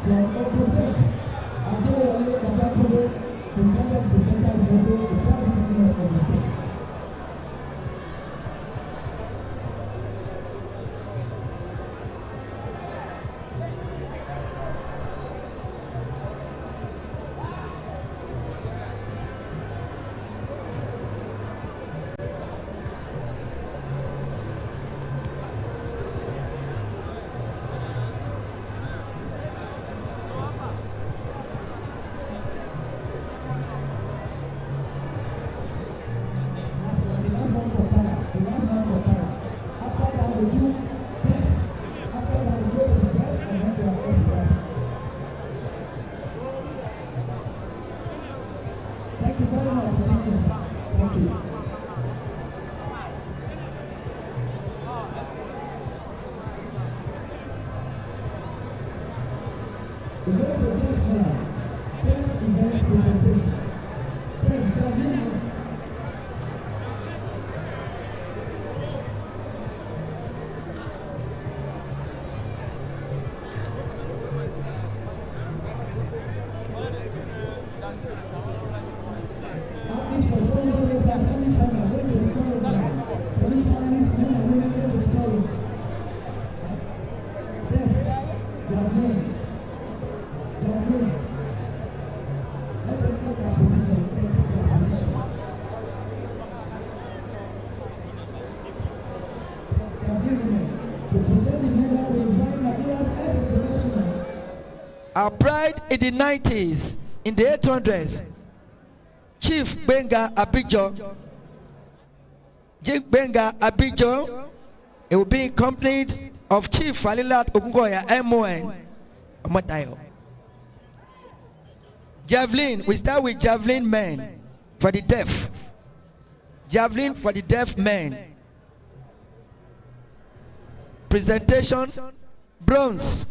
From Ogun State, Adewale Kabatobo, independent presenters also the proud division of Ogun State. Thank you very much. Thank you. We go to the next now. Next event presentation. Thank you. Our pride in the 90s, in the 800s, Chief Benga Abijo, it will be accompanied of Chief Alilat Ogungoya MON Omotayo. Javelin, we start with javelin men for the deaf. Javelin for the deaf men. Presentation, bronze.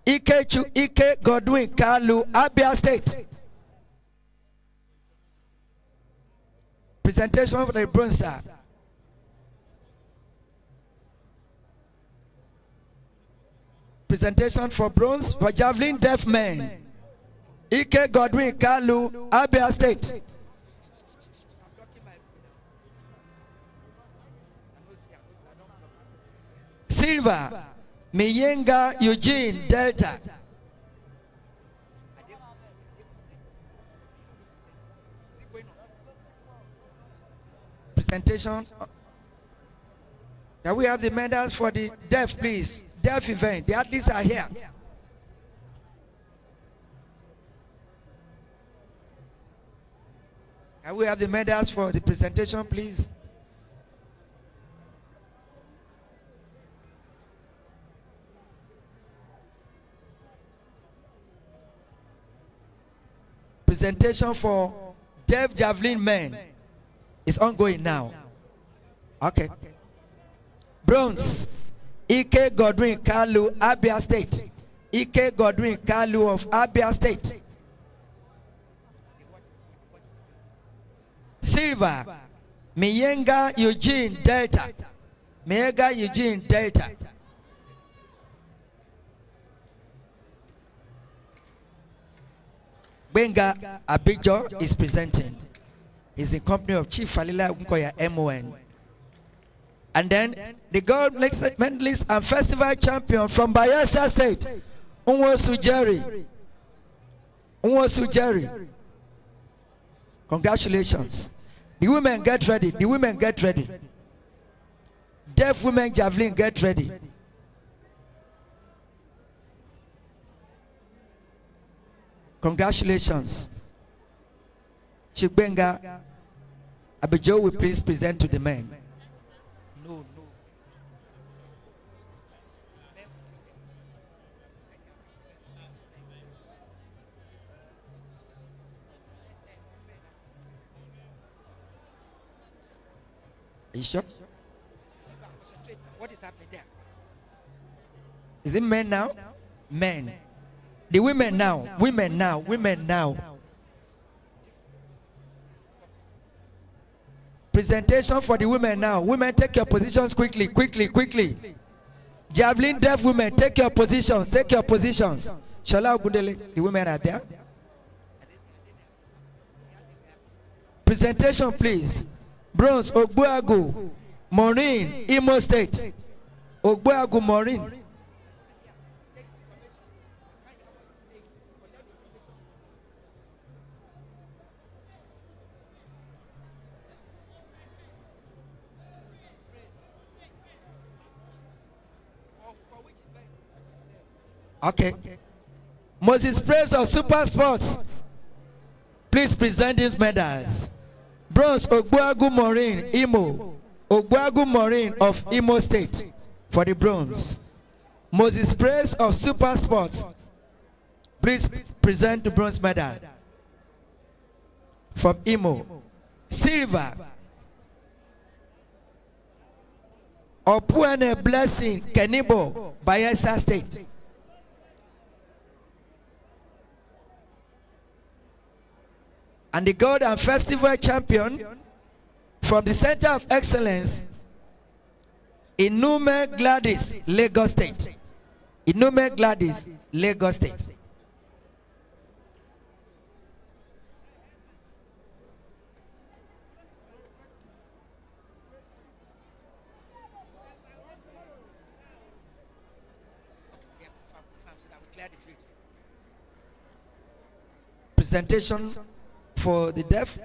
Ike Godwin Kalu, Abia State. Presentation for the bronze. Presentation for bronze for javelin deaf men. Ike Godwin Kalu, Abia State. Silver, Miyenga Eugene Delta. Presentation. Can we have the medals for the deaf, please? Deaf event. The athletes are here. Can we have the medals for the presentation, please? Presentation for deaf javelin men is ongoing now. Okay. Bronze, Ike Godwin Kalu, Abia State. Ike Godwin Kalu of Abia State. Silver, Miyenga Eugene Delta. Miyenga Eugene Delta. Benga Abijo is presenting. He's in company of Chief Falila Unkoya MON. And then the gold medalist and festival champion from Bayelsa State, Unwosu Jerry. Unwosu Jerry. Congratulations. The women get ready. The women get ready. Deaf women javelin get ready. Congratulations. Chigbenga Abijo will please present to the men. No. Are you sure? What is happening there? Is it men now? Men. The women now. Women now. Women now. Presentation for the women now. Women, take your positions quickly, quickly, quickly. Javelin deaf women, take your positions, take your positions. Shala Ogundele, the women are there. Presentation, please. Bronze, Ogbuagu, Maureen, Imo State. Ogbuagu, Maureen. Okay. Moses Praise of Super Sports. Please present these medals. Bronze, Ogbuagu Maureen, Imo. Ogbuagu Maureen of Imo State for the bronze. Moses Praise of Super Sports. Please present the bronze medal from Imo. Silver. Opuene Blessing, Kenibo, Bayelsa State. And the gold and festival champion from the Center of Excellence, Inume Gladys, Lagos State. Inume Gladys, Lagos State. Presentation for the deaf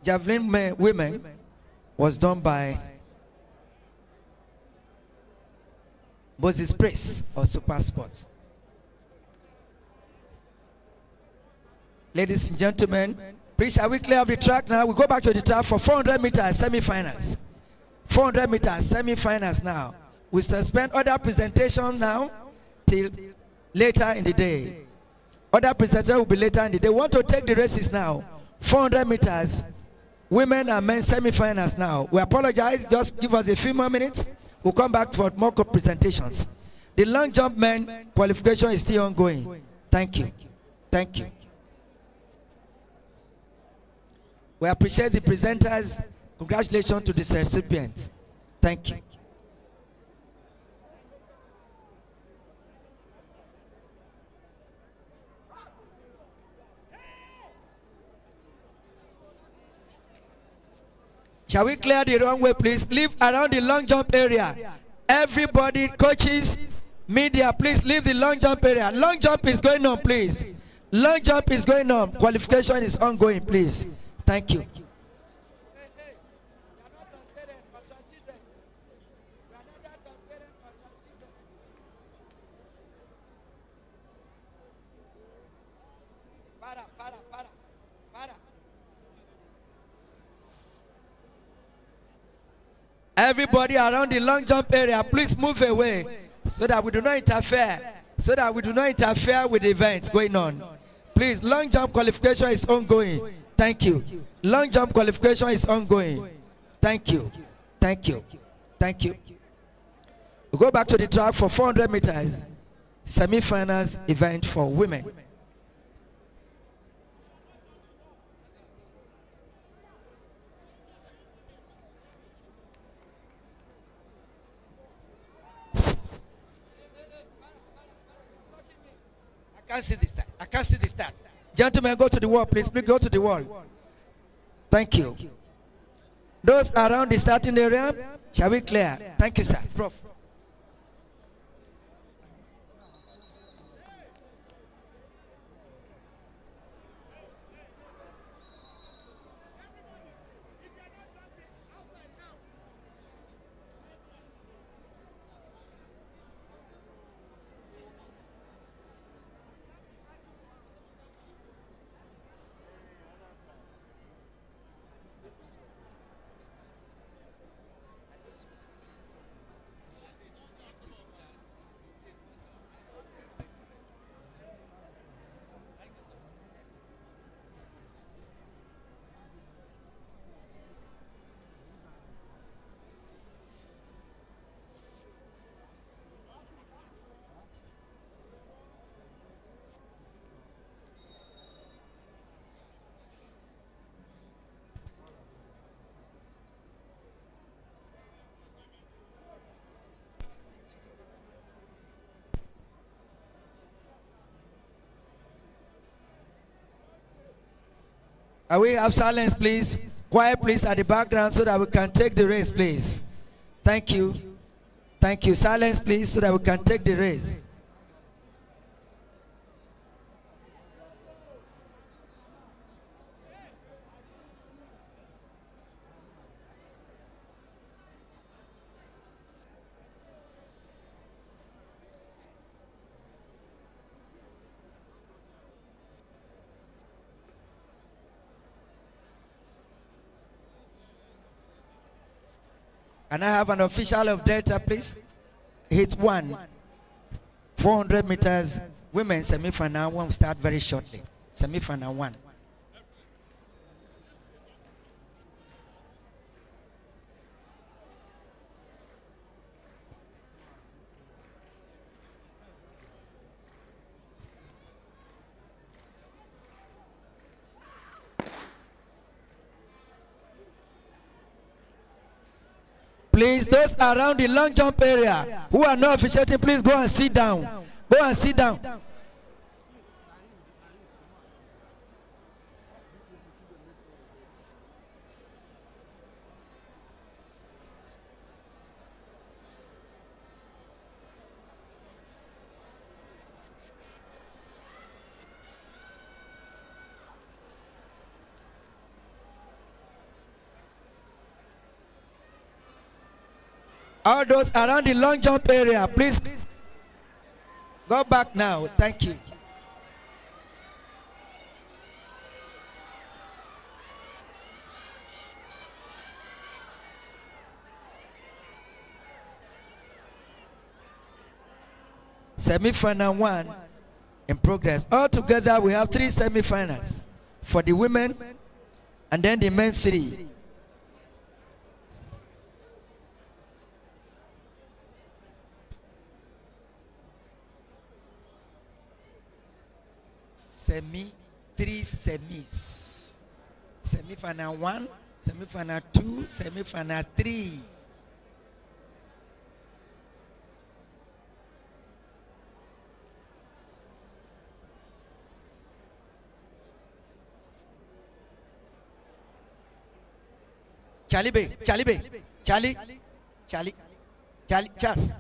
javelin women was done by Moses Praise of Super Sports. Ladies and gentlemen, please shall we clear up the track now? We go back to the track for 400 meters semi-finals. 400 meters semi-finals now. We suspend other presentation now till later in the day. Other presentation will be later in the day. Want to take the races now. 400 meters, women and men semi-finals now. We apologize. Just give us a few more minutes. We'll come back for more presentations. The long jump men qualification is still ongoing. Thank you. Thank you. We appreciate the presenters. Congratulations to the recipients. Thank you. Shall we clear the runway, please? Leave around the long jump area. Everybody, coaches, media, please leave the long jump area. Long jump is going on, please. Long jump is going on. Qualification is ongoing, please. Thank you. Everybody around the long jump area, please move away so that we do not interfere. So that we do not interfere with the events going on. Please, long jump qualification is ongoing. Thank you. Long jump qualification is ongoing. Thank you. Thank you. Thank you. We go back to the track for 400 meters. Semi-finals event for women. I can't see this start. I can't see this start. Gentlemen, go to the wall, please. Please go to the wall. Thank you. Those around the starting area, shall we clear? Thank you, sir. Prof. Can we have silence, please? Quiet, please, at the background so that we can take the race, please. Thank you. Thank you. Silence, please, so that we can take the race. Can I have an official of Delta, please? Hit 1. 400 meters. Women semi-final 1 will start very shortly. Semi-final 1. Please, those around the long jump area who are not officiating, please go and sit down. Go and sit down. All those around the long jump area, please go back now. Thank you. Semi-final 1 in progress. Altogether, we have 3 semi-finals for the women and then the men 3. Three semis. Semi-final 1, semi-final 2, semi-final 3. Charlie, Charles.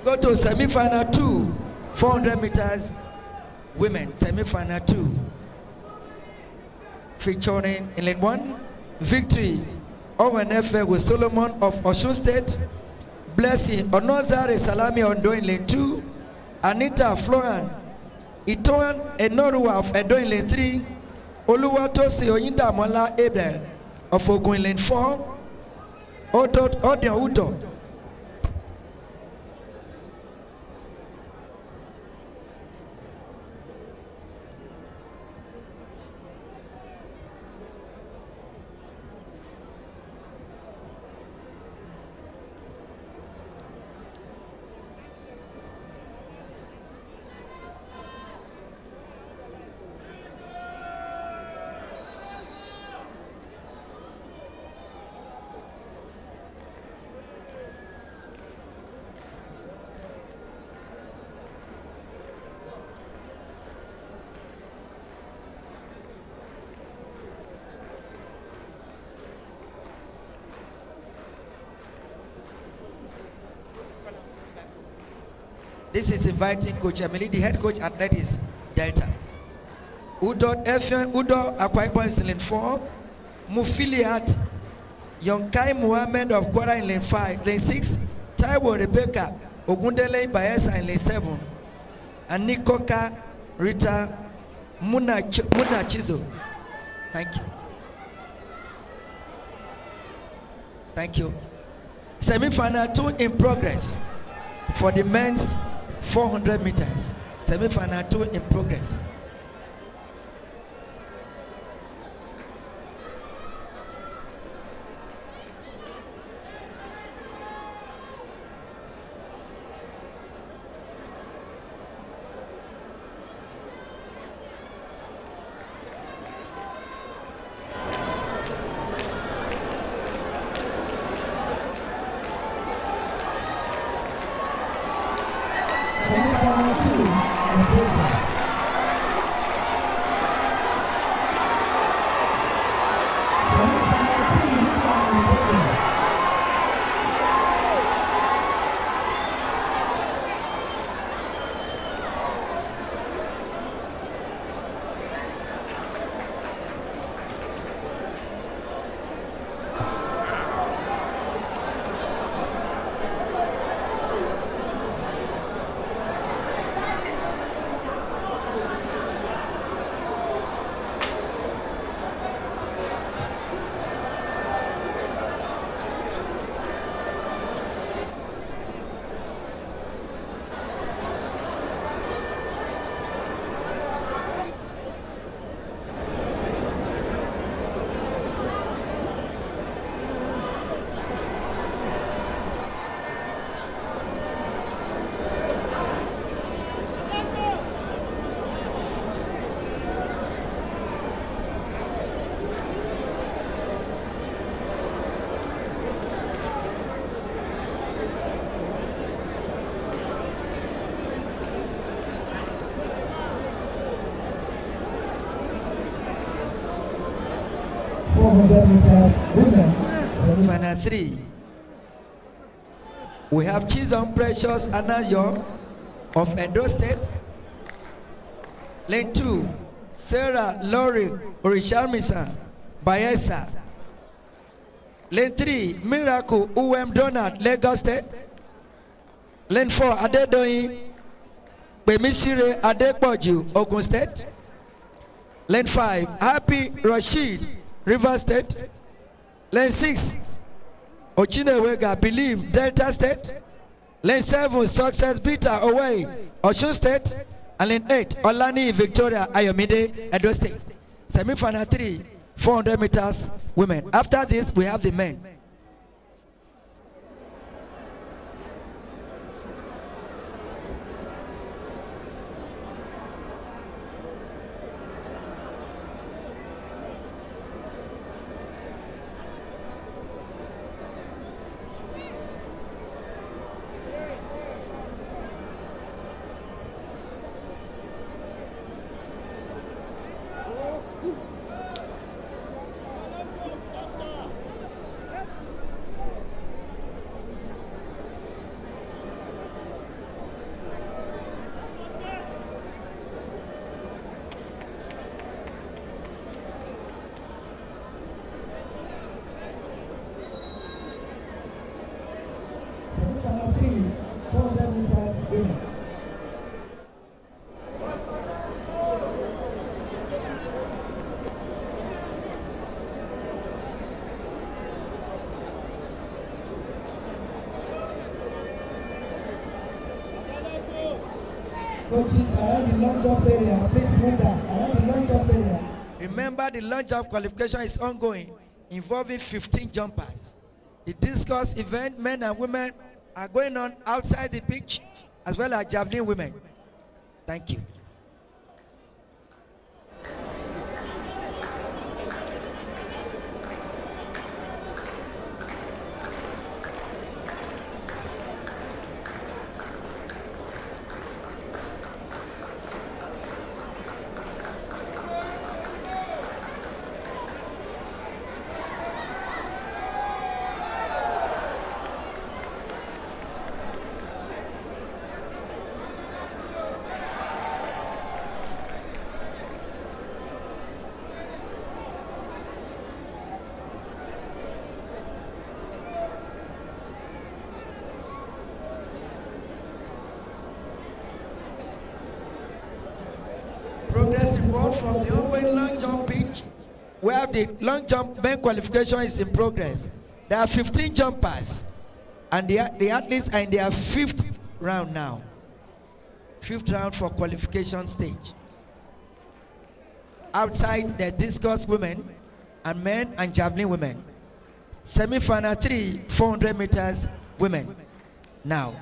Go to semi-final 2, 400 meters women, semi-final 2. Featuring in lane 1, Victory Owen Efe with Solomon of Osun State, Blessing Onozare Salami Ondo in lane 2, Anita Floran Itoan Enorua of Edo in lane 3, Oluwatosi Oyindamola Abel of Ogun in lane 4, Udo. This is inviting Coach Emily, the head coach Athletics Delta. Udo Akwa Ibom is in lane 4. Mufiliat Yonkai Muhammad of Kwara in lane 5. Lane 6, Taiwo Rebecca Ogundele Bayesa in lane 7. And Nikoka Rita Muna Chizo. Thank you. Semi-final 2 in progress for the men's 400 meters. Semi-final 2 in progress. Final 3. We have Chizon Precious Anayo of Edo State. Lane 2, Sarah Lori Orishamisa Bayesa. Lane 3, Miracle UM Donald Lagos State. Lane 4, Adedoyin Bemisire Adepoju Ogun State. Lane 5, Happy Rashid River State. Lane 6, Ochinewega Believe Delta State. Lane 7, Success Bita Away Osun State. And lane 8, Olani Victoria Ayomide Edo State. Semi-final 3, 400 meters women. After this, we have the men. Coaches around the long jump area, please move down. Around the long jump area. Remember, the long jump qualification is ongoing, involving 15 jumpers. The discus event, men and women, are going on outside the pitch, as well as javelin women. Thank you. Progress report from the ongoing long jump pitch, where the long jump men qualification is in progress. There are 15 jumpers, and the athletes are in their 5th round now. 5th round for qualification stage. Outside, the discus women and men and javelin women. Semi-final 3, 400 meters women. Now.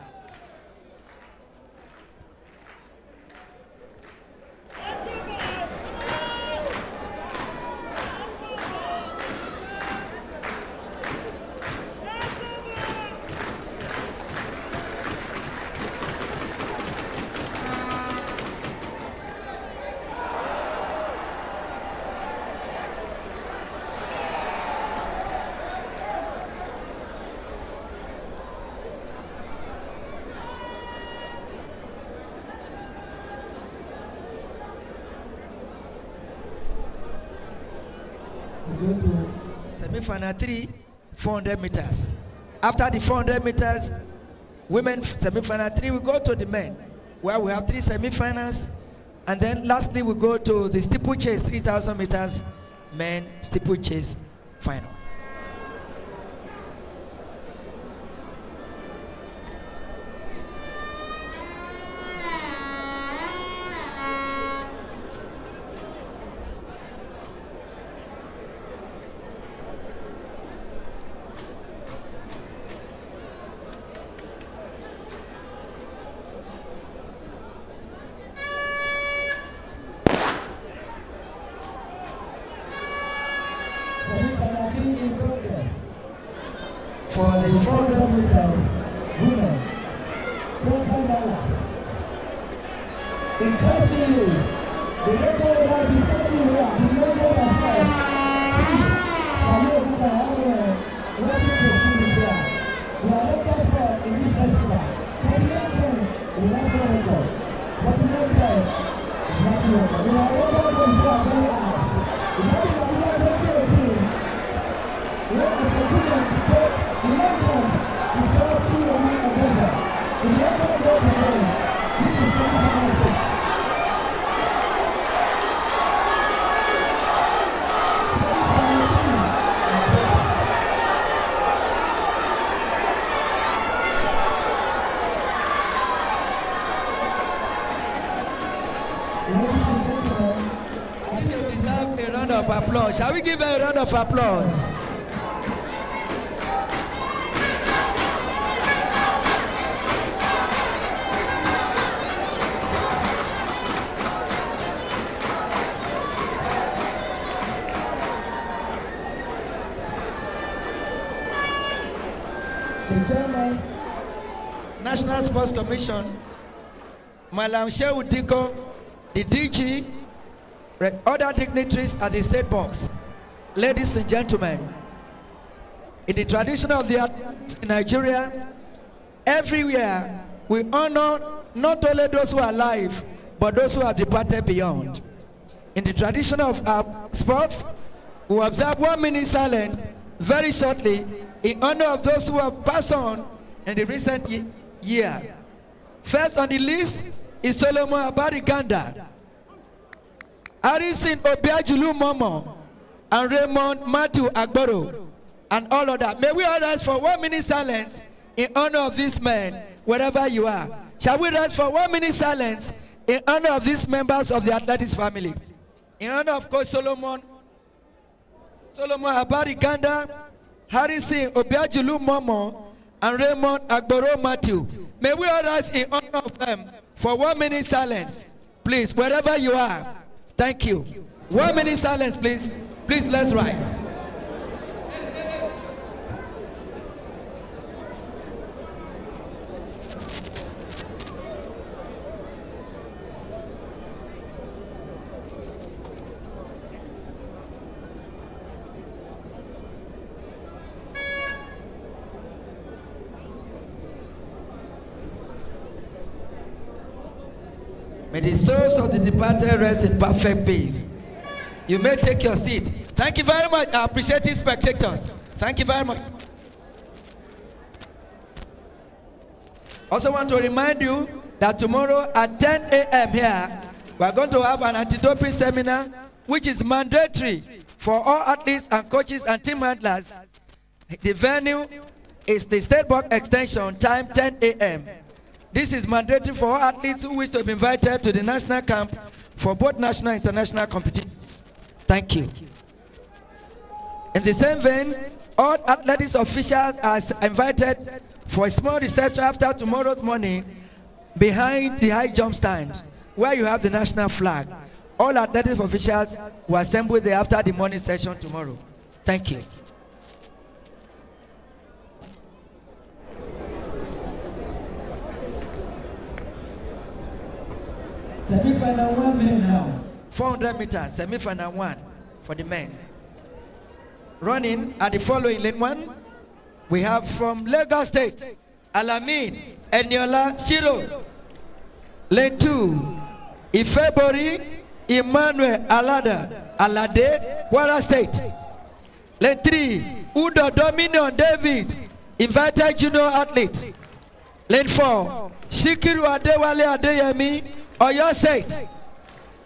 Semi-final 3, 400 meters. After the 400 meters, women semi-final 3, we go to the men, where we have 3 semi-finals, and then lastly we go to the steeplechase 3,000 meters men steeplechase final. For the 400 meters women, $20. Interestingly, the record will be standing here, the record has said, please, watching the students here. We are records for in this festival. 38-10 is national record. 48-10 is national record. We are records for the very asked. The record of the 2018, where is the student to take the legend before 2 women of Gaza. The record goes again. This is 2026. Of applause. Shall we give a round of applause? The chairman, National Sports Commission, Malam Shehu Diko, the DG, other dignitaries at the state box. Ladies and gentlemen, in the tradition of the arts in Nigeria, everywhere we honor not only those who are alive, but those who have departed beyond. In the tradition of our sports, we observe 1 minute silence very shortly in honor of those who have passed on in the recent year. First on the list is Solomon Abariganda, Harrison Obiajulu Momo, and Raymond Matthew Agboro, and all of that. May we all rise for 1 minute silence in honor of these men, wherever you are. Shall we rise for 1 minute silence in honor of these members of the Athletics family, in honor of Coach Solomon Abariganda, Harrison Obiajulu Momo, and Raymond Agboro Matthew. May we all rise in honor of them for 1 minute silence. Please, wherever you are. Thank you. 1 minute silence, please. Please, let's rise. May the souls of the departed rest in perfect peace. You may take your seat. Thank you very much, our appreciative spectators. Thank you very much. Also want to remind you that tomorrow at 10 a.m. here, we are going to have an anti-doping seminar, which is mandatory for all athletes and coaches and team handlers. The venue is the State Board Extension, time 10 a.m. This is mandatory for all athletes who wish to be invited to the national camp for both national and international competitions. Thank you. In the same vein, all athletics officials are invited for a small reception after tomorrow's morning behind the high jump stand, where you have the national flag. All athletics officials will assemble there after the morning session tomorrow. Thank you. Semi-final 1 minute now. 400 meters, semi-final 1 for the men. Running at the following: lane 1, we have from Lagos State, Alamin Eniola Shiro. Lane 2, Ifebori Emmanuel Alade, Kwara State. Lane 3, Udo Dominion David, invited junior athlete. Lane 4, Shikiru Adewale Adeyemi, Oyo State.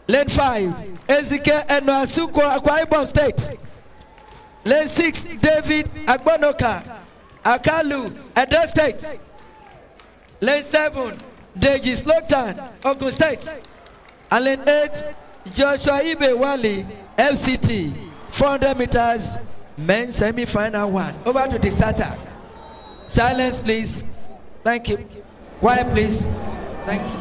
Lane 5, Ezike Enoasuko, Akwa Ibom State. Lane 6, David Agbonoka, Akalu, Edo State. Lane 7, Deji Slotan, Ogun State. And lane 8, Joshua Ibe Wali, FCT. 400 meters, men's semi-final 1. Over to the starter. Silence, please. Thank you. Quiet, please. Thank you.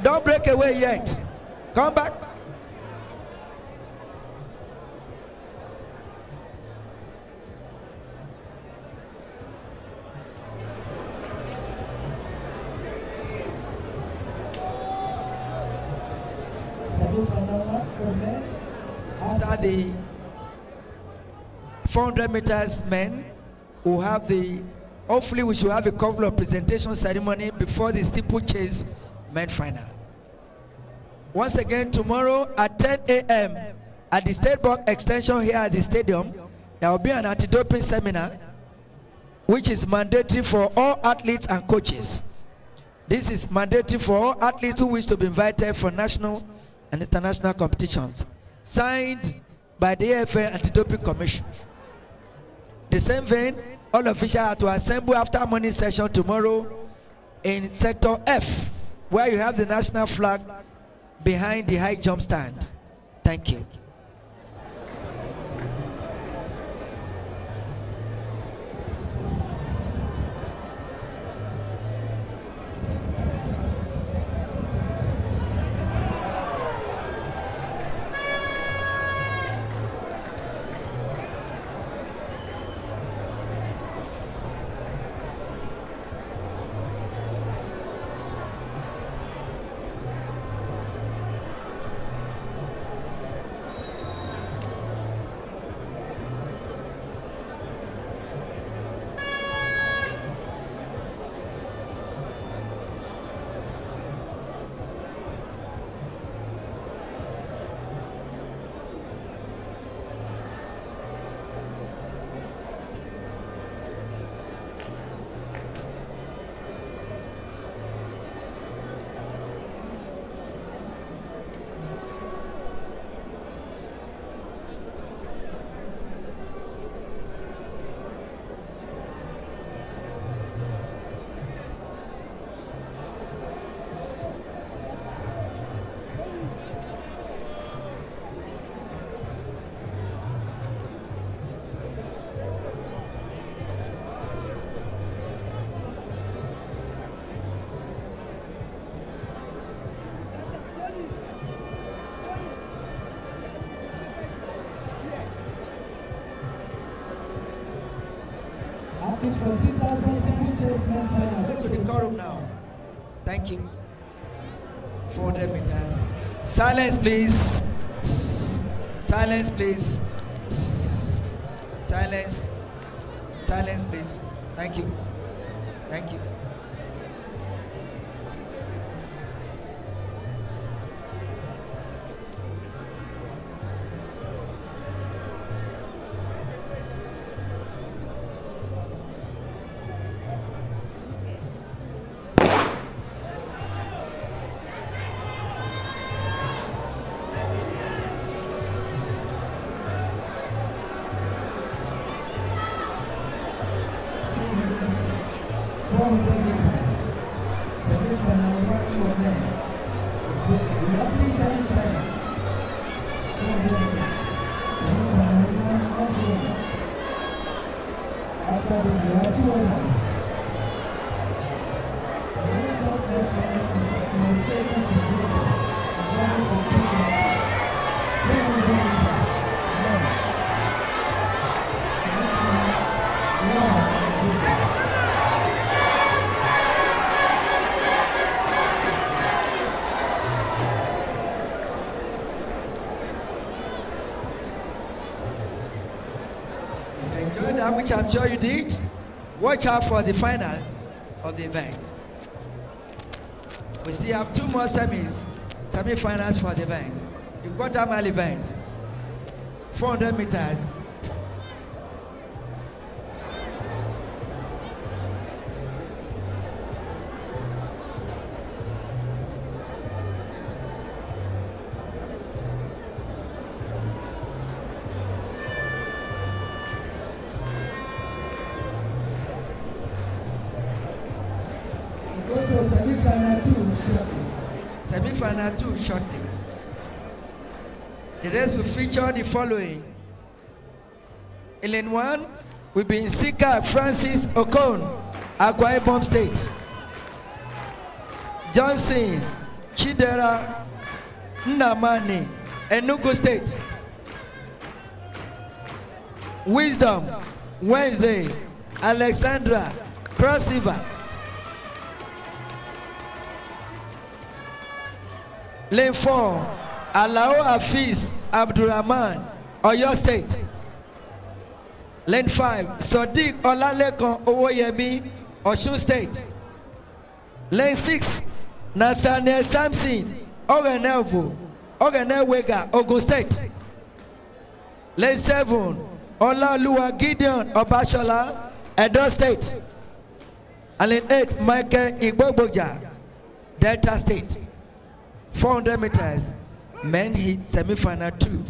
Don't break away yet. Come back. After the 400 meters men, who have the, hopefully we should have a couple of presentation ceremony before the steeplechase men final. Once again, tomorrow at 10 a.m. at the State Board Extension here at the stadium, there will be an anti-doping seminar, which is mandatory for all athletes and coaches. This is mandatory for all athletes who wish to be invited for national and international competitions. Signed by the AFA Anti-Doping Commission. The same vein, all officials are to assemble after morning session tomorrow in Sector F, where you have the national flag behind the high jump stand. Thank you. Go to the quorum now. Thank you. 400 meters. Silence, please. Silence, please. Silence. Silence, please. Thank you. Thank you. Enjoy that, which I'm sure you did. Watch out for the finals of the event. We still have 2 more semi-finals for the event. The quarter-mile event, 400 meters. Go to semi-final 2 shortly. Semi-final 2 shortly. The rest will feature the following. In lane 1 will be Nsika Francis Ogun, Akwa Ibom State. Johnson Chidera Nnamani, Enugu State. Wisdom Wednesday, Alexandra Cross River. Lane 4, Alao Hafiz Abdurrahman, Oyo State. Lane 5, Sadiq Olalekan Owoyemi, Osun State. Lane 6, Nathaniel Samson Ogenewega, Ogun State. Lane 7, Olaoluwa Gideon Obashola, Edo State. And lane 8, Michael Igbogboja, Delta State. 400 meters, men hit semi-final 2.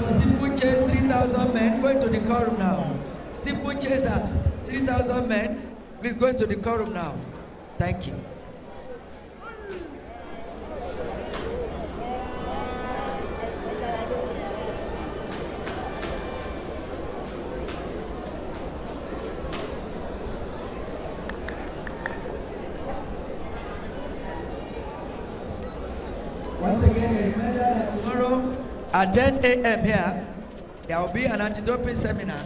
Steeple chase 3,000 men going to the quorum now. Steeple chasers 3,000 men, please go into the quorum now. Thank you. Once again, remember that tomorrow at 10 a.m. here, there will be an anti-doping seminar.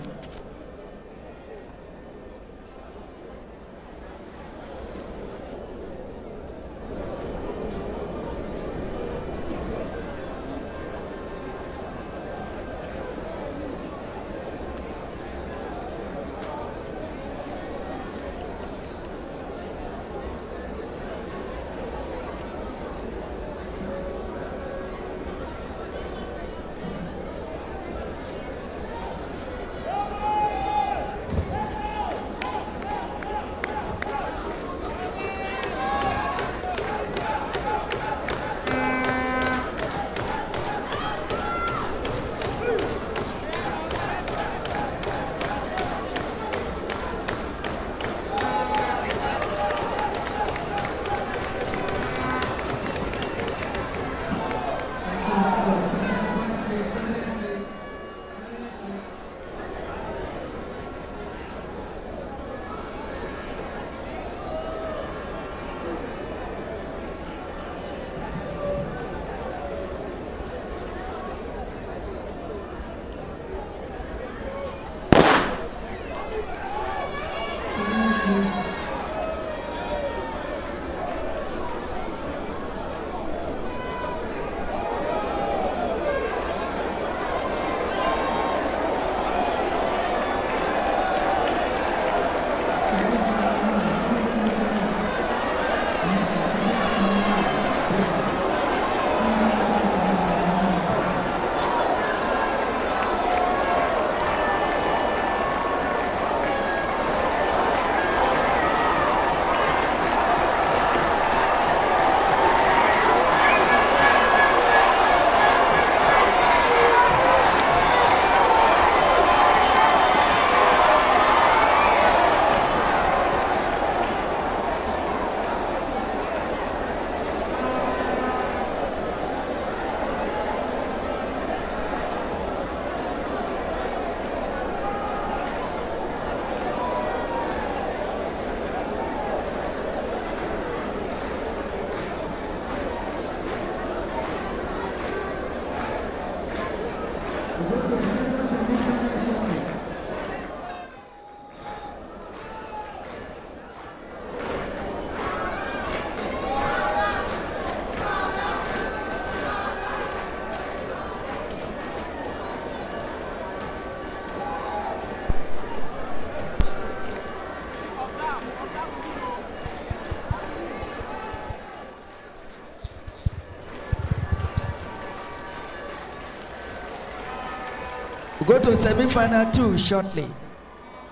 We go to semi-final 2 shortly.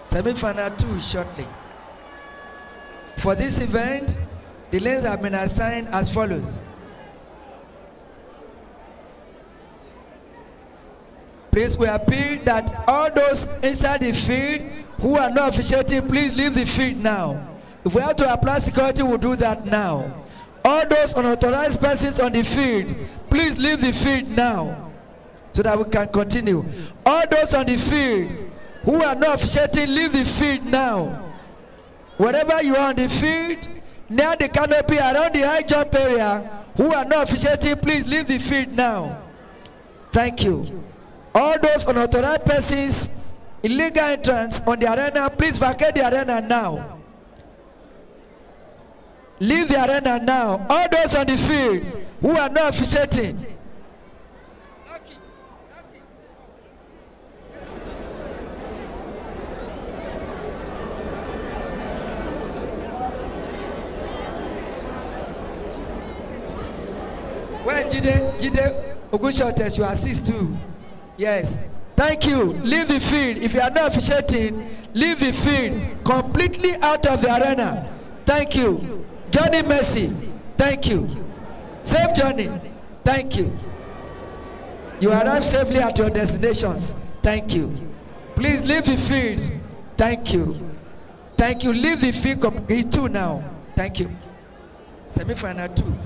Semi-final 2 shortly. For this event, the lanes have been assigned as follows. Please, we appeal that all those inside the field who are not officiating, please leave the field now. If we have to apply security, we'll do that now. All those unauthorized persons on the field, please leave the field now so that we can continue. All those on the field who are not officiating, leave the field now. Wherever you are on the field, near the canopy, around the high jump area, who are not officiating, please leave the field now. Thank you. All those unauthorized persons, illegal entrance on the arena, please vacate the arena now. Leave the arena now. All those on the field who are not officiating. Well, Jide, Ogun shortest, you assist too. Yes. Thank you. Leave the field. If you are not officiating, leave the field completely out of the arena. Thank you. Johnny Mercy, thank you. Safe journey, thank you. You arrive safely at your destinations, thank you. Please leave the field, thank you. Thank you, leave the field completely 2 now, thank you. Semi-final 2.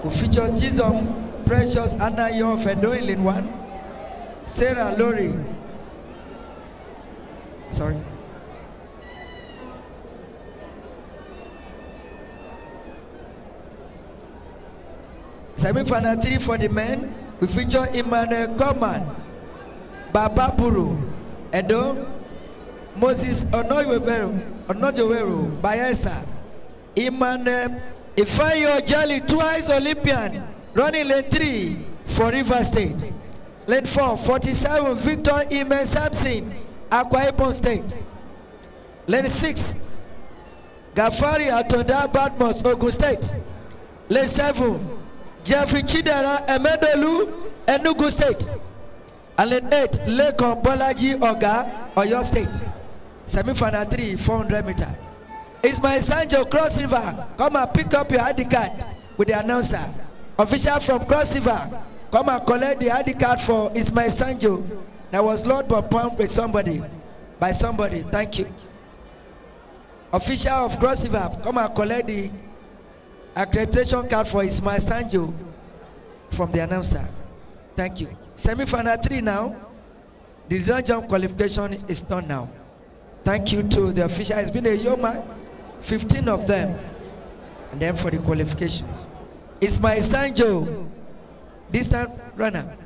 We feature Chizom, Precious Anayo Fedo in lane 1, Sarah Lori. Sorry. Semi-final 3 for the men. We feature Emmanuel Coleman, Baba Buru, Edo, Moses Onojowero, Bayelsa, Emmanuel Ifayo Jali, twice Olympian, running lane 3 for River State. Lane 4, 47, Victor Imen Samson, Akwa Ibom State. Lane 6, Gafari Atonda Badmos, Ogun State. Lane 7, Jeffrey Chidera Emedolu, Enugu State. And lane 8, Lekon Bolaji Oga, Oyo State. Semi-final 3, 400 meters. Ismail Sanjo, Cross River, come and pick up your ID card with the announcer. Official from Cross River, come and collect the ID card for Ismail Sanjo that was loaded but pumped by somebody. Thank you. Official of Cross River, come and collect the accreditation card for Ismail Sanjo from the announcer. Thank you. Semi-final 3 now. The long jump qualification is done now. Thank you to the official. It's been a yeoman, 15 of them. And then for the qualification, Ismail Sanjo, distant runner.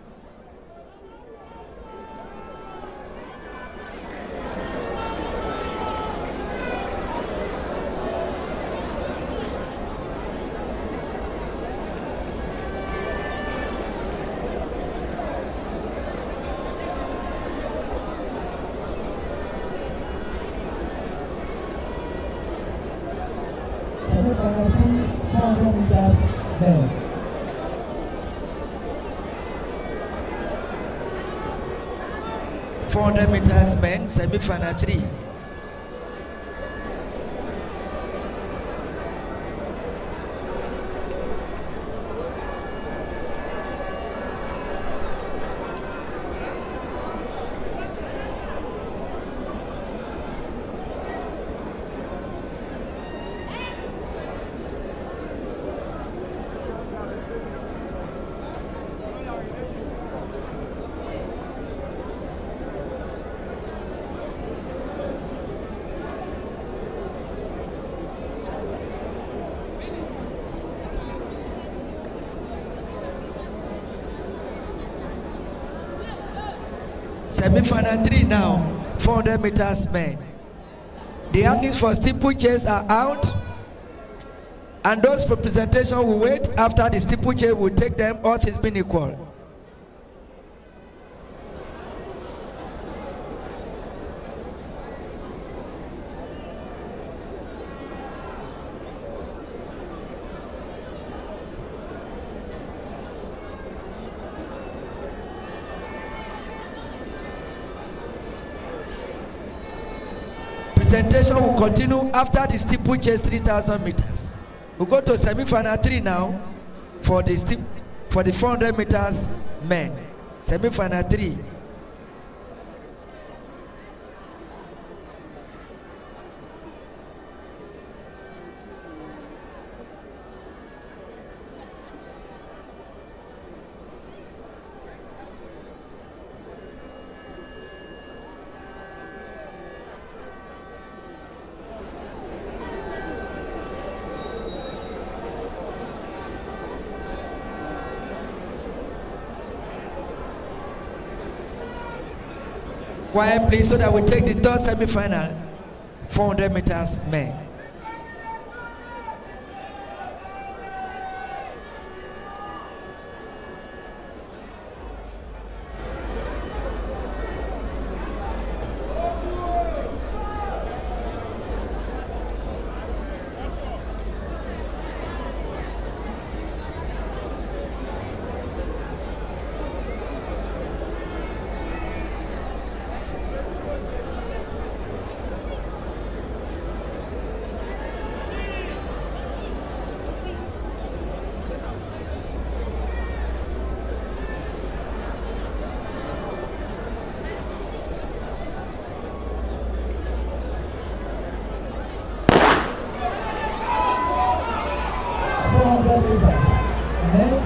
men. 400 meters men, semi-final 3. Semi-final 3 now, 400 meters men. The athletes for steeplechase are out, and those for presentation will wait after the steeplechase will take them, all things being equal. Presentation will continue after the steeplechase 3,000 meters. We'll go to semi-final 3 now for the 400 meters men. Semi-final 3. Quiet please, so that we take the third semi-final 400 meters men.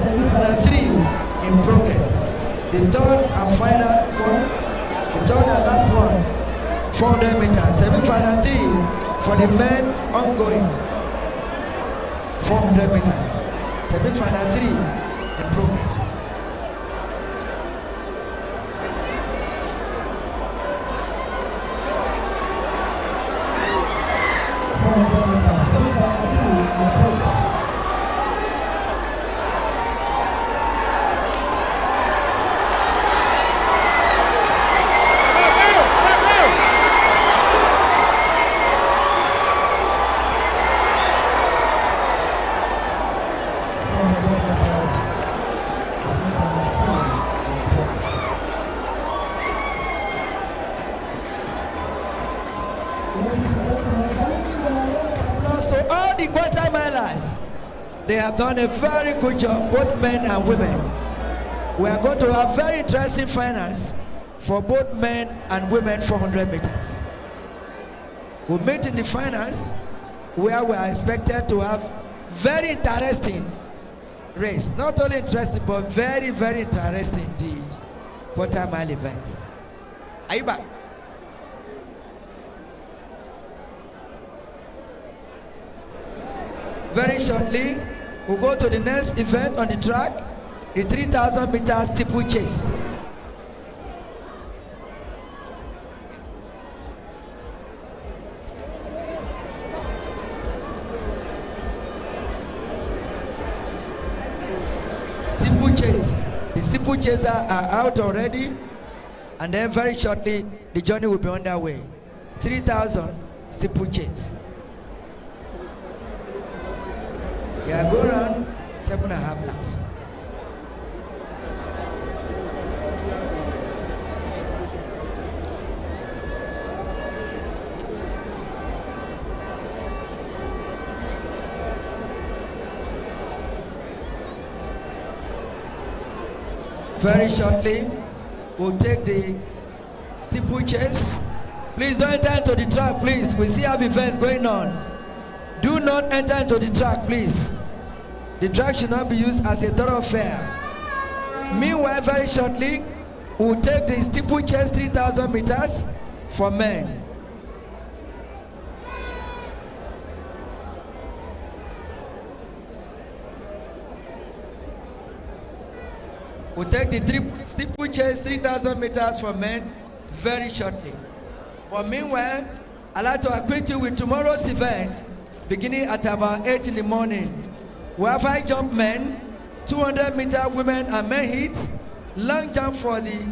Semi-final 3 in progress. The third and final one, the third and last one, 400 meters. Semi-final 3 for the men ongoing. 400 meters. Semi-final 3 in progress. They have done a very good job, both men and women. We are going to have very interesting finals for both men and women 400 meters. We'll meet in the finals where we are expected to have very interesting race. Not only interesting, but very, very interesting indeed. Quarter mile events. Are you back? Very shortly, we'll go to the next event on the track, the 3,000 meters steeplechase. Steeplechase. The steeplechasers are out already, and then very shortly, the journey will be underway. 3,000 steeplechase. We are going around 7.5 laps. Very shortly, we'll take the steeplechase. Please don't enter into the track, please. We still have events going on. Do not enter into the track, please. The track should not be used as a thoroughfare. Meanwhile, very shortly, we'll take the steeplechase 3,000 meters for men. We'll take the steeplechase 3,000 meters for men very shortly. But meanwhile, I'd like to acquaint you with tomorrow's event, beginning at about 8 in the morning. We have high jump men, 200-meter women and men hits, long jump for the,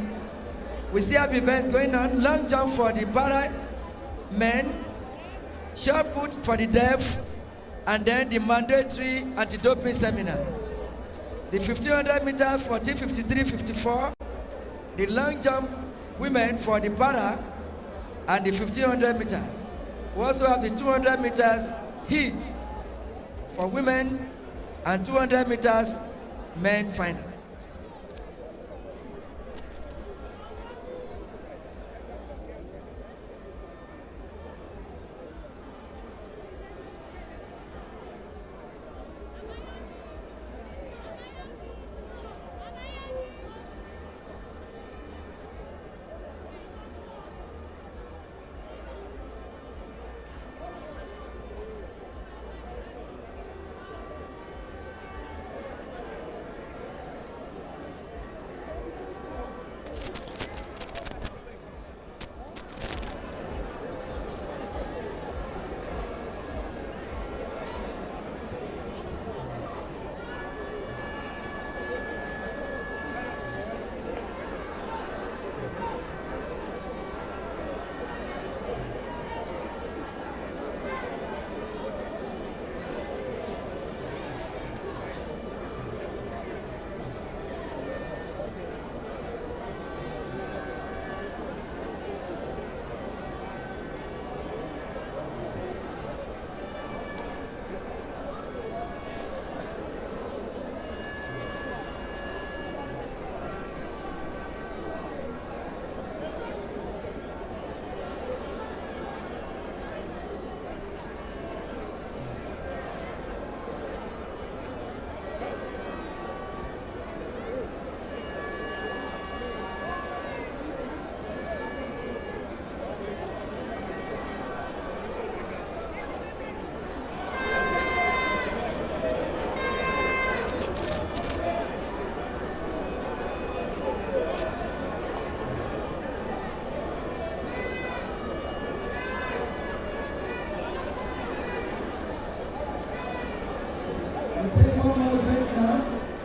we still have events going on, long jump for the para men, shot put for the deaf, and then the mandatory anti-doping seminar. The 1500 meters, 14, 53, 54, the long jump women for the para, and the 1500 meters. We also have the 200 meters heats for women and 200 meters men final.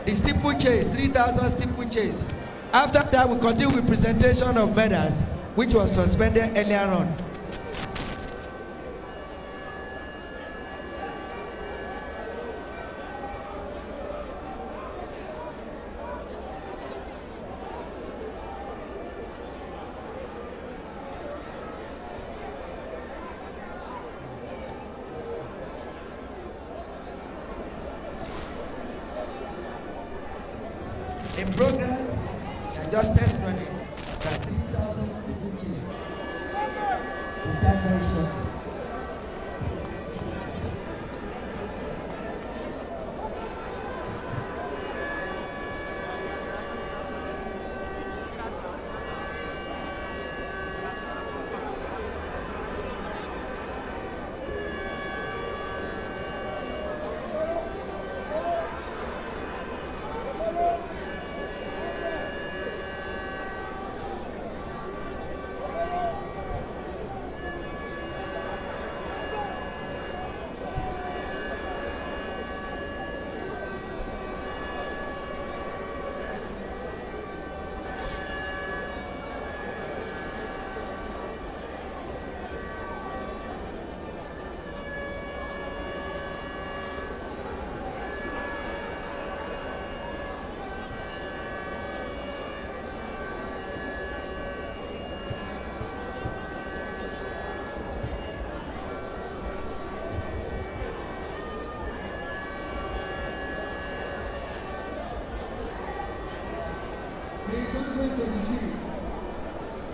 The steeple chase, 3,000 steeple chase. After that, we continue with presentation of medals, which was suspended earlier on. In progress, just test running. 3,000 steeple chase. We start very shortly.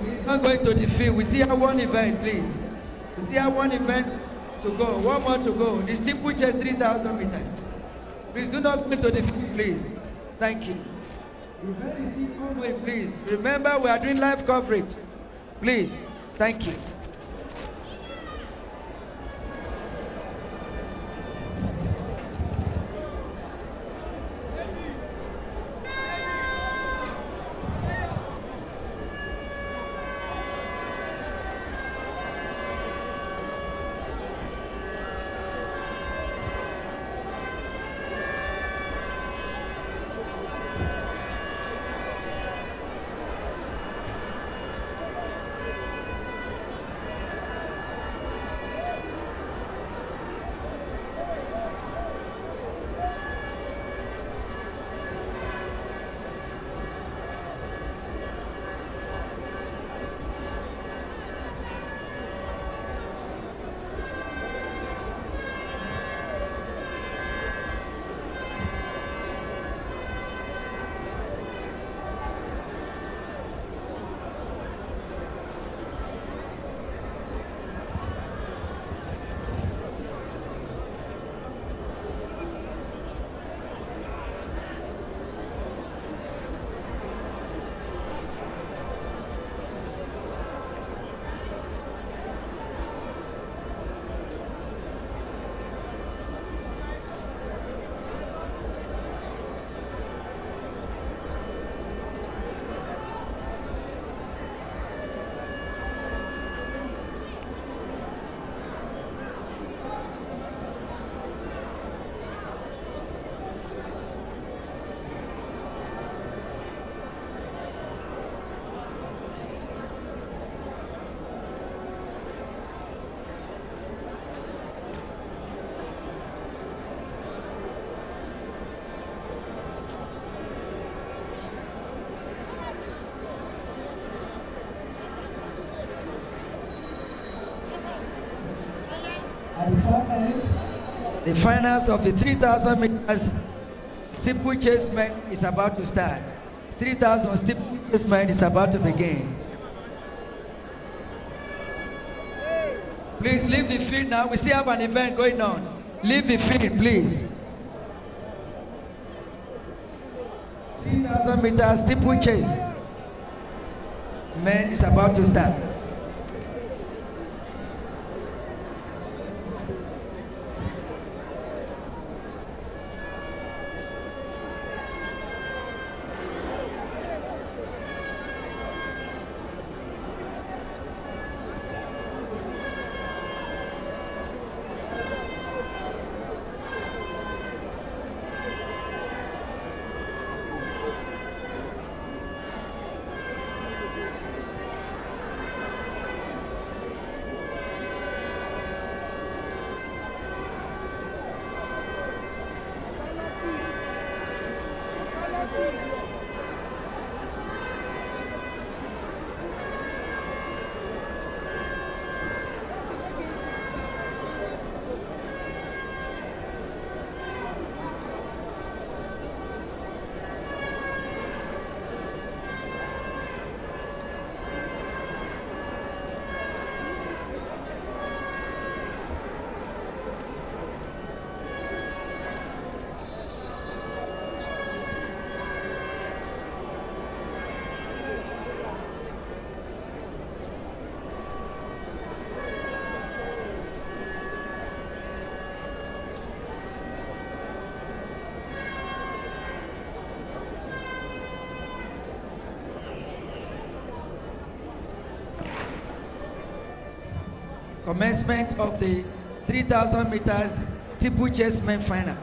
He's not going to the field. We still have one event, please. We still have one event to go. One more to go. The steeple chase 3,000 meters. Please do not go to the field, please. Thank you. Event is still ongoing, please. Remember, we are doing live coverage. Please. Thank you. The finals of the 3,000 meters steeple chase men is about to start. 3,000 steeple chase men is about to begin. Please leave the field now. We still have an event going on. Leave the field, please. 3,000 meters steeple chase men is about to start. Commencement of the 3,000 meters steeplechase men final.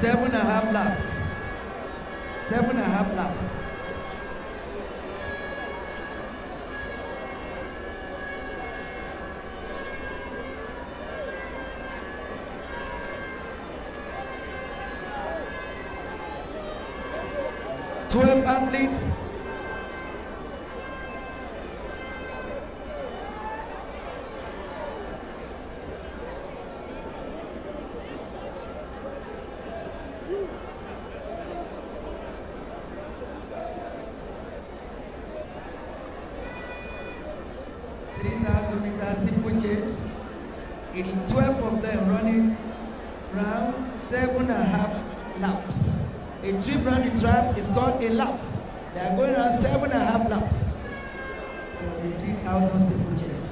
Seven and a half laps. 7.5 laps. Athletes. Steeplechase, in 12 of them running round 7.5 laps. A trip round the track is called a lap. They are going around 7.5 laps for the 3,000 steeplechase.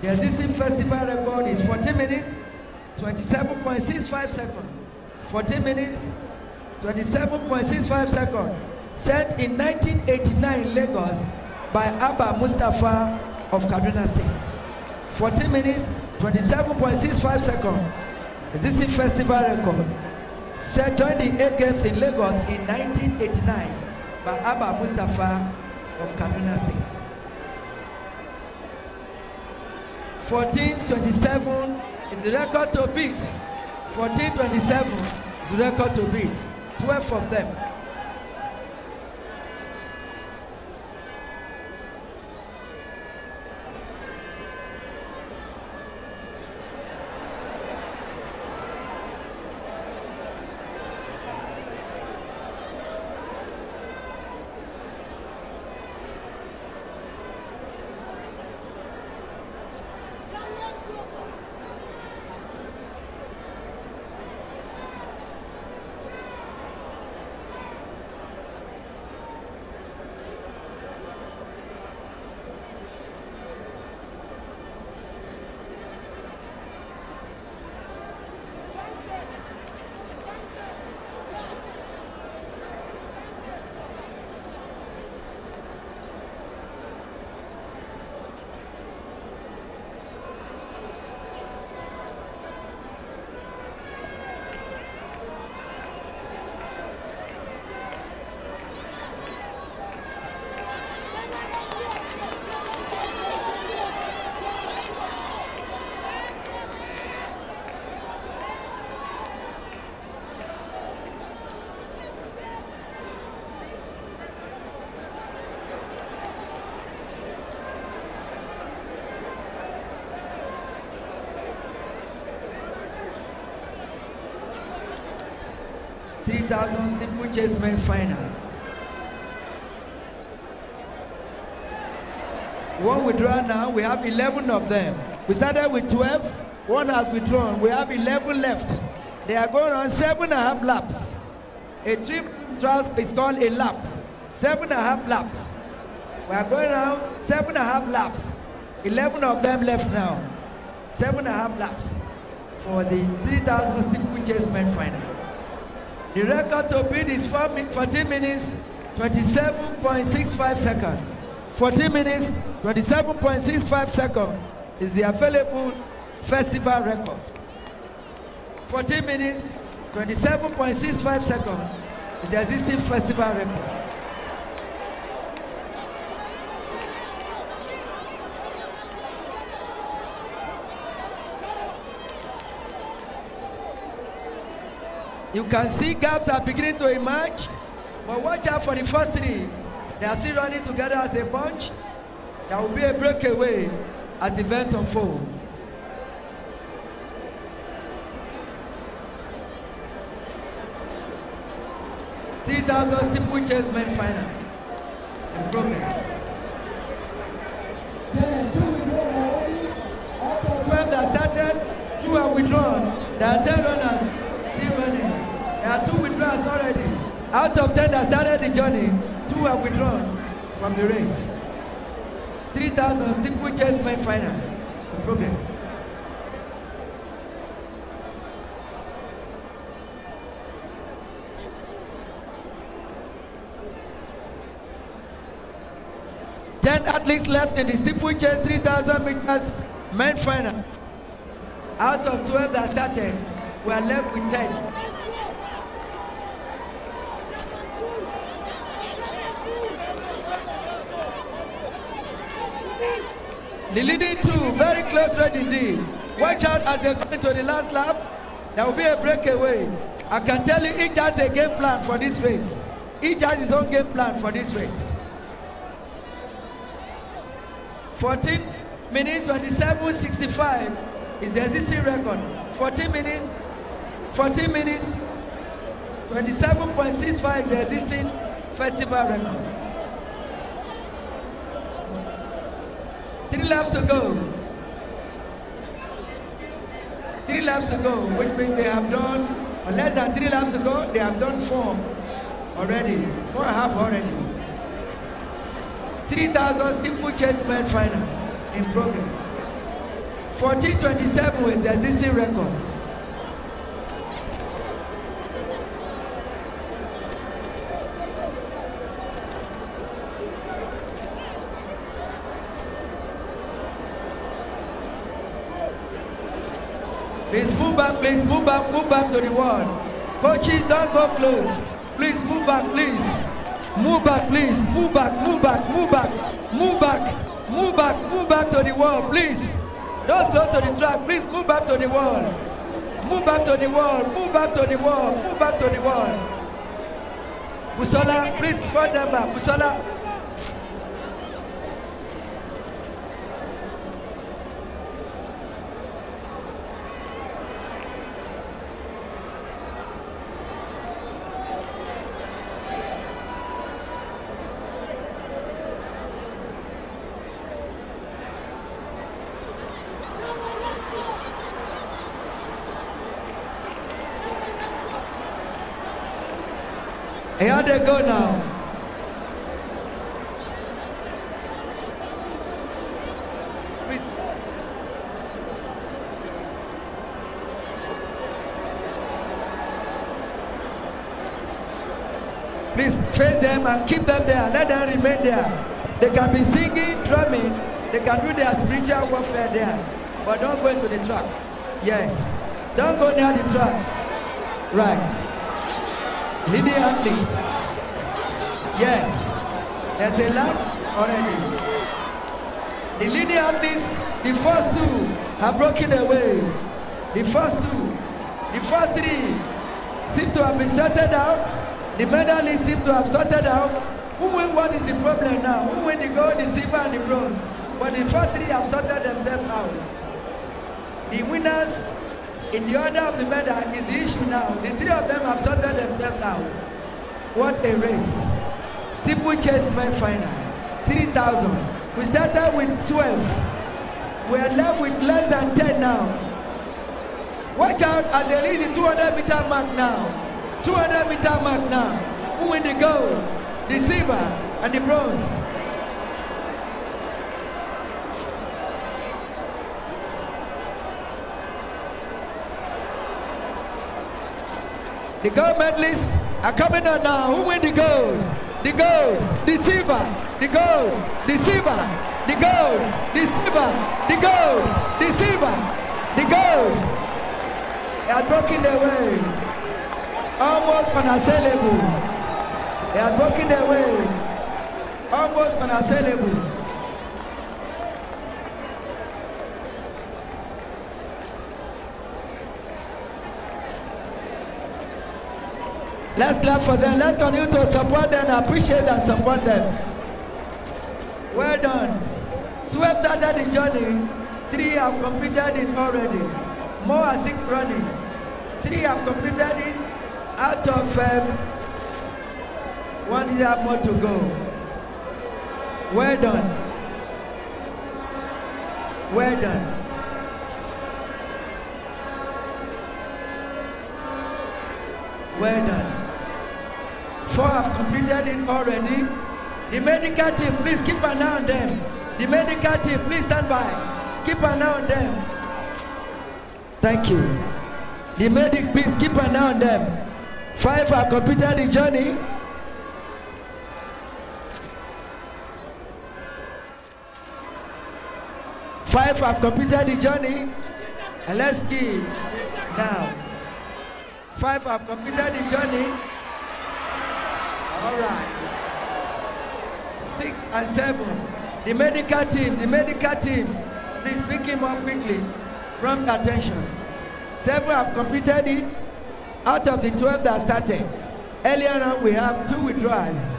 The existing festival record is 14 minutes, 27.65 seconds. 14 minutes, 27.65 seconds. Set in 1989 in Lagos by Abba Mustafa of Kaduna State. 14 minutes, 27.65 seconds. Existing festival record. Set during the 8 games in Lagos in 1989 by Abba Mustafa of Kaduna State. 14:27 is the record to beat. 14:27 is the record to beat. 12 of them. 3,000 steeplechase men final. One withdrawn now, we have 11 of them. We started with 12, one has withdrawn, we have 11 left. They are going on 7.5 laps. A trip trial is called a lap. 7.5 laps. We are going around 7.5 laps. 11 of them left now. 7.5 laps for the 3,000 steeplechase men final. The record to beat is 14 minutes, 27.65 seconds. 14 minutes, 27.65 seconds is the available festival record. 14 minutes, 27.65 seconds is the existing festival record. You can see gaps are beginning to emerge, but watch out for the first three. They are still running together as a bunch. There will be a breakaway as events unfold. $3,000 steeplechase men final in progress. 12 that started, 2 are withdrawn. There are 10 runners still running. There are 2 withdrawals already. Out of 10 that started the journey, 2 are withdrawn from the race. 3,000 steeplechase men final in progress. Ten athletes left in the steeplechase 3,000 meters men final. Out of 12 that started, we are left with 10. The leading 2, very close race indeed. Watch out as they go into the last lap. There will be a breakaway. I can tell you each has a game plan for this race. Each has his own game plan for this race. 14 minutes 27.65 is the existing record. 14 minutes 27.65 is the existing festival record. 3 laps to go. 3 laps to go, which means they have done, or less than 3 laps to go, they have done 4 already, 4.5 already. 3,000 steeplechase men final in progress. 14.27 is the existing record. Please move back to the wall. Coaches, don't go close. Please move back, please. Move back, please. Move back to the wall, please. Those close to the track, please move back to the wall. Move back to the wall. Busola, please put them back. Busola. Here they go now. Please. Please face them and keep them there. Let them remain there. They can be singing, drumming. They can do their spiritual warfare there. But don't go into the track. Yes. Don't go near the track. Right. Leading athletes. Yes. There's a lap already. The leading athletes, the first 2 have broken away. The first 3 seem to have been sorted out. The medalists seem to have sorted out. Who win what is the problem now? Who win the gold, the silver, and the bronze? But the first 3 have sorted themselves out. The winners In the order of the medal is the issue now. The three of them have sorted themselves out. What a race. Steeplechase men final. 3,000. We started with 12. We are left with less than 10 now. Watch out as they reach the 200-meter mark now. 200-meter mark now. Who win the gold, the silver, and the bronze? The gold medalists are coming out now. Who win the gold? The gold, the silver, the gold, the silver, the gold, the silver, the gold, the silver, the gold. They are broken their way. Almost unassailable. They are broken their way. Almost unassailable. Let's clap for them. Let's continue to support them, appreciate and support them. Well done. 12 started the journey. 3 have completed it already. More are still running. 3 have completed it. Out of 1 year more to go. Well done. Well done. Well done. 4 have completed it already. The medical team, please keep an eye on them. The medical team, please stand by. Keep an eye on them. Thank you. The medic, please keep an eye on them. 5 have completed the journey. Five have completed the journey. And let's give now. 5 have completed the journey. All right. 6 and 7. The medical team, please pick him up quickly. Prompt attention. 7 have completed it out of the 12 that started. Earlier on, we have 2 withdrawals.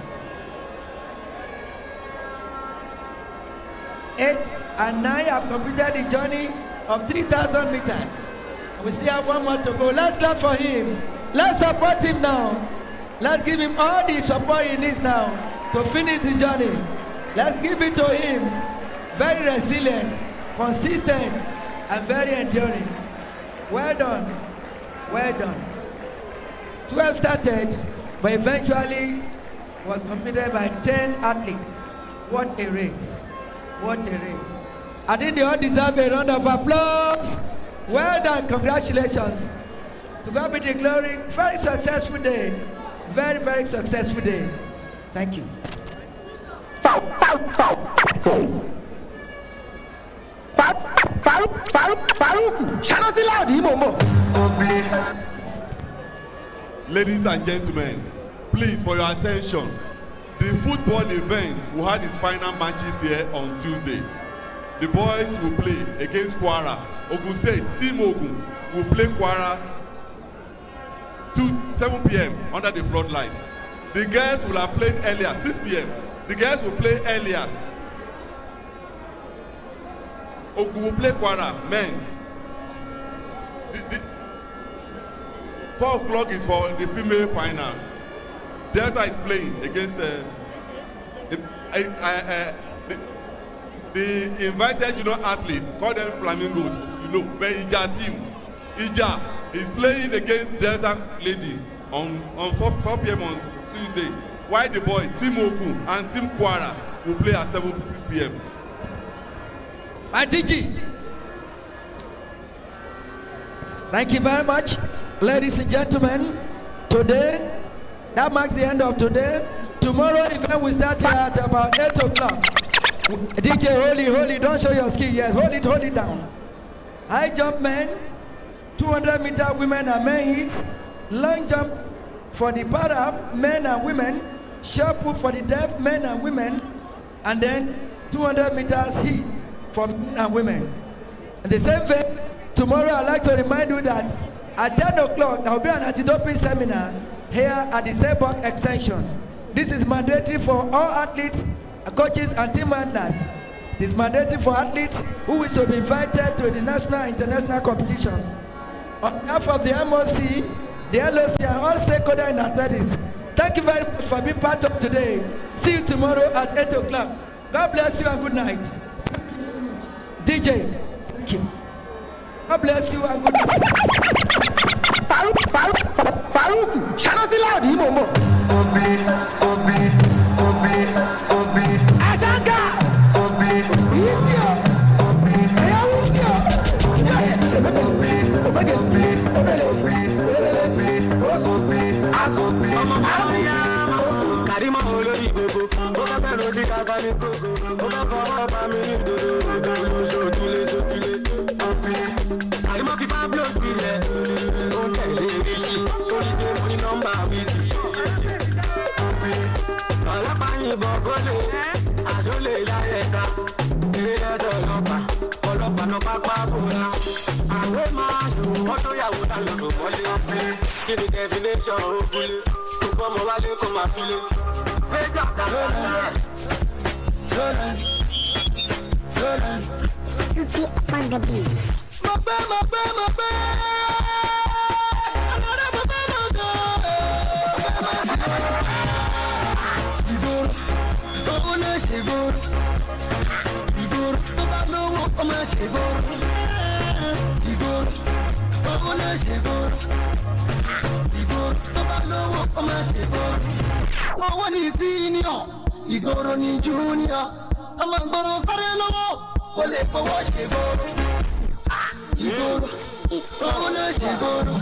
8 and 9 have completed the journey of 3,000 meters. We still have 1 more to go. Let's clap for him. Let's support him now. Let's give him all the support he needs now to finish the journey. Let's give it to him. Very resilient, consistent, and very enduring. Well done. Well done. 12 started, but eventually was completed by 10 athletes. What a race. What a race. I think they all deserve a round of applause. Well done. Congratulations. To God be the glory. Very successful day. Very, very successful day. Thank you. Ladies and gentlemen, please for your attention. The football event will have its final matches here on Tuesday. The boys will play against Kwara. Ogun State, Team Ogun will play Kwara 7 p.m. under the floodlight. The girls will have played earlier, 6 p.m. The girls will play earlier. Ogun will play Kwara, men. 4 o'clock is for the female final. Delta is playing against the invited athletes, call them Flamingos, but Ija team. Ija is playing against Delta ladies on 4 p.m. on Tuesday. While the boys, Team Ogun and Team Kwara, will play at 6 p.m. Adiji. Thank you very much, ladies and gentlemen. Today, that marks the end of today. Tomorrow event will start here at about 8 o'clock. DJ, hold it, don't show your skill yet. Hold it down. High jump men, 200 meter women and men hits, long jump for the para men and women, short put for the deaf men and women, and then 200 meters heat for men and women. In the same vein, tomorrow I'd like to remind you that at 10 o'clock there will be an anti-doping seminar here at the State Park Extension. This is mandatory for all athletes, coaches and team handlers. It is mandatory for athletes who wish to be invited to the national and international competitions. On behalf of the MOC, the LOC, and all stakeholders in athletics, thank you very much for being part of today. See you tomorrow at 8 o'clock. God bless you and good night. DJ, thank you. God bless you and good night. Farouk, Shanozi Loud, Momo. Obi. Ashanga. Easy. Karima olórí gbogbo, ó bá fẹ́ lọ sí kásá ní kókó, ó bá fọwọ́ bá mi ní dòdò, sójúlé. Karima fi Pablo sílẹ̀, ó ń tẹ̀lé ríṣì, orí ṣe mo ní nọ́mbà wíìsì. Ọlọ́pàá yìnbọn kólé, àṣọlé láyẹ̀ká, eré lẹ́sẹ̀ ọlọ́pàá náà pápá bóra. Àwẹ̀ máa ṣòwò mọ́tò yàwó dànù tó mọ́lé. Kí ni definition òkúlé? Gbogbo ọmọ wálé kó máa túlé. Fẹ́sì àtàlẹ́ àtàlẹ́. Tutti on the beat. Mo gbé. Ọlọ́run mo gbé mo tó. Ìgboro, owó náà ṣe gboro. Ìgboro, tó bá lówó, ó máa ṣe gboro. Ìgboro, owó náà ṣe gboro. Ìgboro, tó bá lówó, ó máa ṣe gboro. Owó ní senior, ìgboro ní junior. Ọmọ ìgboro sáré lọ́wọ́, kò lè fọwọ́ ṣe gboro. Ìgboro, owó náà ṣe gboro.